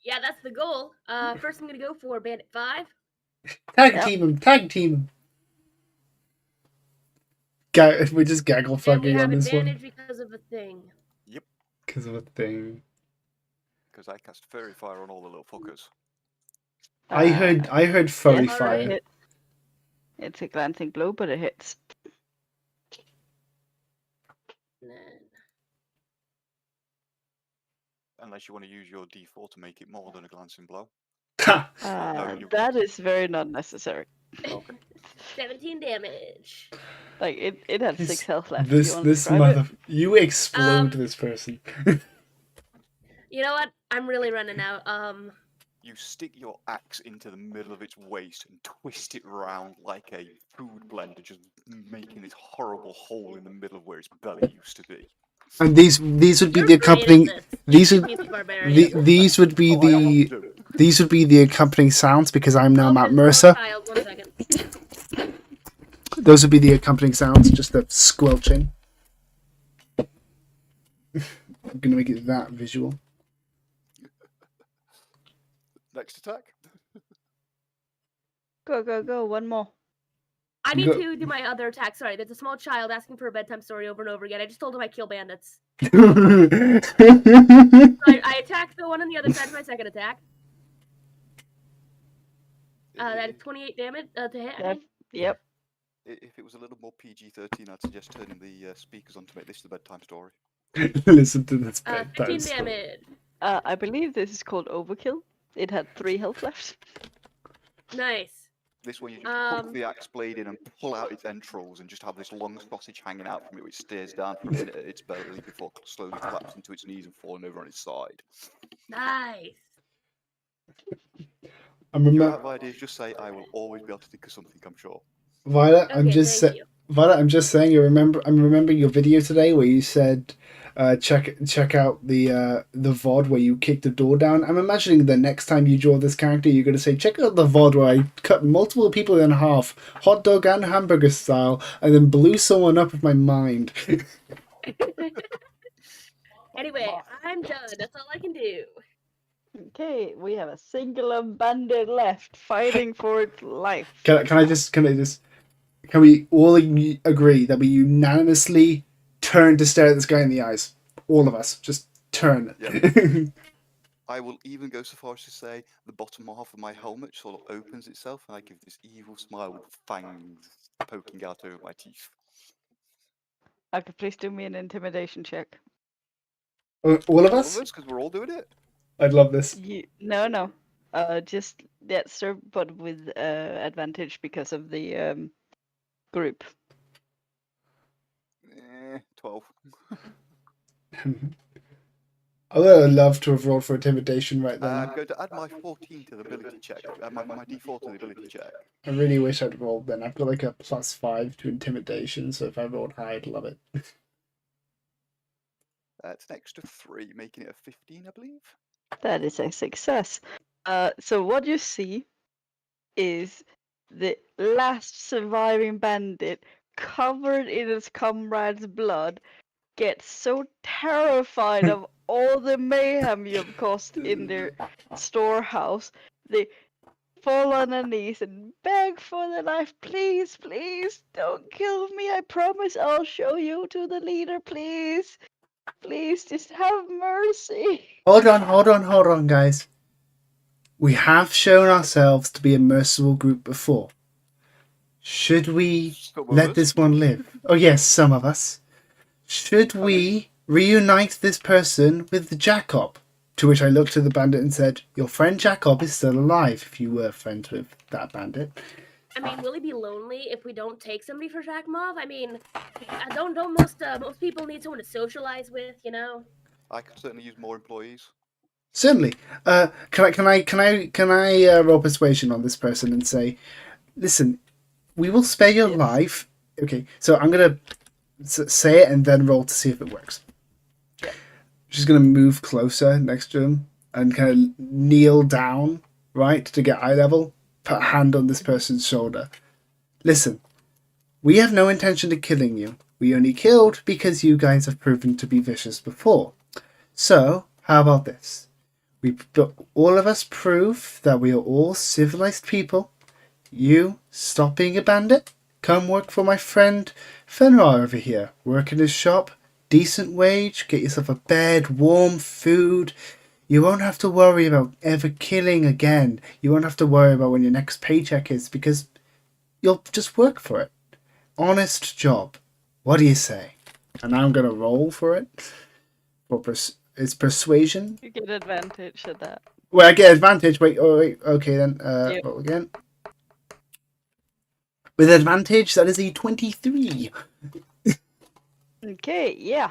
Yeah, that's the goal. First I'm gonna go for Bandit 5. Tag team him. gaggle And we fucking have on this one advantage because of a thing. because of a thing. Because I cast Fairy Fire on all the little fuckers. I heard furry yes, fire. it hits. It's a glancing blow, but it hits. Unless you want to use your D4 to make it more than a glancing blow. That is very not necessary. Okay. 17 damage. Like it had 6 health left. This you want to this describe mother. it? You explode Um, this person. You know what? I'm really running out. You stick your axe into the middle of its waist and twist it round like a food blender, just making this horrible hole in the middle of where its belly used to be. And these would be You're the great at accompanying. this. These You would PC barbarian. these would be Oh, I am the too. these would be the accompanying sounds because I'm now Oh, Matt there's a Mercer. small child. 1 second. Those would be the accompanying sounds, just the squelching. I'm gonna make it that visual. Next attack. Go, go, go! One more. I need Go- to do my other attack. Sorry, there's a small child asking for a bedtime story over and over again. I just told him I kill bandits. So I attacked the one on the other side of my second attack. That is 28 damage to hit. I think. Yep. If it was a little more PG-13, I'd suggest turning the speakers on to make this the bedtime story. Listen to this 15 bedtime story. damage. I believe this is called overkill. It had 3 health left. Nice. This one, you just hook the axe blade in and pull out its entrails and just have this long sausage hanging out from it, which stares down for a minute at its belly before slowly collapsing to its knees and falling over on its side. Nice. I'm If you remember have ideas, just say, I will always be able to think of something, I'm sure. Violet. I'm Okay, just thank you. Violet. I'm just saying. I'm remembering your video today where you said, check out the VOD where you kicked the door down. I'm imagining the next time you draw this character, you're gonna say, check out the VOD where I cut multiple people in half, hot dog and hamburger style, and then blew someone up with my mind. Anyway, I'm done. That's all I can do. Okay, we have a singular bandit left fighting for its life. Can we all agree that we unanimously turn to stare at this guy in the eyes? All of us, just turn. Yep. I will even go so far as to say the bottom half of my helmet sort of opens itself and I give this evil smile with fangs poking out over my teeth. Okay, please do me an intimidation check. All of All us? of us, because we're all doing it. I'd love this. No. Just yes, sir, but with advantage because of the group. 12. I would love to have rolled for intimidation right then. I'm going to add my 14 to the ability check. My D4 to the ability check. I really wish I'd rolled then. I've got like a +5 to intimidation, so if I rolled high, I'd love it. That's an extra 3, making it a 15, I believe. That is a success. So what you see is the last surviving bandit, covered in his comrade's blood, gets so terrified of all the mayhem you've caused in their storehouse, they fall on their knees and beg for their life. Please, please, don't kill me. I promise I'll show you to the leader, please. Please, just have mercy. Hold on, guys. We have shown ourselves to be a merciful group before. Should we let this one live? Oh yes, some of us. Should we reunite this person with the Jacob? To which I looked at the bandit and said, your friend Jacob is still alive if you were friends with that bandit. I mean, will he be lonely if we don't take somebody for Shakmov? I mean, don't most people need someone to socialize with, you know? I could certainly use more employees. Certainly. Can I roll persuasion on this person and say, listen, we will spare your life. Okay, so I'm gonna say it and then roll to see if it works. She's gonna move closer next to him and kind of kneel down, right, to get eye level. Put a hand on this person's shoulder. Listen, we have no intention of killing you. We only killed because you guys have proven to be vicious before. So, how about this? All of us prove that we are all civilized people. You stop being a bandit, Come work for my friend Fenrir over here. Work in his shop, decent wage, get yourself a bed, warm food. You won't have to worry about ever killing again. You won't have to worry about when your next paycheck is because you'll just work for it. Honest job. What do you say? And now I'm gonna roll for it. For it's persuasion. You get advantage at that. Well, I get advantage. Wait, okay then. Yep. Roll again. With advantage, that is a 23. Okay, yeah.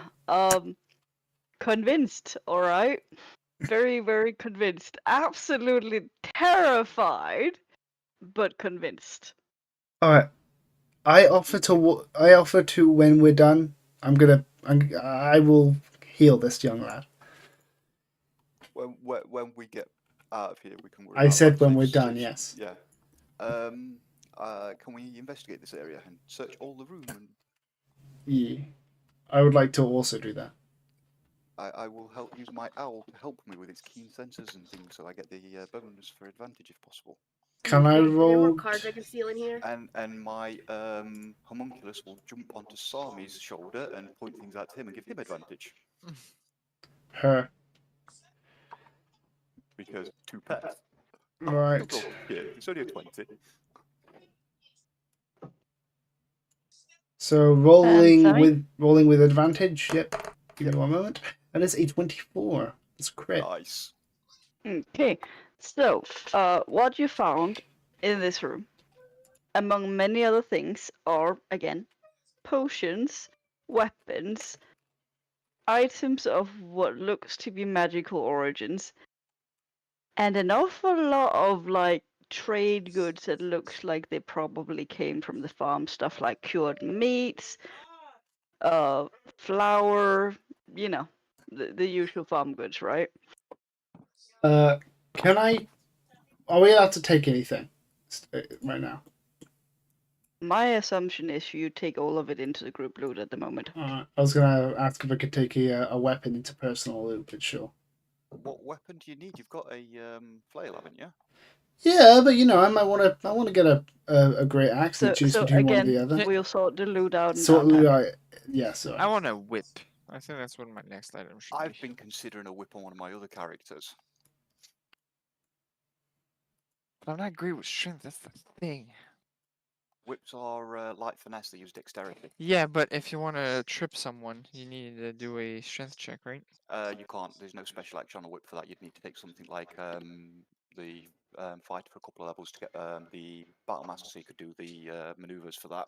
Convinced, alright. Very, very convinced. Absolutely terrified, but convinced. Alright. I offer to when we're done, I will heal this young lad. When we get out of here, we can. I said when we're done, yes. Yeah. Can we investigate this area and search all the room? And Yeah. I would like to also do that. I will use my owl to help me with its keen senses and things, so I get the bonus for advantage if possible. Can I Are there more roll? cards I can steal in here? And my homunculus will jump onto Sami's shoulder and point things out to him and give him advantage. Her. Because 2 pets. Right. Yeah, it's only a 20. So rolling sorry? with advantage. Yep. Give me one moment. And it's a 24. It's crit. Nice. Okay, so what you found in this room, among many other things, are again potions, weapons, items of what looks to be magical origins, and an awful lot of like trade goods that looks like they probably came from the farm. Stuff like cured meats, flour, you know, the usual farm goods, right? Can I? Are we allowed to take anything right now? My assumption is you take all of it into the group loot at the moment. I was gonna ask if I could take a weapon into personal loot, but sure. What weapon do you need? You've got a flail, haven't you? Yeah, but you know, I want to get a great axe and choose So between one or again, the other. we'll sort the loot out in Sort downtime. yeah, so I want a whip. I think that's what my next item should I've be. been considering a whip on one of my other characters. But I'm not great with strength. That's the thing. Whips are light finesse. They use dexterity. Yeah, but if you want to trip someone, you need to do a strength check, right? You can't. There's no special action on a whip for that. You'd need to take something like the fight for a couple of levels to get the battle master, so you could do the maneuvers for that.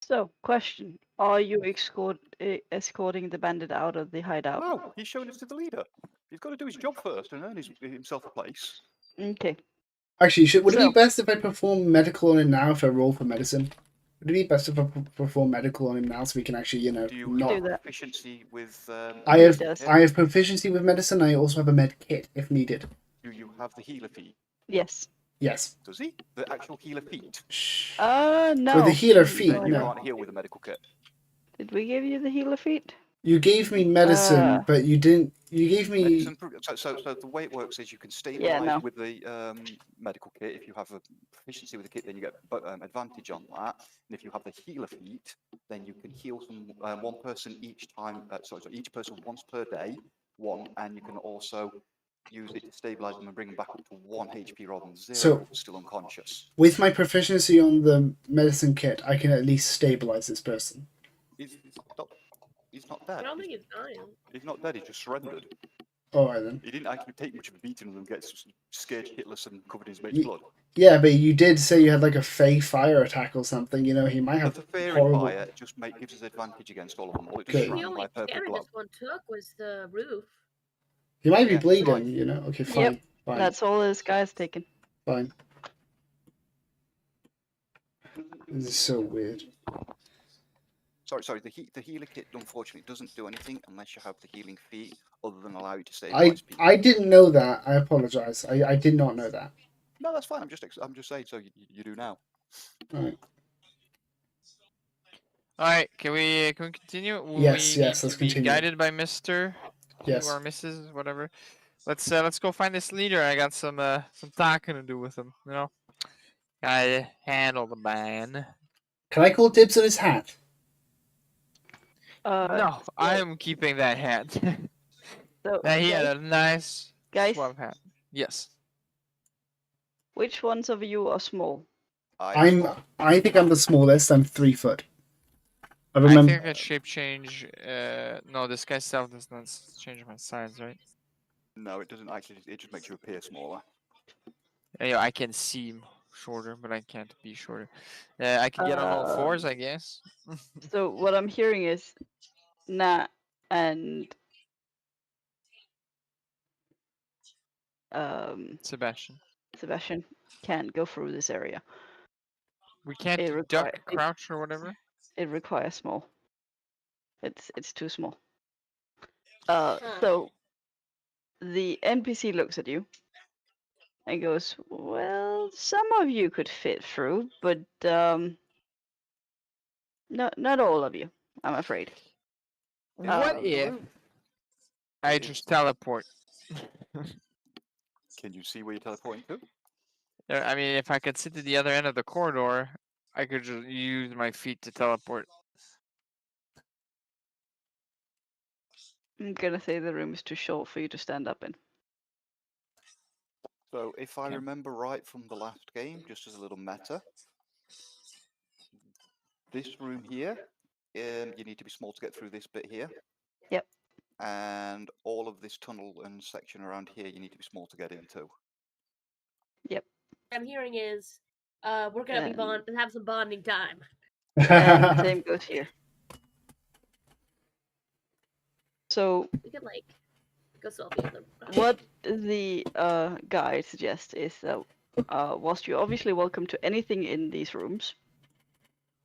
So, question: are you escorting the bandit out of the hideout? No, he's showing us to the leader. He's got to do his job first and earn himself a place. Okay. Actually, would it So- be best if I perform medical on him now if I roll for medicine? Would it be best if I perform medical on him now so we can actually, you know, Do you not... have that. proficiency with? I does. have proficiency with medicine. I also have a med kit if needed. Do you have the healer feat? Yes. Yes. Does he? The actual healer feat? Shh. No. With the healer feat, Then you no. can't heal with a medical kit. Did we give you the healer feat? You gave me medicine, but you didn't. You gave me. Medicine, so the way it works is you can stabilize no. with the medical kit. If you have a proficiency with the kit, then you get advantage on that. And if you have the healer feat, then you can heal one person each time. So each person once per day, and you can also use it to stabilize them and bring them back up to 1 HP rather than 0, So- still unconscious. With my proficiency on the medicine kit, I can at least stabilize this person. He's not I dead. don't think he's dying. He's not dead. He just surrendered. All right then. He didn't actually take much of a beating and get scared shitless and covered in his mate's Ye- blood. Yeah, but you did say you had like a fey fire attack or something. You know, he might But have the fairy horrible. fire just gives us advantage against all of them. All it Good. just The surrounded only by a purple damage glow. this one took was the roof. He might be Yeah, bleeding. right. You know. Okay, Yep, fine, fine, That's all this guy's taken. fine. This is so weird. Sorry. The healer kit unfortunately doesn't do anything unless you have the healing feat, other than allow you to I stabilize people. I didn't know that. I apologize. I did not know that. No, that's fine. I'm just saying. So you do now. All right. All right, can we continue? Yes, we yes, need let's to be continue. guided by Mister Yes. or Mrs. whatever. Let's go find this leader. I got some talking to do with him. You know. I handle the ban. Can I call dibs on his hat? No, so- I am keeping that hat. So, He guys, had a nice Guys? swab hat. Yes. which ones of you are small? I think I'm the smallest. I'm 3 foot. I I remember. think I could shape change. No, this guy self does not change my size, right? No, it doesn't actually. It just makes you appear smaller. Yeah, I can seem shorter, but I can't be shorter. I could get on all fours, I guess. So what I'm hearing is Nat and Sebastian. Sebastian can't go through this area. We can't It duck, crouch, or whatever. It requires small. It's too small. Huh. So the NPC looks at you and goes, "Well, some of you could fit through, but not all of you, I'm afraid." What if I just teleport? Can you see where you're teleporting to? I mean, if I could sit to the other end of the corridor, I could just use my feet to teleport. I'm gonna say the room is too short for you to stand up in. So, if I Okay. remember right from the last game, just as a little meta, this room here, you need to be small to get through this bit here. Yep. And all of this tunnel and section around here, you need to be small to get into. Yep. What I'm hearing is, we're gonna be have some bonding time. And same goes here. So We could like go solve the other. what the guide suggests is that whilst you're obviously welcome to anything in these rooms,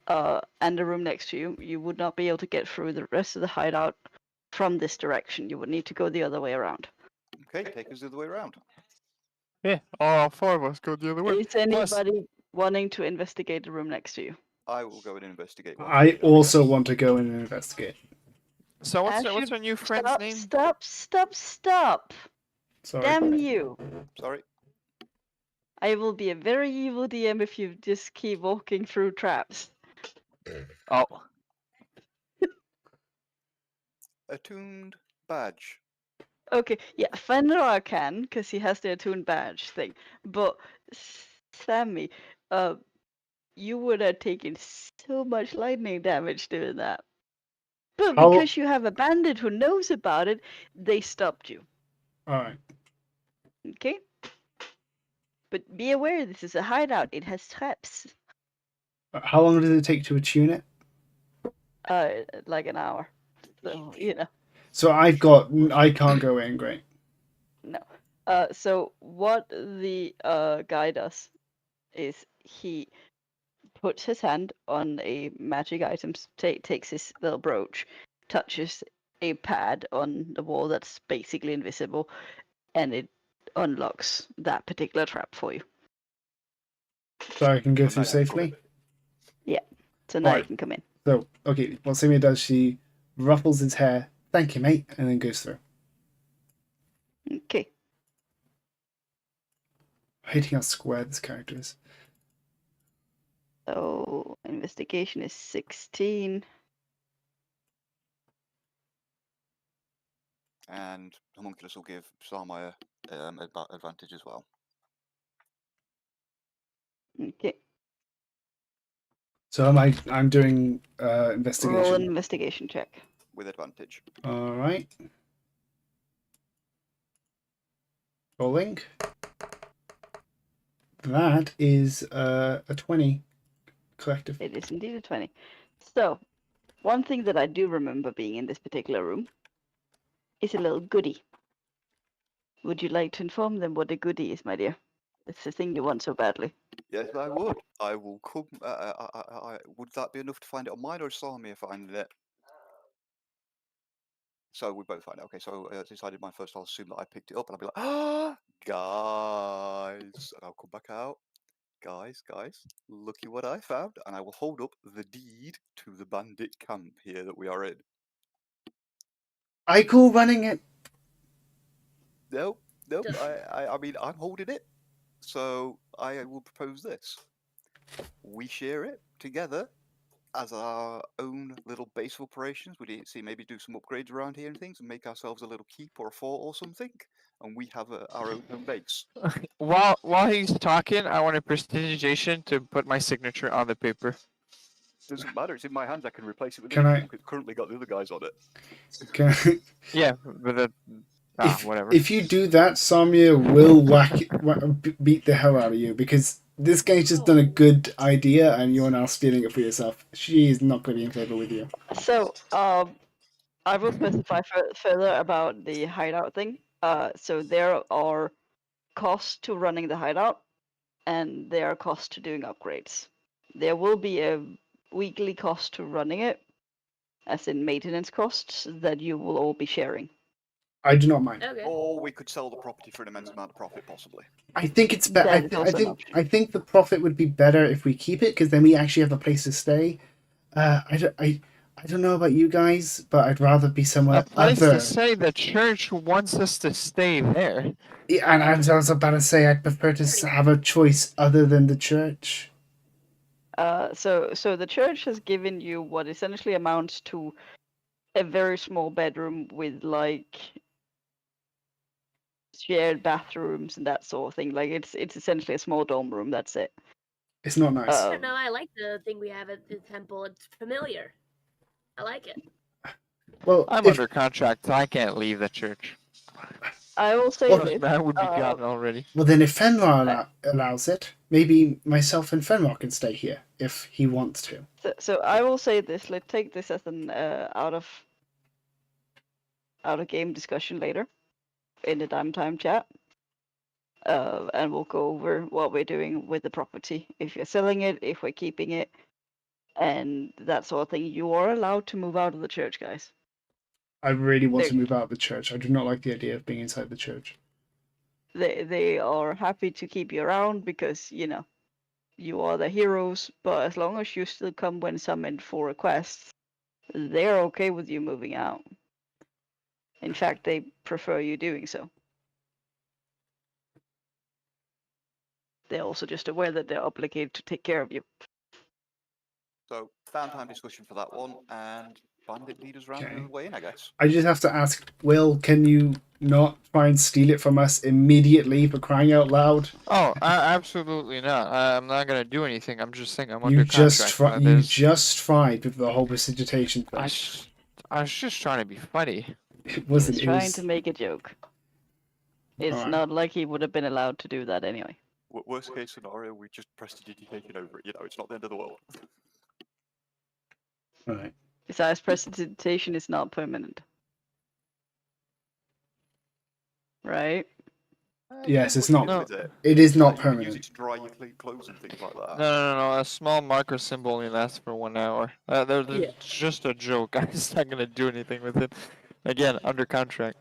and the room next to you, you would not be able to get through the rest of the hideout from this direction. You would need to go the other way around. Okay, take us the other way around. Yeah, all four of us go the other way. Is anybody wanting to investigate the room next to you? I will go and investigate. I also want to go in and investigate. So what's Ash, our new friend's name? Stop! Sorry. Damn you! Sorry. I will be a very evil DM if you just keep walking through traps. Oh. Attuned badge. Okay, yeah, Fenrir can, because he has the attuned badge thing. But Sammy, you would have taken so much lightning damage doing that. But How- because you have a bandit who knows about it, they stopped you. Alright. Okay? But be aware, this is a hideout. It has traps. How long does it take to attune it? Like an hour. So, you know. So I can't go in, great. No. So what the guy does is he puts his hand on a magic item, takes his little brooch, touches a pad on the wall that's basically invisible, and it unlocks that particular trap for you. So I can go through now you can come safely? Yeah. So now you Alright. can come in. So, okay, what Samia does, she ruffles his hair, thank you, mate, and then goes through. Okay. I'm hating how square this character is. So investigation is 16. And Homunculus will give Sarmaya advantage as well. Okay. So I'm doing Roll an investigation. investigation check. With advantage. Alright. Rolling. That is a 20 collective. It is indeed a 20. So, one thing that I do remember being in this particular room is a little goodie. Would you like to inform them what a goodie is, my dear? It's the thing you want so badly. Yes, I would. I will come. Would that be enough to find it on mine, or is Sarmia finding it? So we both find it. Okay, so since I did mine first, I'll assume that I picked it up, and I'll be like, ah, guys, and I'll come back out. Guys, looky what I found, and I will hold up the deed to the bandit camp here that we are in. I call running it. Nope. I mean, I'm holding it, so I will propose this. we share it together as our own little base of operations. We see maybe do some upgrades around here and things, and make ourselves a little keep or a fort or something, and we have our own home base. While he's talking, I want a prestidigitation to put my signature on the paper. Doesn't matter. It's in my hands. I can replace it with Can I- anything. It's currently got the other guys on it. Can, Yeah, but whatever. if you do that, Samir will beat the hell out of you, because this guy's just done a good idea and you're now stealing it for yourself. She is not going to be in favor with you. So, I will specify further about the hideout thing. So there are costs to running the hideout, and there are costs to doing upgrades. There will be a weekly cost to running it, as in maintenance costs, that you will all be sharing. I do not mind. Okay. Or we could sell the property for an immense amount of profit, possibly. I think it's better. That is also an option. I think the profit would be better if we keep it, because then we actually have a place to stay. I don't know about you guys, but I'd rather be somewhere A place other. to say the church wants us to stay there. Yeah, and I was about to say I'd prefer to have a choice other than the church. So the church has given you what essentially amounts to a very small bedroom with like shared bathrooms and that sort of thing. Like it's essentially a small dorm room. That's it. It's not nice. I don't know. I like the thing we have at the temple. It's familiar. I like it. Well, I'm if, under contract, so I can't leave the church. I will say Well, this. That would be gone already. well, then if Fenrir allows it, maybe myself and Fenrir can stay here if he wants to. So I will say this. Let's take this as an out of game discussion later in the time chat. And we'll go over what we're doing with the property. If you're selling it, if we're keeping it, and that sort of thing. You are allowed to move out of the church, guys. I really want to There- move out of the church. I do not like the idea of being inside the church. They are happy to keep you around because you are the heroes. But as long as you still come when summoned for requests, they're okay with you moving out. In fact, they prefer you doing so. They're also just aware that they're obligated to take care of you. So, downtime discussion for that one, and bandit leaders round Okay. the way in, I guess. I just have to ask, Will, can you not try and steal it from us immediately, for crying out loud? Oh, absolutely not. I'm not gonna do anything. I'm just saying I'm You under just contract. you just tried with the whole prestidigitation thing. I was just trying to be funny. It wasn't. He's It trying was. to make a joke. It's Alright. not like he would have been allowed to do that anyway. Worst case scenario, we just prestidigitation over it. It's not the end of the world. Right. Besides, prestidigitation is not permanent. Right? Yes, it's What not. you do with it. It is not Like, you can use permanent. it to dry your clean clothes and things like that. No. A small marker symbol only lasts for 1 hour. There's Yeah. just a joke. I'm just not gonna do anything with it. Again, under contract.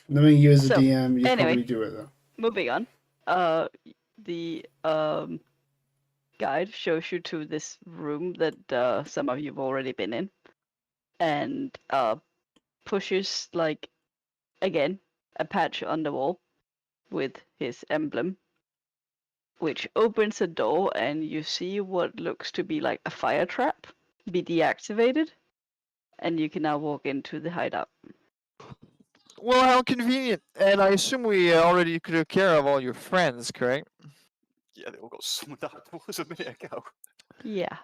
Knowing you as a So, DM, you anyway. probably do it though. Moving on. The guide shows you to this room that some of you've already been in, and pushes again a patch on the wall with his emblem, which opens a door, and you see what looks to be like a fire trap be deactivated, and you can now walk into the hideout. Well, how convenient. And I assume we already took care of all your friends, correct? Yeah, they all got summoned outdoors a minute ago. Yeah.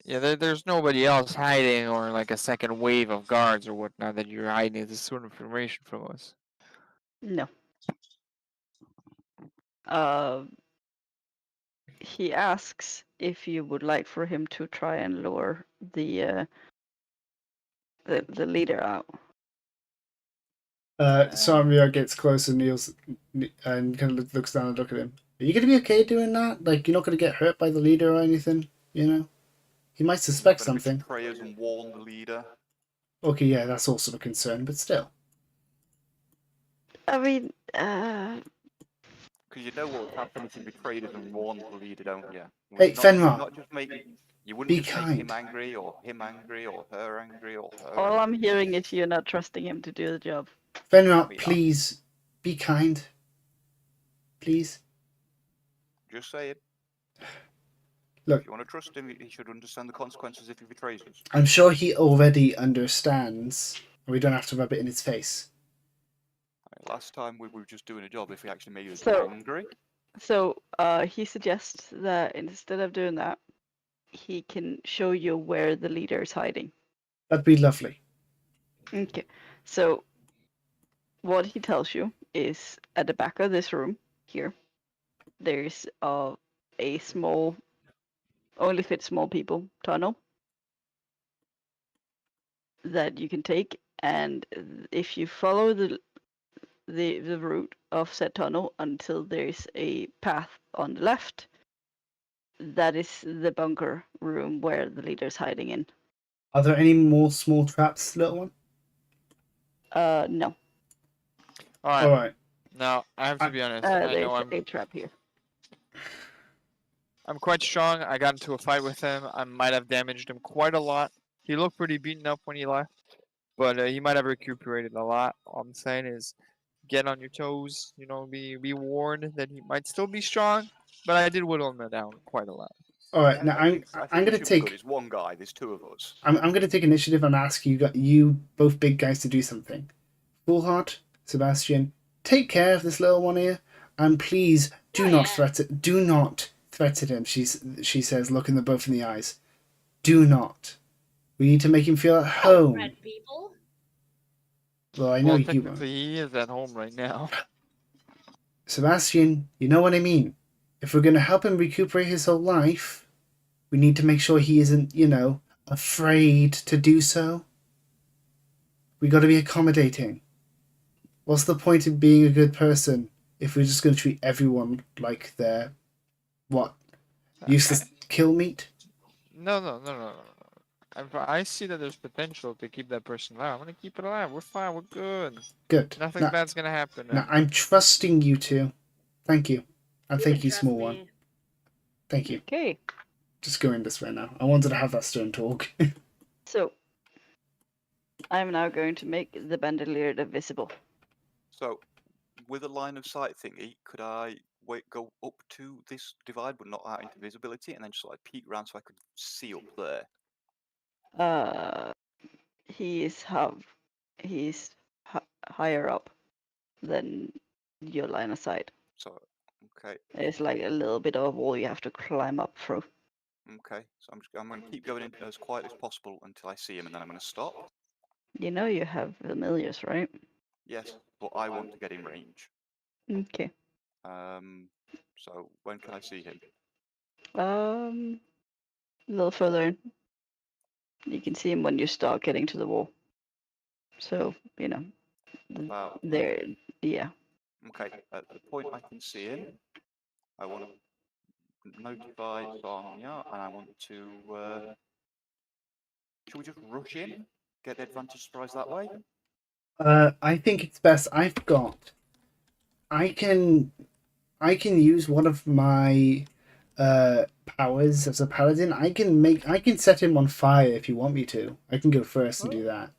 Yeah, there's nobody else hiding or like a second wave of guards or whatnot that you're hiding this sort of information from us. No. He asks if you would like for him to try and lure the leader out. Samia gets close and kneels and kind of looks down and looks at him. Are you gonna be okay doing that? Like, you're not gonna get hurt by the leader or anything, you know? He might suspect Better something. mix prayers and warn the leader. Okay, yeah, that's also a concern, but still. I mean, Because you know what would happen if you betrayed us and warned the leader, don't you? Hey, Fenrir, You wouldn't be just make him kind. angry or him angry or her angry or her. all I'm angry. hearing is you're not trusting him to do the job. Fenrir, We are. please be kind. Please. Just say it. Look, If you want to trust him, he should understand the consequences if he betrays us. I'm sure he already understands. We don't have to rub it in his face. Last time we were just doing a job. If he actually made us So- angry, So he suggests that instead of doing that, he can show you where the leader is hiding. That'd be lovely. Okay. So what he tells you is at the back of this room here, there's a small, only fits small people tunnel that you can take, and if you follow the route of said tunnel until there's a path on the left, that is the bunker room where the leader's hiding in. Are there any more small traps, little one? No. All All right. right. Now I have to be honest. I There's know a trap here. I'm quite strong. I got into a fight with him. I might have damaged him quite a lot. He looked pretty beaten up when he left, but he might have recuperated a lot. All I'm saying is, get on your toes. You know, be warned that he might still be strong, but I did whittle him down quite a lot. All right. Now I think I'm it gonna should be good. take. It's one guy. There's two of us. I'm gonna take initiative and ask you both big guys to do something. Foolheart, Sebastian, take care of this little one here, and please do not threaten him. She says, looking them both in the eyes. Do not. We need to make him feel at home. Red people. Well, I know Well, you won't. technically he is at home right now. Sebastian, you know what I mean. If we're gonna help him recuperate his whole life, we need to make sure he isn't, afraid to do so. We got to be accommodating. What's the point of being a good person if we're just going to treat everyone like they're, useless kill meat? No. I see that there's potential to keep that person alive. I'm gonna keep it alive. We're fine. We're good. Good. Nothing bad's gonna happen. Now, I'm trusting you two. Thank you. And thank you, small one. Thank you. Okay. Just go in this way now. I wanted to have that stern talk. So I'm now going to make the bandolier visible. So, with a line of sight thingy, could I go up to this divide but not out into visibility, and then just like peek around so I could see up there? He's higher up than your line of sight. So, okay, It's like a little bit of a wall you have to climb up through. okay. So I'm going to keep going in as quiet as possible until I see him, and then I'm going to stop. You know you have familiars, right? Yes, but I want to get in range. Okay. So when can I see him? A little further in. You can see him when you start getting to the wall. So, About there, yeah. Okay, at the point I can see him, I want to notify Sonia, and I want to. Should we just rush in? Get the advantage surprise that way? I think it's best. I can use one of my powers as a paladin. I can set him on fire if you want me to. I can go first and do that.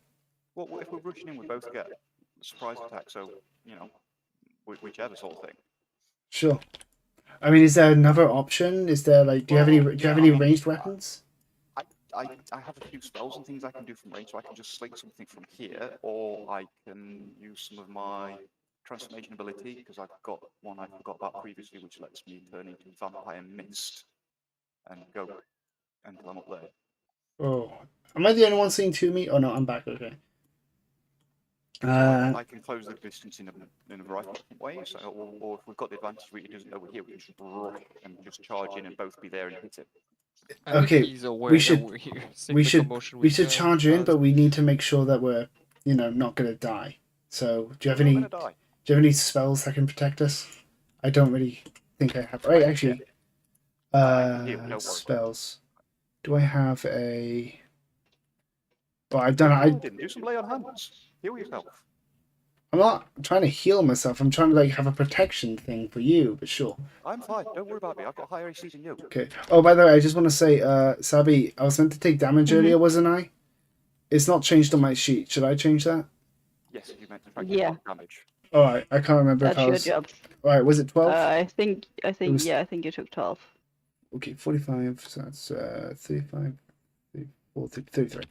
Well, if we're rushing in, we both get a surprise attack, so, whichever sort of thing. Sure. I mean, is there another option? Is there do you have any ranged weapons? I have a few spells and things I can do from range, so I can just sling something from here, or I can use some of my transformation ability, because I've got one I forgot about previously, which lets me turn into vampire mist and go until I'm up there. Oh, am I the only one seeing to me? Oh no, I'm back. Okay. I can close the distance in a variety of different ways, or if we've got the advantage where he doesn't know we're here, we can just rush and just charge in and both be there and hit him. I think Okay, he's aware we that should- we're here. we should charge in, but we need to make sure that we're not gonna die. So do you have any spells that can protect us? I don't really think I have. Right, actually, spells. Do I have a? Well, I've done. I do some lay on hands. Heal yourself. I'm not trying to heal myself. I'm trying to have a protection thing for you. But sure. I'm fine. Don't worry about me. I've got higher AC than you. Okay. Oh, by the way, I just want to say, Sabi, I was meant to take damage earlier, wasn't I? It's not changed on my sheet. Should I change that? Yes, you meant to try Yeah. damage. All right. I can't remember That's if I your was. job. All right. Was it 12? I think was- you took 12. okay, 45. So that's 35, 34, 33.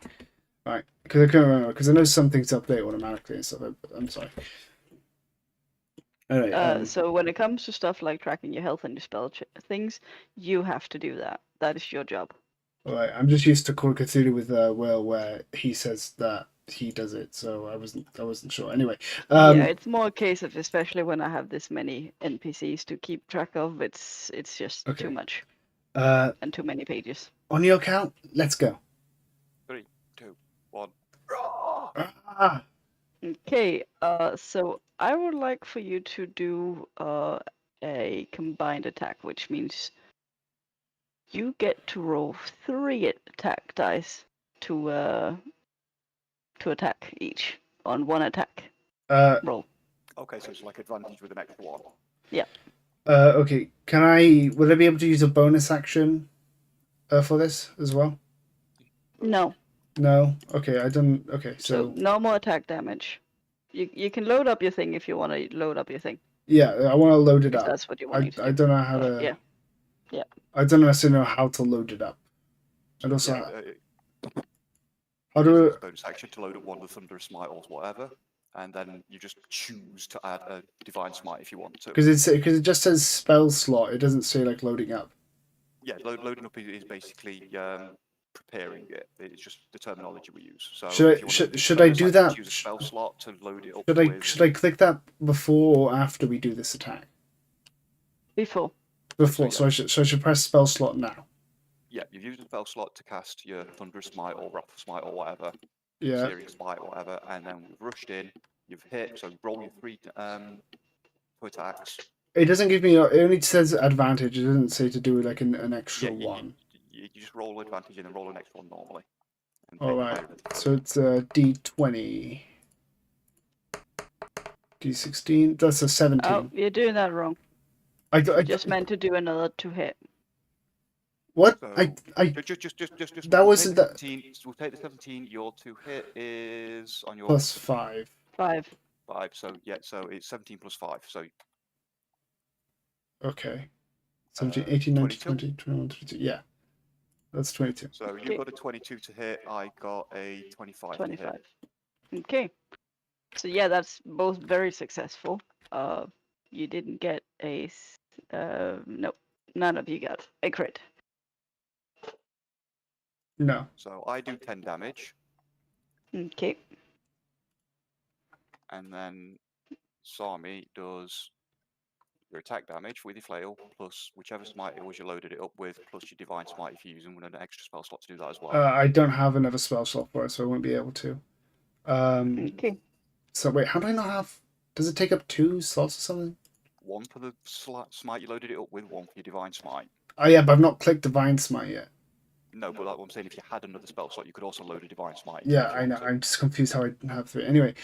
All right, because I can't remember because I know some things update automatically and stuff. I'm sorry. All right. So when it comes to stuff like tracking your health and your spell things, you have to do that. That is your job. All right. I'm just used to Call of Cthulhu with Will, where he says that he does it, so I wasn't sure. Anyway. Yeah, it's more a case of, especially when I have this many NPCs to keep track of. It's just Okay. too much. And too many pages. On your count, let's go. 3, 2, 1. Ah. Okay, so I would like for you to do a combined attack, which means you get to roll 3 attack dice to attack each on 1 attack roll. Okay, so it's like advantage with an extra 1. Yeah. Okay. Would I be able to use a bonus action for this as well? No. No. Okay. I don't. Okay. So no more attack damage. You can load up your thing if you want to load up your thing. Yeah, I want to load it If up. that's what you want me to do. I don't know how to. Yeah. Yeah. I don't necessarily know how to load it up. And also, how do bonus action to load up one of the Thunderous Smite or whatever, and then you just choose to add a Divine Smite if you want to. because it just says spell slot. It doesn't say like loading up. Yeah, loading up is basically preparing it. It's just the terminology we use. So should I do that? Use a spell slot to load it up. Should I click that before or after we do this attack? Before. Before. So I should press spell slot now. Yeah, you've used a spell slot to cast your Thunderous Smite or Wrath Smite or whatever. Yeah. Searing Smite or whatever, and then we've rushed in. You've hit. So roll your 3 2 attacks. It doesn't give me. It only says advantage. It doesn't say to do like an extra one. You just roll advantage and then roll an extra one normally. All right. So it's D20. D16. That's a 17. Oh, you're doing that wrong. I just meant to do another 2 hit. What? So just that wasn't that. 17, we'll take the 17. Your 2 hit is on your plus 5. 5. 5. So yeah, so it's 17 plus 5. So okay. 17, 18, 19, 20, 21, 22. Yeah. That's 22. So you got a 22 to hit. I got a 25 to hit. Okay. So yeah, that's both very successful. You didn't get a no, none of you got a crit. No. So I do 10 damage. Okay. And then Sami does your attack damage with your flail, plus whichever smite it was you loaded it up with, plus your divine smite if you're using an extra spell slot to do that as well. I don't have another spell slot for it, so I won't be able to. Okay. So wait, how do I not have? Does it take up 2 slots or something? 1 for the smite you loaded it up with, 1 for your divine smite. Oh yeah, but I've not clicked divine smite yet. No, but like what I'm saying, if you had another spell slot, you could also load a divine smite. Yeah, I know. I'm just confused how I have 3. Anyway,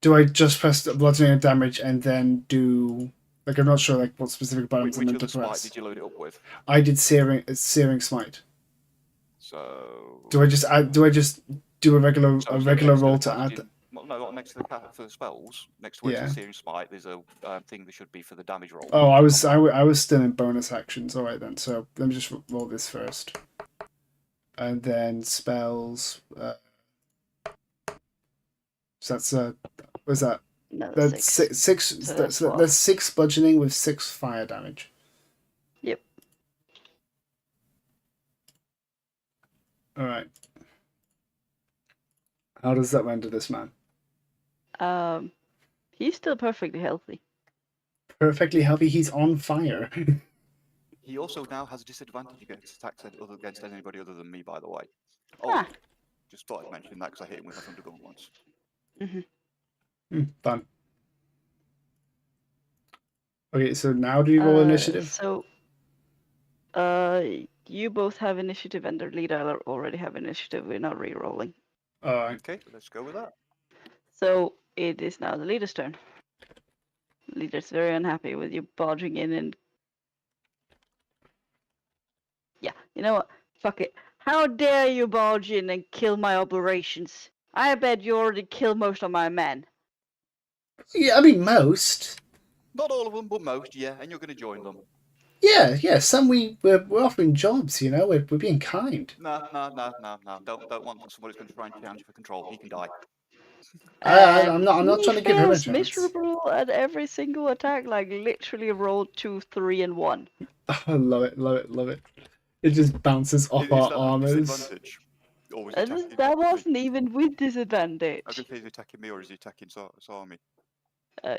do I just press the bludgeoning damage and then do like I'm not sure like what specific buttons I'm meant to press. Which did you load it up with? I did searing smite. So do I just do a regular roll to add that? Well, no, not next to for the spells. Next to where it's searing smite, there's a thing that should be for the damage roll. Oh, I was still in bonus actions. All right then. So let me just roll this first, and then spells. So that's what's that? No, that's 6. So that's 6 bludgeoning with 6 fire damage. Yep. All right. How does that render this man? He's still perfectly healthy. Perfectly healthy. He's on fire. He also now has a disadvantage against attacks against anybody other than me, by the way. Oh, just thought I'd mention that because I hit him with my Thundergun once. Fun. Okay, so now do you roll initiative? So, you both have initiative, and the leader already have initiative. We're not re-rolling. Okay, let's go with that. So it is now the leader's turn. The leader's very unhappy with you barging in and... Yeah, you know what? Fuck it. How dare you barge in and kill my operations? I bet you already killed most of my men. Yeah, I mean most. Not all of them, but most, yeah, and you're going to join them. Yeah. Some we're offering jobs. You know, we're being kind. No. Don't want somebody who's going to try and challenge you for control. He can die. I'm not He trying to give him a fails chance. miserable at every single attack, like literally rolled 2, 3, and 1. I love it. It just bounces off Is our that a armors. disadvantage? Or was he attacking That me? wasn't even with I was disadvantage. going to say, is he attacking me or is he attacking Sami?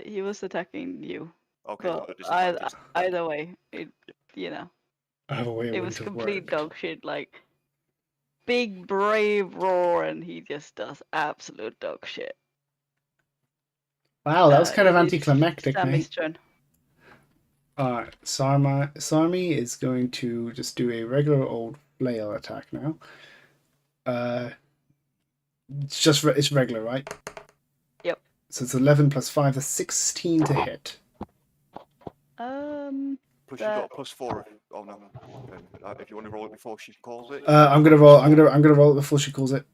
He was attacking you. Okay, But so disadvantage. either way, you know, Either way, it was wouldn't have complete worked. dog shit. Like, big brave roar, and he just does absolute dog shit. Wow, that was kind of It is anticlimactic, Sammy's mate. turn. Alright, Sami is going to just do a regular old flail attack now. It's regular, right? Yep. So it's 11 plus 5, that's 16 to hit. Plus you've got a +4 if... Oh no. If you want to roll it before she calls it. I'm gonna roll it before she calls it.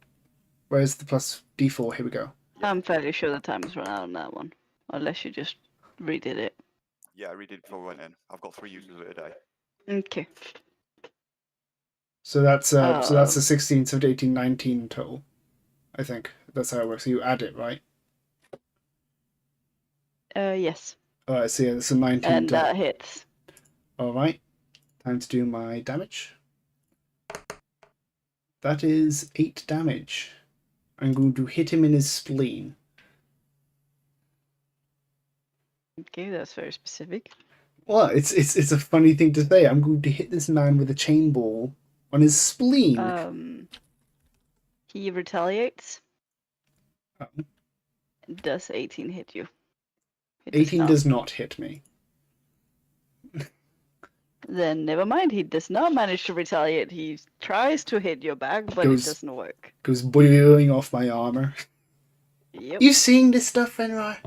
Where's the plus D4? Here we go. I'm fairly sure the time's run out on that one. Unless you just redid it. Yeah, I redid it before we went in. I've got 3 uses of it a day. Okay. So that's a 16, 17, 18, 19 total. I think that's how it works. So you add it, right? Yes. Alright, so yeah, it's a 19 and that hits. Alright. Time to do my damage. That is 8 damage. I'm going to hit him in his spleen. Okay, that's very specific. Well, it's a funny thing to say. I'm going to hit this man with a chain ball on his spleen. He retaliates. Oh. Does 18 hit you? 18 does not hit me. Then never mind. He does not manage to retaliate. He tries to hit your back, but it doesn't work. Goes boiling off my armor. Yep. You seeing this stuff, Fenrir?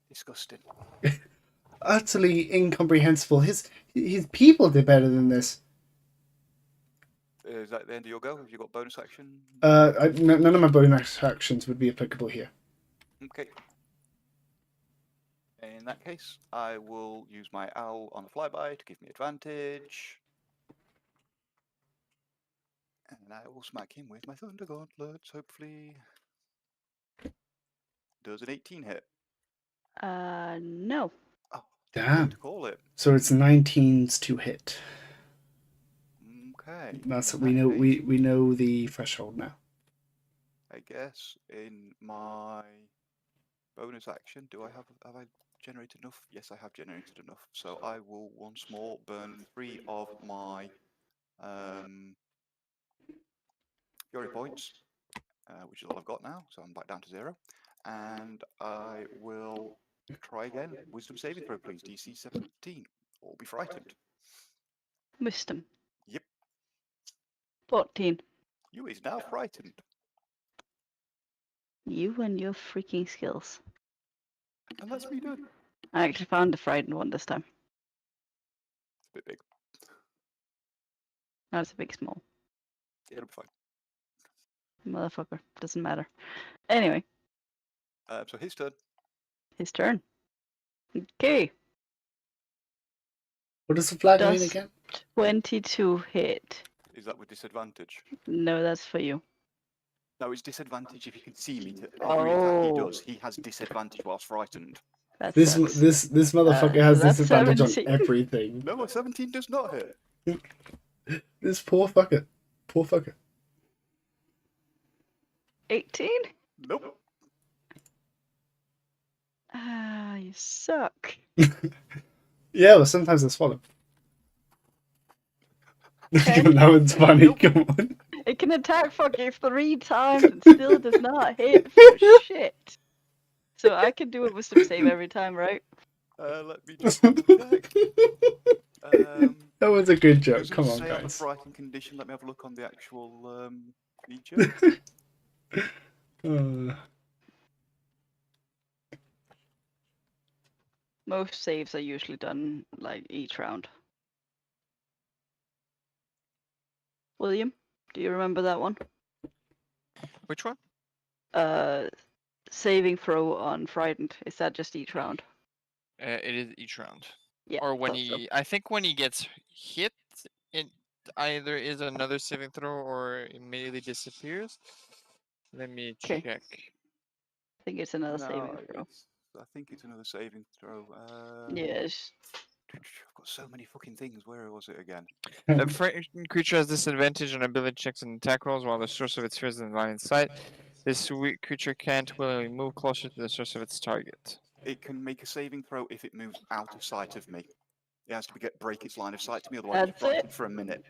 Disgusting. Utterly incomprehensible. His people did better than this. Is that the end of your go? Have you got bonus action? None of my bonus actions would be applicable here. Okay. In that case, I will use my owl on the flyby to give me advantage. And I will smack him with my thunder gauntlets, hopefully. Does an 18 hit? No. Oh, damn. To call it. So it's 19s to hit. Okay. That's we know the threshold now. I guess in my bonus action, have I generated enough? Yes, I have generated enough. So I will once more burn 3 of my fury points, which is all I've got now. So I'm back down to 0, and I will try again. Wisdom saving throw, please. DC 17, or be frightened. Wisdom. Yep. 14. You is now frightened. You and your freaking skills. And that's me done. I actually found the frightened one this time. It's a bit big. That's a big small. Yeah, it'll be fine. Motherfucker. Doesn't matter. Anyway. So his turn. His turn. Okay. What does the flag mean again? 22 hit. Is that with disadvantage? No, that's for you. No, it's disadvantage if you can see me. To every attack he does, he has disadvantage whilst frightened. This motherfucker has so disadvantage 17. on everything. No, a 17 does not hit. This poor fucker. 18? Nope. You suck. Yeah, well, sometimes I swallow. Okay. That was funny. Nope. Come on. It can attack fucking 3 times and still does not hit for shit. So I can do a wisdom save every time, right? Let me just check. That was a good joke. Come on, say on the guys. frightened condition. Let me have a look on the actual feature. Most saves are usually done like each round. William, do you remember that one? Which one? Saving throw on frightened. Is that just each round? It is each round. Yeah. Or when thought so. I think when he gets hit, it either is another saving throw or immediately disappears. Let me 'Kay. check. I think it's another saving throw. I think it's another saving throw. Yes. I've got so many fucking things. Where was it again? A frightened creature has disadvantage on ability checks and attack rolls while the source of its fear is in line of sight. This weak creature can't willingly move closer to the source of its target. It can make a saving throw if it moves out of sight of me. It has to break its line of sight to me, otherwise it's That's frightened it? for a minute.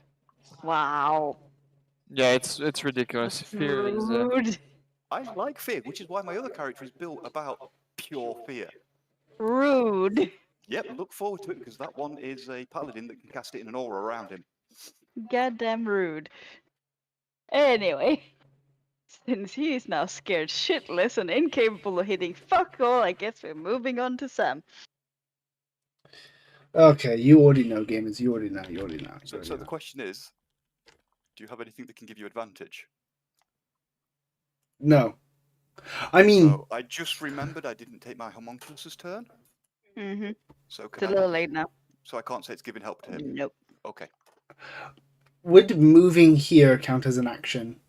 Wow. Yeah, it's ridiculous. That's Fear is. rude. I like fear, which is why my other character is built about pure fear. Rude. Yep, look forward to it because that one is a paladin that can cast it in an aura around him. Goddamn rude. Anyway, since he is now scared shitless and incapable of hitting fuck all, I guess we're moving on to Sam. Okay, you already know, gamers. You already know. So the question is, do you have anything that can give you advantage? No. I mean, So I just remembered I didn't take my homunculus's turn. Mm-hmm. So It's can a little late now. So I can't say it's giving help to him. Nope. Okay. would moving here count as an action?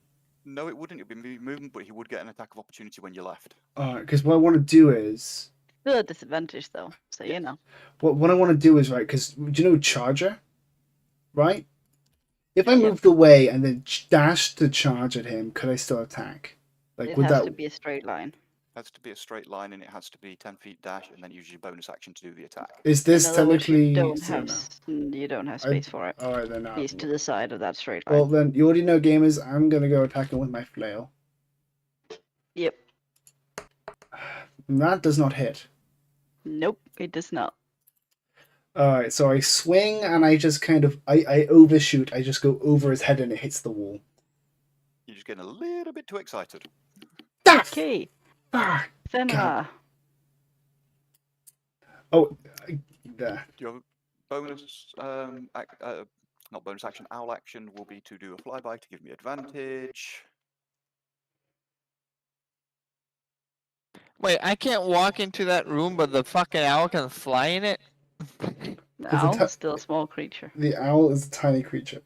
No, it wouldn't. It would be movement, but he would get an attack of opportunity when you left. Because what I want to do is Still a disadvantage though, so Yeah. you know. what I want to do is right. Because do you know charger? Right. If I Yeah. moved away and then dashed to charge at him, could I still attack? Like, It would has that? to be a straight line. It has to be a straight line, and it has to be 10 feet dash, and then use your bonus action to do the attack. Is this In other words, technically? you don't have I- space for it. All right, then. He's to the side of that straight line. Well, then you already know, gamers. I'm gonna go attacking with my flail. Yep. And that does not hit. Nope, it does not. Alright, so I swing and I just kind of I overshoot. I just go over his head and it hits the wall. You're just getting a little bit too excited. Okay. Ah! Fenrir. Oh, there. Do you have a bonus? Not bonus action. Owl action will be to do a flyby to give me advantage. Wait, I can't walk into that room, but the fucking owl can fly in it? The 'Cause the owl ta- is still a small creature. The owl is a tiny creature.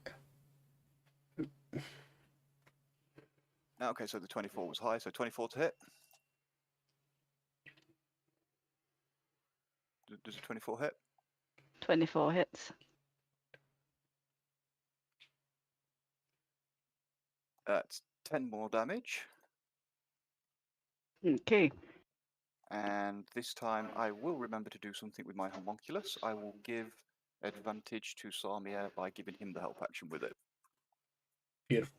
Okay, so the 24 was high, so 24 to hit. Does a 24 hit? 24 hits. That's 10 more damage. Okay. And this time I will remember to do something with my homunculus. I will give advantage to Samir by giving him the help action with it. Beautiful.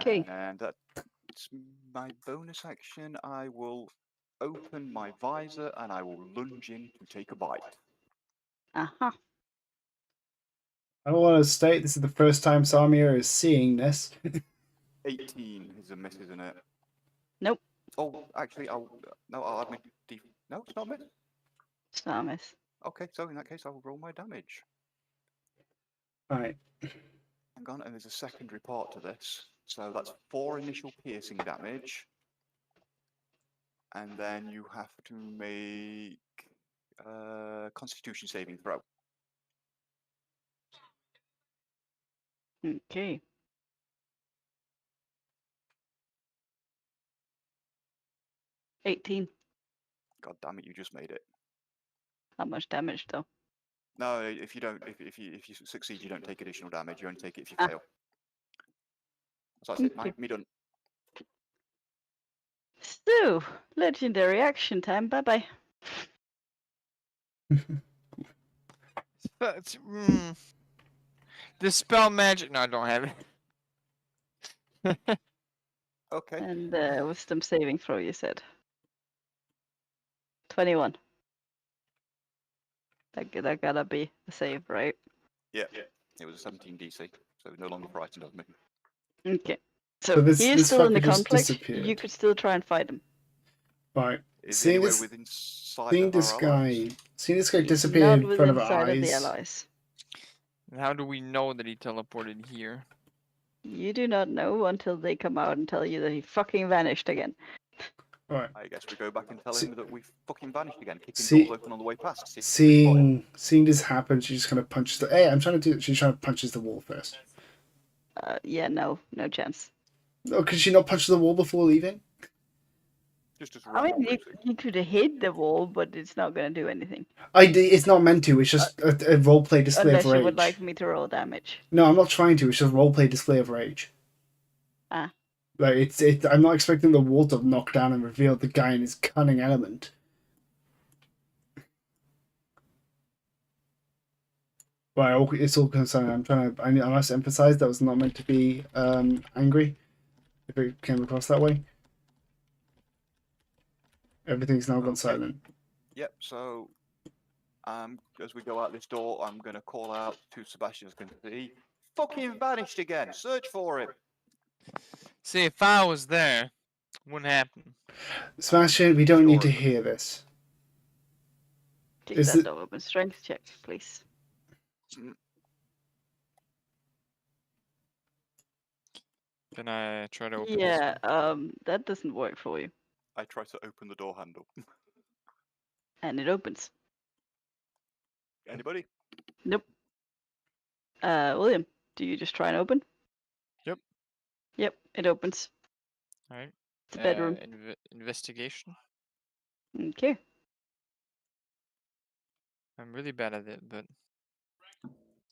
Okay. And that's my bonus action. I will open my visor and I will lunge in to take a bite. Uh-huh. I want to state this is the first time Samir is seeing this. 18 is a miss, isn't it? Nope. Oh, actually, I'll add my no, it's not a miss. It's not a miss. Okay, so in that case, I will roll my damage. Alright. Hang on, and there's a secondary part to this. So that's 4 initial piercing damage. And then you have to make a Constitution saving throw. Okay. $18. God damn it, you just made it. How much damage though? No, if you succeed, you don't take additional damage. You only take it if you Ah. fail. So that's it. Okay. Me done. So, legendary action time. Bye-bye. But, Dispel magic. No, I don't have it. Okay. And wisdom saving throw, you said. 21. That gotta be a save, right? Yeah. It was a 17 DC, so no longer frightened of me. Okay. So So, this- he is this still in the fucker just conflict. You disappeared. could still try and fight him. Right. Is Seeing anywhere this- within sight Seeing of our this allies? guy, seeing this guy Not disappear Not in front within of our sight of the eyes. allies. And how do we know that he teleported here? You do not know until they come out and tell you that he fucking vanished again. Alright. I guess we go back and tell See- him that we've fucking vanished again, kicking See- doors open on the way past. See if we spot him. Seeing this happen, she just kind of punches the. Hey, I'm trying to do. She's trying to punches the wall first. Yeah, no chance. Oh, could she not punch the wall before leaving? Just as I mean, you could have hit the wall, but it's not going to do anything. It's not meant to. It's just a roleplay display Unless of rage. you would like me to roll damage. No, I'm not trying to. It's just a roleplay display of rage. Ah. Like I'm not expecting the wall to knock down and reveal the guy in his cunning element. Right, it's all concerning. I must emphasize that was not meant to be angry. If it came across that way. Everything's now gone silent. Yep, so as we go out this door, I'm going to call out to Sebastian as can see. Fucking vanished again! Search for him! See, if I was there, it wouldn't happen. Sebastian, we don't need to hear this. Kick Is that it- door open. Strength check, please. Can I try to open this Yeah, one? that doesn't work for you. I try to open the door handle. And it opens. Anybody? Nope. William, do you just try and open? Yep. Yep, it opens. Alright. It's a bedroom. Investigation. Okay. I'm really bad at it, but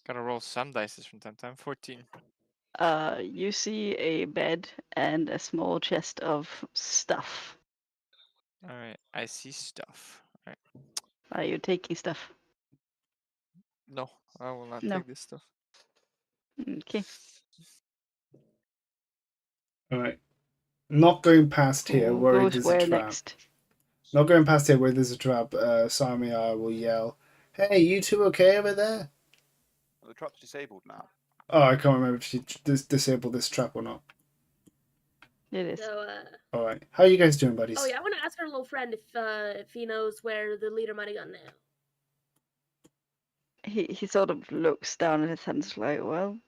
gotta roll some dice from time to time. 14. You see a bed and a small chest of stuff. Alright, I see stuff. Alright. Are you taking stuff? No, I will not No. take this stuff. Okay. Alright. Not going past here, Who worried goes there's where a trap. next? Not going past here where there's a trap. Samia will yell, "Hey, you two okay over there?" Well, the trap's disabled now. Oh, I can't remember if she disabled this trap or not. It is. So, Alright. How are you guys doing, buddies? oh yeah, I want to ask our little friend if he knows where the leader might have gone now. He sort of looks down at his hands like, well,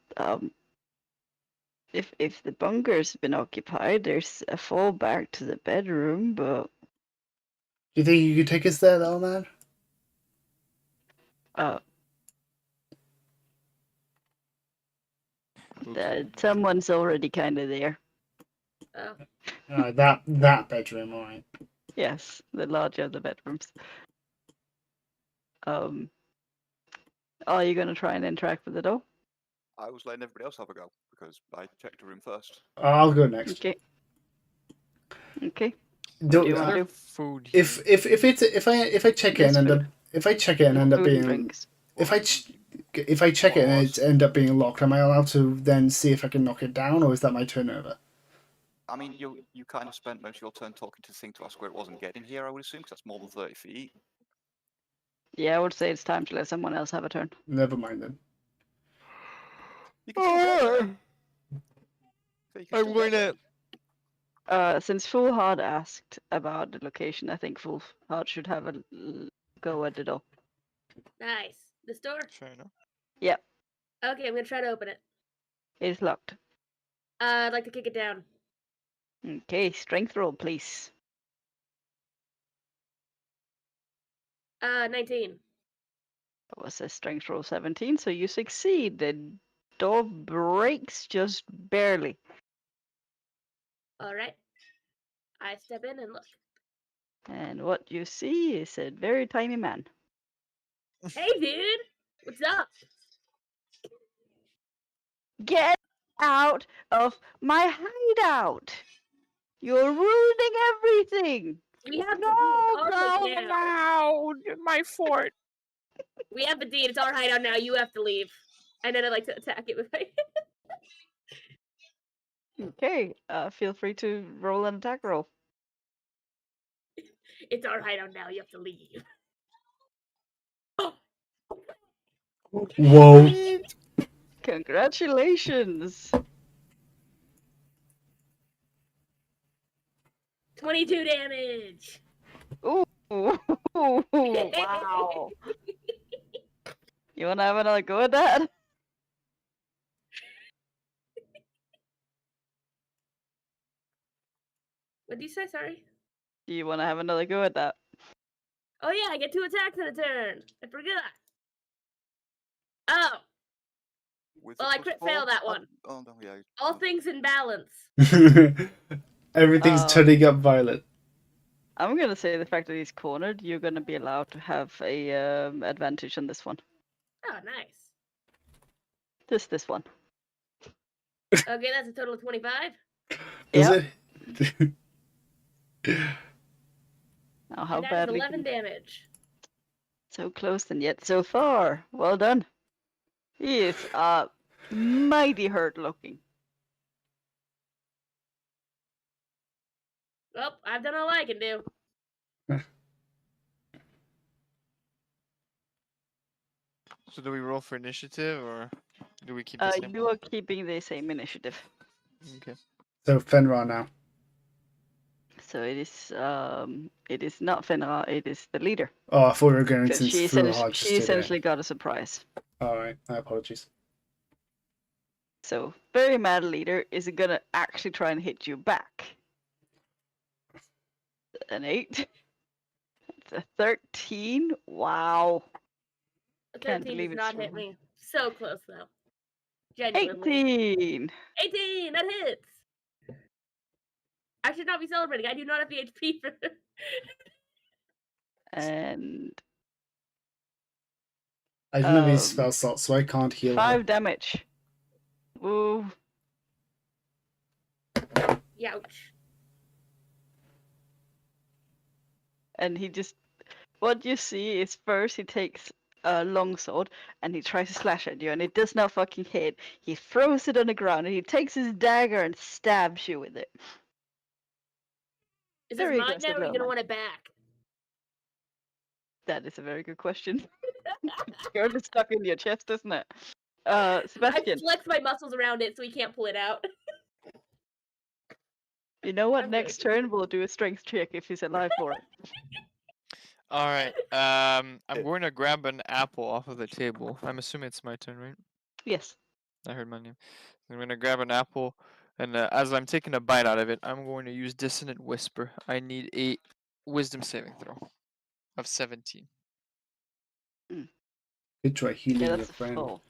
if the bunker's been occupied, there's a fall back to the bedroom, but Do you think you could take us there, though, man? Someone's already kind of there. Oh. That bedroom, alright. Yes, the larger of the bedrooms. Are you gonna try and interact with the door? I was letting everybody else have a go because I checked the room first. I'll go next. Okay. Okay. Do do you uh, want to do? Food. if I check it Yes, and food. if I check it and end up Food and being drinks. if I check it and it end up being locked, am I allowed to then see if I can knock it down, or is that my turnover? I mean, you kind of spent most of your turn talking to the thing to ask where it was and getting here, I would assume, because that's more than 30 feet. Yeah, I would say it's time to let someone else have a turn. Never mind then. You can still get there. So you can I'm still going get to. there. Since Foolhard asked about the location, I think Foolhard should have a go at the door. Nice. This door? Fair enough. Yep, Okay, I'm gonna try to open it. it's locked. I'd like to kick it down. Okay, strength roll, please. 19. That was a strength roll 17, so you succeed. The door breaks just barely. Alright. I step in and look. And what you see is a very tiny man. Hey, dude! What's up? Get out of my hideout! You're ruining everything! We have the No, deed. It's our go place now. now! My fort. We have the deed. It's our hideout now. You have to leave. And then I'd like to attack it with my... Okay, feel free to roll an attack roll. It's our hideout now. You have to leave. Whoa. Congratulations! 22 damage. Ooh, wow! You wanna have another go at that? What did you say? Sorry. Do you want to have another go at that? Oh yeah, I get 2 attacks in a turn. I forgot. Oh, With well, a I +4? crit fail that one. Oh no, yeah. All things in balance. Everything's turning up violet. I'm gonna say the fact that he's cornered, you're gonna be allowed to have a advantage on this one. Oh, nice. Just this one. Okay, that's a total of 25. Does Yep. it? Now, how And that is badly? 11 damage. So close and yet so far. Well done. He is mighty hurt looking. Well, I've done all I can do. So do we roll for initiative or do we keep the same? You are keeping the same initiative. Okay. So Fenrir now. So it is not Fenrir, it is the leader. Oh, I thought we were going Because since she, Furuha she essentially got a surprise. Alright, my apologies. So very mad leader is gonna actually try and hit you back. An 8. It's a 13. Wow. A Can't 13 believe does it's not so hit high. me. So close, though. Genuinely. 18. 18! That hits! I should not be celebrating. I do not have the HP for And I don't have any spell slots, so I can't heal 5 her. damage. Ooh. Youch. And he just, what you see is first he takes a longsword and he tries to slash at you and it does not fucking hit. He throws it on the ground and he takes his dagger and stabs you with it. Is Very this mine now, aggressive or are you little gonna man. want it back? That is a very good question. It's stuck in your chest, isn't it? Sebastian. I've flexed my muscles around it so he can't pull it out. You know what? I'm Next joking. turn we'll do a strength check if he's alive for it. All right. I'm going to grab an apple off of the table. I'm assuming it's my turn, right? Yes. I heard my name. I'm going to grab an apple, and as I'm taking a bite out of it, I'm going to use Dissonant Whisper. I need a Wisdom saving throw of 17. Good try healing Yeah, your that's a friend. full.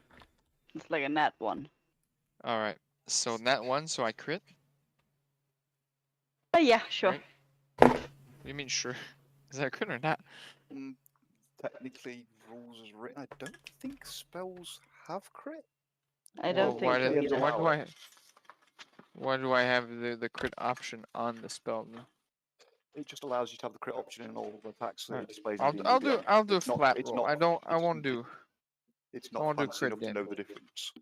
It's like a nat 1. All right. So that one, so I crit. Oh yeah, sure. Right. What do you mean sure? Is that a crit or not? Technically, rules as written, I don't think spells have crit. I don't think so either. Why do I have the crit option on the spell? No? It just allows you to have the crit option in all the attacks that it displays. I'll do It's not- flat it's roll. not- I won't do. It's I not won't do fancy crit enough to know damage. the difference.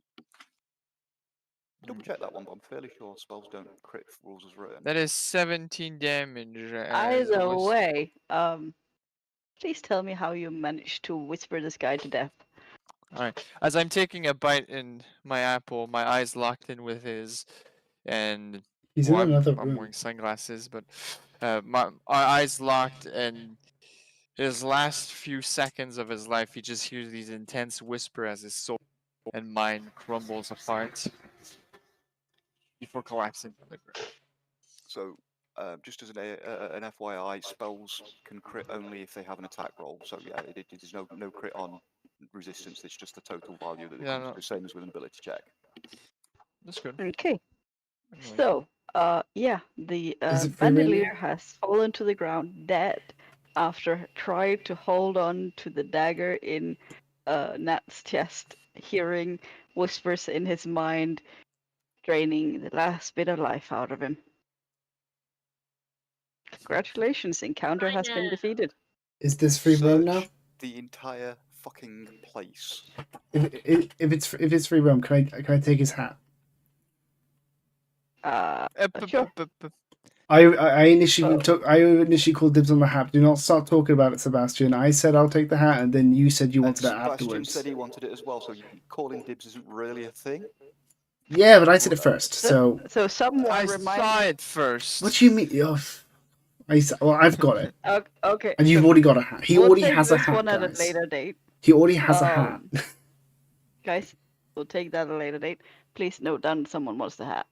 Double check that one, but I'm fairly sure spells don't crit rules as written. That is 17 damage. Either way, please tell me how you managed to whisper this guy to death. Alright. As I'm taking a bite in my apple, my eyes locked in with his, and He's in another I'm room. wearing sunglasses, but our eyes locked, and his last few seconds of his life, he just hears these intense whisper as his soul and mind crumbles apart before collapsing to the ground. So, just as an FYI, spells can crit only if they have an attack roll. So yeah, there's no crit on resistance. It's just the total value that it comes to, the same as with an ability check. That's good. Okay. Anyway. So, yeah, the Is it free bandit reign leader now? has fallen to the ground dead after trying to hold on to the dagger in Nat's chest, hearing whispers in his mind, draining the last bit of life out of him. Congratulations, encounter has been defeated. Is this free roam now? The entire fucking place. If it's free roam, can I take his hat? Sure. I initially called dibs on the hat. Do not start talking about it, Sebastian. I said I'll take the hat, and then you said you wanted it Sebastian afterwards. said he wanted it as well, so calling dibs isn't really a thing. Yeah, but I said it first, so someone I remind saw me. it first. What do you mean? Oh, I've got it. Okay. And you've already got a hat. He we'll already take has a this hat, one at a guys. later date. He already has a hat. Guys, we'll take that at a later date. Please note down someone wants the hat.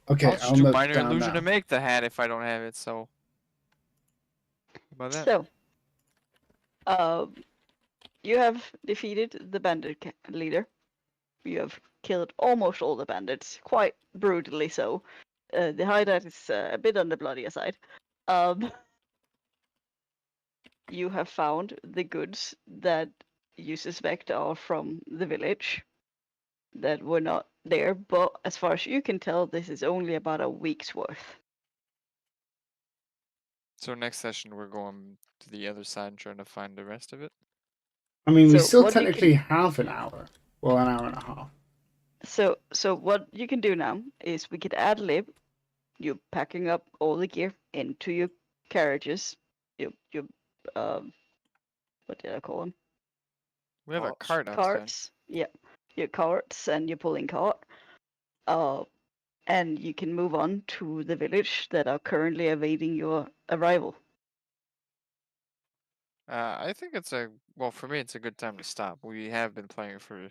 Okay, I'll just do minor illusion to make the hat if I don't have it. So about that? So, you have defeated the bandit leader. You have killed almost all the bandits, quite brutally so. The hideout is a bit on the bloodier side. You have found the goods that you suspect are from the village that were not there, but as far as you can tell, this is only about a week's worth. So next session we're going to the other side and trying to find the rest of it. I mean, we So still what you technically can- have an hour. Well, an hour and a half. So what you can do now is we could ad lib you packing up all the gear into your carriages, your what did I call them? We have a Carts. cart outside. Carts. Yeah, your carts and your pulling cart. And you can move on to the village that are currently awaiting your arrival. I think it's for me it's a good time to stop. We have been playing for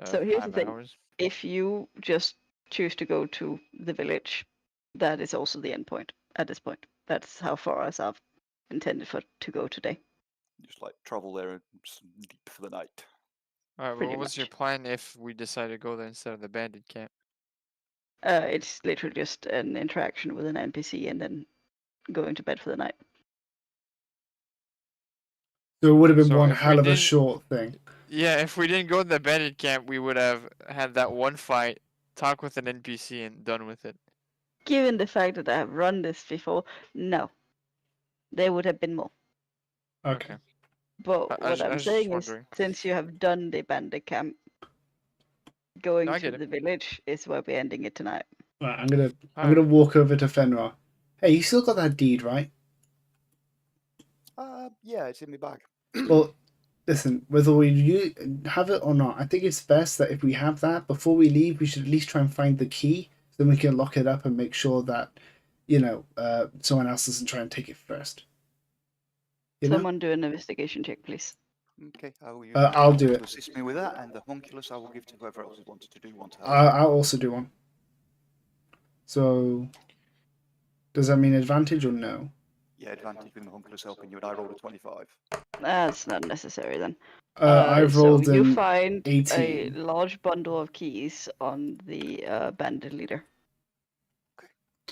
So here's the 5 thing. hours. If you just choose to go to the village, that is also the end point at this point. That's how far as I've intended to go today. Just like travel there and deep for the night. Alright, well, Pretty what was your much. plan if we decide to go there instead of the bandit camp? It's literally just an interaction with an NPC and then going to bed for the night. So it would have been So one if we hell of a didn't- short thing. Yeah, if we didn't go to the bandit camp, we would have had that one fight, talk with an NPC, and done with it. Given the fact that I have run this before, no. There would have been more. Okay. But I what was I'm just saying is, wondering. since you have done the bandit camp, going No, I to get it. the village is where we're ending it tonight. Right, I'm gonna Alright. walk over to Fenrir. Hey, you still got that deed, right? Yeah, it's in my bag. Well, listen, whether we have it or not, I think it's best that if we have that before we leave, we should at least try and find the key, so then we can lock it up and make sure that, someone else doesn't try and take it first. You know? Someone do an investigation check, please. Okay, I will use I'll do to it. assist me with that, and the homunculus I will give to whoever else wanted to want to help. I'll also do one. So, does that mean advantage or no? Yeah, advantage with the homunculus helping you, and I rolled a 25. That's not necessary then. I've rolled so you an find 18. a large bundle of keys on the bandit leader.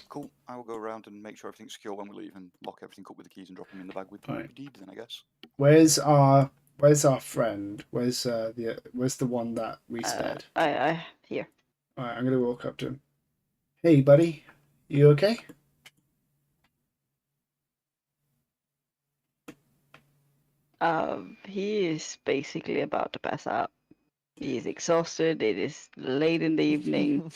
Cool. I will go around and make sure everything's secure when we leave, and lock everything up with the keys and drop them in the bag with Alright. the deed. Then I guess. Where's our friend? Where's the one that we spared? I here. All right, I'm gonna walk up to him. Hey, buddy, you okay? He is basically about to pass out. He is exhausted. It is late in the evening.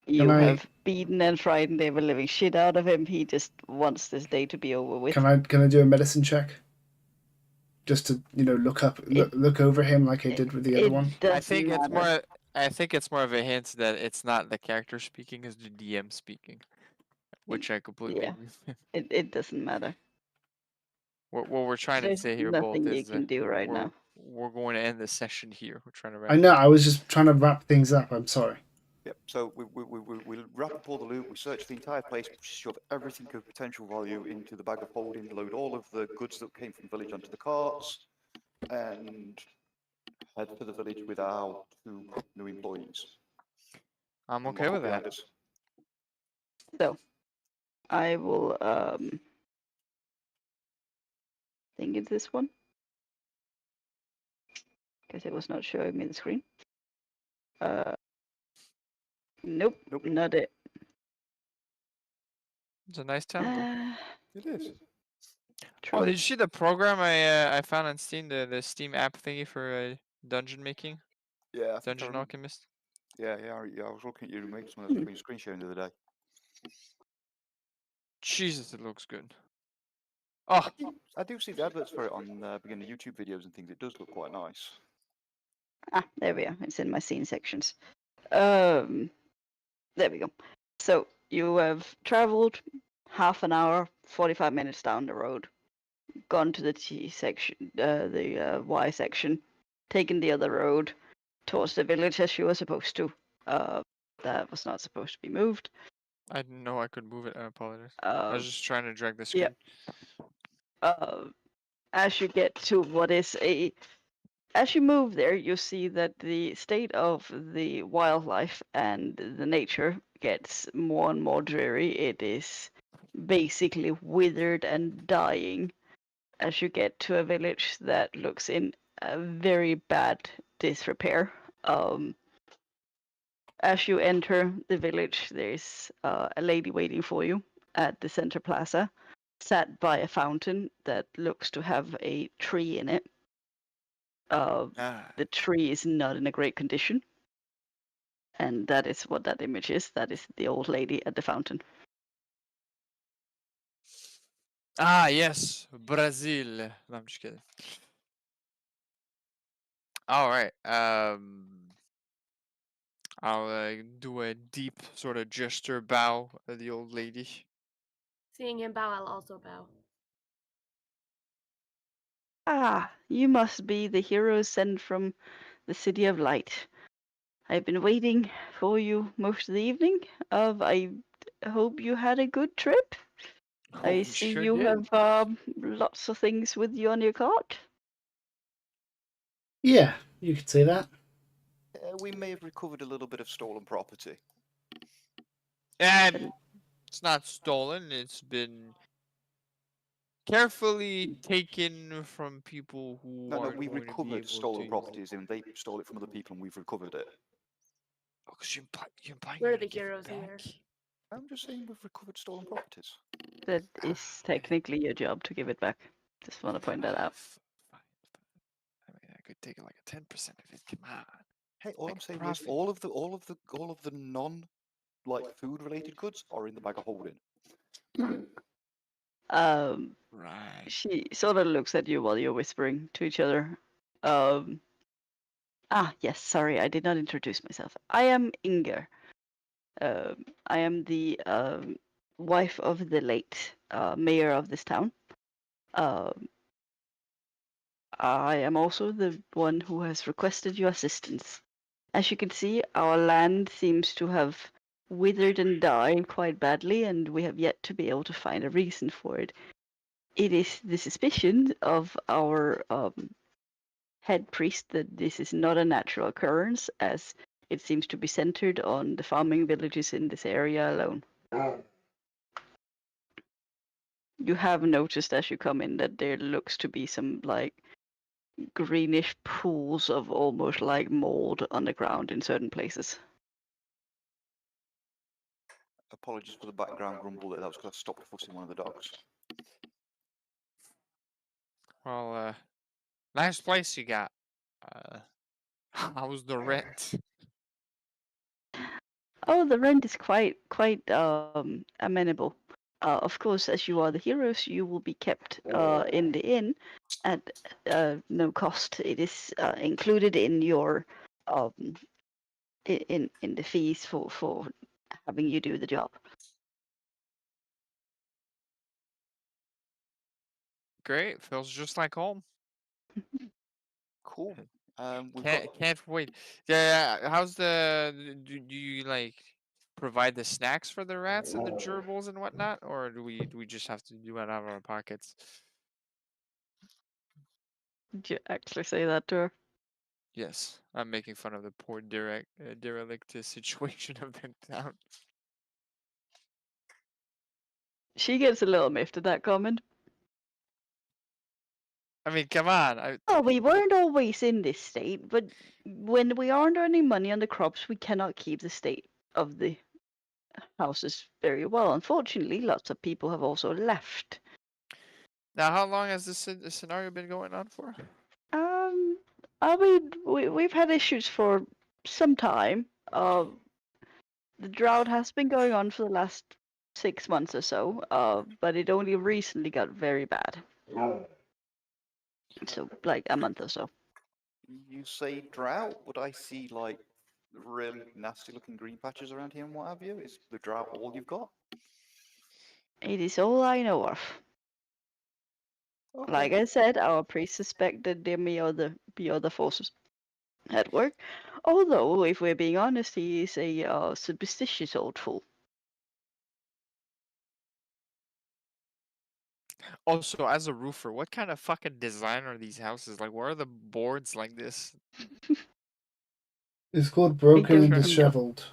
You have beaten and frightened the ever living shit out of him. He just wants this day to be over with. Can I do a medicine check? Just to look over him like I did with the other one. I think it's more. I think it's more of a hint that it's not the character speaking, it's the DM speaking, which I completely Yeah. agree with. It doesn't matter. What we're trying to There's say here, nothing both, you is can do right now. we're going to end the session here. We're trying to wrap. I know. I was just trying to wrap things up. I'm sorry. Yep. So we'll wrap up all the loot. We search the entire place, shove everything of potential value into the bag of holding, load all of the goods that came from the village onto the carts, and head to the village with our 2 new employees. I'm And okay lock with up behind that. us. So, I will think it's this one. Because it was not showing me the screen. Nope, not it. It's a nice town. It is. Oh, did you see the program I found on Steam? The Steam app thingy for dungeon making? Yeah. I think I Dungeon remember- Alchemist. Yeah. I was looking at you making some of those between screen sharing the other day. Jesus, it looks good. Oh, I do see the adverts for it on beginning YouTube videos and things. It does look quite nice. There we are. It's in my scene sections. There we go. So you have traveled half an hour, 45 minutes down the road, gone to the T section, the Y section, taken the other road towards the village as you were supposed to. That was not supposed to be moved. I didn't know I could move it. I apologize. I was just trying to drag the screen. Yeah. As you get to what is as you move there, you see that the state of the wildlife and the nature gets more and more dreary. It is basically withered and dying as you get to a village that looks in a very bad disrepair. As you enter the village, there's a lady waiting for you at the center plaza, sat by a fountain that looks to have a tree in it. The tree is not in a great condition. And that is what that image is. That is the old lady at the fountain. Ah, yes, Brazil. No, I'm just kidding. All right. I'll do a deep sort of gesture bow at the old lady. Seeing him bow, I'll also bow. Ah, you must be the heroes sent from the City of Light. I've been waiting for you most of the evening. I hope you had a good trip. I see sure you did. have lots of things with you on your cart. Yeah, you could say that. We may have recovered a little bit of stolen property. And it's not stolen. It's been carefully taken from people who No, aren't we going to be recovered able stolen to. properties, and they stole it from other people, and we've recovered it. Oh, because you're implying We're you're the gonna give it heroes here. back? I'm just saying we've recovered stolen properties. That is technically your job to give it back. Just want to point that out. Fine. I mean, I could take like a 10% of it. Come on. Hey, all Make I'm a saying profit. is all of the non food related goods are in the bag of holding. Right. She sort of looks at you while you're whispering to each other. Yes, sorry, I did not introduce myself. I am Inger. I am the wife of the late mayor of this town. I am also the one who has requested your assistance. As you can see, our land seems to have withered and died quite badly, and we have yet to be able to find a reason for it. It is the suspicion of our head priest that this is not a natural occurrence, as it seems to be centered on the farming villages in this area alone. You have noticed as you come in that there looks to be some like greenish pools of almost like mold on the ground in certain places. Apologies for the background grumble. That was because I stopped fussing one of the dogs. Well, nice place you got. How's the rent? Oh, the rent is quite amenable. Of course, as you are the heroes, you will be kept in the inn at no cost. It is included in your in the fees for having you do the job. Great. Feels just like home. Cool. We've Can't wait. Yeah. How's do you like provide the snacks for the rats and the gerbils and whatnot, or do we just have to do it out of our pockets? Did you actually say that to her? Yes, I'm making fun of the poor derelict situation of the town. She gets a little miffed at that comment. I mean, come on. Oh, we weren't always in this state, but when we aren't earning money on the crops, we cannot keep the state of the houses very well. Unfortunately, lots of people have also left. Now, how long has this scenario been going on for? I mean, we've had issues for some time. The drought has been going on for the last 6 months or so, but it only recently got very bad. So, like a month or so. You say drought? Would I see like really nasty looking green patches around here and what have you? Is the drought all you've got? It is all I know of. Okay. Like I said, our priests suspect that there may be other forces at work. Although, if we're being honest, he is a superstitious old fool. Also, as a roofer, what kind of fucking design are these houses? Like, where are the boards like this? It's called Broken and don't know. Disheveled.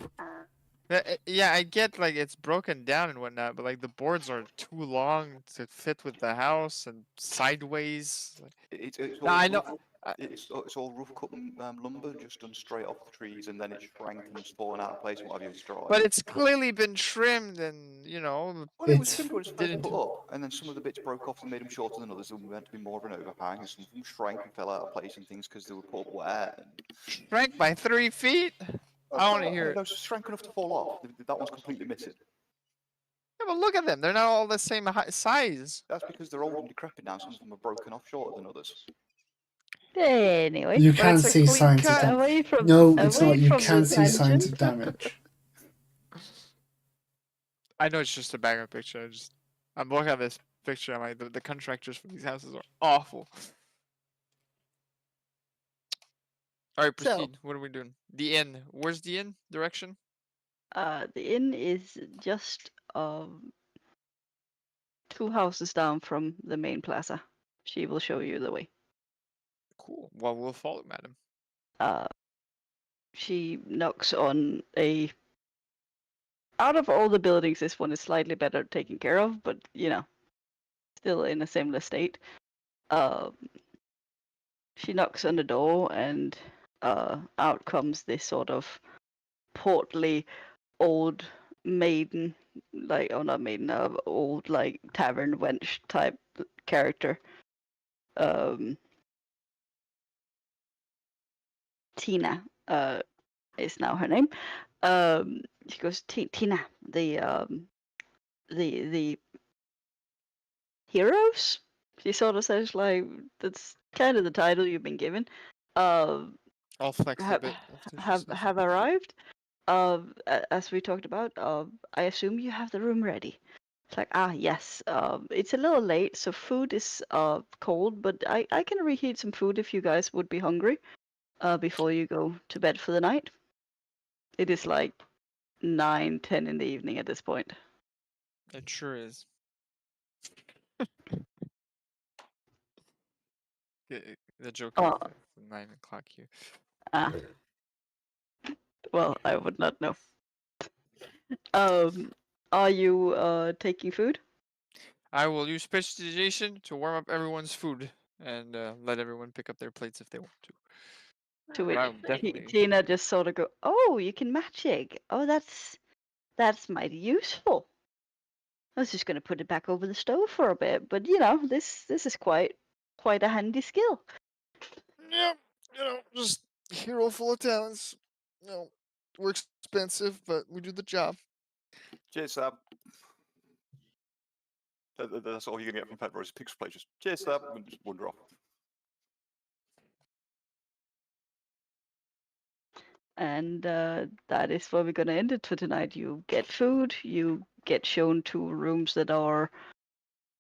Yeah, I get like it's broken down and whatnot, but like the boards are too long to fit with the house and sideways. It's No, all I know. it's all rough cut lumber, just done straight off the trees, and then it's shrank and fallen out of place and what have you, destroyed. But it's clearly been trimmed, and you know. Well, it was It's- trimmed when it was first Didn't- put up, and then some of the bits broke off and made them shorter than others, and meant to be more of an overhang, and some of them shrank and fell out of place and things because they were put up wet. And... Shrank by 3 feet. I want to hear it. No, shrank enough to fall off. That one's completely missing. Yeah, but look at them. They're not all the same size. That's because they're old and decrepit now. Some of them are broken off shorter than others. Anyway, You But can it's a see clean signs of cut. damage. away from No, it's away not. You from can the see signs of tangent. damage. I know it's just a background picture. I'm looking at this picture. I'm like, the contractors for these houses are awful. All right, So- proceed. What are we doing? The inn. Where's the inn? Direction? The inn is just 2 houses down from the main plaza. She will show you the way. Cool. Well, we'll follow, madam. She knocks on a. Out of all the buildings, this one is slightly better taken care of, but you know, still in a similar state. She knocks on the door, and out comes this sort of portly old maiden, like, oh, not maiden, old like tavern wench type character. Tina is now her name. She goes, Tina, the heroes. She sort of says, like, that's kind of the title you've been given. I'll flex a Have bit. have arrived. As we talked about. I assume you have the room ready. It's like, yes. It's a little late, so food is cold, but I can reheat some food if you guys would be hungry. Before you go to bed for the night. It is like 9-10 in the evening at this point. It sure is. The joke Oh. is 9 o'clock here. Well, I would not know. Are you taking food? I will use prestidigitation to warm up everyone's food and let everyone pick up their plates if they want to. To But which I'm definitely. Tina just sort of go, "Oh, you can magic. Oh, that's mighty useful. I was just going to put it back over the stove for a bit, but you know, this is quite a handy skill." Yeah, you know, just hero full of talents. You know, we're expensive, but we do the job. Cheers, Sam. That's all you're gonna get from Pet Rose. Picture play, just cheers, Sam, and just wander off. And that is where we're going to end it for tonight. You get food, you get shown to rooms that are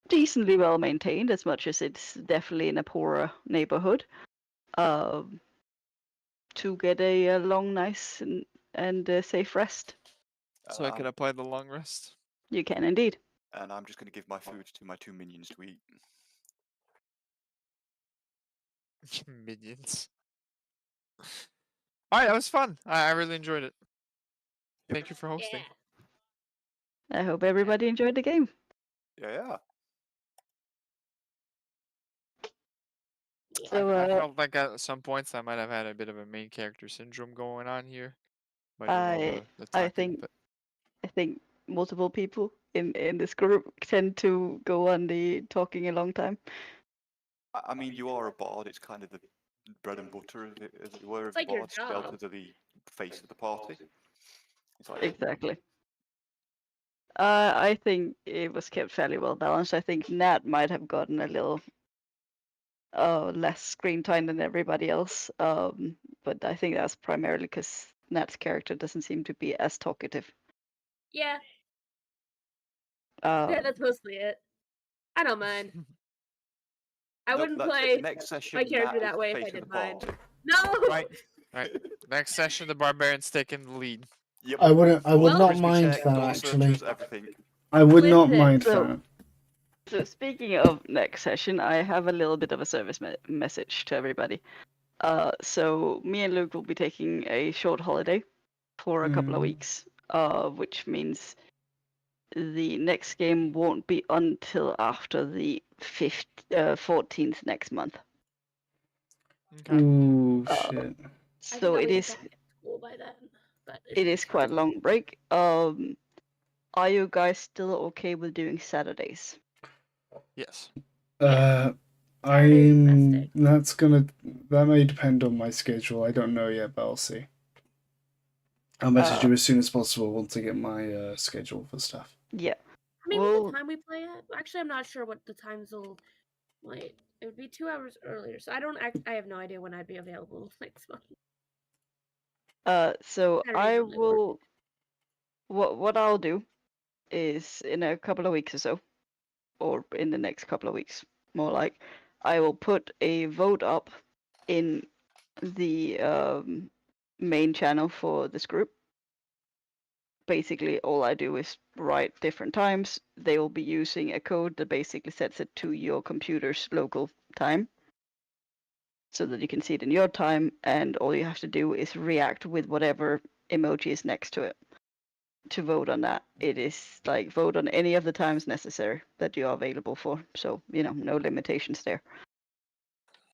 decently well maintained, as much as it's definitely in a poorer neighborhood, to get a long, nice, and safe rest. So I can apply the long rest. You can indeed. And I'm just gonna give my food to my 2 minions to eat. Minions. Alright, that was fun. I really enjoyed it. Thank you for hosting. I hope everybody enjoyed the game. Yeah. So, I felt like at some points I might have had a bit of a main character syndrome going on here. But the I talking, think multiple people in this group tend to go on the talking a long time. I mean, you are a bard. It's kind of the bread and butter, as it were, of It's like your bards. job. Delta to the face of the party. It's like, Exactly. I think it was kept fairly well balanced. I think Nat might have gotten a little less screen time than everybody else. But I think that's primarily because Nat's character doesn't seem to be as talkative. Yeah, Um, yeah, that's mostly it. I don't mind. I nope, wouldn't that's it. play Next session, my character Nat is that way the if I face of didn't the mind. party. No. Right. Next session, the barbarian's taking the lead. Yep. I would Well, not Charisma mind check, that door actually. searches, everything. I would not Listen, mind so- that. So speaking of next session, I have a little bit of a service message to everybody. So me and Luke will be taking a short holiday for a couple of weeks, which means the next game won't be until after the 14th next month. Okay. Ooh, shit. I think So I'll it be is back at school by then. But it is quite a long break. Are you guys still okay with doing Saturdays? Yes. Uh, Saturday's the best day. that may depend on my schedule. I don't know yet, but I'll see. I'll message you as soon as possible once I get my schedule for stuff. Yeah. Maybe Well, the time we play at. Actually, I'm not sure what the times will. Wait, it would be 2 hours earlier, so I have no idea when I'd be available next month. So Saturdays I normally work. will. What I'll do is in a couple of weeks or so, or in the next couple of weeks, more like, I will put a vote up in the main channel for this group. Basically, all I do is write different times. They will be using a code that basically sets it to your computer's local time, so that you can see it in your time, and all you have to do is react with whatever emoji is next to it to vote on that. It is like vote on any of the times necessary that you are available for. So, no limitations there.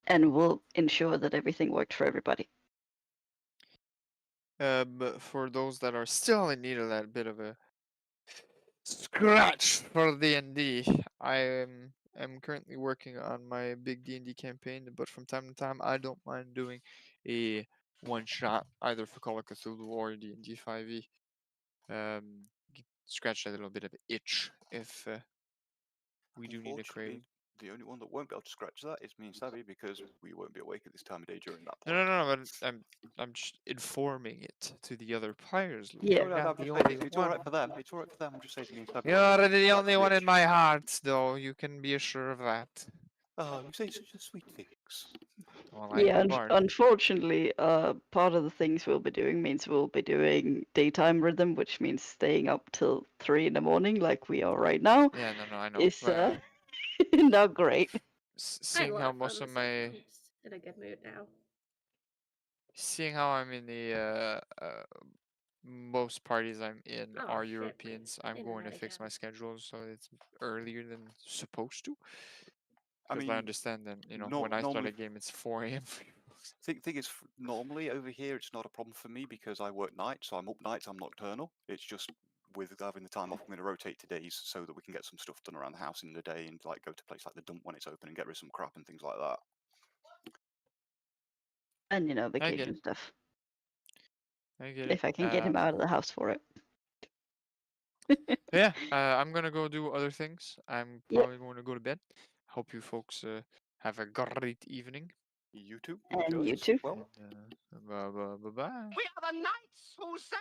And we'll ensure that everything worked for everybody. But for those that are still in need of that bit of a scratch for D&D, I am currently working on my big D&D campaign, but from time to time I don't mind doing a one shot either for Call of Cthulhu or D&D 5e. Scratch a little bit of itch if we do need a crave. The only one that won't be able to scratch that is me and Savvy because we won't be awake at this time of day during that No, point. no, but I'm just informing it to the other players. Luke. Yeah. You're not the only It's one. alright for them. It's alright for them. I'm just saying me and Savvy. You're the only one in my heart, though. You can be assured of that. Oh, you say such a sweet things. Well, I'm Yeah, the bard. unfortunately, part of the things we'll be doing means we'll be doing daytime rhythm, which means staying up till 3 in the morning, like we are right now. Yeah, no, I know. Is But, not great. seeing how most of my, I'm just in a good mood now. seeing how I'm in the most parties I'm in Oh, are shit, Europeans. I'm going to fix my schedule so it's earlier than supposed to. Because I understand that when I start a game, it's 4 a.m. for you. Thing is, normally over here it's not a problem for me because I work nights, so I'm up nights. I'm nocturnal. It's just with having the time off, I'm going to rotate to days so that we can get some stuff done around the house in the day and like go to a place like the dump when it's open and get rid of some crap and things like that. And vacation stuff. I get it. If I can get him out of the house for it. Yeah, I'm gonna go do other things. I'm probably going to go to bed. Hope you folks have a great evening. You too. And you too. Well. Bye bye. We are the knights who say